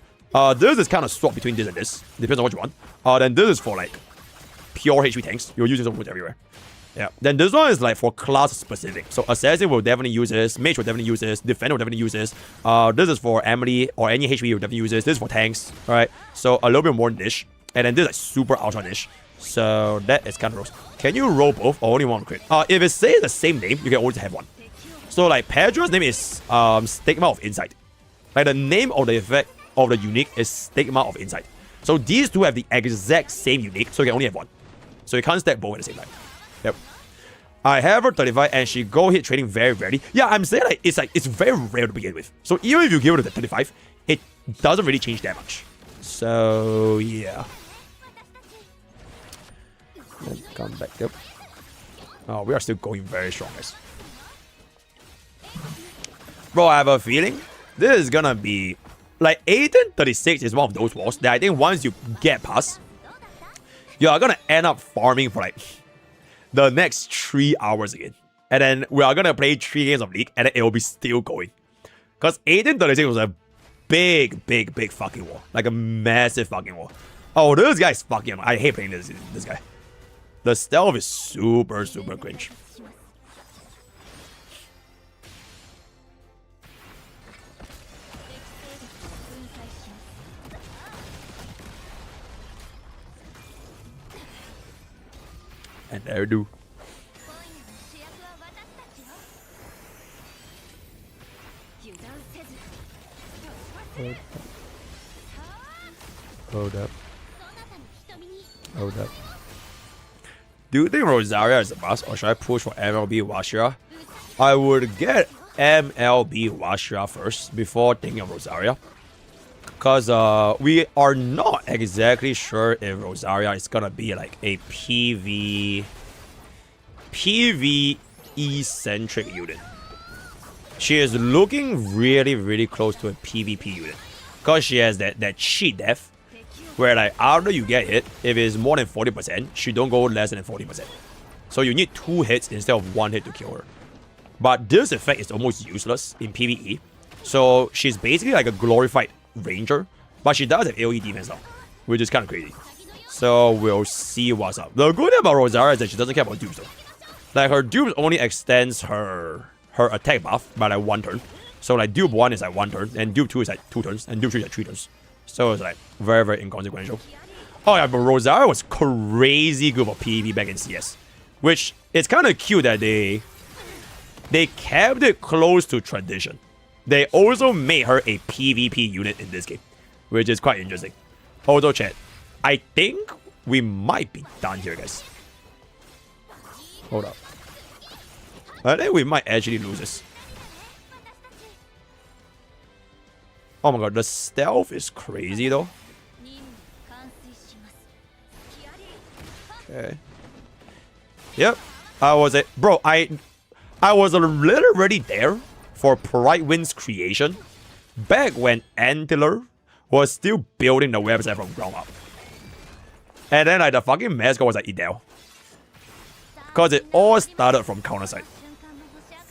This is kind of swap between this and this. Depends on what you want. Then this is for like pure HP tanks. You'll use this almost everywhere. Yeah. Then this one is like for class specific. So Assassin will definitely use this. Mage will definitely use this. Defender will definitely use this. This is for Emily or any HP will definitely use this. This is for tanks. Alright. So a little bit more niche. And then this is like super ultra niche. So that is kind of gross. Can you roll both or only one crit? If it says the same name, you can always have one. So like Petra's name is Stigma of Insight. Like the name of the effect of the unique is Stigma of Insight. So these two have the exact same unique, so you can only have one. So you can't stack both at the same time. Yep. I have her 35 and she go hit trading very rarely. Yeah, I'm saying like it's very rare to begin with. So even if you give her the 35, it doesn't really change that much. So yeah. Let's come back up. Oh, we are still going very strong, guys. Bro, I have a feeling this is gonna be like 1836 is one of those walls that I think once you get past, you are gonna end up farming for like the next 3 hours again. And then we are gonna play 3 games of League and then it will be still going. Because 1836 was a big fucking wall. Like a massive fucking wall. Oh, this guy's fucking annoying. I hate playing this guy. The stealth is super cringe. And there do. Hold up. Hold up. Do you think Rosaria is a must, or should I push for MLB Washira? I would get MLB Washira first before thinking of Rosaria. Because we are not exactly sure if Rosaria is gonna be like a PvE-centric unit. She is looking really close to a PvP unit. Because she has that cheat death. Where like after you get hit, if it's more than 40%, she don't go less than 40%. So you need 2 hits instead of 1 hit to kill her. But this effect is almost useless in PvE. So she's basically like a glorified ranger, but she does have AoE defense now, which is kind of crazy. So we'll see what's up. The good thing about Rosaria is that she doesn't care about dupes though. Like her dupes only extends her attack buff by like 1 turn. So like dupe 1 is like 1 turn, and dupe 2 is like 2 turns, and dupe 3 is like 3 turns. So it's like very inconsequential. Oh yeah, but Rosaria was crazy good for PvP back in CS, which it's kind of cute that they kept it close to tradition. They also made her a PvP unit in this game, which is quite interesting. Also, chat, I think we might be done here, guys. Hold up. I think we might actually lose this. Oh my god, the stealth is crazy though. Okay. Yep. I was literally there for Pride-Wind's creation back when Antler was still building the website from ground up. And then like the fucking mascot was like Idel. Because it all started from Counterside.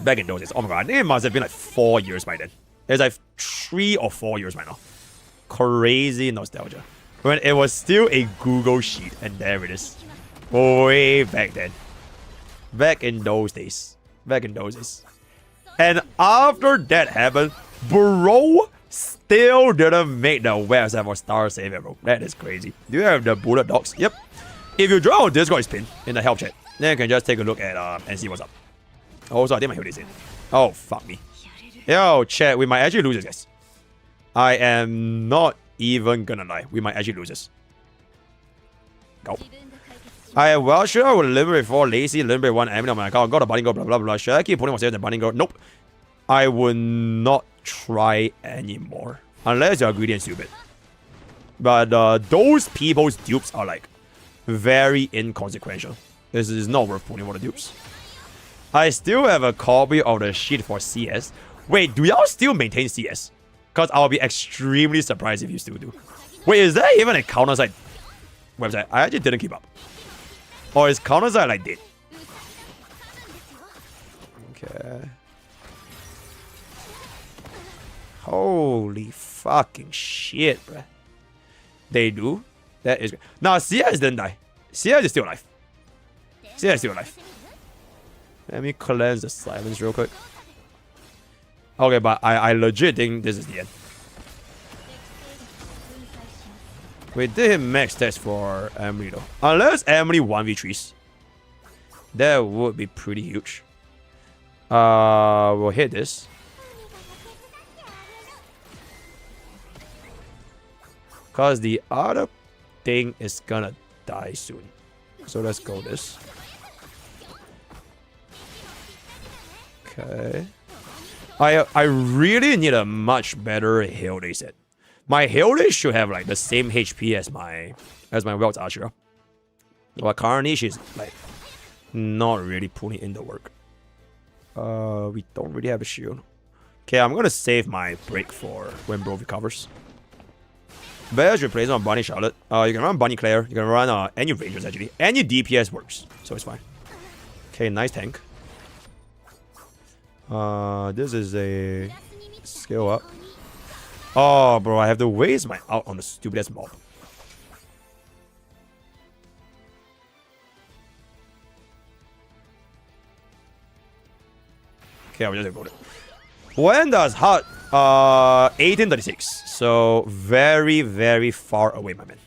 Back in those days. Oh my god, I think it must have been like 4 years by then. It's like 3 or 4 years by now. Crazy nostalgia. When it was still a Google sheet, and there it is. Way back then. Back in those days. Back in those days. And after that happened, bro still didn't make the website for Mrstarsavior, bro. That is crazy. Do you have the bullet dogs? Yep. If you join our Discord, it's pinned in the help chat. Then you can just take a look at and see what's up. Also, I think my Hilde is in. Oh, fuck me. Yo, chat, we might actually lose this, guys. I am not even gonna lie. We might actually lose this. Go. I am well sure I would liberate 4 lazy, liberate 1 enemy on my account. Got a bunny go, blah, blah, blah. Should I keep putting myself in the bunny go? Nope. I would not try anymore. Unless you're greedy and stupid. But those people's dupes are like very inconsequential. This is not worth putting for the dupes. I still have a copy of the sheet for CS. Wait, do y'all still maintain CS? Because I'll be extremely surprised if you still do. Wait, is there even a Counterside website? I actually didn't keep up. Or is Counterside like dead? Okay. Holy fucking shit, bruh. They do? That is... Now, CS didn't die. CS is still alive. CS is still alive. Let me cleanse the silence real quick. Okay, but I legit think this is the end. We did hit max test for Emily though. Unless Emily 1v3s. That would be pretty huge. We'll hit this. Because the other thing is gonna die soon. So let's go this. Okay. I really need a much better Hilde set. My Hilde should have like the same HP as my Welt's Archer. But currently she's like not really putting in the work. We don't really have a shield. Okay, I'm gonna save my break for when bro recovers. Best replacement on Bunny Charlotte. You can run Bunny Claire. You can run any Rangers actually. Any DPS works, so it's fine. Okay, nice tank. This is a skill up. Oh, bro, I have to waste my out on the stupidest mob. Okay, I'll just go there. When does HUD? 1836. So very, very far away, my man.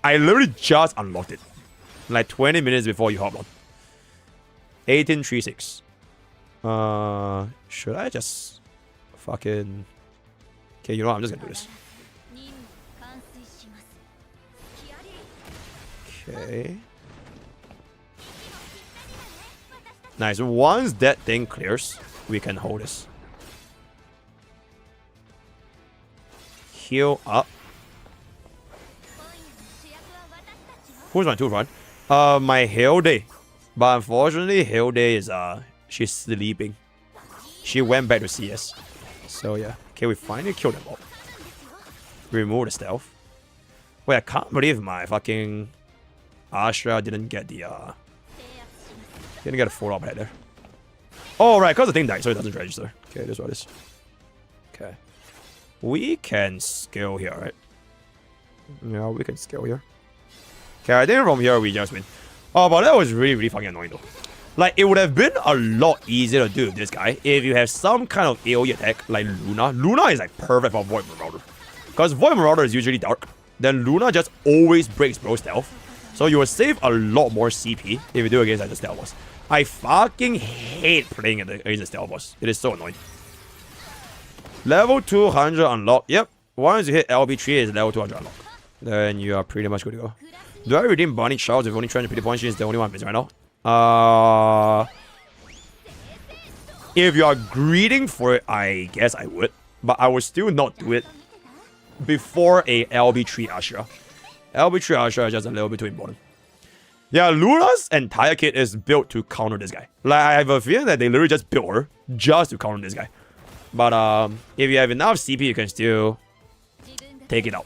I literally just unlocked it. Like 20 minutes before you hop on. 1836. Should I just fucking... Okay, you know what? I'm just gonna do this. Okay. Nice. Once that thing clears, we can hold this. Heal up. Who's my 2 front? My Hilde. But unfortunately, Hilde is she's sleeping. She went back to CS. So yeah. Okay, we finally killed them all. Remove the stealth. Wait, I can't believe my fucking Astra didn't get the didn't get a full up head there. Oh right, because the thing died, so it doesn't register. Okay, this is what it is. Okay. We can scale here, right? Yeah, we can scale here. Okay, I think from here we just win. Oh, but that was really, really fucking annoying though. Like, it would have been a lot easier to do with this guy if you have some kind of AoE attack like Luna. Luna is like perfect for Void Marauder. Because Void Marauder is usually dark. Then Luna just always breaks bro stealth. So you will save a lot more CP if you do against like, the stealth boss. I fucking hate playing against the stealth boss. It is so annoying. Level 200 unlock. Yep. Once you hit LB3, it's level 200 unlock. Then you are pretty much good to go. Do I redeem Bunny Charles with only 350 points? She's the only one missing right now. If you are greeding for it, I guess I would. But I would still not do it before a LB3 Astra. LB3 Astra is just a little bit too important. Yeah, Luna's entire kit is built to counter this guy. Like, I have a feeling that they literally just built her just to counter this guy. But if you have enough CP, you can still take it out.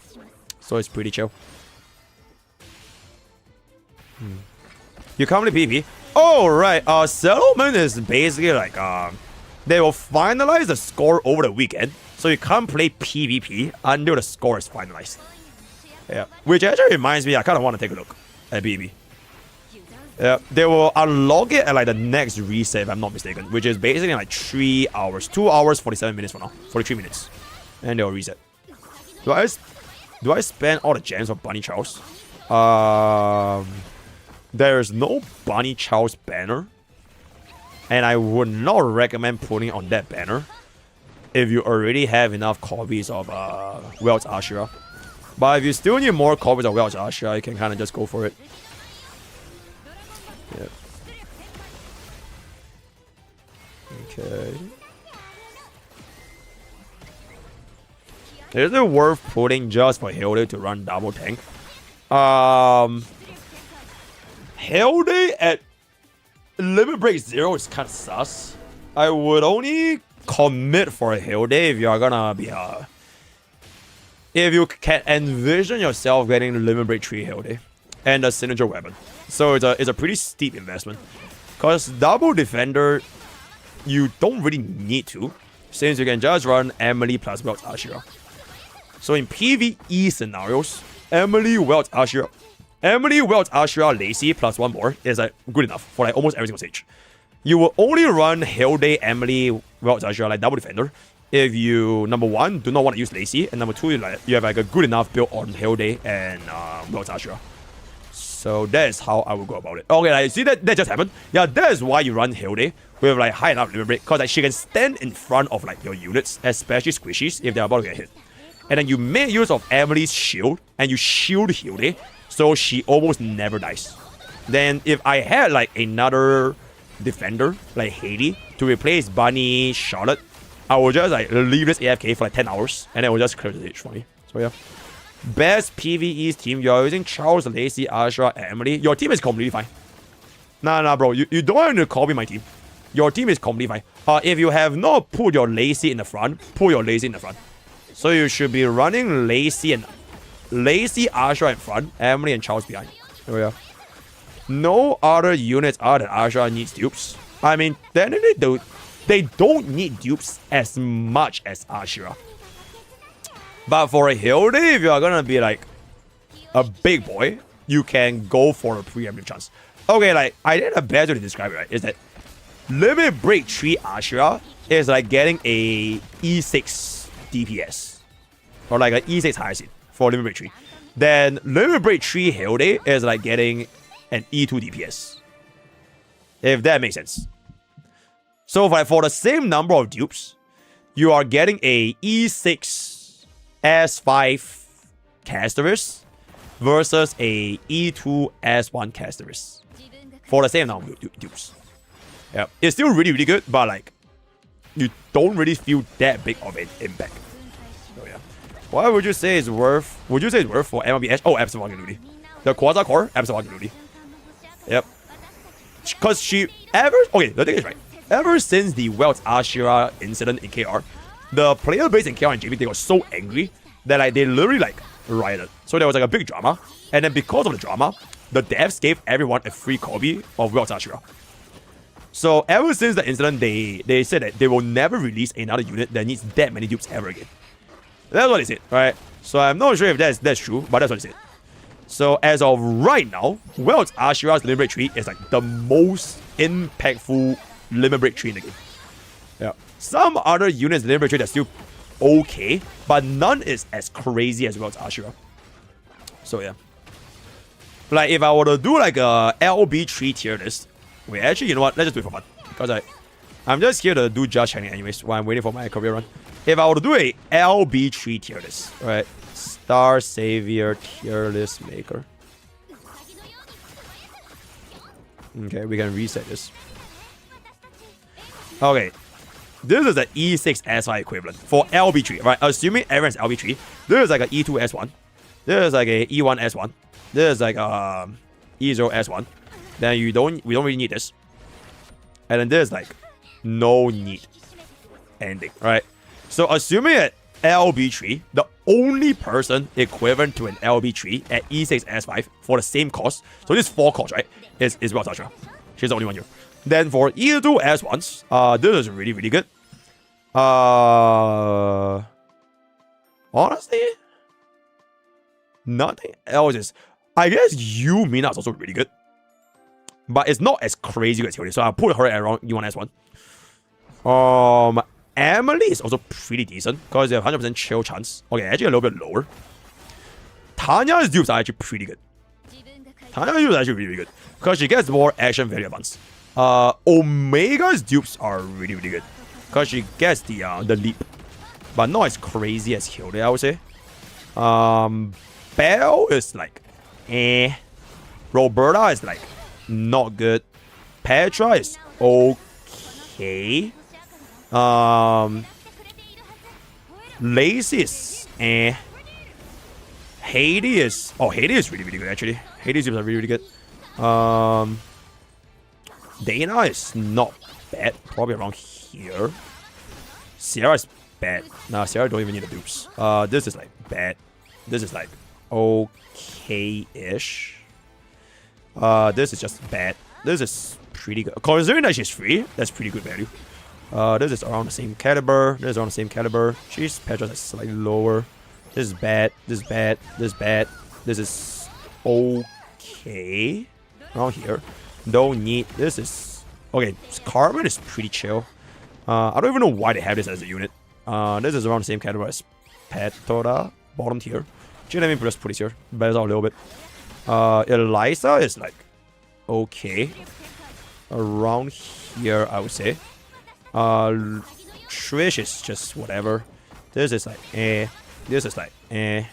So it's pretty chill. You can't really PvP. Oh, right. Settlement is basically like, they will finalize the score over the weekend. So you can't play PvP until the score is finalized. Yeah. Which actually reminds me, I kind of want to take a look at PvP. Yeah. They will unlock it at like the next reset, if I'm not mistaken. Which is basically like 3 hours. 2 hours, 47 minutes from now. 43 minutes. And they'll reset. Do I spend all the gems for Bunny Charles? There is no Bunny Charles banner. And I would not recommend putting on that banner if you already have enough copies of Welt's Ashura. But if you still need more copies of Welt's Ashura, you can kind of just go for it. Yeah. Okay. Is it worth putting just for Hilde to run double tank? Hilde at Limit Break 0 is kind of sus. I would only commit for a Hilde if you are gonna be if you can envision yourself getting Limit Break 3 Hilde and a signature weapon. So it's a pretty steep investment. Cause double defender, you don't really need to, since you can just run Emily plus Welt's Ashura. So in PvE scenarios, Emily, Welt's Ashura, Lacey plus one more is like good enough for like almost every single stage. You will only run Hilde, Emily, Welt's Ashura like double defender if you, number one, do not want to use Lacey, and number two, you have like a good enough build on Hilde and Welt's Ashura. So that is how I would go about it. Okay, like, see that just happened? Yeah, that is why you run Hilde with like high enough limit break, because like she can stand in front of like your units, especially squishies, if they're about to get hit. And then you make use of Emily's shield, and you shield Hilde, so she almost never dies. Then if I had like another defender, like Hailey, to replace Bunny, Charlotte, I will just like leave this AFK for like 10 hours, and then it will just clear the stage for me. So yeah. Best PvE team, you're using Charles, Lacey, Ashura, Emily. Your team is completely fine. Nah, bro. You don't have to copy my team. Your team is completely fine. If you have not put your Lacey in the front, put your Lacey in the front. So you should be running Lacey, Ashura in front, Emily and Charles behind. There we go. No other units other than Ashura needs dupes. I mean, technically they don't need dupes as much as Ashura. But for a Hilde, if you are gonna be like a big boy, you can go for a preemptive chance. Okay, like I think the best way to describe it, right, is that Limit Break 3 Ashura is like getting a E6 DPS. Or like an E6 high seed for Limit Break 3. Then Limit Break 3 Hilde is like getting and E2 DPS. If that makes sense. So for the same number of dupes, you are getting a E6 S5 Casterus versus a E2 S1 Casterus. For the same number of dupes. Yeah, it's still really, really good, but like, you don't really feel that big of an impact. So yeah. What would you say is worth? Would you say it's worth for MLBS? Oh, absolutely. The Quasar Core, absolutely. Yep. Because the thing is, right, ever since the Welts Ashira incident in KR, the player base in KR and JP, they got so angry that like they literally like rioted. So there was like a big drama, and then because of the drama, the devs gave everyone a free copy of Welts Ashira. So ever since the incident, they said that they will never release another unit that needs that many dupes ever again. That's what they said, right? So I'm not sure if that's true, but that's what they said. So as of right now, Welts Ashira's Limit Break tree is like the most impactful Limit Break tree in the game. Yeah. Some other units Limit Break tree are still okay, but none is as crazy as Welts Ashira. So yeah. Like if I were to do like a LB tree tier list, wait, actually, you know what? Let's just do it for fun. Because I'm just here to do just training anyways while I'm waiting for my career run. If I were to do a LB3 tier list, right? Mrstarsavior tier list maker. Okay, we can reset this. Okay. This is the E6 S5 equivalent for LB3, right? Assuming everyone's LB3, this is like an E2 S1. This is like a E1 S1. This is like E0 S1. Then we don't really need this. And then there's like no need ending, right? So assuming at LB3, the only person equivalent to an LB3 at E6 S5 for the same cost, so this is 4 costs, right? Is Welts Ashira. She's the only one here. Then for E2 S1s, this is really, really good. Honestly, nothing else is. I guess Mina is also really good. But it's not as crazy as Hilde, so I'll put her at around E1 S1. Emily is also pretty decent, because they have 100% chill chance. Okay, actually a little bit lower. Tanya's dupes are actually pretty good. Tanya's dupes are actually really, really good, because she gets more action very advanced. Omega's dupes are really, really good, because she gets the leap. But not as crazy as Hilde, I would say. Belle is like, eh. Roberta is like, not good. Petra is okay. Lacey is eh. Heidi is really, really good actually. Heidi's are really, really good. Dana is not bad, probably around here. Sierra is bad. Nah, Sierra don't even need the dupes. This is like bad. This is like okay-ish. This is just bad. This is pretty good. Considering that she's free, that's pretty good value. This is around the same caliber. This is around the same caliber. She's Petra is slightly lower. This is bad. This is bad. This is bad. This is okay. Around here. Don't need. This is okay. Carmen is pretty chill. I don't even know why they have this as a unit. This is around the same caliber as Petra. Bottom tier. Let me just put this here. Better out a little bit. Eliza is like okay. Around here, I would say. Trish is just whatever. This is like eh. This is like eh.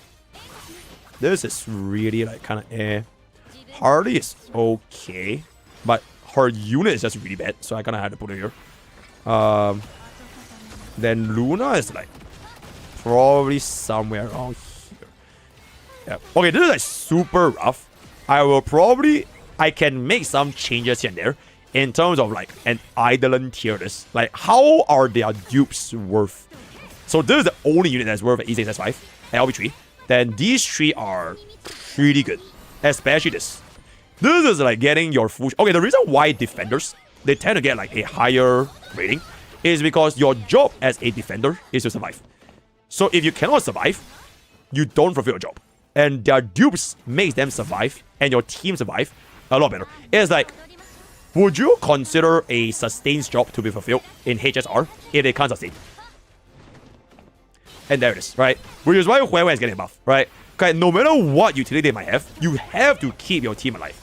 This is really like kind of eh. Harley is okay, but her unit is just really bad, so I kind of had to put it here. Then Luna is like probably somewhere around here. Yeah. Okay, this is like super rough. I can make some changes here and there in terms of like an Eidolon tier list. Like, how are their dupes worth? So this is the only unit that's worth at E6 S5 and LB3. Then these three are pretty good, especially this. This is like getting your full. Okay, the reason why defenders they tend to get like a higher rating is because your job as a defender is to survive. So if you cannot survive, you don't fulfill your job. And their dupes makes them survive, and your team survive a lot better. It's like, would you consider a sustained job to be fulfilled in HSR if they can't sustain? And there it is, right? Which is why whoever is getting a buff, right? Okay, no matter what utility they might have, you have to keep your team alive.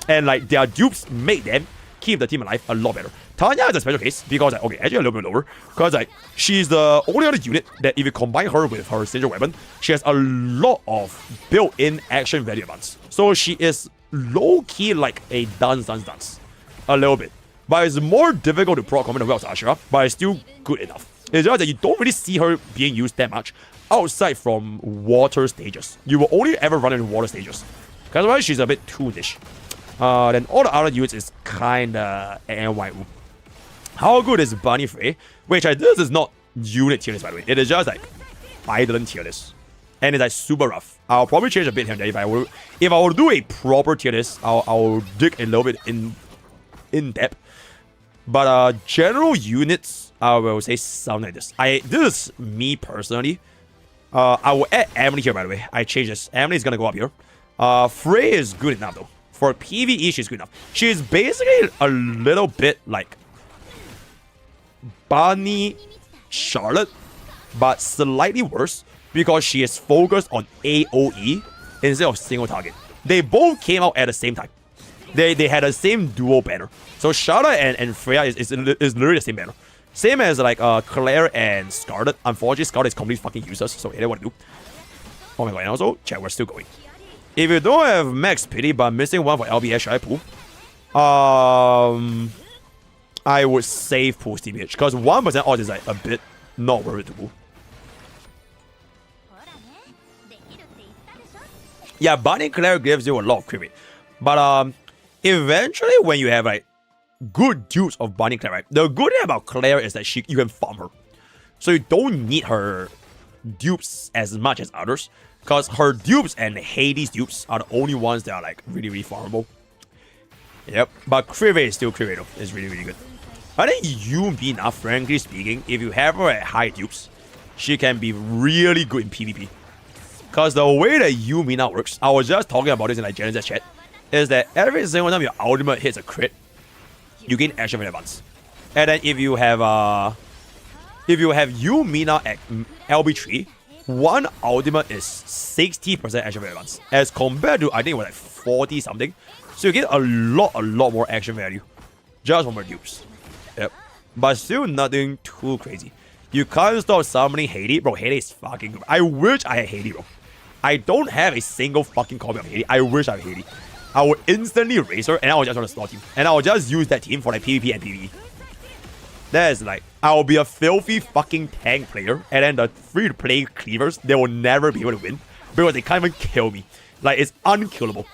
And like their dupes make them keep the team alive a lot better. Tanya is a special case because like, okay, actually a little bit lower. Because like she's the only other unit that if you combine her with her signature weapon, she has a lot of built-in action value advance. So she is low-key like a dance. A little bit. But it's more difficult to proc combat as Ashura, but it's still good enough. It's just that you don't really see her being used that much outside from water stages. You will only ever run in water stages. Because otherwise she's a bit too niche. Then all the other units is kinda NYU. How good is Bunny Frey? Which this is not unit tier list by the way. It is just like island tier list. And it's like super rough. I'll probably change a bit here and there if I were to do a proper tier list. I'll dig a little bit in depth. But general units, I will say something like this. This is me personally. I will add Emily here by the way. I changed this. Emily is gonna go up here. Frey is good enough though. For PvE, she's good enough. She's basically a little bit like Bunny Charlotte, but slightly worse because she is focused on AoE instead of single target. They both came out at the same time. They had the same dual banner. So Charlotte and Freya is literally the same banner. Same as like Claire and Scarlet. Unfortunately, Scarlet is completely fucking useless, so they what to do. Oh my god, and also, chat, we're still going. If you don't have Max Pity but missing one for LBS, should I pull? I would save pull TBH because 1% odds is like a bit not worth it to pull. Yeah, Bunny Claire gives you a lot of crit rate. But eventually when you have like good dupes of Bunny Claire, right? The good thing about Claire is that you can farm her. So you don't need her dupes as much as others. Because her dupes and Hades dupes are the only ones that are like really, really farmable. Yep. But crit rate is still crit rate though. It's really, really good. I think Yumina, frankly speaking, if you have her at high dupes, she can be really good in PvP. Because the way that Yumina works, I was just talking about this in like Genesis chat, is that every single time your ultimate hits a crit, you gain action value advance. And then if you have Yumina at LB3, one ultimate is 60% action value advance. As compared to I think it was like 40 something. So you get a lot more action value just from her dupes. Yep. But still nothing too crazy. You can't stop summoning Hades. Bro, Hades is fucking good. I wish I had Hades, bro. I don't have a single fucking copy of Hades. I wish I had Hades. I would instantly raise her and I would just run a slot team. And I would just use that team for like PvP and PvE. That is like, I will be a filthy fucking tank player, and then the free-to-play cleavers, they will never be able to win because they can't even kill me. Like, it's unkillable.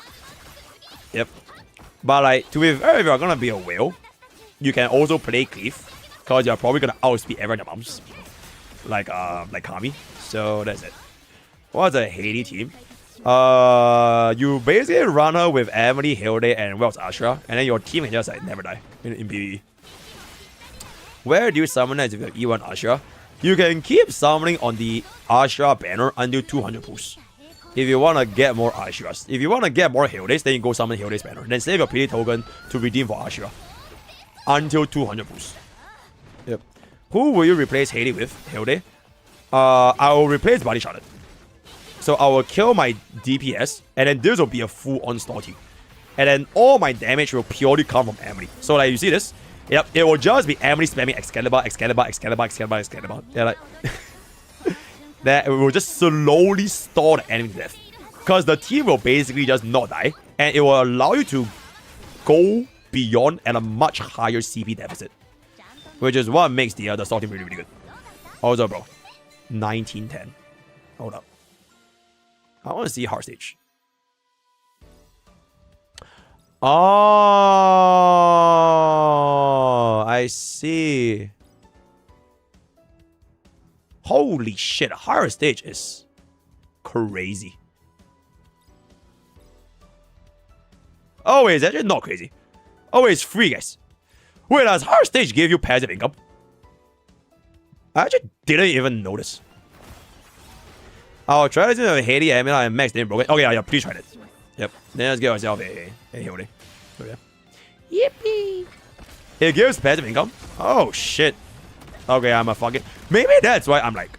Yep. But like, to be fair, if you're gonna be a whale, you can also play cleave because you're probably gonna outspeed everyone in the mums. Like Kami. So that's it. What's a Hades team? You basically run her with Emily, Hilde, and Wells Ashura, and then your team can just like never die in PvE. Where do you summon as if you have E1 Ashura? You can keep summoning on the Ashura banner until 200 pulls. If you want to get more Ashuras. If you want to get more Hildes, then you go summon Hilde's banner. Then save your pity token to redeem for Ashura. Until 200 pulls. Yep. Who will you replace Hades with? Hilde? I will replace Body Charlotte. So I will kill my DPS, and then this will be a full onslaught team. And then all my damage will purely come from Emily. So like you see this? Yep, it will just be Emily spamming Excalibur. They're like that it will just slowly stall the enemy to death. Because the team will basically just not die, and it will allow you to go beyond at a much higher CP deficit. Which is what makes the stall team really, really good. Also, bro, 1910. Hold up. I want to see hard stage. Oh, I see. Holy shit, hard stage is crazy. Oh, wait, it's actually not crazy. Oh, wait, it's free, guys. Wait, does hard stage give you passive income? I actually didn't even notice. I'll try this with Hades, Emila, and Max didn't broke it. Okay, yeah, please try it. Yep. Then let's get ourselves a Hilde. Oh, yeah. Yippee! It gives passive income? Oh, shit. Okay, I'm a fucking... Maybe that's why I'm, like,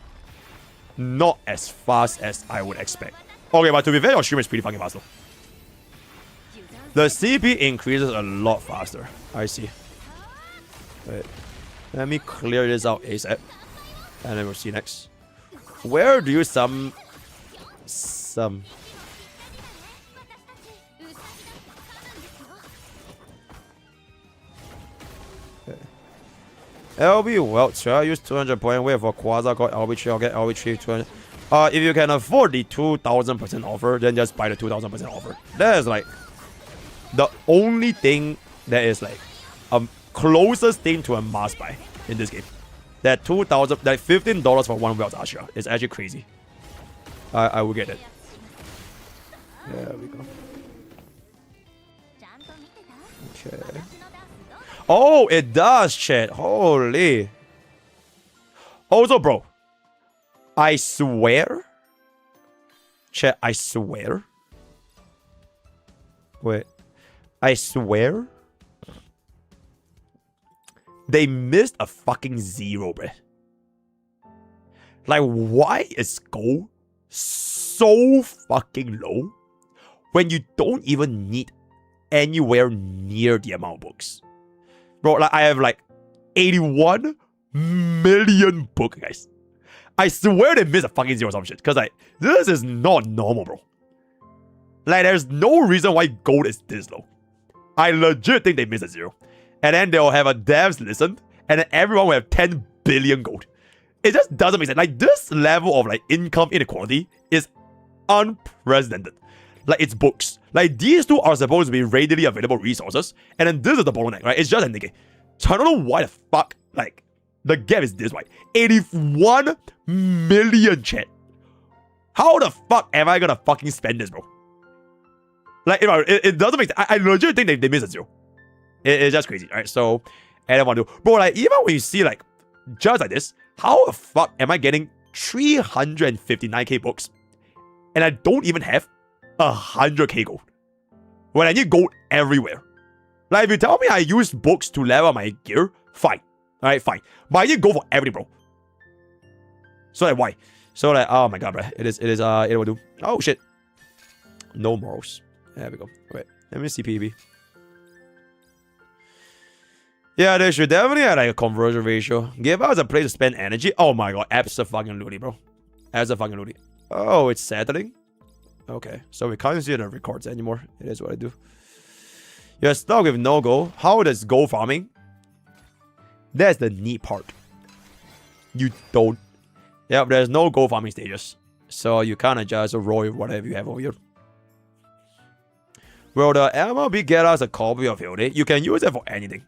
not as fast as I would expect. Okay, but to be fair, your streamer is pretty fucking fast, though. The CP increases a lot faster. I see. Wait. Let me clear this out ASAP. And then we'll see next. Where do you some... LB Welch, I use 200 point wait for Quasar, got LB3, I'll get LB3 200. If you can afford the 2000% offer, then just buy the 2000% offer. That is like the only thing that is like closest thing to a must buy in this game. That 2000, like $15 for one Welch Asha is actually crazy. I will get it. There we go. Okay. Oh, it does, chat. Holy. Also, bro. I swear. Chat, I swear. Wait. I swear. They missed a fucking 0, bruh. Like, why is gold so fucking low when you don't even need anywhere near the amount of books? Bro, like, I have like 81 million books, guys. I swear they missed a fucking 0 or some shit. Because, like, this is not normal, bro. Like, there's no reason why gold is this low. I legit think they missed a 0. And then they'll have a devs listen. And then everyone will have 10 billion gold. It just doesn't make sense. Like, this level of, like, income inequality is unprecedented. Like, it's books. Like, these two are supposed to be readily available resources. And then this is the bottleneck, right? It's just a nigga. So I don't know why the fuck, like, the gap is this wide. 81 million, chat. How the fuck am I gonna fucking spend this, bro? Like, it doesn't make sense. I legit think they missed a 0. It's just crazy, right? So, and I want to do, bro, like, even when you see, like, just like this, how the fuck am I getting 359k books and I don't even have 100k gold when I need gold everywhere? Like, if you tell me I use books to level my gear, fine. Alright, fine. But I need gold for everything, bro. So, like, why? So, like, oh my god, bro. It will do. Oh, shit. No morals. There we go. Wait, let me see PB. Yeah, they should definitely have like a conversion ratio. Give us a place to spend energy. Oh my god, abso-fucking-lutely, bro. Abso-fucking-lutely. Oh, it's settling? Okay, so we can't see the records anymore. It is what I do. You're stuck with no gold. How does gold farming? That's the neat part. You don't. Yep, there's no gold farming stages. So you kind of just roll with whatever you have over here. Will the MLB get us a copy of Hilde? You can use it for anything.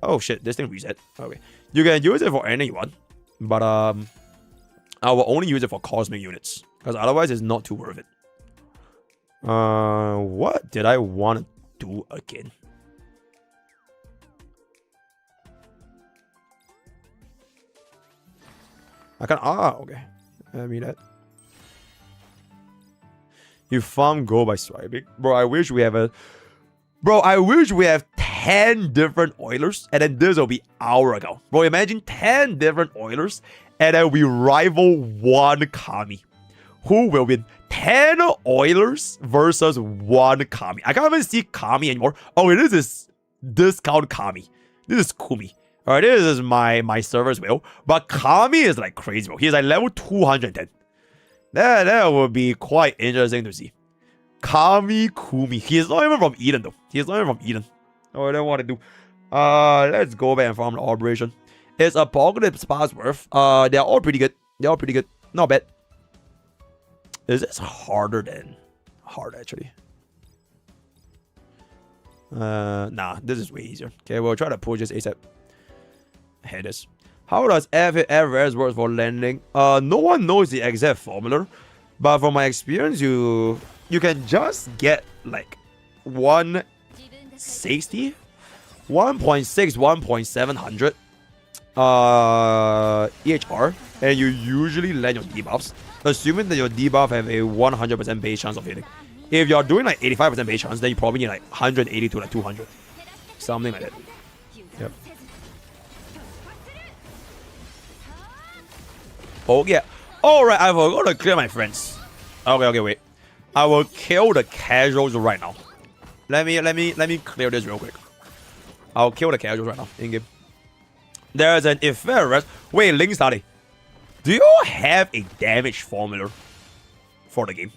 Oh shit, this thing reset. Okay. You can use it for anything you want. But I will only use it for cosmic units. Because otherwise it's not too worth it. What did I want to do again? I can okay. I mean that. You farm gold by swiping. Bro, I wish we have 10 different Oilers, and then this will be our account. Bro, imagine 10 different Oilers, and then we rival one Kami. Who will win? 10 Oilers versus one Kami. I can't even see Kami anymore. Oh, this is discount Kami. This is Kumi. Alright, this is my server's will. But Kami is like crazy, bro. He's like level 210. That would be quite interesting to see. Kami Kumi. He's not even from Eden, though. He's not even from Eden. Oh, I don't want to do. Let's go back and farm the operation. It's Apocalypse Pass worth. They're all pretty good. Not bad. Is this harder than hard, actually? Nah, this is way easier. Okay, we'll try to push this ASAP. Here it is. How does FRS work for landing? No one knows the exact formula, but from my experience, you can just get like 160, 1.6, 1.700 EHR, and you usually land your debuffs, assuming that your debuff have a 100% base chance of hitting. If you're doing like 85% base chance, then you probably need like 180 to like 200, something like that. Yep. Oh yeah. Alright, I forgot to clear my friends. Okay, wait. I will kill the casuals right now. Let me clear this real quick. I'll kill the casuals right now in game. There's an effect. Wait, Link Study. Do you have a damage formula for the game?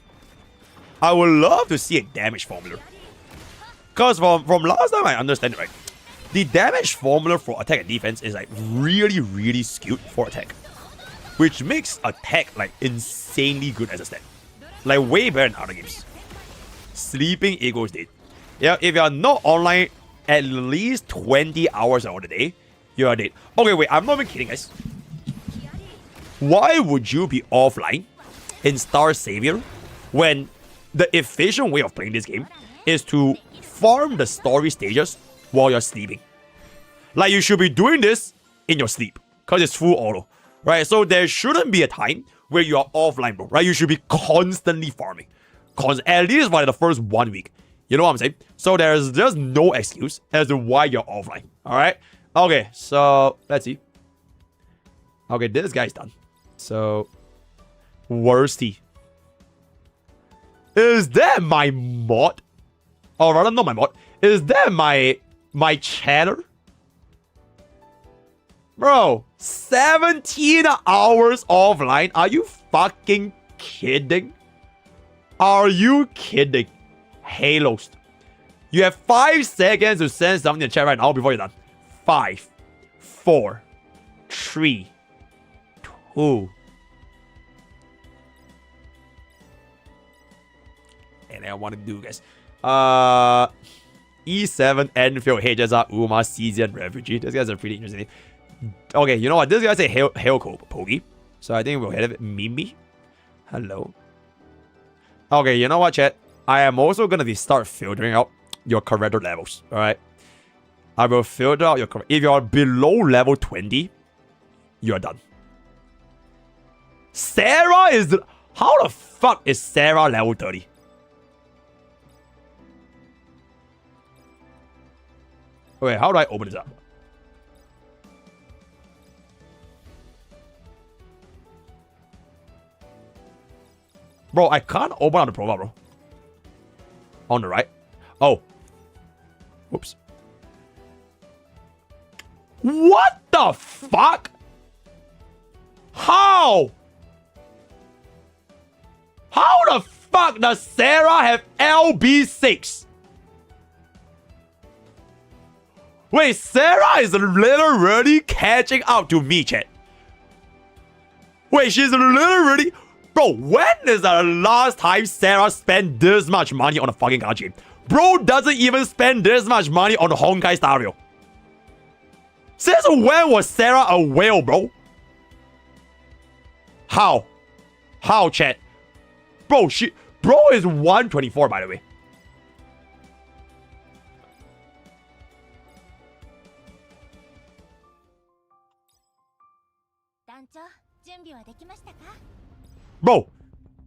I would love to see a damage formula. Because from last time I understand it right, the damage formula for attack and defense is like really skewed for attack. Which makes attack like insanely good as a stat. Like way better than other games. Sleeping equals dead. Yeah, if you are not online at least 20 hours out of the day, you are dead. Okay, wait, I'm not even kidding, guys. Why would you be offline in Mrstarsavior when the efficient way of playing this game is to farm the story stages while you're sleeping? Like, you should be doing this in your sleep, because it's full auto, right? So there shouldn't be a time where you are offline, bro, right? You should be constantly farming. At least for the first 1 week. You know what I'm saying? So there's just no excuse as to why you're offline, alright? Okay, so let's see. Okay, this guy's done. So, Worsty. Is that my mod? Or rather, not my mod. Is that my chatter? Bro, 17 hours offline? Are you fucking kidding? Are you kidding? Halos. You have 5 seconds to send something in the chat right now before you're done. 5, 4, 3, 2. And I want to do, guys. E7 Enfield HSR Uma Season Refugee. This guy's a pretty interesting name. Okay, you know what? This guy's a Poke. So I think we'll have it. Mimi. Hello. Okay, you know what, chat? I am also going to start filtering out your character levels, alright? I will filter out your character. If you are below level 20, you are done. Sarah is... How the fuck is Sarah level 30? Wait, how do I open this up? Bro, I can't open up the profile, bro. On the right. Oh. Whoops. What the fuck? How? How the fuck does Sarah have LB6? Wait, Sarah is literally catching up to me, chat. Wait, she's literally... Bro, when is the last time Sarah spent this much money on a fucking card game? Bro doesn't even spend this much money on Honkai Star Rail. Since when was Sarah a whale, bro? How? How, chat? Bro, Bro is 124, by the way.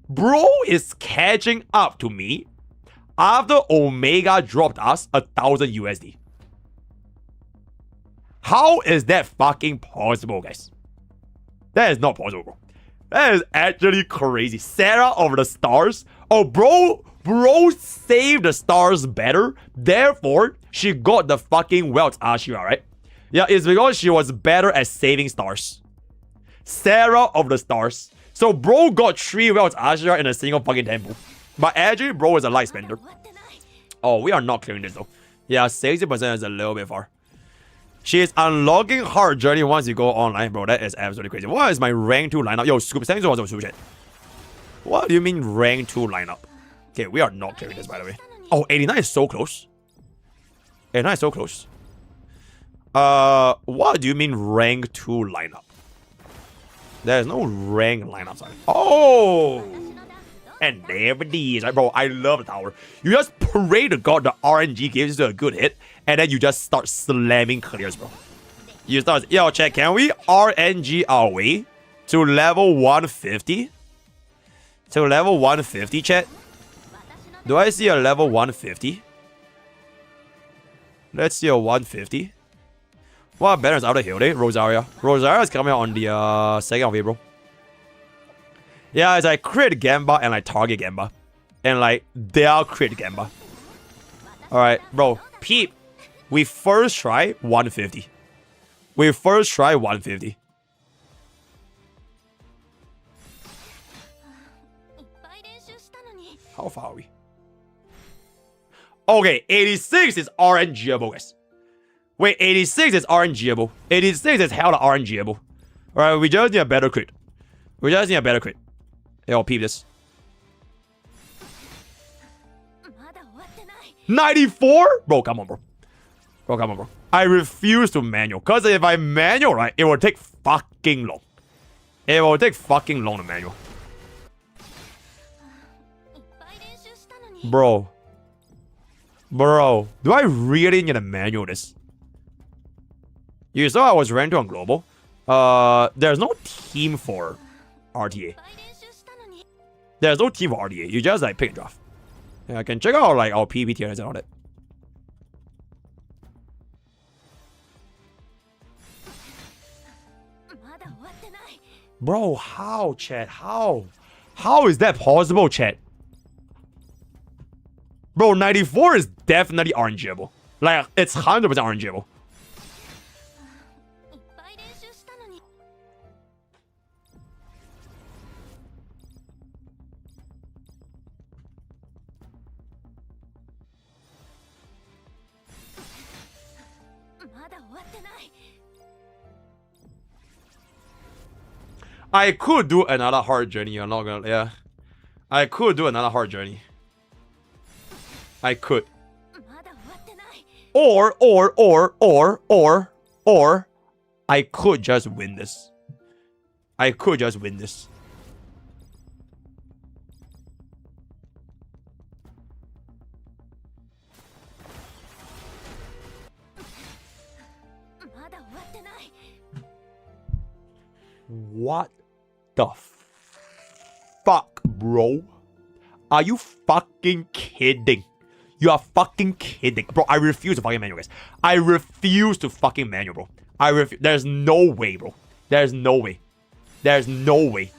Bro is catching up to me after Omega dropped us 1,000 USD. How is that fucking possible, guys? That is not possible, bro. That is actually crazy. Sarah of the stars. Oh, bro saved the stars better. Therefore, she got the fucking wealth Ashira, right? Yeah, it's because she was better at saving stars. Sarah of the stars. So bro got 3 wealth Ashira in a single fucking temple. But actually, bro is a light spender. Oh, we are not clearing this though. Yeah, 60% is a little bit far. She is unlocking hard journey once you go online, bro. That is absolutely crazy. What is my rank 2 lineup? Yo, Scoop, thanks so much for super chat. What do you mean rank 2 lineup? Okay, we are not clearing this, by the way. Oh, 89 is so close. 89 is so close. What do you mean rank 2 lineup? There's no rank lineup, sorry. Oh! And there it is. Right, bro, I love the tower. You just pray to God the RNG gives you a good hit, and then you just start slamming clears, bro. You start... Yo, chat, can we RNG our way to level 150? To level 150, chat? Do I see a level 150? Let's see a 150. What banners out of Hilde? Rosaria. Rosaria is coming out on the 2nd of April. Yeah, it's like crit Gamba and like target Gamba. And like, they are crit Gamba. Alright, bro. Peep. We first try 150. We first try 150. How far are we? Okay, 86 is RNGable, guys. Wait, 86 is RNGable. 86 is hella RNGable. Alright, we just need a better crit. We just need a better crit. Yo, peep this. 94? Bro, come on, bro. Bro, come on, bro. I refuse to manual. Because if I manual, right, it will take fucking long. It will take fucking long to manual. Bro. Bro, do I really need to manual this? You saw I was ranked on global. There's no team for RTA. There's no team for RTA. You just like pick and draft. Yeah, I can check out like our PvP tiers and all that. Bro, how, chat? How? How is that possible, chat? Bro, 94 is definitely RNGable. Like, it's 100% RNGable. I could do another hard journey, I'm not gonna, yeah. I could do another hard journey. I could. Or, I could just win this. I could just win this. What the fuck, bro? Are you fucking kidding? You are fucking kidding. Bro, I refuse to fucking manual, guys. I refuse to fucking manual, bro. There's no way, bro. There's no way. There's no way.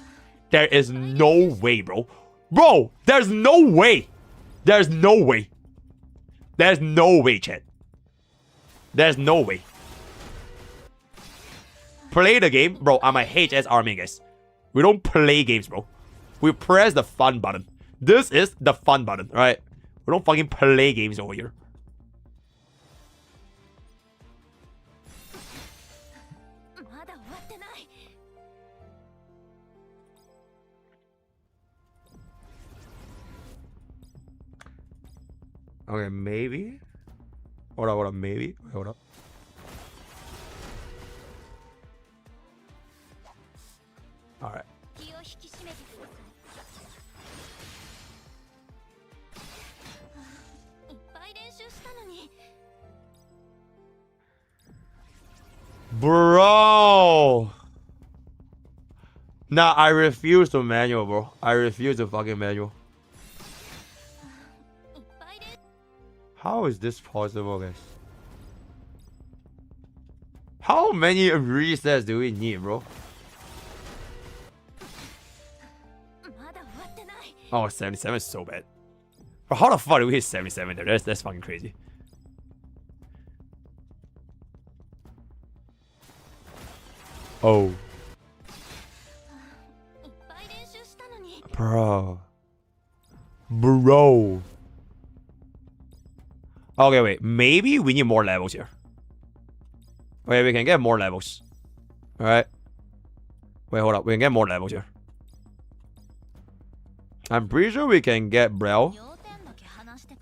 There is no way, bro. Bro, there's no way. There's no way. There's no way, chat. There's no way. Play the game. Bro, I'm a HS army, guys. We don't play games, bro. We press the fun button. This is the fun button, right? We don't fucking play games over here. Okay, maybe. Hold up, maybe. Wait, hold up. Alright. Bro! Nah, I refuse to manual, bro. I refuse to fucking manual. How is this possible, guys? How many resets do we need, bro? Oh, 77 is so bad. Bro, how the fuck did we hit 77 there? That's fucking crazy. Oh. Bro. Bro. Okay, wait. Maybe we need more levels here. Okay, we can get more levels. Alright. Wait, hold up. We can get more levels here. I'm pretty sure we can get Brel.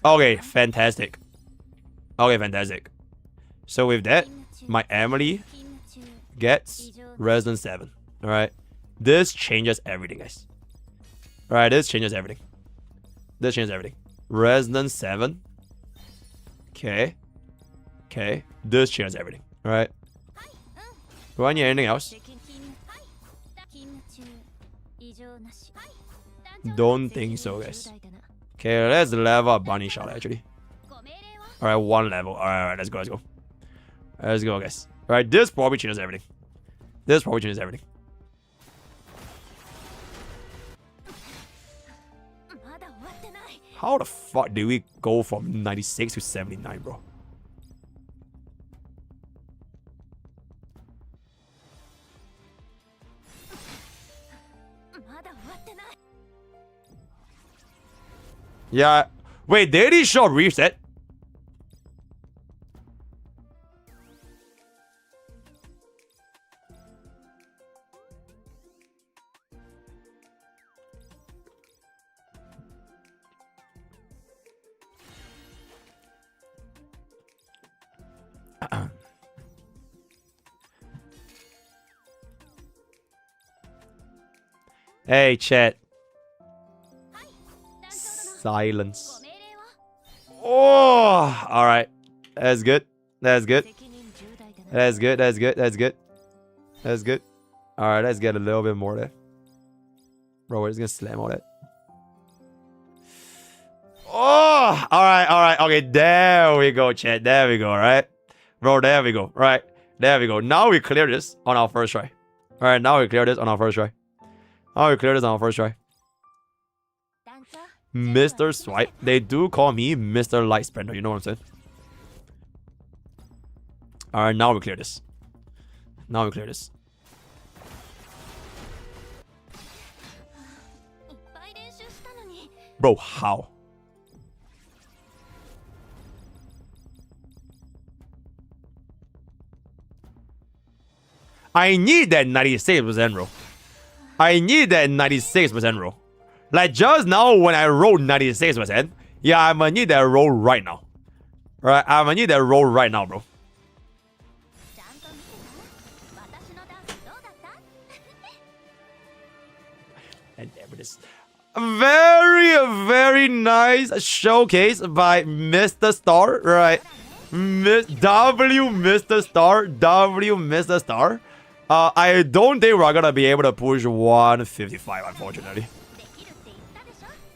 Okay, fantastic. Okay, fantastic. So with that, my Emily gets Resident 7. Alright. This changes everything, guys. Alright, this changes everything. This changes everything. Resident 7. Okay. Okay. This changes everything. Alright. Do I need anything else? Don't think so, guys. Okay, let's level up Bunny Shot, actually. Alright, one level. Alright, let's go, let's go. Let's go, guys. Alright, this probably changes everything. This probably changes everything. How the fuck do we go from 96 to 79, bro? Yeah. Wait, did he show reset? Hey, chat. Silence. Oh, all right. That's good. That's good. That's good. That's good. That's good. That's good. All right, let's get a little bit more there. Bro, we're just gonna slam all that. Oh, all right, all right. Okay, there we go, chat. There we go, right? Bro, there we go. Right. There we go. Now we clear this on our first try. All right, now we clear this on our first try. Now we clear this on our first try. Mr. Swipe. They do call me Mr. Light Spender. You know what I'm saying? Alright, now we clear this. Now we clear this. Bro, how? I need that 96% roll. I need that 96% roll. Like just now when I rolled 96%, yeah, I'm gonna need that roll right now. Right, I'm gonna need that roll right now, bro. And there it is. Very nice showcase by Mr. Star, right? Mr. Star. I don't think we're gonna be able to push 155, unfortunately.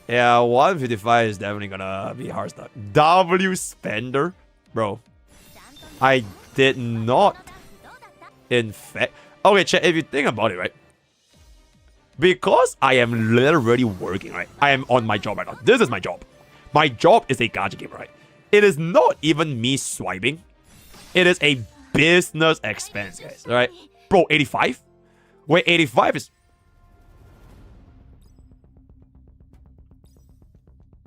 Yeah, 155 is definitely gonna be hard stuff. W Spender? Bro. I did not. In fact. Okay, chat, if you think about it, right? Because I am literally working, right? I am on my job right now. This is my job. My job is a gacha game, right? It is not even me swiping. It is a business expense, guys, right? Bro, 85? Wait, 85 is...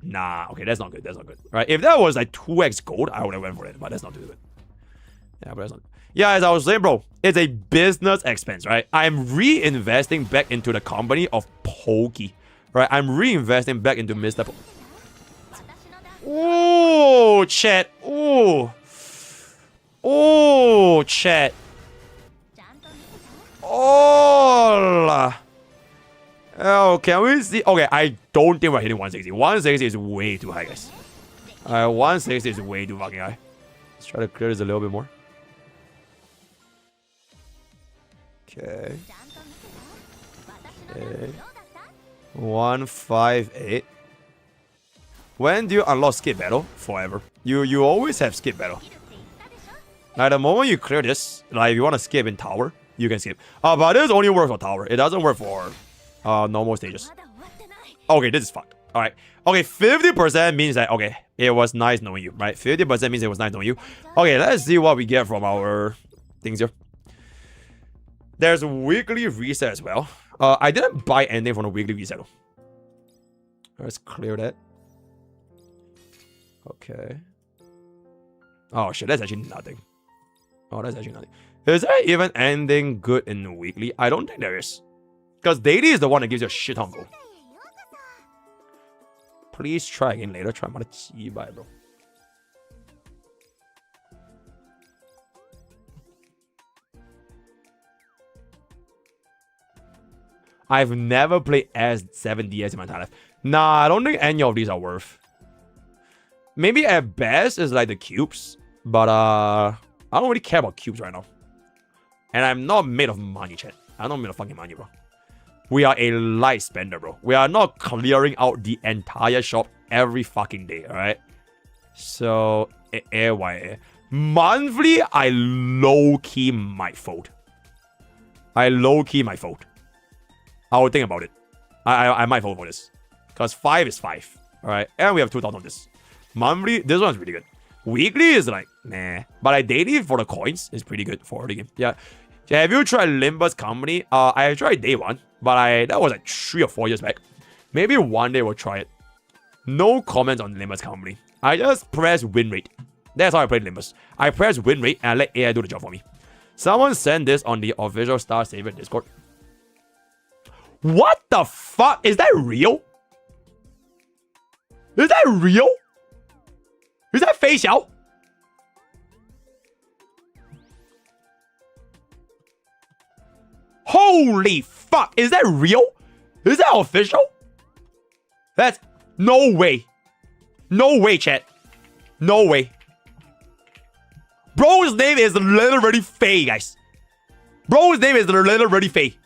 Nah, okay, that's not good. That's not good. Right? If that was like 2x gold, I would have went for it, but that's not too good. Yeah, but that's not... Yeah, as I was saying, bro, it's a business expense, right? I'm reinvesting back into the company of Pokke, right? I'm reinvesting back into MrPokke. Oh, chat. Oh. Oh, chat. Oh. Oh, can we see? Okay, I don't think we're hitting 160. 160 is way too high, guys. 160 is way too fucking high. Let's try to clear this a little bit more. Okay. Okay. 158. When do you unlock skip battle? Forever. You always have skip battle. Like the moment you clear this, like if you want to skip in tower, you can skip. But this only works for tower. It doesn't work for normal stages. Okay, this is fucked. Alright. Okay, 50% means that, okay, it was nice knowing you, right? 50% means it was nice knowing you. Okay, let's see what we get from our things here. There's weekly reset as well. I didn't buy anything from the weekly reset though. Let's clear that. Okay. Oh shit, that's actually nothing. Oh, that's actually nothing. Is there even anything good in the weekly? I don't think there is. Because daily is the one that gives you a shit ton gold. Please try again later. Try my bye, bro. I've never played as 7DS in my entire life. Nah, I don't think any of these are worth. Maybe at best is like the cubes. But I don't really care about cubes right now. And I'm not made of money, chat. I'm not made of fucking money, bro. We are a light spender, bro. We are not clearing out the entire shop every fucking day, alright? So, monthly, I low-key might fold. I low-key might fold. I will think about it. I might fold for this. Because 5 is 5. Alright, and we have 2,000 on this. Monthly, this one's really good. Weekly is like, nah. But like daily for the coins is pretty good for the game. Yeah. Have you tried Limbus Company? I tried day one, but that was like 3 or 4 years back. Maybe one day we'll try it. No comments on Limbus Company. I just press win rate. That's how I played Limbus. I press win rate and I let AI do the job for me. Someone sent this on the official Mrstarsavior Discord. What the fuck? Is that real? Is that real? Is that Fei Xiao? Holy fuck! Is that real? Is that official? That's no way. No way, chat. No way. Bro's name is literally Fei, guys. Bro's name is literally Fei.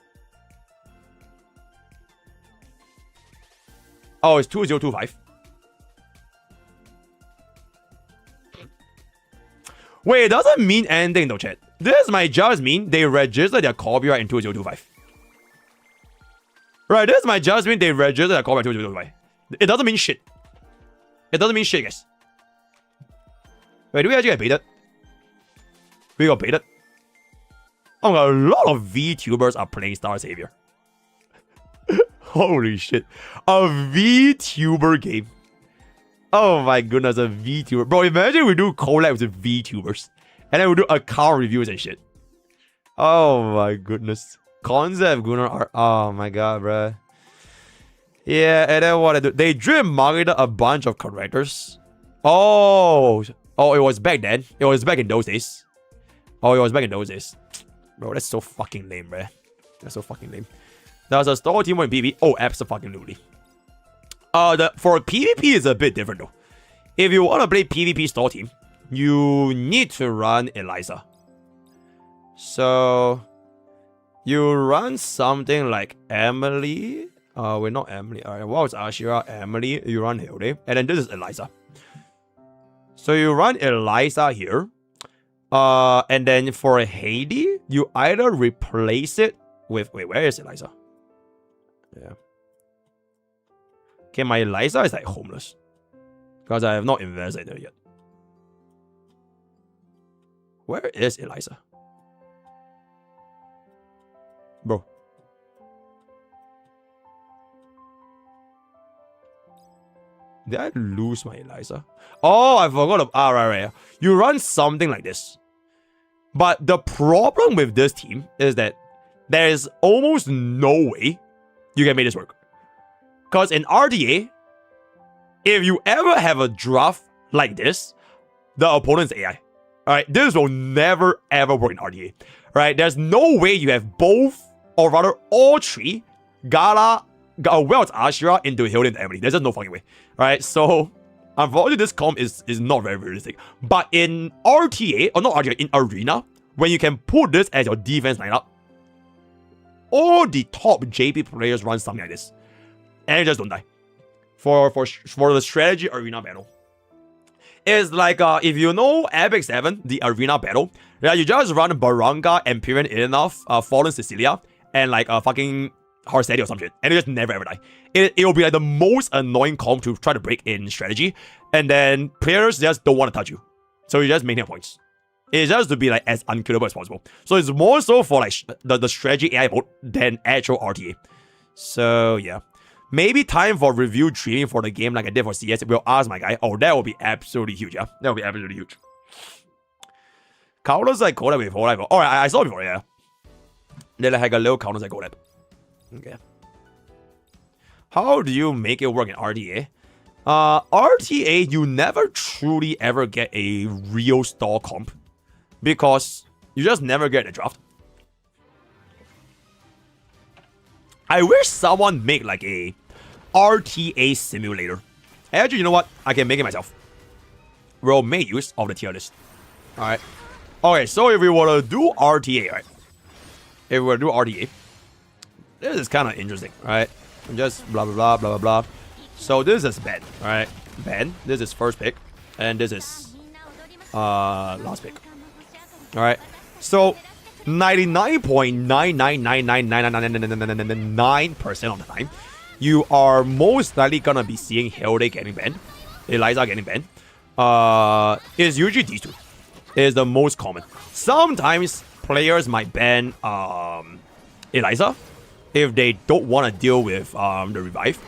Oh, it's 2025. Wait, it doesn't mean anything though, chat. This might just mean they registered their copyright in 2025. Right, this might just mean they registered their copyright in 2025. It doesn't mean shit. It doesn't mean shit, guys. Wait, do we actually get baited? We got baited. Oh, a lot of VTubers are playing Mrstarsavior. Holy shit. A VTuber game. Oh my goodness, a VTuber. Bro, imagine we do collabs with VTubers. And then we do account reviews and shit. Oh my goodness. Concept Gunnar art. Oh my god, bruh. Yeah, and then what I do? They dream marketed a bunch of characters. Oh, it was back then. It was back in those days. Oh, it was back in those days. Bro, that's so fucking lame, bruh. That's so fucking lame. There's a store team in PvP. Oh, absolutely. For PvP is a bit different though. If you want to play PvP store team, you need to run Eliza. So you run something like Emily. We're not Emily. Alright, what was Ashira? Emily. You run Hilde. And then this is Eliza. So you run Eliza here. And then for Heidi, you either replace it with... Wait, where is Eliza? Yeah. Okay, my Eliza is like homeless. Because I have not invested in her yet. Where is Eliza? Bro. Did I lose my Eliza? Oh, I forgot. Right. You run something like this. But the problem with this team is that there is almost no way you can make this work. Because in RDA, if you ever have a draft like this, the opponent's AI. Alright, this will never ever work in RDA. Right? There's no way you have both, or rather all three, Gala, Welts, Ashira into Hilde and Emily. There's just no fucking way. Alright, so unfortunately this comp is not very realistic. But in RTA, or not RTA, in Arena, when you can put this as your defense lineup, all the top JP players run something like this. And you just don't die. For the strategy arena battle. It's like, if you know Epic 7, the arena battle, yeah, you just run Baranga, Empyrean enough, Fallen Cecilia, and like fucking Harsteady or some shit. And you just never ever die. It will be like the most annoying comp to try to break in strategy. And then players just don't want to touch you. So you just maintain points. It's just to be like as unkillable as possible. So it's more so for like the strategy AI mode than actual RTA. So yeah. Maybe time for review training for the game like I did for CS. We'll ask my guy. Oh, that will be absolutely huge, yeah. That will be absolutely huge. Counters like collab before. Alright, I saw it before, yeah. They like a little counters like collab. Okay. How do you make it work in RTA? RTA, you never truly ever get a real store comp. Because you just never get a draft. I wish someone make like a RTA simulator. Actually, you know what? I can make it myself. We'll make use of the tier list. Alright. Okay, so if we want to do RTA, right? If we want to do RTA, this is kind of interesting, right? Just blah, blah, blah, blah, blah, blah. So this is Ben, alright? Ben, this is first pick. And this is last pick. Alright. So 99.999999999% of the time, you are most likely gonna be seeing Hilde getting banned, Eliza getting banned. Is usually these two. Is the most common. Sometimes players might ban Eliza if they don't want to deal with the revive.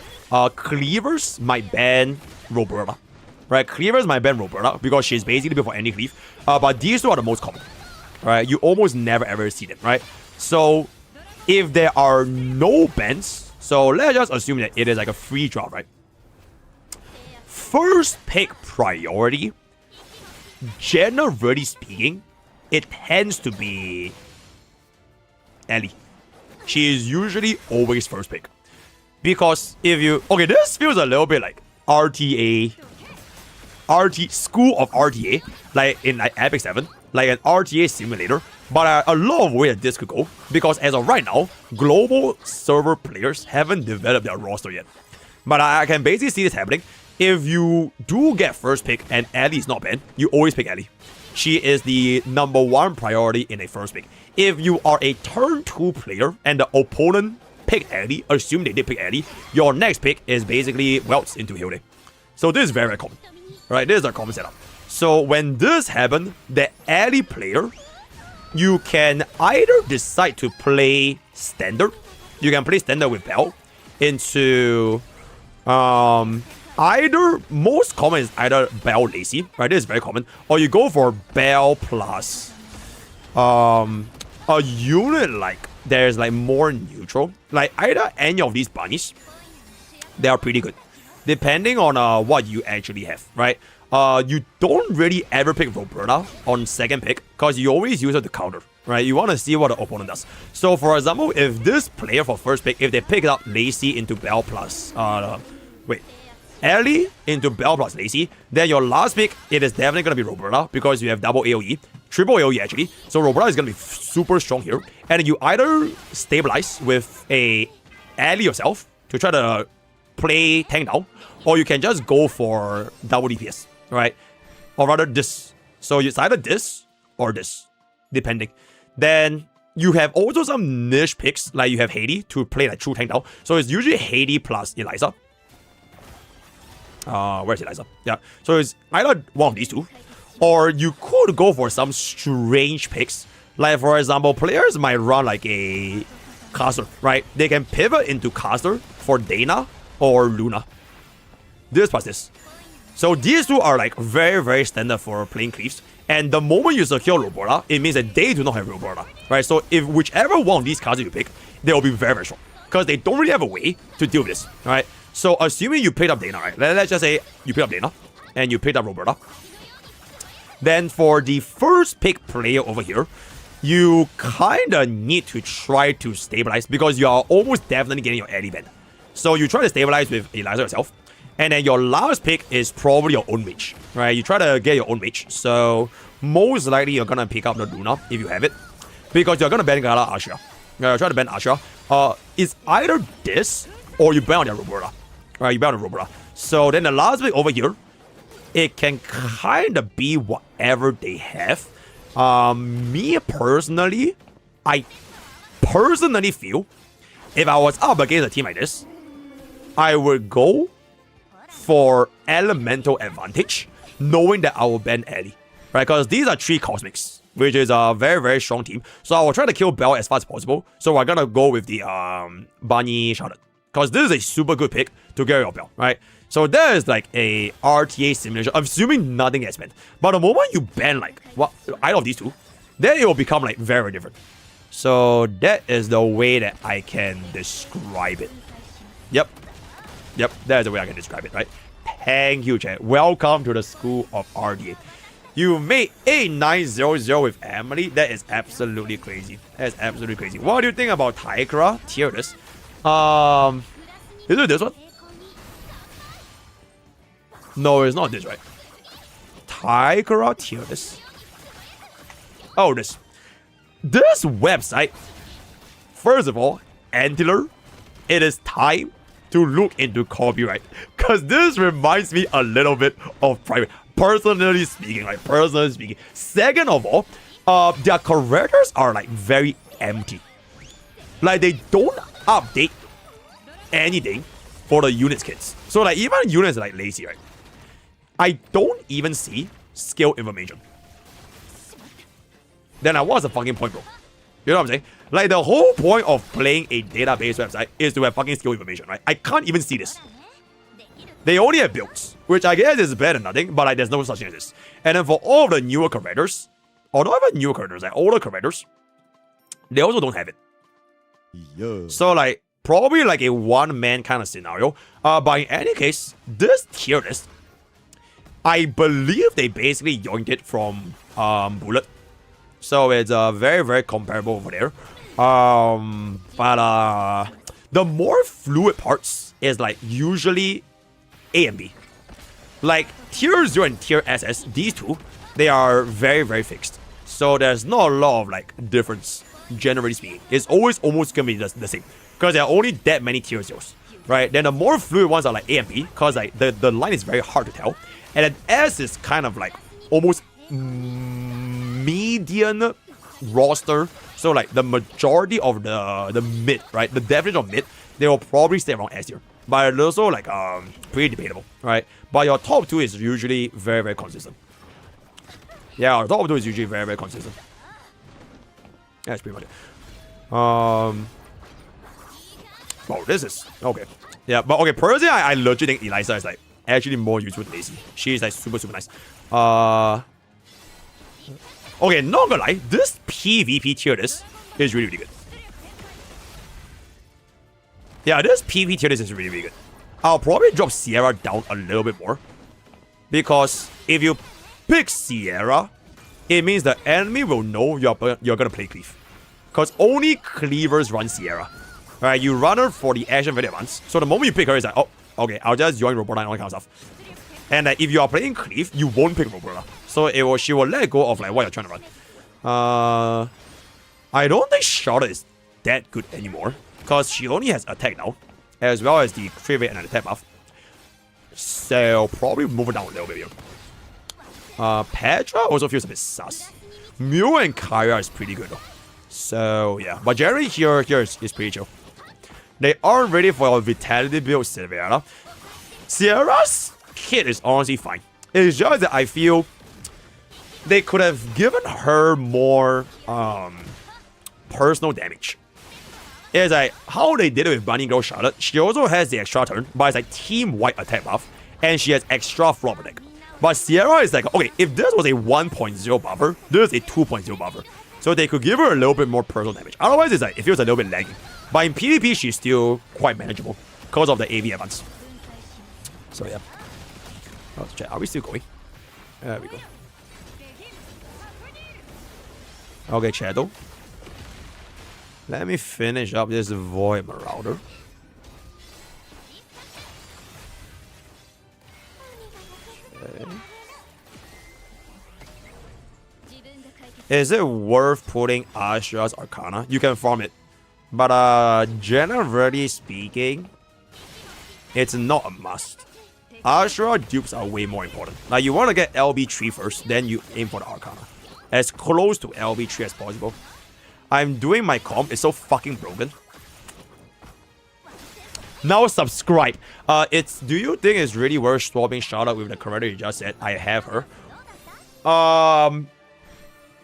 Cleavers might ban Roberta. Right, Cleavers might ban Roberta because she's basically before any cleave. But these two are the most common. Right, you almost never ever see them. Right, so if there are no bans, so let's just assume that it is like a free drop, right? First pick priority, generally speaking, it tends to be Ellie. She is usually always first pick. Because if you... Okay, this feels a little bit like RTA... School of RTA. Like in like Epic 7. Like an RTA simulator. But a lot of ways that this could go. Because as of right now, global server players haven't developed their roster yet. But I can basically see this happening. If you do get first pick and Ellie is not banned, you always pick Ellie. She is the #1 priority in a first pick. If you are a turn 2 player and the opponent picked Ellie, assume they did pick Ellie, your next pick is basically Welts into Hilde. So this is very, very common. Right, this is a common setup. So when this happens, the Ellie player, you can either decide to play standard. You can play standard with Bell into either, most common is either Bell Lacy, right? This is very common. Or you go for Bell plus a unit like there's like more neutral. Like either any of these bunnies, they are pretty good. Depending on what you actually have, right? You don't really ever pick Roberta on second pick because you always use it to counter, right? You want to see what the opponent does. So for example, if this player for first pick, if they pick up Lacy into Bell plus Ellie into Bell plus Lacy, then your last pick, it is definitely going to be Roberta because you have double AoE, triple AoE actually. So Roberta is going to be super strong here. And you either stabilize with a Ellie yourself to try to play tank down, or you can just go for double DPS, right? Or rather this. So it's either this or this, depending. Then you have also some niche picks, like you have Hilde to play like true tank down. So it's usually Hilde plus Eliza. Where's Eliza? Yeah. So it's either one of these two. Or you could go for some strange picks. Like for example, players might run like a caster, right? They can pivot into caster for Dana or Luna. This plus this. So these two are like very, very standard for playing cleaves. And the moment you secure Roberta, it means that they do not have Roberta, right? So if whichever one of these cards you pick, they will be very, very strong. Because they don't really have a way to deal with this, right? So assuming you picked up Dana, right? Let's just say you picked up Dana and you picked up Roberta. Then for the first pick player over here, you kind of need to try to stabilize because you are almost definitely getting your Ellie banned. So you try to stabilize with Eliza yourself. And then your last pick is probably your own mage, right? You try to get your own mage. So most likely you're going to pick up the Luna if you have it. Because you're going to ban Gala Asha. Try to ban Asha. It's either this or you ban on your Roberta. Right, you ban on Roberta. So then the last pick over here, it can kind of be whatever they have. Me personally, I personally feel if I was up against a team like this, I would go for elemental advantage, knowing that I will ban Ellie, right? Because these are 3 cosmics, which is a very, very strong team. So I will try to kill Bell as fast as possible. So we're gonna go with the Bunny Charlotte, because this is a super good pick to get your Bell, right? So there is like a RTA simulation, assuming nothing gets banned. But the moment you ban like either of these two, then it will become like very, very different. So that is the way that I can describe it. Yep, that is the way I can describe it, right? Thank you, chat. Welcome to the School of RTA. You made 8900 with Emily. That is absolutely crazy. That is absolutely crazy. What do you think about Taikra tier list? Is it this one? No, it's not this, right? Taikra tier list. Oh, this website. First of all, Antler, it is time to look into copyright, because this reminds me a little bit of private. Personally speaking, right? Personally speaking. Second of all, their characters are like very empty. Like they don't update anything for the units kids. So like even units are like lazy, right? I don't even see skill information. Then what's the fucking point, bro? You know what I'm saying? Like the whole point of playing a database website is to have fucking skill information, right? I can't even see this. They only have builds, which I guess is better than nothing, but like there's no such thing as this. And then for all of the newer characters, or not even newer characters, like older characters, they also don't have it. Yeah. So like probably like a one-man kind of scenario. But in any case, this tier list, I believe they basically yoinked it from Bullet. So it's very, very comparable over there. But the more fluid parts is like usually A and B. Like tier 0 and tier SS, these two, they are very, very fixed. So there's not a lot of like difference, generally speaking. It's always almost gonna be the same. Because there are only that many tier 0s. Right? Then the more fluid ones are like A and B, because like the line is very hard to tell. And then S is kind of like almost median roster. So like the majority of the mid, right? The definition of mid, they will probably stay around S tier. But it's also like pretty debatable, right? But your top 2 is usually very, very consistent. Yeah, our top 2 is usually very, very consistent. That's pretty much it. Oh, this is okay. Yeah, but okay, personally, I legit think Eliza is like actually more useful than Lazy. She is like super, super nice. Okay, not gonna lie, this PvP tier list is really, really good. Yeah, this PvP tier list is really, really good. I'll probably drop Sierra down a little bit more. Because if you pick Sierra, it means the enemy will know you're gonna play Cleave. Because only Cleavers run Sierra. Alright, you run her for the action very advanced. So the moment you pick her, it's like, oh, okay, I'll just join Roberta and all that kind of stuff. And if you are playing Cleave, you won't pick Roberta. So she will let go of like what you're trying to run. I don't think Charlotte is that good anymore. Because she only has attack now. As well as the crit rate and an attack buff. So probably move it down a little bit here. Petra also feels a bit sus. Mew and Kyra is pretty good though. So yeah. But generally here is pretty chill. They aren't ready for a Vitality build Sierra. Sierra's kit is honestly fine. It's just that I feel they could have given her more personal damage. It's like how they did it with Bunny Girl Charlotte. She also has the extra turn, but it's like team-wide attack buff, and she has extra flop attack. But Sierra is like, okay, if this was a 1.0 buffer, this is a 2.0 buffer. So they could give her a little bit more personal damage. Otherwise, it's like, it feels a little bit laggy. But in PvP, she's still quite manageable because of the AV advance. So yeah. Let's check. Are we still going? There we go. Okay, Shadow. Let me finish up this Void Marauder. Okay. Is it worth putting Astra's Arcana? You can farm it. But generally speaking, it's not a must. Astra dupes are way more important. Like you want to get LB3 first, then you aim for the Arcana. As close to LB3 as possible. I'm doing my comp, it's so fucking broken. Now subscribe. Do you think it's really worth swapping Charlotte with the character you just said? I have her.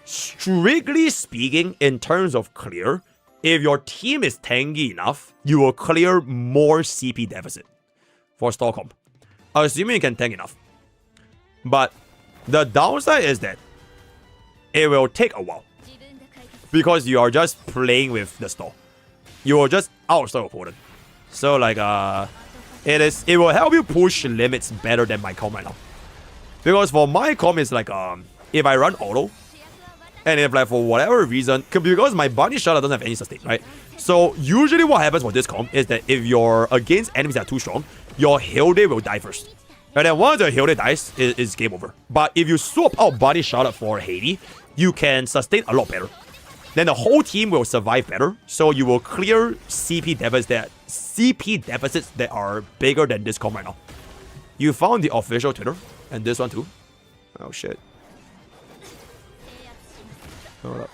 Strictly speaking, in terms of clear, if your team is tanky enough, you will clear more CP deficit for Stockholm. Assuming you can tank enough. But the downside is that it will take a while. Because you are just playing with the store. You will just outstall opponent. So like it will help you push limits better than my comp right now. Because for my comp it's like if I run auto, and if like for whatever reason, because my Bunny Shuttle doesn't have any sustain, right? So usually what happens for this comp is that if you're against enemies that are too strong, your Hilde will die first. And then once your Hilde dies, it's game over. But if you swap out Bunny Shuttle for Heidi, you can sustain a lot better. Then the whole team will survive better, so you will clear CP deficits that are bigger than this comp right now. You found the official Twitter, and this one too. Oh shit. Hold up.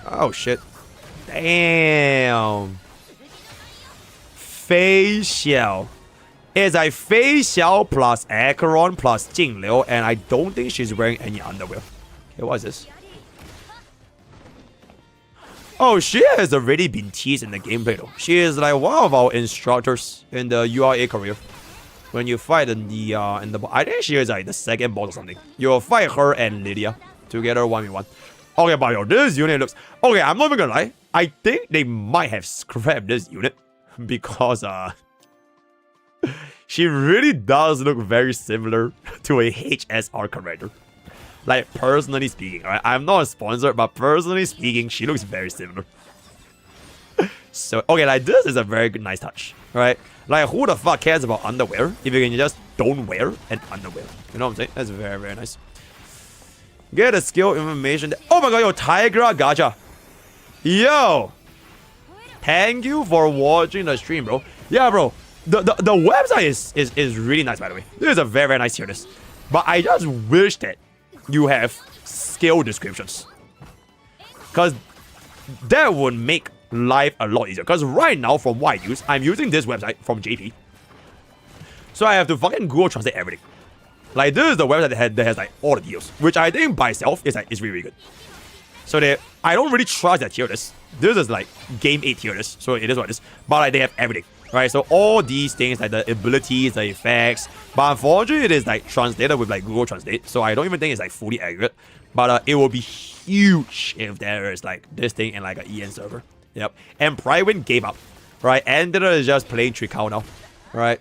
Oh shit. Damn. facial. It's a facial plus Acheron plus Jingliu, and I don't think she's wearing any underwear. Okay, what is this? Oh, she has already been teased in the gameplay though. She is like one of our instructors in the URA career. When you fight in the I think she is like the second boss or something. You'll fight her and Lydia together 1v1. Okay, but yo, this unit looks okay. I'm not even gonna lie. I think they might have scrapped this unit because she really does look very similar to a HSR character. Like, personally speaking, alright? I'm not a sponsor, but personally speaking, she looks very similar. So, okay, like, this is a very good, nice touch, right? Like, who the fuck cares about underwear if you can just don't wear an underwear? You know what I'm saying? That's very, very nice. Get a skill information. Oh my god, yo, Tigra Gacha. Yo! Thank you for watching the stream, bro. Yeah, bro. The website is really nice, by the way. This is a very, very nice tier list. But I just wish that you have skill descriptions. Because that would make life a lot easier. Because right now, from what I use, I'm using this website from JP. So I have to fucking Google Translate everything. Like, this is the website that has like all the deals. Which I think by itself is like, is really, really good. So I don't really trust their tier list. This is like game 8 tier list. So it is what it is. But like, they have everything. Right, so all these things like the abilities, the effects, but unfortunately it is like translated with like Google Translate, so I don't even think it's like fully accurate. But it will be huge if there is like this thing in like an EN server. Yep. And Prywin gave up. Right, Andor is just playing Tricao now. Right.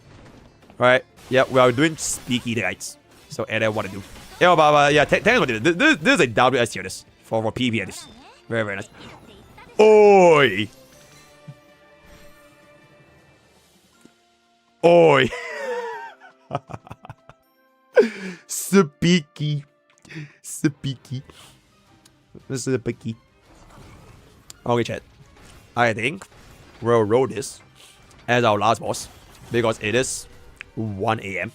Right. Yep, we are doing Speaky Guides. So Ed what to do. Yeah, but yeah, thanks for this. This is a WS tier list for PvP at least. Very, very nice. Oi! Oi! Speaky. Speaky. Speaky. Okay, chat. I think we'll roll this as our last boss because it is 1 AM.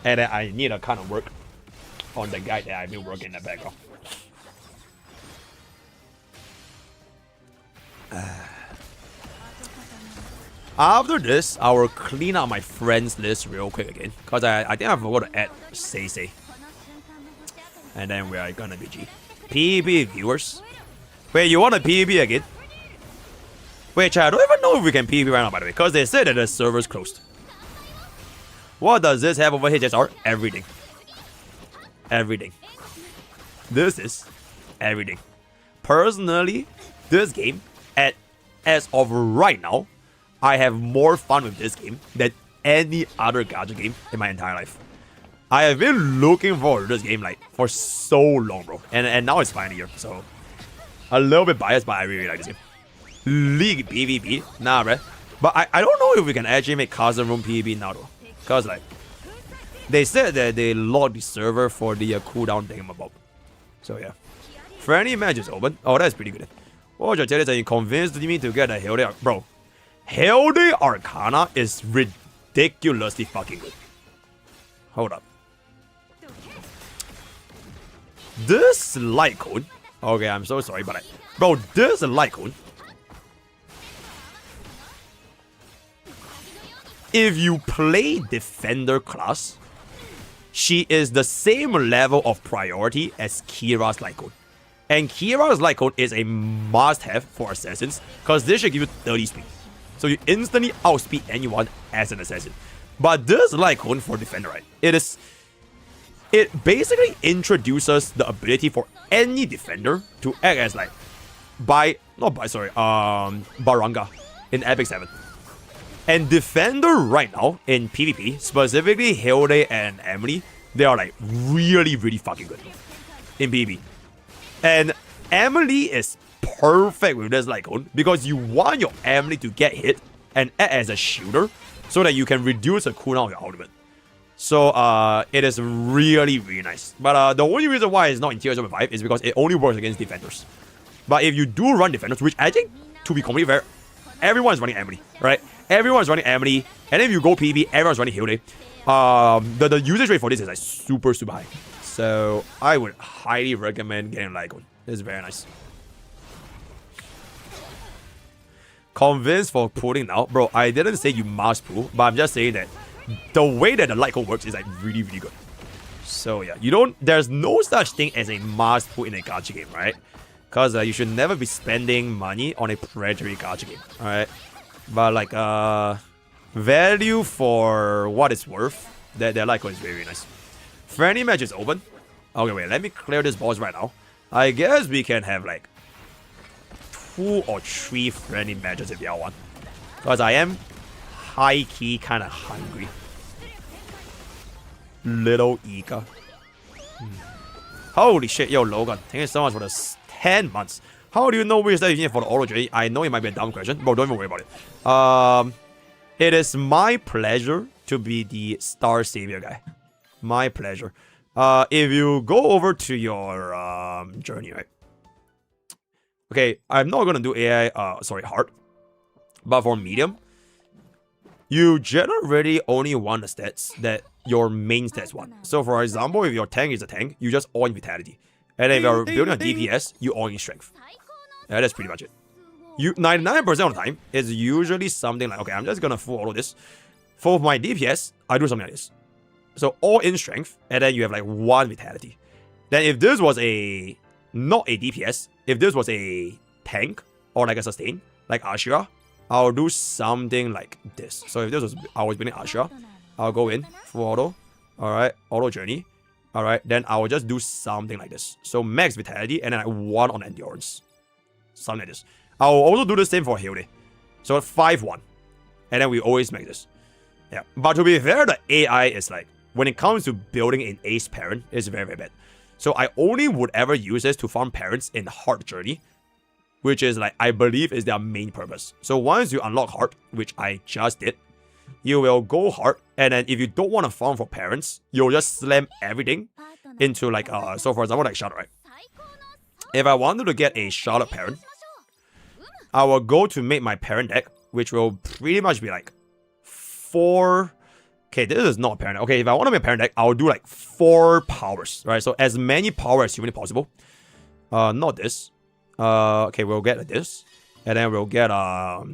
And I need to kind of work on the guy that I've been working in the background. After this, I will clean up my friends list real quick again. Because I think I forgot to add Say. And then we are gonna be G. PvP viewers. Wait, you want a PvP again? Wait, chat, I don't even know if we can PvP right now, by the way. Because they said that the server's closed. What does this have over HSR? Everything. Everything. This is everything. Personally, this game, as of right now, I have more fun with this game than any other gacha game in my entire life. I have been looking forward to this game like for so long, bro. And now it's finally here. So a little bit biased, but I really like this game. League PvP? Nah, bruh. But I don't know if we can actually make custom room PvP now though. Cause like they said that they locked the server for the cooldown thingamabob. So yeah. Friendly matches open. Oh, that's pretty good. Oh, you tell you convinced me to get a Hilde, bro. Hilde Arcana is ridiculously fucking good. Hold up. This light cone. Okay, I'm so sorry, but bro, this light cone. If you play Defender class, she is the same level of priority as Kira's light cone. And Kira's light cone is a must-have for assassins, because this should give you 30 speed. So you instantly outspeed anyone as an assassin. But this light cone for Defender, right? It basically introduces the ability for any defender to act as like Baranga in Epic 7. And Defender right now in PvP, specifically Hilde and Emily, they are like really, really fucking good in PvP. And Emily is perfect with this light cone because you want your Emily to get hit and act as a shielder so that you can reduce the cooldown of your ultimate. So it is really, really nice. But the only reason why it's not in tier 5 is because it only works against defenders. But if you do run defenders, which I think, to be completely fair, everyone's running Emily, right? Everyone's running Emily, and if you go PvP, everyone's running Hilde. The usage rate for this is like super, super high. So I would highly recommend getting light cone. It's very nice. convinced for pulling now. Bro, I didn't say you must pull, but I'm just saying that the way that the light code works is like really, really good. So yeah, there's no such thing as a must pull in a gacha game, right? Because you should never be spending money on a predatory gacha game, alright? But like, value for what it's worth, that light code is very, very nice. Friendly match is open. Okay, wait, let me clear this boss right now. I guess we can have like 2 or 3 friendly matches if y'all want. Because I am high-key kind of hungry. Little Ika. Holy shit, yo, Logan. Thank you so much for the 10 months. How do you know which that you need for the auto journey? I know it might be a dumb question, but don't even worry about it. It is my pleasure to be the Mrstarsavior guy. My pleasure. If you go over to your journey, right? Okay, I'm not gonna do AI, hard. But for medium, you generally only want the stats that your main stats want. So for example, if your tank is a tank, you just all in vitality. And if you're building a DPS, you all in strength. Yeah, that's pretty much it. 99% of the time, it's usually something like, okay, I'm just gonna full auto this. For my DPS, I do something like this. So all in strength, and then you have like 1 vitality. Then if this was not a DPS, if this was a tank, or like a sustain, like Ashura, I'll do something like this. So if this was, I was building Ashura, I'll go in, full auto, alright, auto journey, alright, then I will just do something like this. So max vitality, and then like 1 on endurance. Something like this. I'll also do the same for Hilde. So 5-1. And then we always make this. Yeah. But to be fair, the AI is like, when it comes to building an ace parent, it's very, very bad. So I only would ever use this to farm parents in hard journey, which is like, I believe is their main purpose. So once you unlock hard, which I just did, you will go hard, and then if you don't want to farm for parents, you'll just slam everything into like, so for example, like Charlotte, right? If I wanted to get a Charlotte parent, I will go to make my parent deck, which will pretty much be like 4... Okay, this is not a parent deck. Okay, if I want to make a parent deck, I'll do like 4 powers, right? So as many power as humanly possible. Not this. Okay, we'll get this. And then we'll get, okay,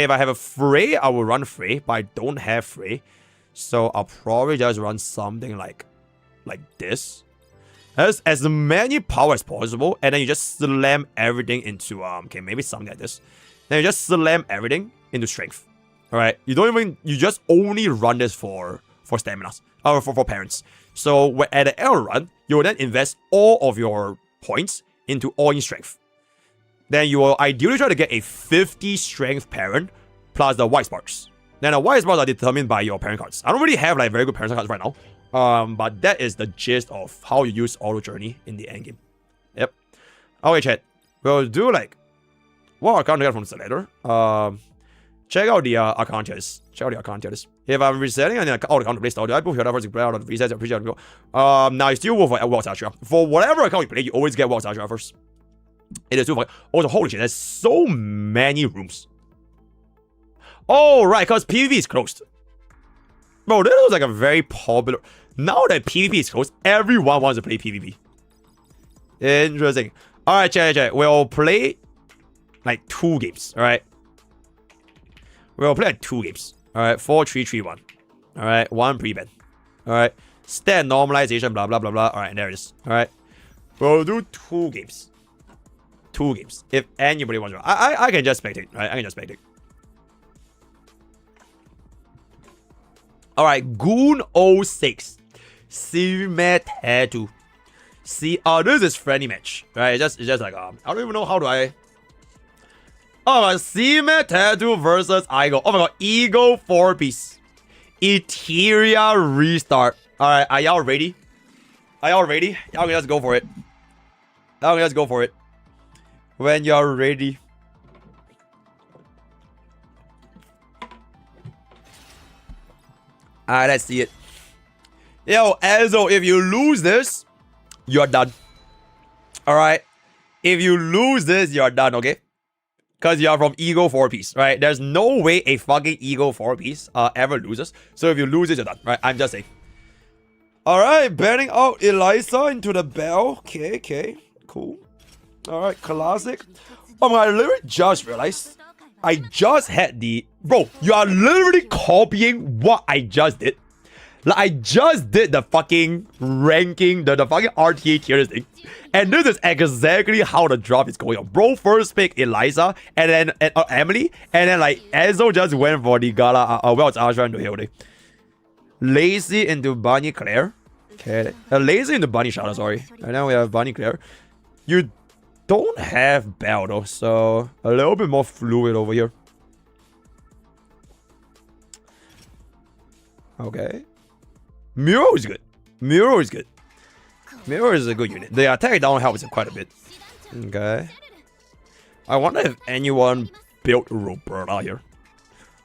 if I have a Frey, I will run Frey, but I don't have Frey. So I'll probably just run something like this. As many power as possible, and then you just slam everything into, okay, maybe something like this. Then you just slam everything into strength. Alright, you just only run this for staminas, or for parents. So at the end of the run, you will then invest all of your points into all in strength. Then you will ideally try to get a 50 strength parent plus the white sparks. Then the white sparks are determined by your parent cards. I don't really have like very good parent cards right now. But that is the gist of how you use auto journey in the end game. Yep. Okay, chat. We'll do like what Arcana get from the letter. Check out the Arcana tiers. Check out the Arcana tiers. If I'm resetting and then all the account to play style, I put your first play out of reset. Appreciate it. Now you still will for World Ashura. For whatever account you play, you always get World Ashura first. It is too fucking. Also, holy shit, there's so many rooms. Oh right, because PvP is closed. Bro, this was like a very popular. Now that PvP is closed, everyone wants to play PvP. Interesting. Alright, chat. We'll play like 2 games. Alright. We'll play like 2 games. Alright, 4-3-3-1. Alright, 1 pre-ban. Alright. Stat normalization, blah blah blah blah. Alright, there it is. Alright. We'll do 2 games. 2 games. If anybody wants to. I can just spectate. Right? I can just spectate. Alright, Goon 06. C-Mat Tattoo. See, this is friendly match. Right? It's just like, I don't even know how do I. Oh my god, C-Mat Tattoo versus Ego. Oh my god, Ego 4-piece. Etheria restart. Alright, are y'all ready? Are y'all ready? Y'all can just go for it. Y'all can just go for it. When you're ready. Alright, let's see it. Yo, Ezo, if you lose this, you're done. Alright? If you lose this, you're done, okay? Because you're from Ego 4-piece, right? There's no way a fucking Ego 4-piece ever loses. So if you lose it, you're done, right? I'm just saying. Alright, banning out Eliza into the bell. Okay, cool. Alright, classic. Oh my god, I literally just realized I just had the... Bro, you are literally copying what I just did. Like, I just did the fucking ranking, the fucking RTA tier thing. And this is exactly how the drop is going on. Bro first picked Eliza, and then Emily, and then like Ezzo just went for the Gala, well, it's Ashra into Hilde. Lazy into Bunny Claire. Okay, Lazy into Bunny Shadow, sorry. And then we have Bunny Claire. You don't have Bell though, so a little bit more fluid over here. Okay. Muro is good. Muro is good. Muro is a good unit. The attack down helps it quite a bit. Okay. I wonder if anyone built Roberta here.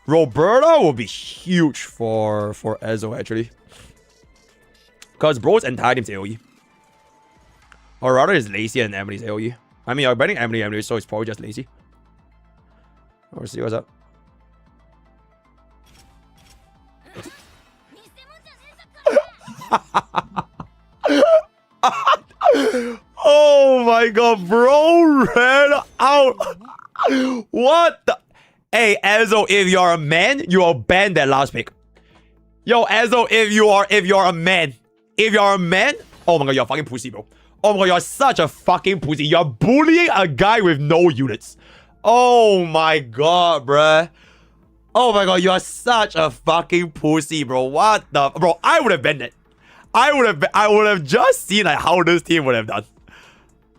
Roberta will be huge for Ezzo actually. Because bro's entire team's AoE. Or rather it's Lacey and Emily's AoE. I mean, I'm betting Emily anyway, so it's probably just Lacey. Let's see what's up. Oh my god, bro ran out. What the? Hey, Ezzo, if you're a man, you will ban that last pick. Yo, Ezzo, if you're a man. If you're a man, oh my god, you're a fucking pussy, bro. Oh my god, you're such a fucking pussy. You're bullying a guy with no units. Oh my god, bruh. Oh my god, you are such a fucking pussy, bro. What the... Bro, I would have banned it. I would have just seen like how this team would have done.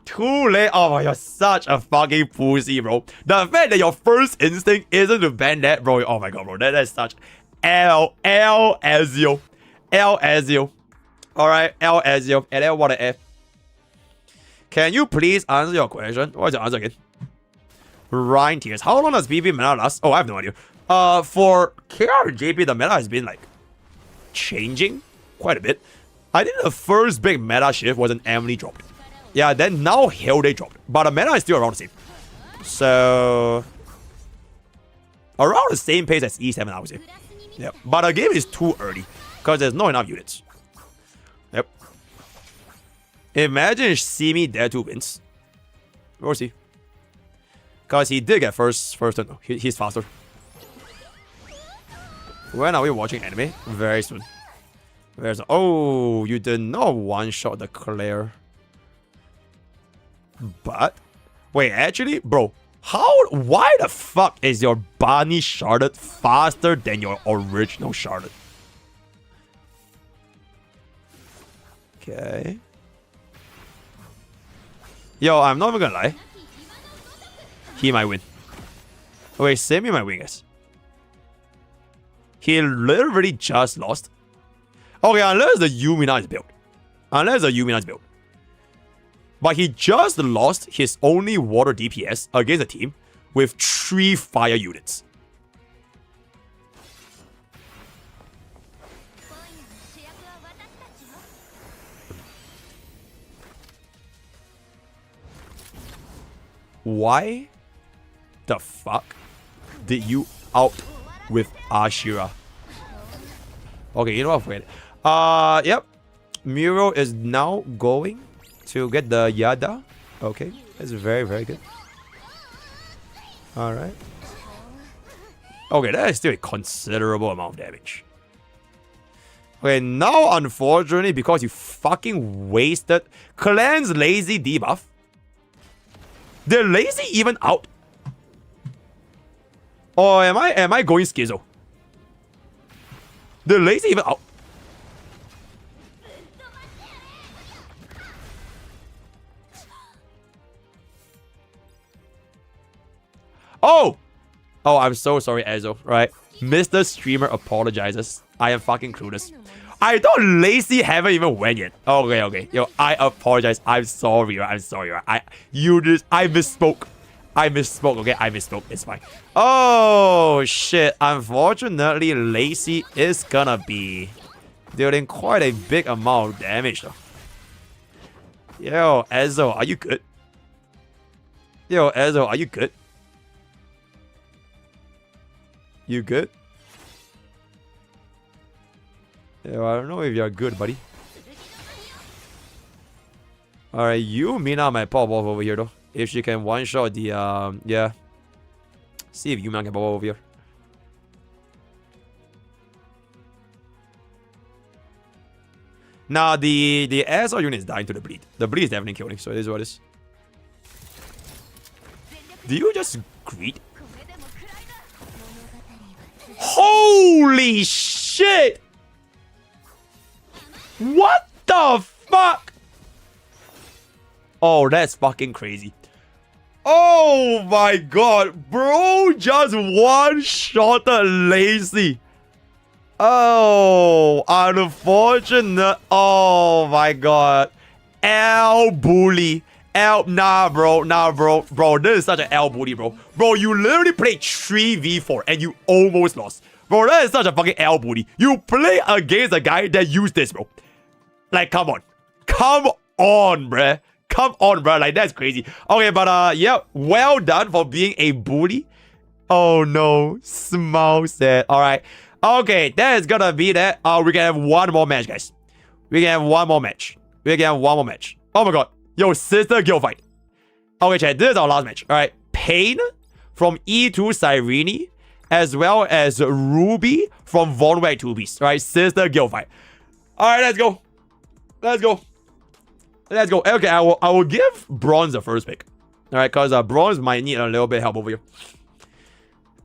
Too late. Oh my god, you're such a fucking pussy, bro. The fact that your first instinct isn't to ban that, bro. Oh my god, bro. That is such... L Ezio. L Ezio. Alright, L Ezio. And then what a F. Can you please answer your question? What's your answer again? Rhine tears. How long does BP meta last? Oh, I have no idea. For KR and JP, the meta has been like changing quite a bit. I think the first big meta shift was an Emily dropped. Yeah, then now Hilde dropped. But the meta is still around the same. So around the same pace as E7, I would say. Yep. But the game is too early because there's not enough units. Yep. Imagine Simi there 2 wins. We'll see. Because he did get first turn. No, he's faster. When are we watching anime? Very soon. Where's... Oh, you did not one-shot the Claire. But... Wait, actually? Bro, why the fuck is your Bunny Charlotte faster than your original Charlotte? Okay. Yo, I'm not even gonna lie. He might win. Wait, Sammy might win, guys. He literally just lost. Okay, unless the Yumina is built. But he just lost his only water DPS against a team with 3 fire units. Why the fuck did you out with Ashira? Okay, you know what? Wait. Yep. Muro is now going to get the Yada. Okay, that's very, very good. Alright. Okay, that is still a considerable amount of damage. Okay, now unfortunately, because you fucking wasted Clan's lazy debuff, the lazy even out. Or am I going schizo? The lazy even out. Oh! Oh, I'm so sorry, Ezzo. Right. Mr. Streamer apologizes. I am fucking clueless. I thought Lacey haven't even went yet. Okay, okay. Yo, I apologize. I'm sorry. I'm sorry. I misspoke. I misspoke. Okay, I misspoke. It's fine. Oh shit. Unfortunately, Lacey is gonna be dealing quite a big amount of damage though. Yo, Ezzo, are you good? Yo, Ezzo, are you good? You good? Yo, I don't know if you're good, buddy. Alright, you Mina might pop off over here though. If she can one-shot the yeah. See if Yuman can pop over here. Nah, the SR unit is dying to the bleed. The bleed is definitely killing, so it is what it is. Do you just greet? Holy shit! What the fuck? Oh, that's fucking crazy. Oh my god, bro just one-shotted Lacy. Oh, unfortunate. Oh my god. L bully. Nah, bro. Bro, this is such an L bully, bro. Bro, you literally played 3v4 and you almost lost. Bro, that is such a fucking L bully. You play against a guy that used this, bro. Like, come on. Come on, bruh. Come on, bruh. Like, that's crazy. Okay, but, yeah. Well done for being a bully. Oh, no. Small set. Alright. Okay, that is gonna be that. We can have one more match, guys. We can have one more match. Oh my god. Yo, sister guild fight. Okay, chat. This is our last match. Alright. Pain from E2 Cyrene, as well as Ruby from Vonwag 2-piece. Alright, sister guild fight. Alright, let's go. Okay, I will give Bronze the first pick. Alright, because Bronze might need a little bit of help over here.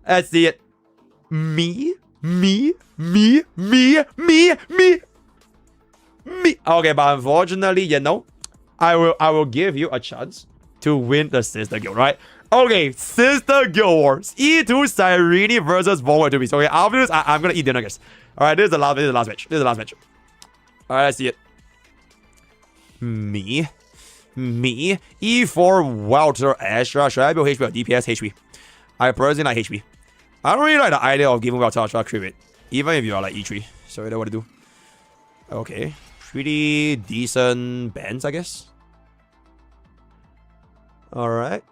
Let's see it. Me. Okay, but unfortunately, you know, I will give you a chance to win the sister guild, right? Okay, sister guild wars. E2 Cyrene versus Vonwag 2-piece. Okay, after this, I'm gonna eat dinner, guys. Alright, this is the last match. Alright, let's see it. Me. E4 Walter Astra. Should I build HP or DPS? HP. I personally like HP. I don't really like the idea of giving Walter Astra crit rate, even if you are like E3. So you know what to do. Okay. Pretty decent bands, I guess. Alright.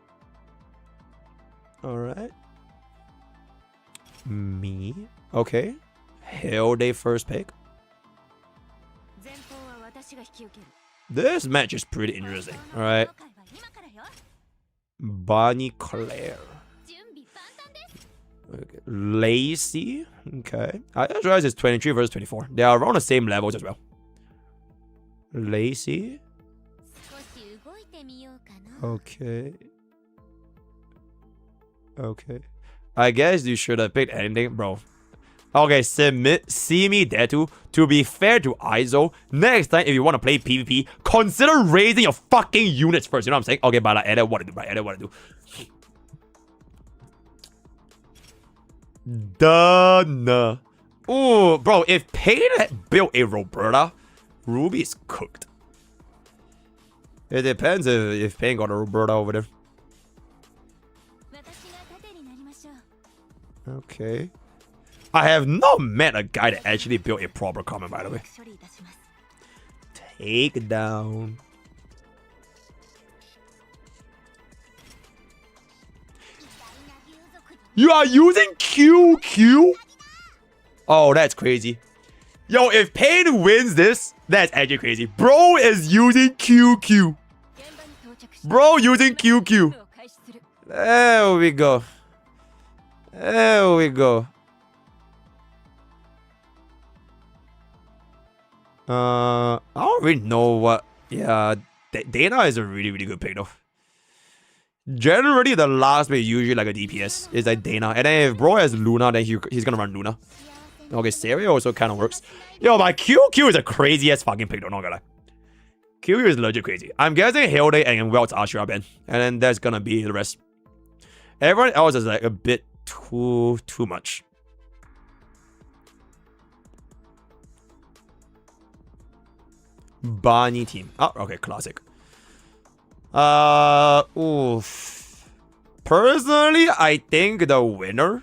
Me. Okay. Hilde first pick. This match is pretty interesting. Alright. Bonnie Claire. Okay. Lacy. Okay. I just realized it's 23 versus 24. They are around the same levels as well. Lacy. Okay. I guess you should have picked anything, bro. Okay, see me there too. To be fair to ISO, next time if you want to play PvP, consider raising your fucking units first. You know what I'm saying? Okay, but I edit what to do, right? Edit what to do. Done. Ooh, bro, if Pain had built a Roberta, Ruby is cooked. It depends if Pain got a Roberta over there. Okay. I have not met a guy that actually built a proper comment, by the way. Take down. You are using QQ? Oh, that's crazy. Yo, if Pain wins this, that's actually crazy. Bro is using QQ. Bro using QQ. There we go. I don't really know what. Yeah, Dana is a really good pick though. Generally, the last pick usually like a DPS is like Dana, and then if bro has Luna, then he's gonna run Luna. Okay, Saria also kind of works. Yo, my QQ is a crazy ass fucking pick though, not gonna lie. QQ is legit crazy. I'm guessing Hilde and Welt's Ashura Ben, and then there's gonna be the rest. Everyone else is like a bit too much. Barney team. Oh, okay, classic. Oof. Personally, I think the winner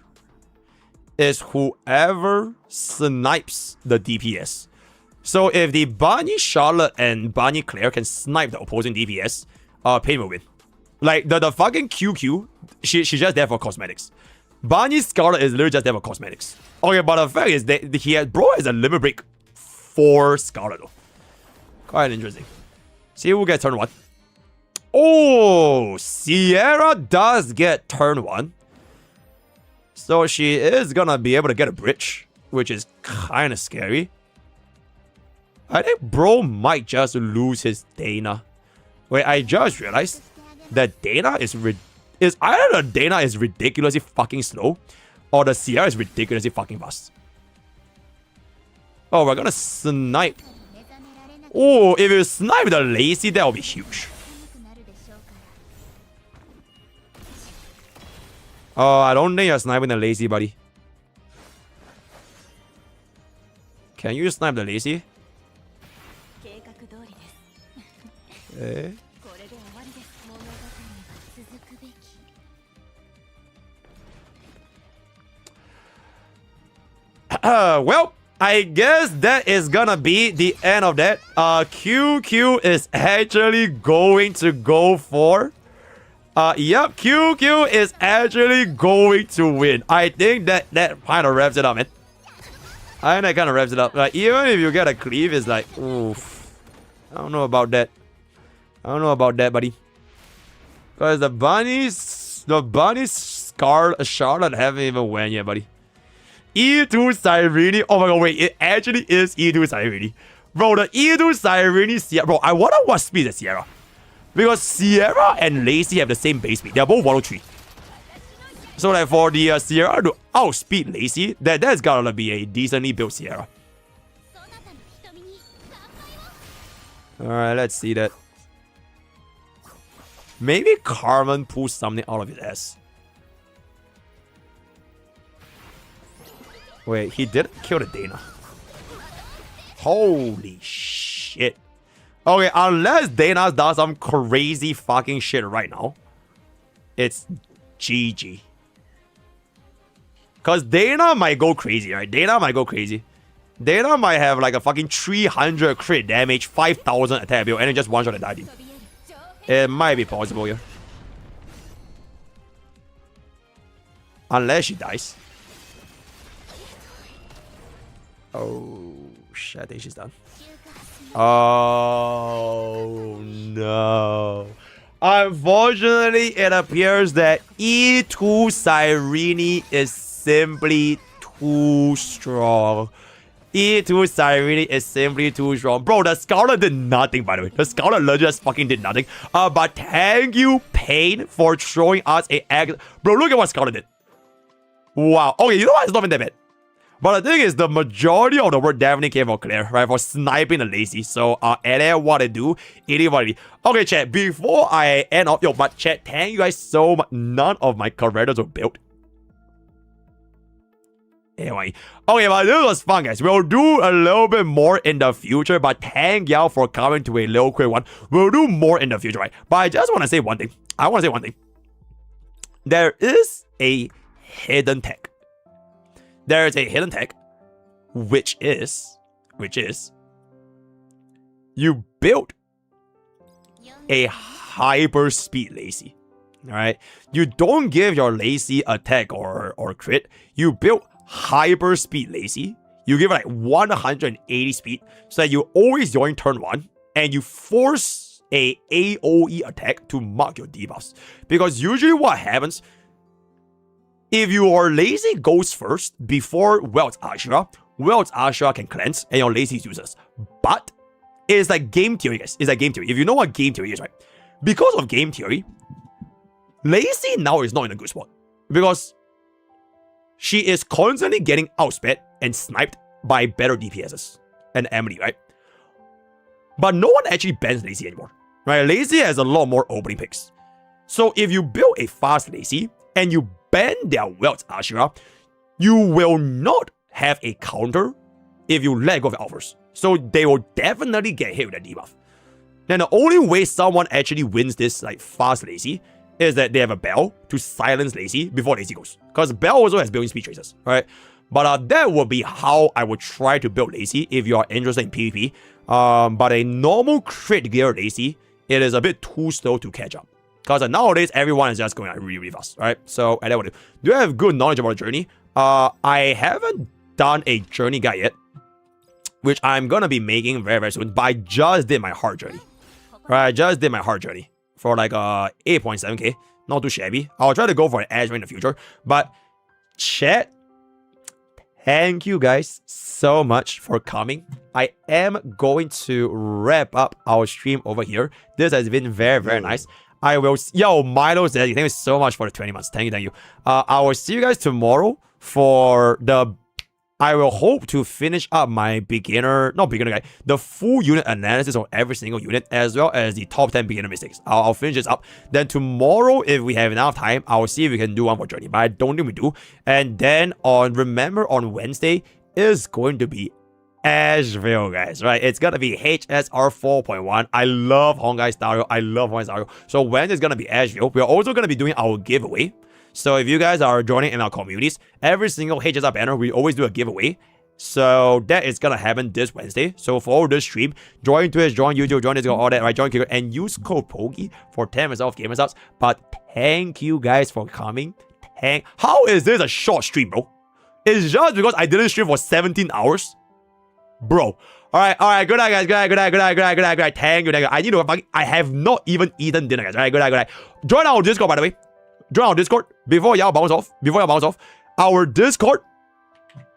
is whoever snipes the DPS. So if the Barney Charlotte and Barney Claire can snipe the opposing DPS, Pain will win. Like the fucking QQ, she's just there for cosmetics. Barney Scarlet is literally just there for cosmetics. Okay, but the fact is that bro has a limit break for Scarlet though. Quite interesting. See who gets turn 1. Oh, Sierra does get turn 1. So she is gonna be able to get a bridge, which is kind of scary. I think bro might just lose his Dana. Wait, I just realized that Dana is either the Dana is ridiculously fucking slow, or the Sierra is ridiculously fucking fast. Oh, we're gonna snipe. Oh, if you snipe the Lazy, that will be huge. Oh, I don't think you're sniping the Lazy, buddy. Can you snipe the Lazy? Eh? Well, I guess that is gonna be the end of that. QQ is actually going to go for... yep, QQ is actually going to win. I think that kind of wraps it up, man. I think that kind of wraps it up. Like, even if you get a cleave, it's like, oof. I don't know about that. I don't know about that, buddy. Because the bunnies, Charlotte haven't even went yet, buddy. E2 Cyrene. Oh my god, wait, it actually is E2 Cyrene. Bro, the E2 Cyrene Sierra. Bro, I wonder what speed is Sierra. Because Sierra and Lacy have the same base speed. They're both 103. So like for the Sierra to outspeed Lacy, that's gotta be a decently built Sierra. Alright, let's see that. Maybe Carmen pulls something out of his ass. Wait, he didn't kill the Dana. Holy shit. Okay, unless Dana does some crazy fucking shit right now, it's GG. Because Dana might go crazy, right? Dana might go crazy. Dana might have like a fucking 300 crit damage, 5,000 attack build, and then just one shot and die. It might be possible here. Unless she dies. Oh, shit, I think she's done. Oh, no. Unfortunately, it appears that E2 Cyrene is simply too strong. E2 Cyrene is simply too strong. Bro, the Scholar did nothing, by the way. The Scholar legit just fucking did nothing. But thank you, Pain, for showing us a egg. Bro, look at what Scholar did. Wow. Okay, you know what? It's not even that bad. But the thing is, the majority of the work definitely came from Claire, right? For sniping the Lazy. So, and then what I do, it. Okay, chat, before I end off, but chat, thank you guys so much. None of my characters were built. Anyway, okay, but this was fun, guys. We'll do a little bit more in the future, but thank y'all for coming to a little quick one. We'll do more in the future, right? But I just want to say one thing. There is a hidden tech. There is a hidden tech, which is, you build a hyper speed Lacy. Alright? You don't give your Lacy attack or crit. You build hyper speed Lacy. You give it like 180 speed so that you always join turn 1 and you force a AoE attack to mark your debuffs. Because usually what happens, if your Lazy goes first before Welt's Ashura can cleanse and your Lazy is useless. But it's like game theory, guys. It's like game theory. If you know what game theory is, right? Because of game theory, Lacy now is not in a good spot. Because she is constantly getting outsped and sniped by better DPSs and Emily, right? But no one actually bans Lacy anymore, right? Lacy has a lot more opening picks. So if you build a fast Lacy and you ban their Welt's Ashura, you will not have a counter if you let go of the offers. So they will definitely get hit with a debuff. Then the only way someone actually wins this like fast Lacy is that they have a Bell to silence Lacy before Lacy goes. Because Bell also has built-in speed tracers, right? But that would be how I would try to build Lacy if you are interested in PvP. But a normal crit gear Lacy, it is a bit too slow to catch up. Because nowadays, everyone is just going like really, really fast, right? So, and that would do you have good knowledge about the journey? I haven't done a journey guide yet, which I'm going to be making very, very soon. But I just did my hard journey, right? I just did my hard journey for like 8.7k. Not too shabby. I'll try to go for an edge in the future. But chat, thank you guys so much for coming. I am going to wrap up our stream over here. This has been very, very nice. I will... Yo, Milo says, thank you so much for the 20 months. Thank you. I will see you guys tomorrow for the... I will hope to finish up my the full unit analysis of every single unit, as well as the top 10 beginner mistakes. I'll finish this up. Then tomorrow, if we have enough time, I'll see if we can do one for Journey, but I don't think we do. And then remember on Wednesday is going to be Asheville, guys, right? It's gonna be HSR 4.1. I love Hongai Stario. I love Hongai Stario. So Wednesday is gonna be Asheville. We're also gonna be doing our giveaway. So if you guys are joining in our communities, every single HSR banner, we always do a giveaway. So that is gonna happen this Wednesday. So for this stream, join Twitch, join YouTube, join Discord, all that, right? Join Kicker and use code POKE for 10% off gamer subs. But thank you guys for coming. How is this a short stream, bro? It's just because I didn't stream for 17 hours? Bro. Alright, good night, guys. Good night. Thank you. I have not even eaten dinner, guys. Alright, good night. Join our Discord, by the way. Join our Discord before y'all bounce off. Our Discord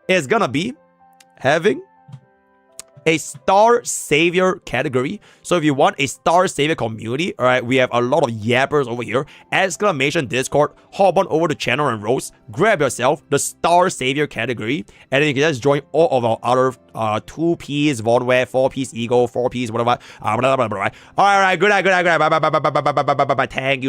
is gonna be having a Star Savior category. So if you want a Star Savior community, alright, we have a lot of yappers over here. Exclamation Discord, hop on over to channel and roast, grab yourself the Star Savior category, and then you can just join all of our other 2-piece Vonware, 4-piece Eagle, 4-piece whatever. Alright, good night. Bye. Thank you.